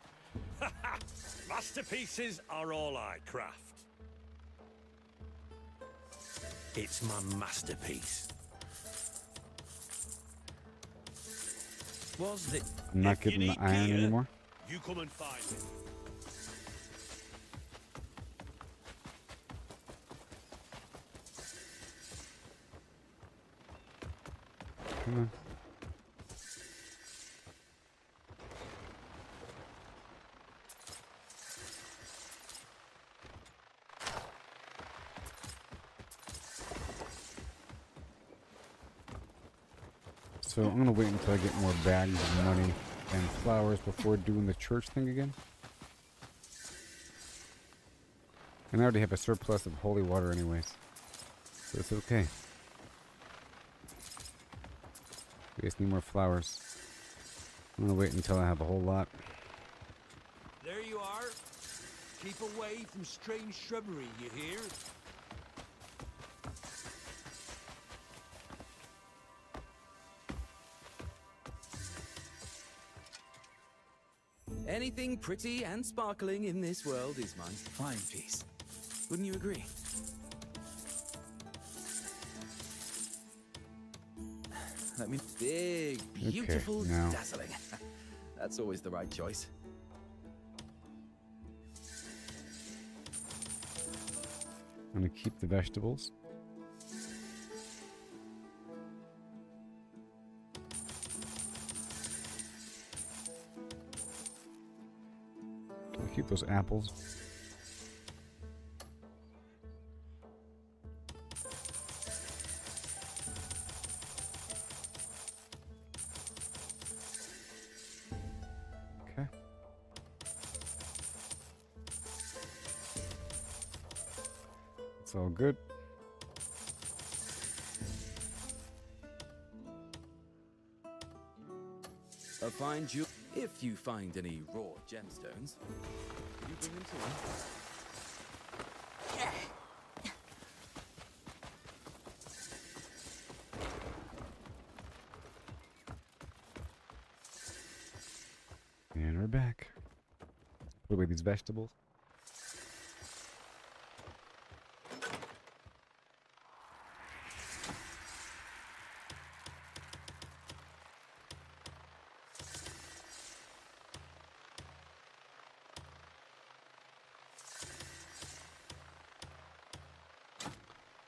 S: Masterpieces are all I craft. It's my masterpiece.
D: Was the...
B: I'm not getting the iron anymore.
S: You come and find it.
B: Come on. So I'm gonna wait until I get more bags of money and flowers before doing the church thing again. And I already have a surplus of holy water anyways. So it's okay. We just need more flowers. I'm gonna wait until I have a whole lot.
O: There you are. Keep away from strange shrubbery, you hear?
N: Anything pretty and sparkling in this world is my fine piece. Wouldn't you agree? I mean, big, beautiful,
B: now.
N: dazzling. That's always the right choice.
B: I'm gonna keep the vegetables. I'll keep those apples. Okay. It's all good.
N: A fine jewel. If you find any raw gemstones, you bring them to me.
B: And we're back. Put away these vegetables.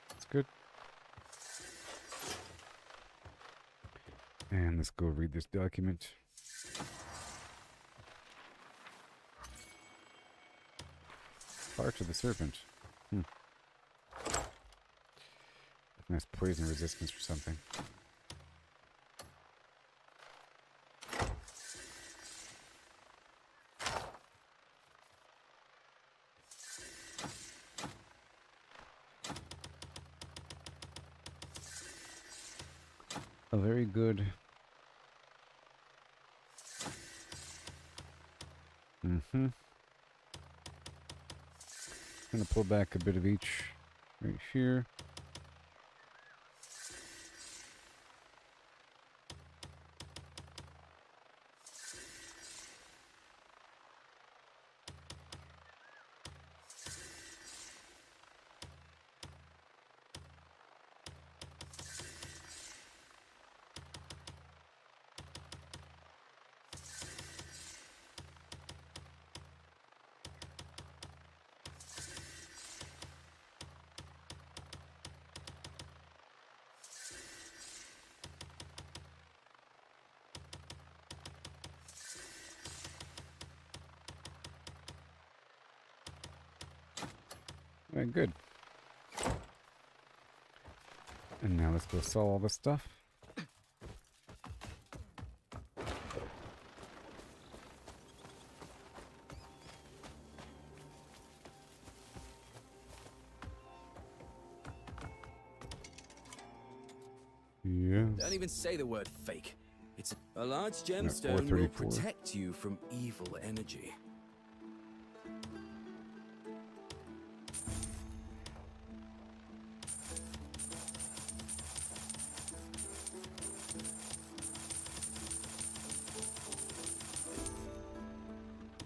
B: That's good. And let's go read this document. Heart of the Serpent. Nice poison resistance or something. A very good. I'm gonna pull back a bit of each right here. Very good. And now let's go sell all this stuff. Yes.
N: Don't even say the word fake. It's a large gemstone will protect you from evil energy.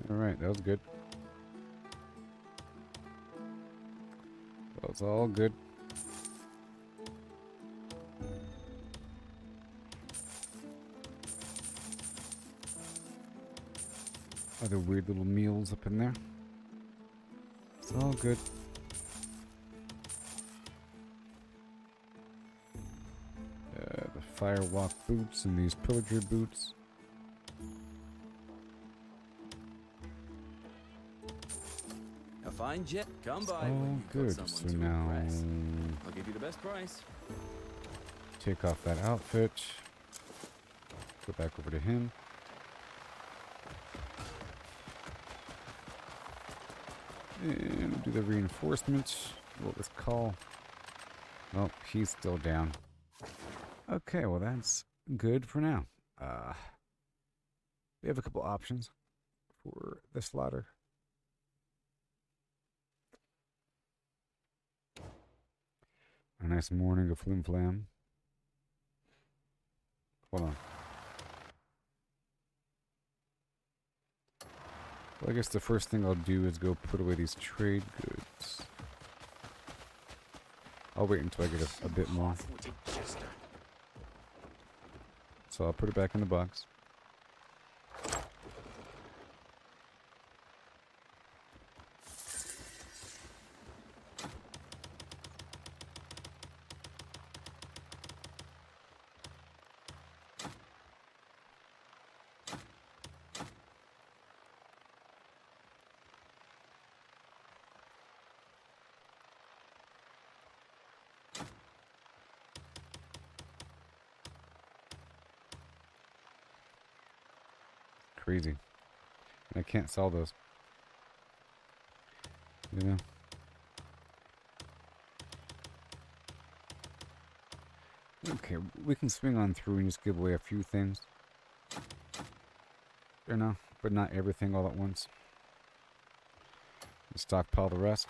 B: Alright, that was good. That was all good. Other weird little meals up in there. It's all good. The firewalk boots and these pillager boots.
N: A fine jet. Come by
B: All
N: when you've
B: good.
N: got
B: So
N: someone to
B: now
N: impress. I'll give you the best price.
B: take off that outfit. Go back over to him. And do the reinforcement. What was call? Oh, he's still down. Okay, well that's good for now. We have a couple options for the slaughter. A nice morning of flim flam. Hold on. Well, I guess the first thing I'll do is go put away these trade goods. I'll wait until I get a bit more. so I'll put it back in the box. Crazy. I can't sell those. You know? Okay, we can swing on through and just give away a few things. You know, but not everything all at once. Stockpile the rest.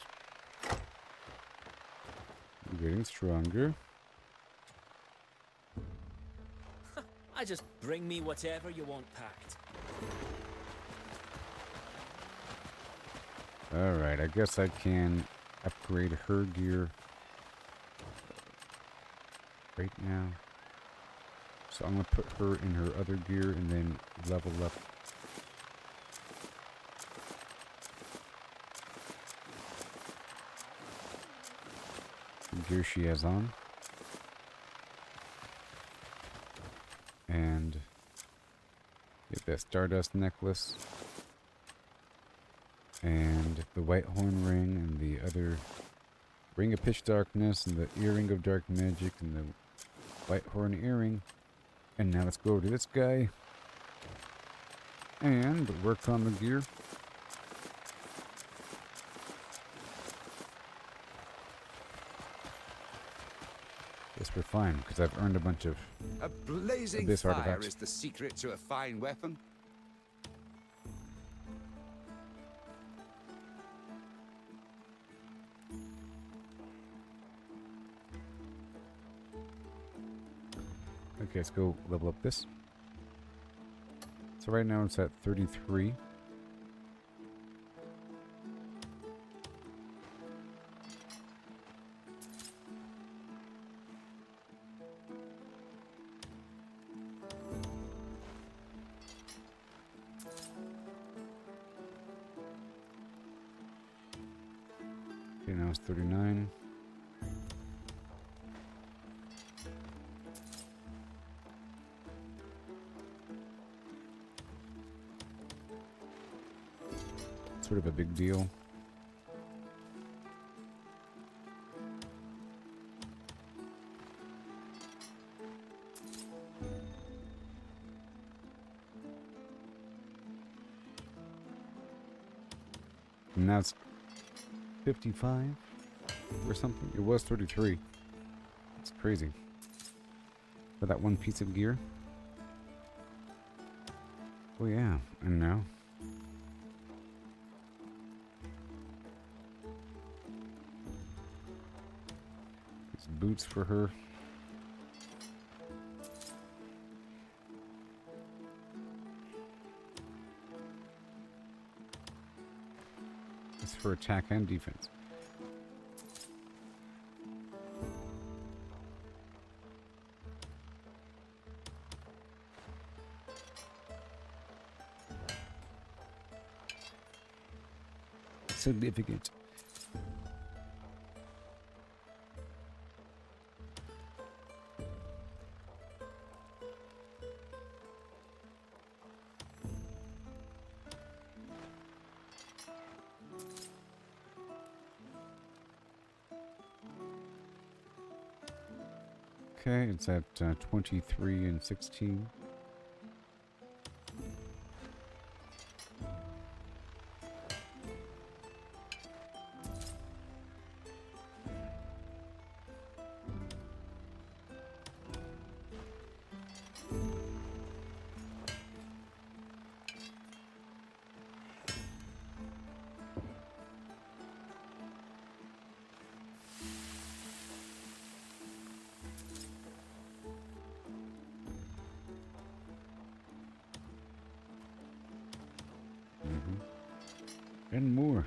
B: We're getting stronger.
D: I just bring me whatever you want packed.
B: Alright, I guess I can upgrade her gear right now. So I'm going to put her in her other gear and then level up. The gear she has on. And get that Stardust necklace. And the White Horn ring and the other Ring of Pitch Darkness and the Earring of Dark Magic and the White Horn earring. And now let's go over to this guy and work on the gear. Yes, we're fine because I've earned a bunch of
R: A blazing
B: Abyss
R: fire
B: artifacts.
R: is the secret to a fine weapon.
B: Okay, let's go level up this. So right now it's at 33. Okay, now it's 39. Sort of a big deal. And now it's 55 or something. It was 33. It's crazy. For that one piece of gear. Oh yeah, and now. Boots for her. It's for attack and defense. Significant. Okay, it's at 23 and 16. And more.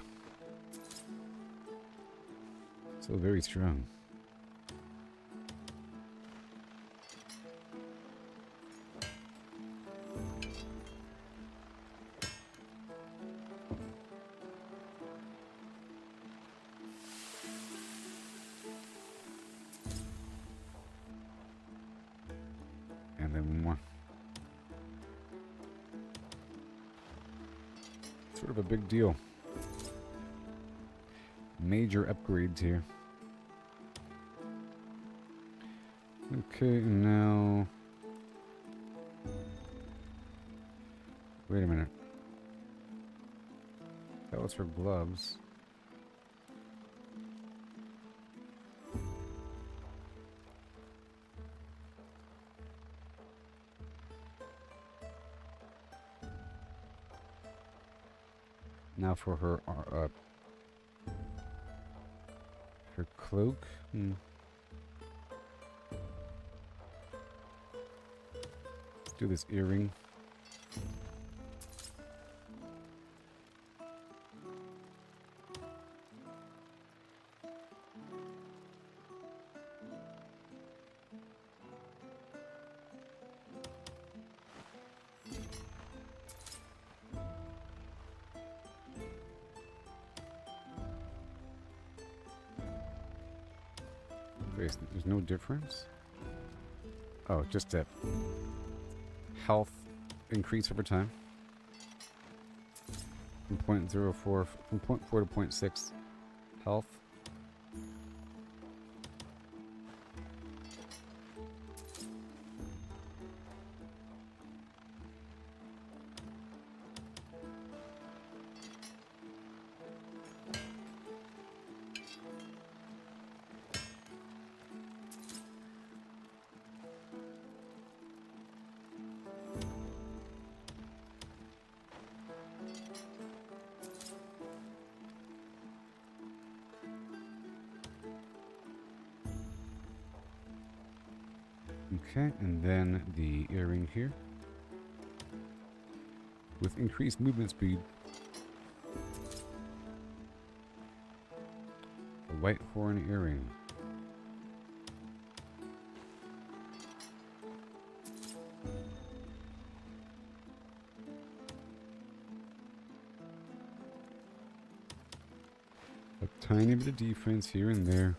B: So very strong. sort of a big deal. Major upgrades here. Okay, and now... Wait a minute. That was her gloves. Now for her cloak. Let's do this earring. There's no difference? Oh, just a health increase over time. From 0.04, from 0.4 to 0.6 health. Okay, and then the earring here. With increased movement speed. A white horn earring. A tiny bit of defense here and there.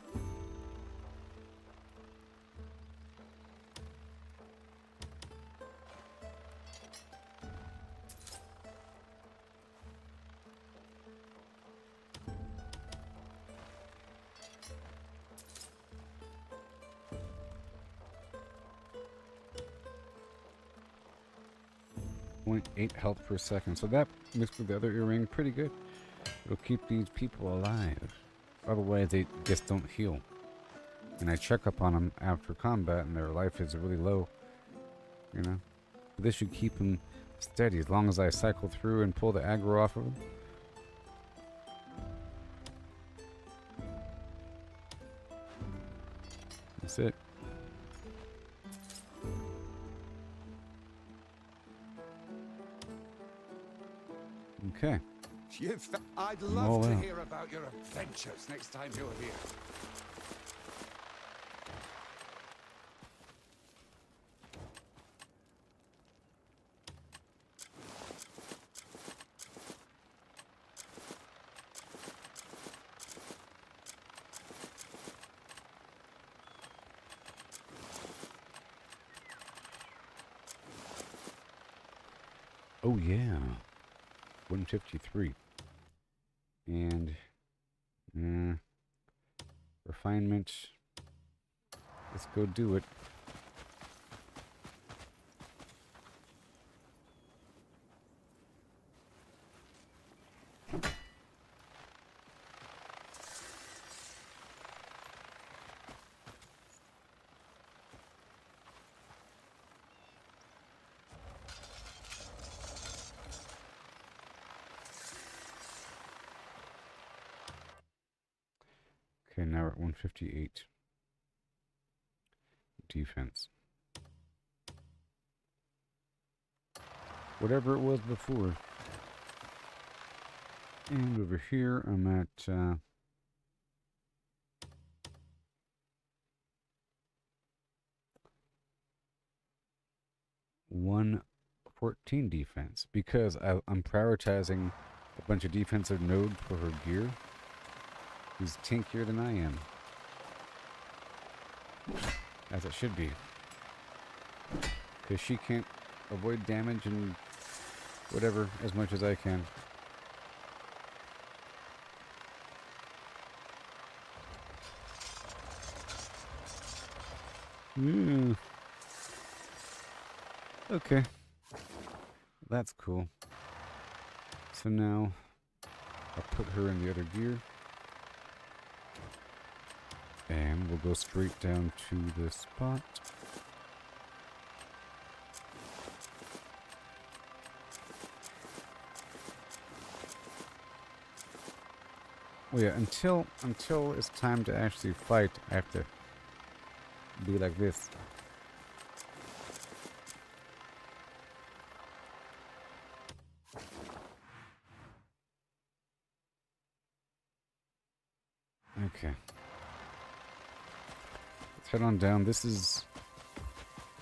B: .8 health per second. So that mixed with the other earring, pretty good. It'll keep these people alive. Otherwise, they just don't heal. And I check up on them after combat, and their life is really low. You know, but this should keep them steady as long as I cycle through and pull the aggro off of them. That's it. Okay.
R: I'd
B: all
R: love to
B: out.
R: hear about your adventures next time you're here.
B: Oh yeah. 153. And refinement. Let's go do it. Okay, now we're at 158. Defense. Whatever it was before. And over here, I'm at 114 defense because I'm prioritizing a bunch of defensive nodes for her gear. Who's tankier than I am. As it should be. Because she can't avoid damage and whatever as much as I can. Mm. Okay. That's cool. So now I'll put her in the other gear. And we'll go straight down to this spot. Well, yeah, until it's time to actually fight, I have to be like this. Okay. Let's head on down. This is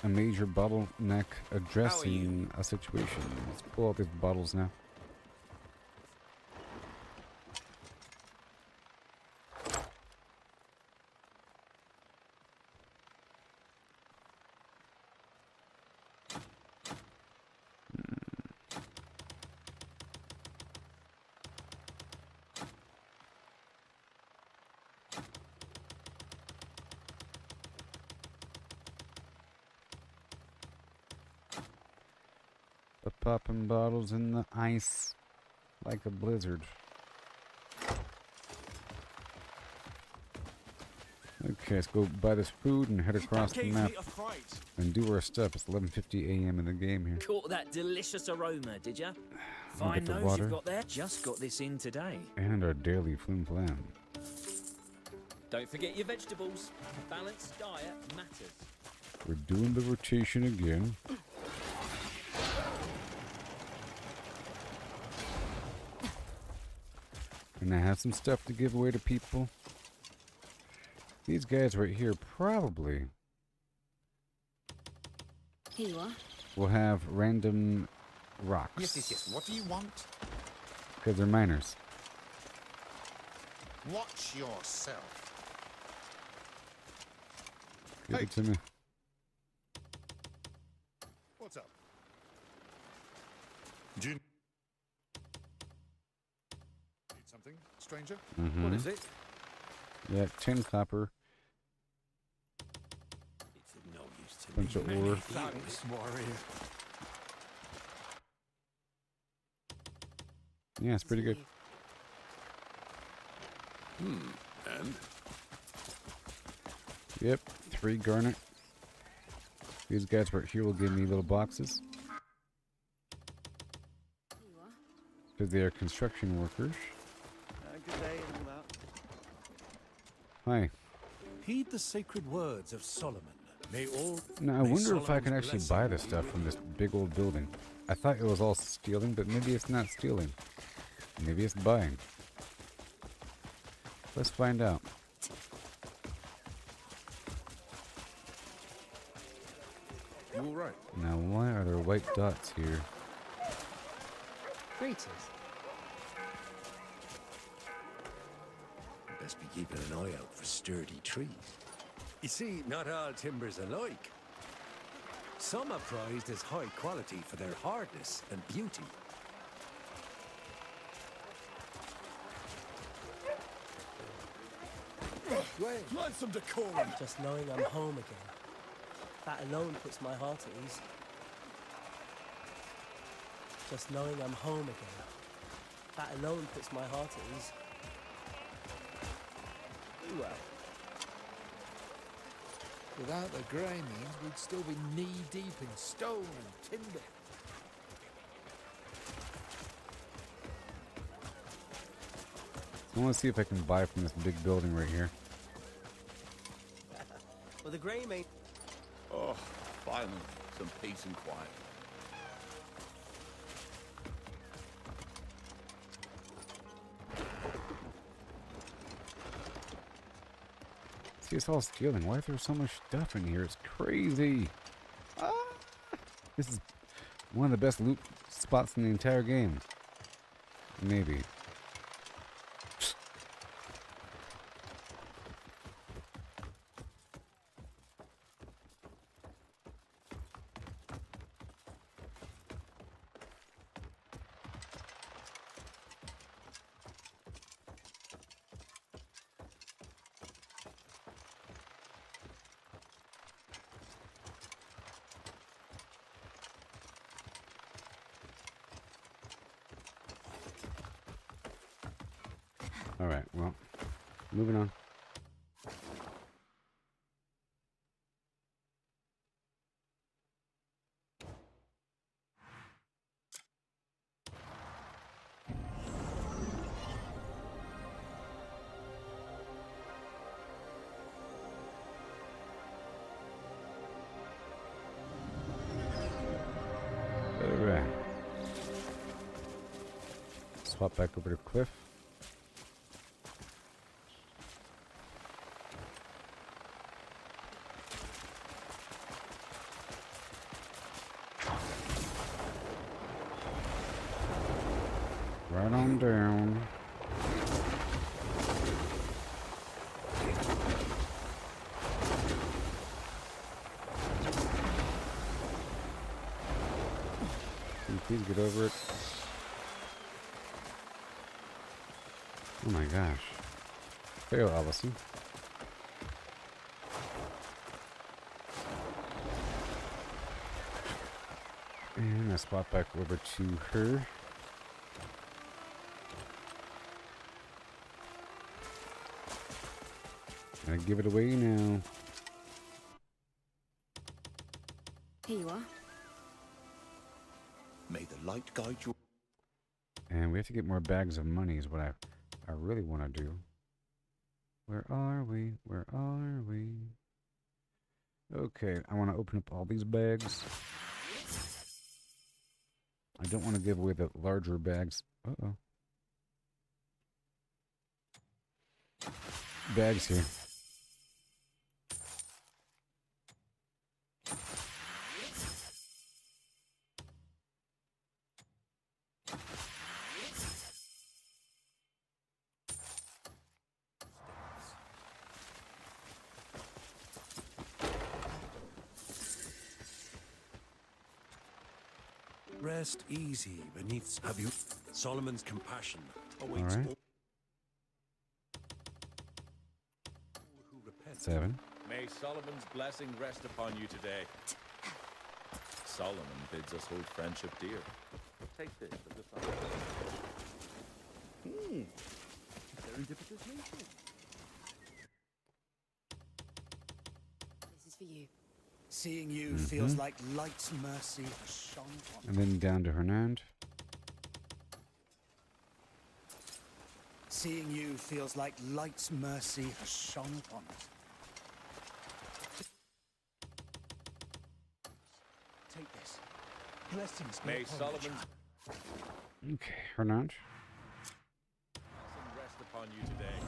B: a major bottleneck addressing a situation. Let's pull out these bottles now. Popping bottles in the ice like a blizzard. Okay, let's go buy this food and head across the map and do our stuff. It's 11:50 a.m. in the game here.
D: Caught that delicious aroma, did ya?
B: We'll
D: Fine
B: get the
D: nose
B: water.
D: you've got there. Just got this in today.
B: And our daily flim flam.
D: Don't forget your vegetables. Balanced diet matters.
B: We're doing the rotation again. And I have some stuff to give away to people. These guys right here probably
T: Here you are.
B: will have random rocks.
H: Yes. What do you want?
B: Because they're miners.
H: Watch yourself.
B: Give it to me.
H: What's up? Do you need something, stranger?
B: Mm-hmm.
H: What is it?
B: Yeah, 10 copper.
S: It's of no use to
B: Bunch of ore.
H: Thanks, warrior.
B: Yeah, it's pretty good.
C: And?
B: Yep, 3 garnet. These guys right here will give me little boxes. Because they are construction workers.
N: Good day and all that.
B: Hi.
S: Heed the sacred words of Solomon. May all.
B: Now, I
S: may
B: wonder if I can
S: Solomon's
B: actually
S: blessing
B: buy this stuff from this big old building. I thought it was all stealing, but maybe it's not stealing. Maybe it's buying. Let's find out.
H: You all right?
B: Now, why are there white dots here?
T: Greetings.
S: Best be keeping an eye out for sturdy trees. You see, not all timber's alike. Some are prized as high quality for their hardness and beauty.
H: Learn some decorum.
N: Just knowing I'm home again. That alone puts my heart at ease. Just knowing I'm home again. That alone puts my heart at ease. Well.
H: Without the grey means we'd still be knee-deep in stone and timber.
B: I want to see if I can buy from this big building right here.
N: Well, the grey mate.
R: Oh, finally, some peace and quiet.
B: See, it's all stealing. Why is there so much stuff in here? It's crazy. Ah! This is one of the best loot spots in the entire game. Maybe. Alright, well, moving on. Alright. Swap back over to Cliff. Right on down. Can you please get over it? Oh my gosh. Fail, Allison. And I swap back over to her. Gonna give it away now.
Q: Here you are.
R: May the light guide you.
B: And we have to get more bags of money is what I really want to do. Where are we? Where are we? Okay, I want to open up all these bags. I don't want to give away the larger bags. Uh-oh. Bags here.
S: Rest easy beneath. Have you? Solomon's compassion
B: All right. 7.
K: May Solomon's blessing rest upon you today. Solomon bids us hold friendship dear. Take this as a sign.
N: Serendipitous nature.
Q: This is for you.
H: Seeing you feels like light's mercy has shone on
B: And then down to Hernand.
H: Seeing you feels like light's mercy has shone upon us. Take this. Blessings be
K: May
H: upon
K: Solomon's
H: you.
B: Okay, Hernand.
K: blessing rest upon you today.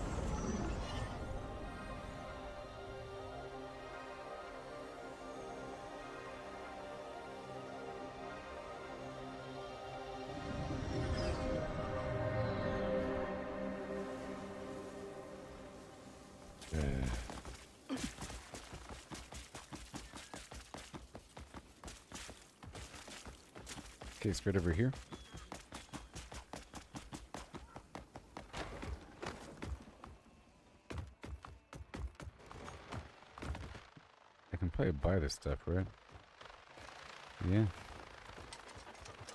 B: Okay, straight over here. I can probably buy this stuff, right? Yeah.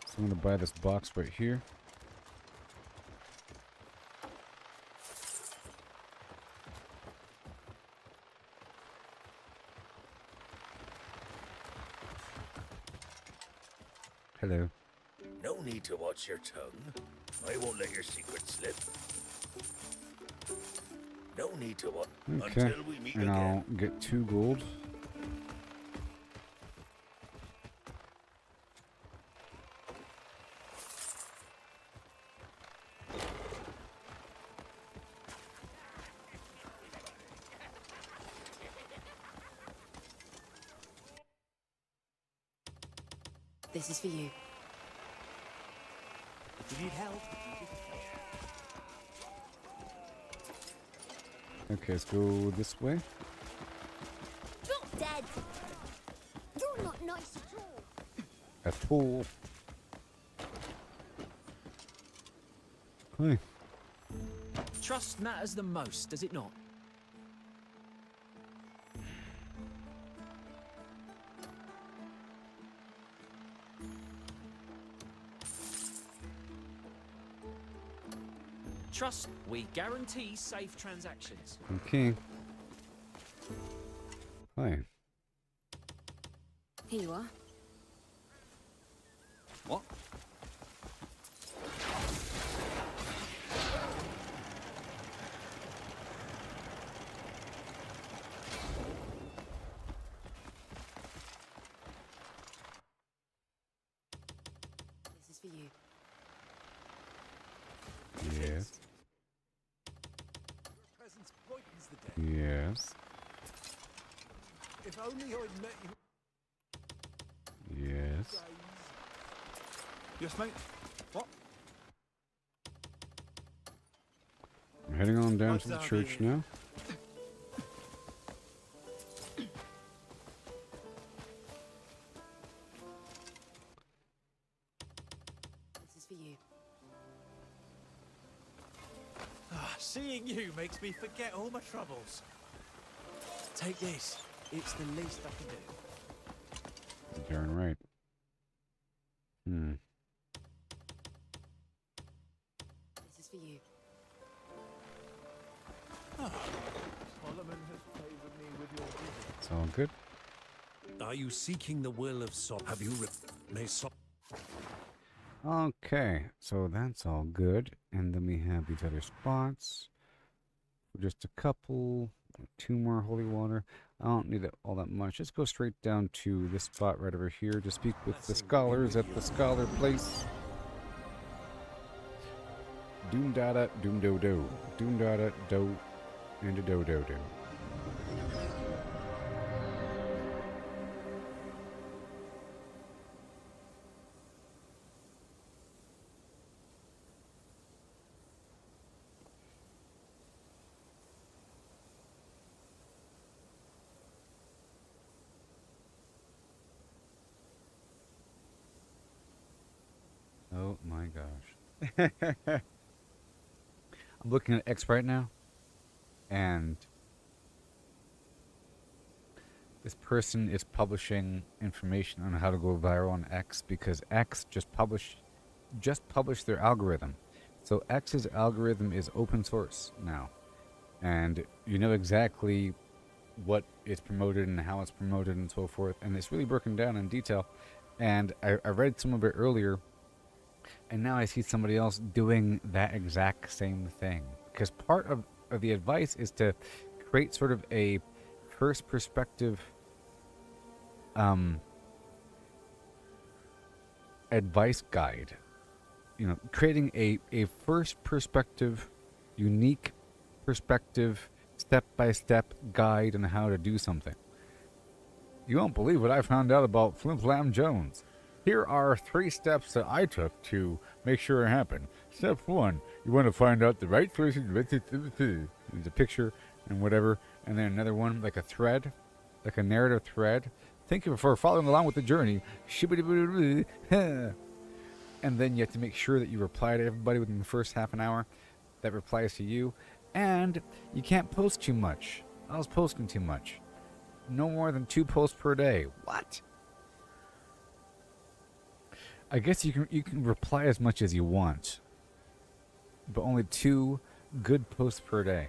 B: So I'm gonna buy this box right here. Hello.
U: No need to watch your tongue. I won't let your secret slip. No need to watch
B: Okay.
U: until we meet
B: And
U: again.
B: I'll get 2 gold.
Q: This is for you.
H: Do you need help?
B: Okay, let's go this way.
T: Drop dead. You're not nice at all.
B: A pool. Hi.
D: Trust matters the most, does it not? Trust, we guarantee safe transactions.
B: Okay. Hi.
Q: Here you are.
N: What?
Q: This is for you.
B: Yes.
S: Your presence brightens the day.
B: Yes.
S: If only I'd met you.
B: Yes.
M: Yes, mate. What?
B: I'm heading on down to the church now.
Q: This is for you.
O: Seeing you makes me forget all my troubles. Take this. It's the least I can do.
B: Darn right.
Q: This is for you.
O: Solomon has favored me with your visit.
B: It's all good.
S: Are you seeking the will of Sop? Have you may Sop?
B: Okay, so that's all good. And then we have these other spots. Just a couple. 2 more holy water. I don't need it all that much. Just go straight down to this spot right over here to speak with the scholars at the scholar place. Doom dada doom do do. Doom dada do and a do do do. Oh my gosh. I'm looking at X right now, and this person is publishing information on how to go viral on X because X just published their algorithm. So X's algorithm is open source now, and you know exactly what is promoted and how it's promoted and so forth, and it's really broken down in detail. And I read some of it earlier. And now I see somebody else doing that exact same thing. Because part of the advice is to create sort of a first perspective advice guide. You know, creating a first perspective, unique perspective, step-by-step guide on how to do something. You won't believe what I found out about Flim Flam Jones. Here are 3 steps that I took to make sure it happened. Step 1, you want to find out the right person. There's a picture and whatever. And then another one, like a thread, like a narrative thread. Thank you for following along with the journey. And then you have to make sure that you reply to everybody within the first half an hour that replies to you. And you can't post too much. I was posting too much. No more than 2 posts per day. What? I guess you can reply as much as you want, but only 2 good posts per day.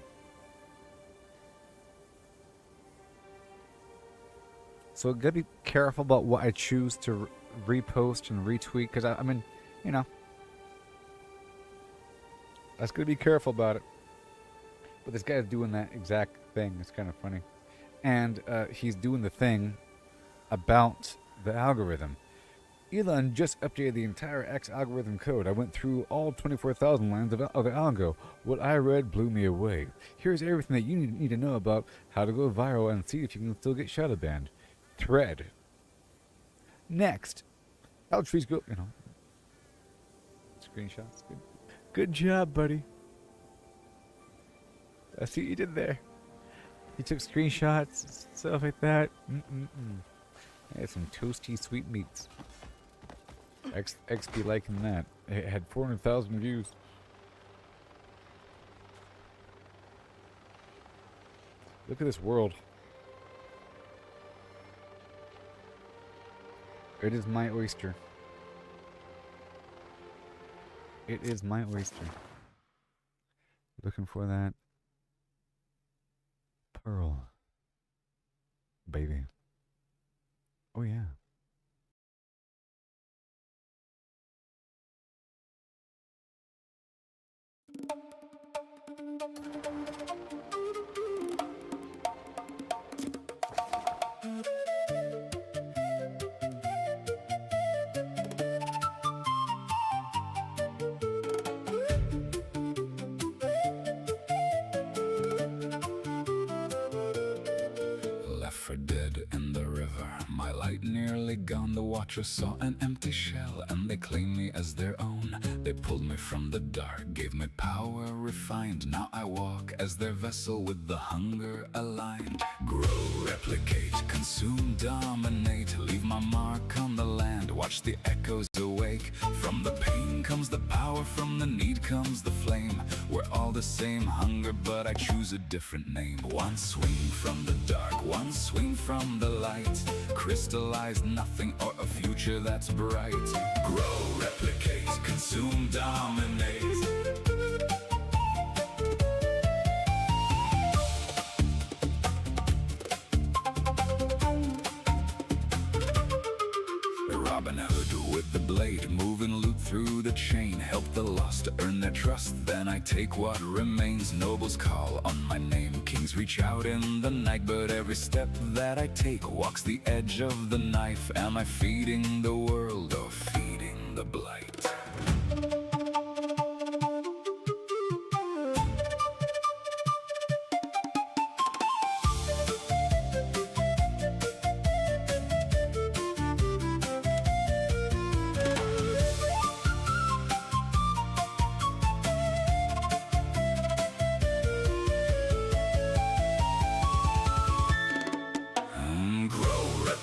B: So gotta be careful about what I choose to repost and retweet, because I mean, you know, I was gonna be careful about it. But this guy's doing that exact thing. It's kind of funny, and he's doing the thing about the algorithm. Elon just updated the entire X algorithm code. I went through all 24,000 lines of the algo. What I read blew me away. Here's everything that you need to know about how to go viral and see if you can still get shadow banned. Thread. Next. How trees go, you know. Screenshots. Good job, buddy. I see what you did there. You took screenshots, stuff like that. I had some toasty sweetmeats. X be liking that. It had 400,000 views. Look at this world. It is my oyster. It is my oyster. looking for that pearl. Baby. Oh yeah.
A: Left for dead in the river, my light nearly gone. The watchers saw an empty shell and they claimed me as their own. They pulled me from the dark, gave me power refined. Now I walk as their vessel with the hunger aligned. Grow, replicate, consume, dominate, leave my mark on the land. Watch the echoes awake. From the pain comes the power, from the need comes the flame. We're all the same hunger, but I choose a different name. One swing from the dark, one swing from the light. Crystallize nothing or a future that's bright. Grow, replicate, consume, dominate. Robin Hood with the blade, moving loot through the chain. Help the lost to earn their trust, then I take what remains. Nobles call on my name, kings reach out in the night. But every step that I take walks the edge of the knife. Am I feeding the world or feeding the blight?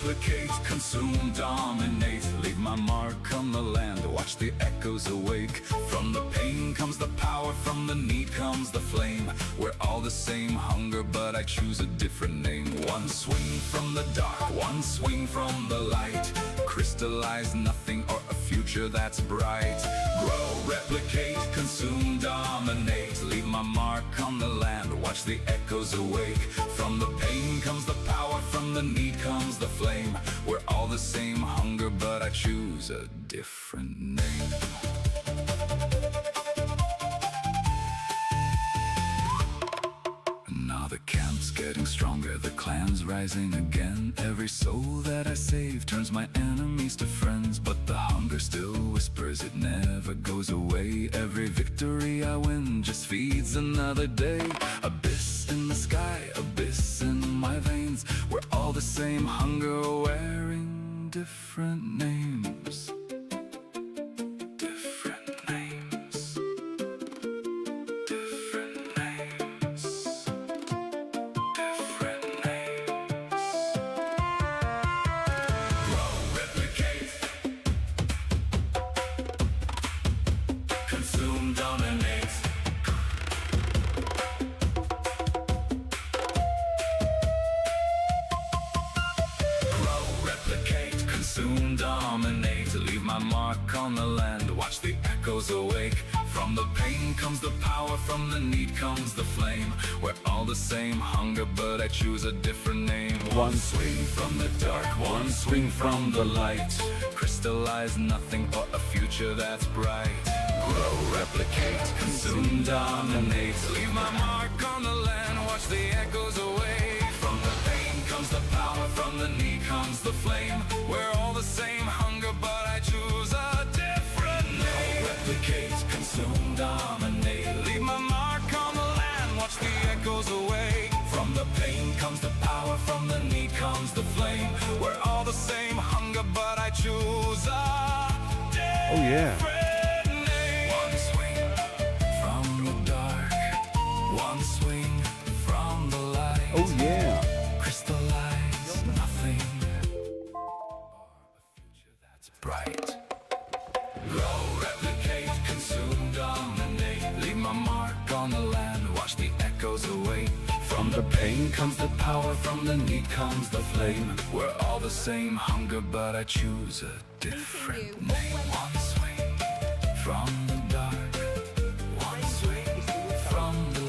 A: Replicate, consume, dominate, leave my mark on the land. Watch the echoes awake. From the pain comes the power, from the need comes the flame. We're all the same hunger, but I choose a different name. One swing from the dark, one swing from the light. Crystallize nothing or a future that's bright. Grow, replicate, consume, dominate, leave my mark on the land. Watch the echoes awake. From the pain comes the power, from the need comes the flame. We're all the same hunger, but I choose a different name. Now the camp's getting stronger, the clan's rising again. Every soul that I save turns my enemies to friends. But the hunger still whispers, it never goes away. Every victory I win just feeds another day. Abyss in the sky, abyss in my veins. We're all the same hunger, wearing different names. Consume, dominate, leave my mark on the land. Watch the echoes awake. From the pain comes the power, from the need comes the flame. We're all the same hunger, but I choose a different name. One swing from the dark, one swing from the light. Crystallize nothing or a future that's bright. Grow, replicate, consume, dominate, leave my mark on the land. Watch the echoes away. From the pain comes the power, from the need comes the flame. We're all the same hunger, but I choose a different name. Replicate, consume, dominate, leave my mark on the land. Watch the echoes away. From the pain comes the power, from the need comes the flame. We're all the same hunger, but I choose a different name. One swing from the dark, one swing from the light.
B: Oh yeah.
A: Crystallize nothing or a future that's bright. Grow, replicate, consume, dominate, leave my mark on the land. Watch the echoes away. From the pain comes the power, from the need comes the flame. We're all the same hunger, but I choose a different name. One swing from the dark, one swing from the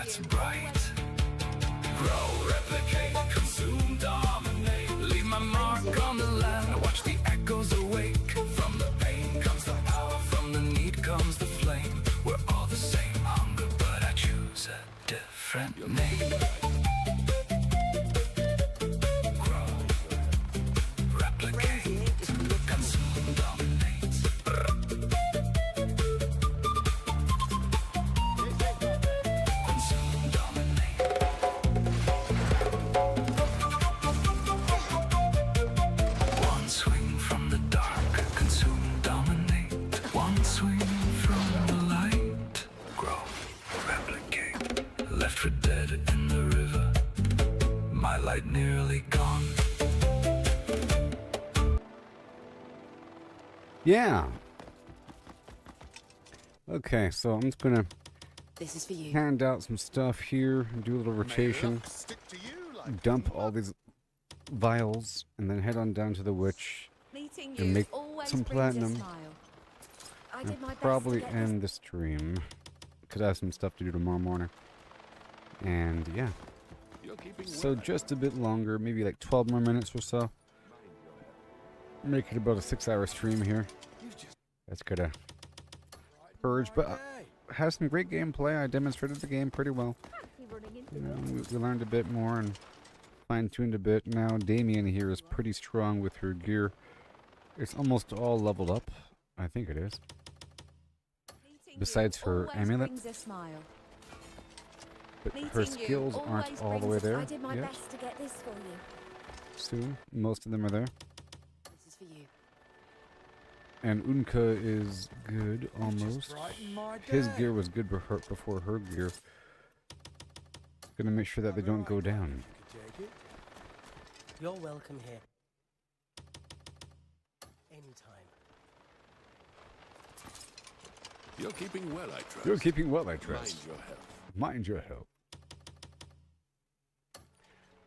A: that's bright. Grow, replicate, consume, dominate. Leave my mark on the land. Watch the echoes awake. From the pain comes the power. From the need comes the flame. We're all the same hunger, but I choose a different name. Grow, replicate, consume, dominate. Consume, dominate. One swing from the dark, consume, dominate. One swing from the light, grow, replicate. Left for dead in the river, my light nearly gone.
B: Yeah. Okay, so I'm just gonna
I: This is for you.
B: hand out some stuff here, do a little rotation, dump all these vials, and then head on down to the witch
I: Meeting
B: and
I: you
B: make
I: always
B: some
I: brings a
B: platinum.
I: smile. I
B: And
I: did my best
B: probably
I: to get
B: end the stream, because I have some stuff to do tomorrow morning. And yeah. So just a bit longer, maybe like 12 more minutes or so. Make it about a 6-hour stream here. That's gonna purge, but has some great gameplay. I demonstrated the game pretty well. You know, we learned a bit more and fine-tuned a bit. Now Damien here is pretty strong with her gear. It's almost all leveled up. I think it is. Besides her
I: always
B: amulet.
I: brings a smile.
B: But her
I: Meeting you
B: skills aren't
I: always
B: all the
I: brings
B: way
I: a-
B: there
I: I did my
B: yet.
I: best to get this for you.
B: Soon. Most of them are there.
I: This is for you.
B: And Unka is good, almost.
M: brightened my
B: His
M: day.
B: gear was good before her gear. Gonna make sure that they don't go down.
J: You're welcome here. Anytime.
C: You're keeping well, I trust.
B: You're keeping well, I trust.
C: Mind your health.
B: Mind your health.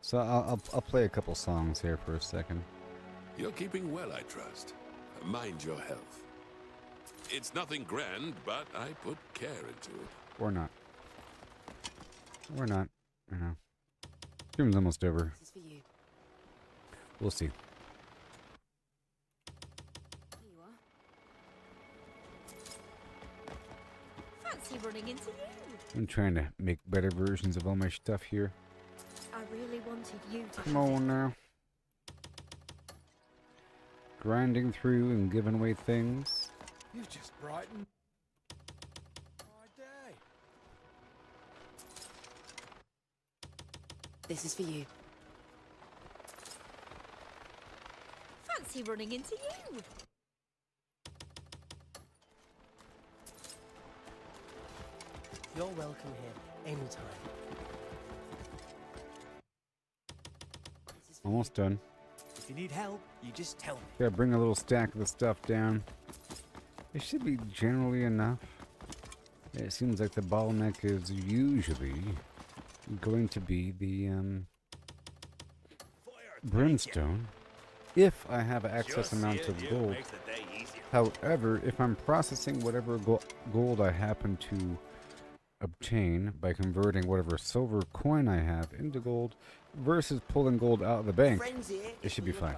B: So I'll play a couple songs here for a second.
C: You're keeping well, I trust. Mind your health. It's nothing grand, but I put care into it.
B: Or not. Or not. You know. Stream's almost over.
I: This is for you.
B: We'll see.
I: Here you are. Fancy running into you.
B: I'm trying to make better versions of all my stuff here.
T: I really wanted you to.
B: Come on now. Grinding through and giving away things.
M: You've just brightened my day.
I: This is for you.
T: Fancy running into you.
J: You're welcome here. Anytime.
B: Almost done.
O: If you need help, you just tell me.
B: Gotta bring a little stack of the stuff down. It should be generally enough. It seems like the bottleneck is usually going to be the brimstone, if I have excess amounts of gold. However, if I'm processing whatever gold I happen to obtain by converting whatever silver coin I have into gold versus pulling gold out of the bank, it should be fine.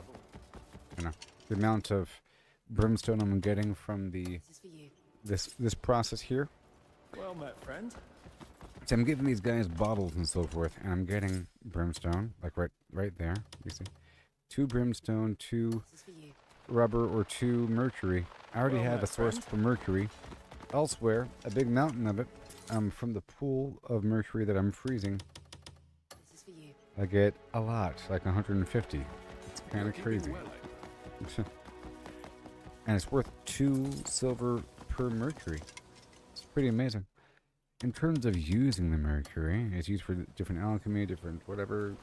B: You know, the amount of brimstone I'm getting from the this process here.
O: Well met, friend.
B: So I'm giving these guys bottles and so forth, and I'm getting brimstone, like right there. You see, 2 brimstone, 2 rubber, or 2 mercury. I already have a source for mercury elsewhere, a big mountain of it, from the pool of mercury that I'm freezing. I get a lot, like 150. It's kind of crazy. And it's worth 2 silver per mercury. It's pretty amazing. In terms of using the mercury, it's used for different alchemy, different whatever,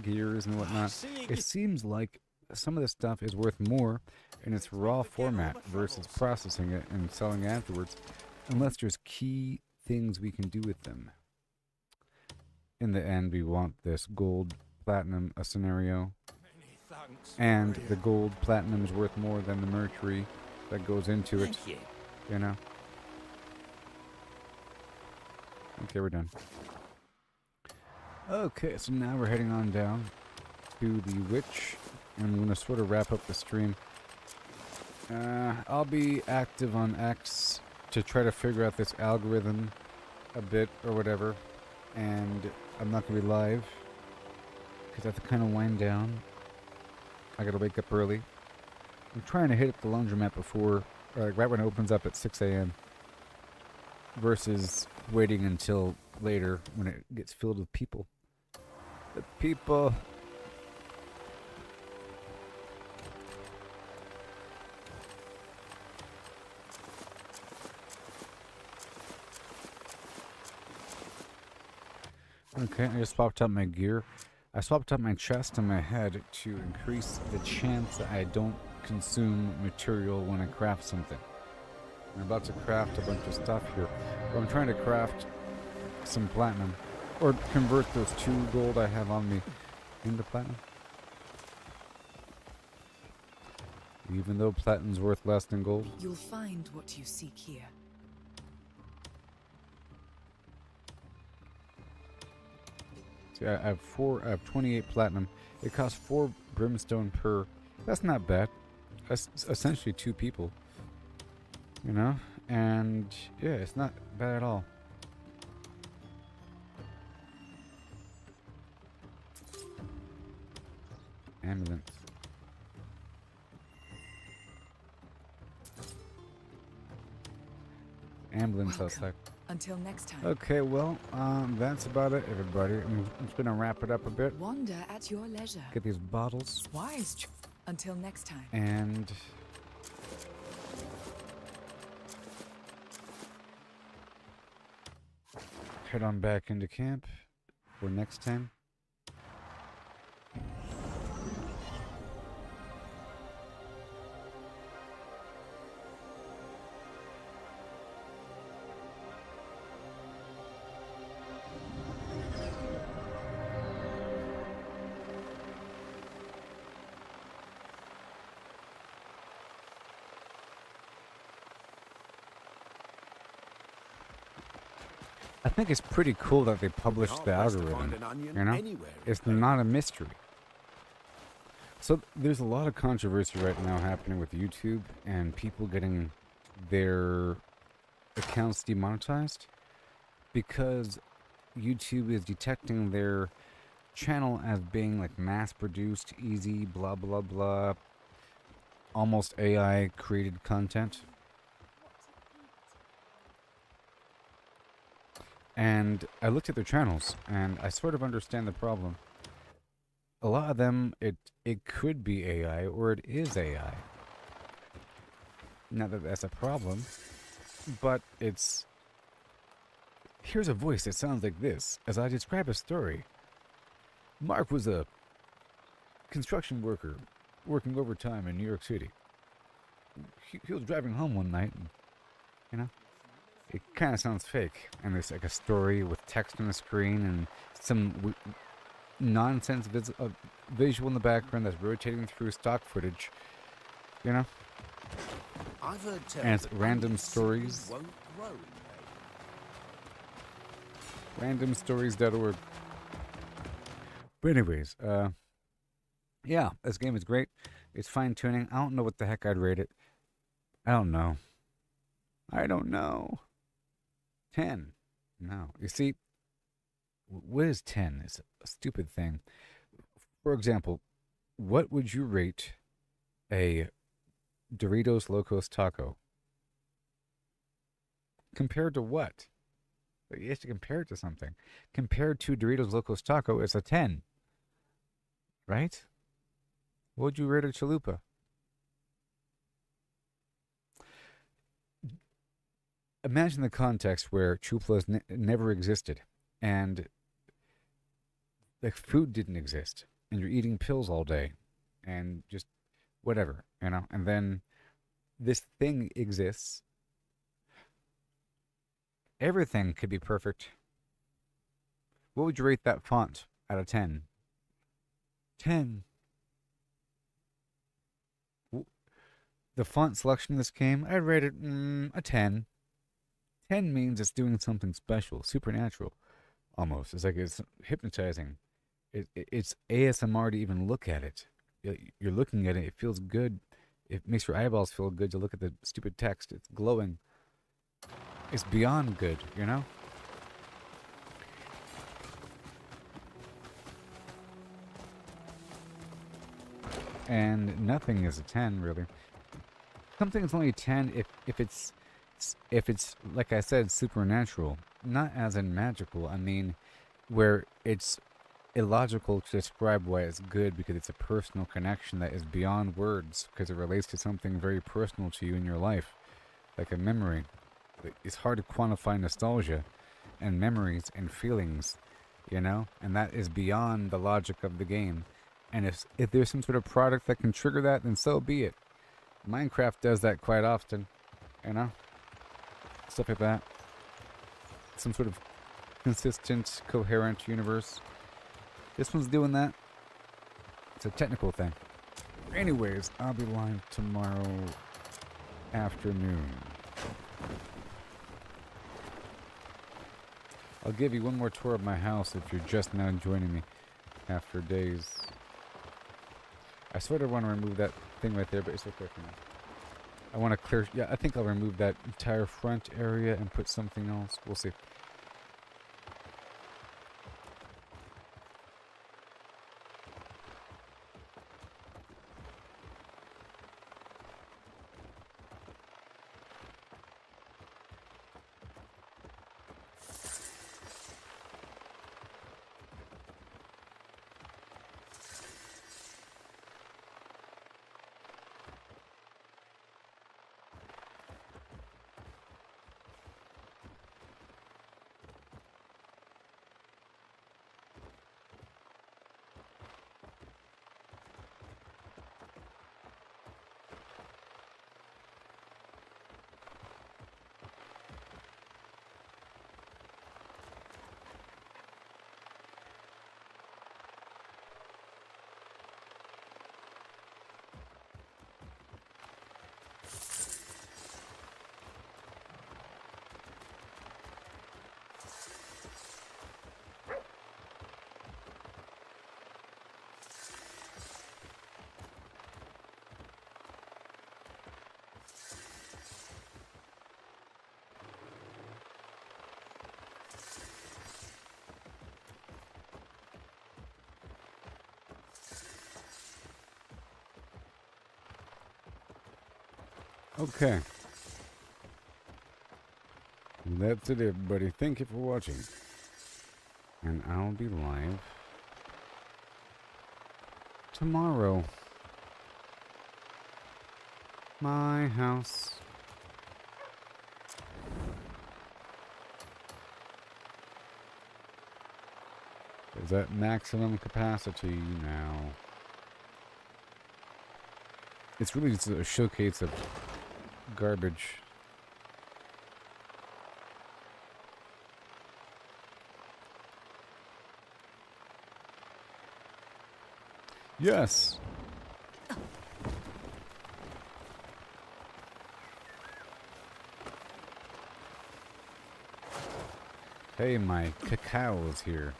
B: gears and whatnot. It seems like some of the stuff is worth more in its raw format versus processing it and selling afterwards, unless there's key things we can do with them. In the end, we want this gold platinum a scenario, and the gold platinum is worth more than the mercury that goes into it. You know. Okay, we're done. Okay, so now we're heading on down to the witch, and I'm going to sort of wrap up the stream. I'll be active on X to try to figure out this algorithm a bit or whatever, and I'm not going to be live because I have to kind of wind down. I got to wake up early. I'm trying to hit up the laundromat before, right when it opens up at 6 a.m. versus waiting until later when it gets filled with people. The people. Okay, I just swapped out my gear. I swapped out my chest and my head to increase the chance that I don't consume material when I craft something. I'm about to craft a bunch of stuff here. But I'm trying to craft some platinum. Or convert those 2 gold I have on me into platinum. Even though platinum's worth less than gold.
Q: You'll find what you seek here.
B: See, I have 28 platinum. It costs 4 brimstone per. That's not bad. That's essentially 2 people. You know? And yeah, it's not bad at all. Ambulance. Ambulance outside.
Q: Until next time.
B: Okay, well, that's about it, everybody. I'm just gonna wrap it up a bit.
Q: Wander at your leisure.
B: Get these bottles.
Q: Wise. Until next time.
B: And head on back into camp for next time. I think it's pretty cool that they published the algorithm. You know, it's not a mystery. So there's a lot of controversy right now happening with YouTube and people getting their accounts demonetized because YouTube is detecting their channel as being like mass-produced, easy, blah blah blah, almost AI created content. And I looked at their channels, and I sort of understand the problem. A lot of them, it could be AI, or it is AI. Not that that's a problem, but it's... Here's a voice that sounds like this, as I describe a story. Mark was a construction worker, working overtime in New York City. He was driving home one night, and, you know... It kind of sounds fake, and there's like a story with text on the screen and some nonsense visual in the background that's rotating through stock footage, you know?
R: I've heard tell
B: and it's
R: that
B: random stories.
R: won't grow.
B: Randomstories.org. But anyways, yeah, this game is great. It's fine-tuning. I don't know what the heck I'd rate it. I don't know. 10. No. You see, what is 10? It's a stupid thing. For example, what would you rate a Doritos Locos Taco? Compared to what? You have to compare it to something. Compared to Doritos Locos Taco, it's a 10. Right? What would you rate a chalupa? Imagine the context where chupas never existed, and the food didn't exist, and you're eating pills all day, and just whatever, you know, and then this thing exists. Everything could be perfect. What would you rate that font out of 10? 10. The font selection in this game, I'd rate it a 10. 10 means it's doing something special, supernatural, almost. It's like it's hypnotizing. It's ASMR to even look at it. You're looking at it, it feels good. It makes your eyeballs feel good to look at the stupid text. It's glowing. It's beyond good, you know? And nothing is a 10, really. Something's only 10 if it's like I said, supernatural. Not as in magical. I mean, where it's illogical to describe why it's good because it's a personal connection that is beyond words because it relates to something very personal to you in your life, like a memory. It's hard to quantify nostalgia and memories and feelings, you know, and that is beyond the logic of the game. And if there's some sort of product that can trigger that, then so be it. Minecraft does that quite often, you know, stuff like that. Some sort of consistent, coherent universe. This one's doing that. It's a technical thing. Anyways, I'll be live tomorrow afternoon. I'll give you one more tour of my house if you're just now joining me after days. I sort of want to remove that thing right there, but it's okay for now. I want to clear... Yeah, I think I'll remove that entire front area and put something else. We'll see. Okay. That's it, everybody. Thank you for watching. And I'll be live tomorrow. My house. Is at maximum capacity now. It's really just a showcase of garbage. Yes. Hey, my cacao is here.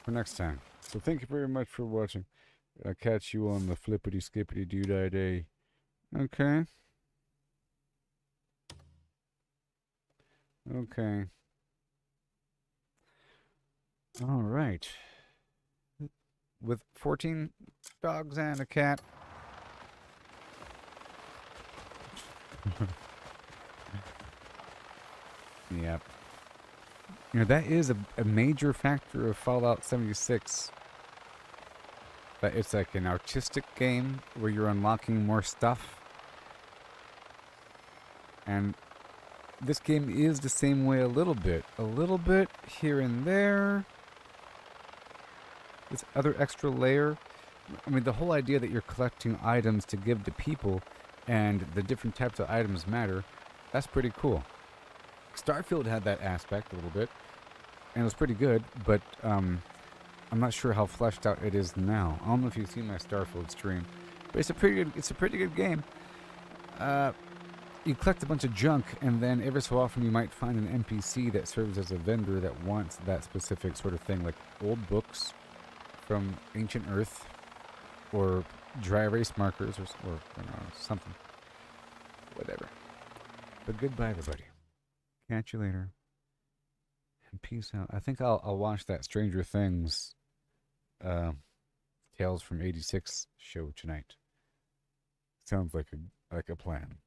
B: For next time. So thank you very much for watching. I'll catch you on the flippity skippity doo dah day. Okay. Okay. All right. With 14 dogs and a cat. Yep. You know, that is a major factor of Fallout 76. That it's like an artistic game where you're unlocking more stuff. And this game is the same way a little bit. A little bit here and there. This other extra layer. I mean, the whole idea that you're collecting items to give to people and the different types of items matter, that's pretty cool. Starfield had that aspect a little bit, and it was pretty good, but I'm not sure how fleshed out it is now. I don't know if you've seen my Starfield stream, but it's a pretty good game. you collect a bunch of junk, and then every so often you might find an NPC that serves as a vendor that wants that specific sort of thing, like old books from ancient Earth, or dry erase markers, or you know, something. Whatever. But goodbye, everybody. Catch you later. And peace out. I think I'll watch that Stranger Things Tales from '86 show tonight. Sounds like a plan.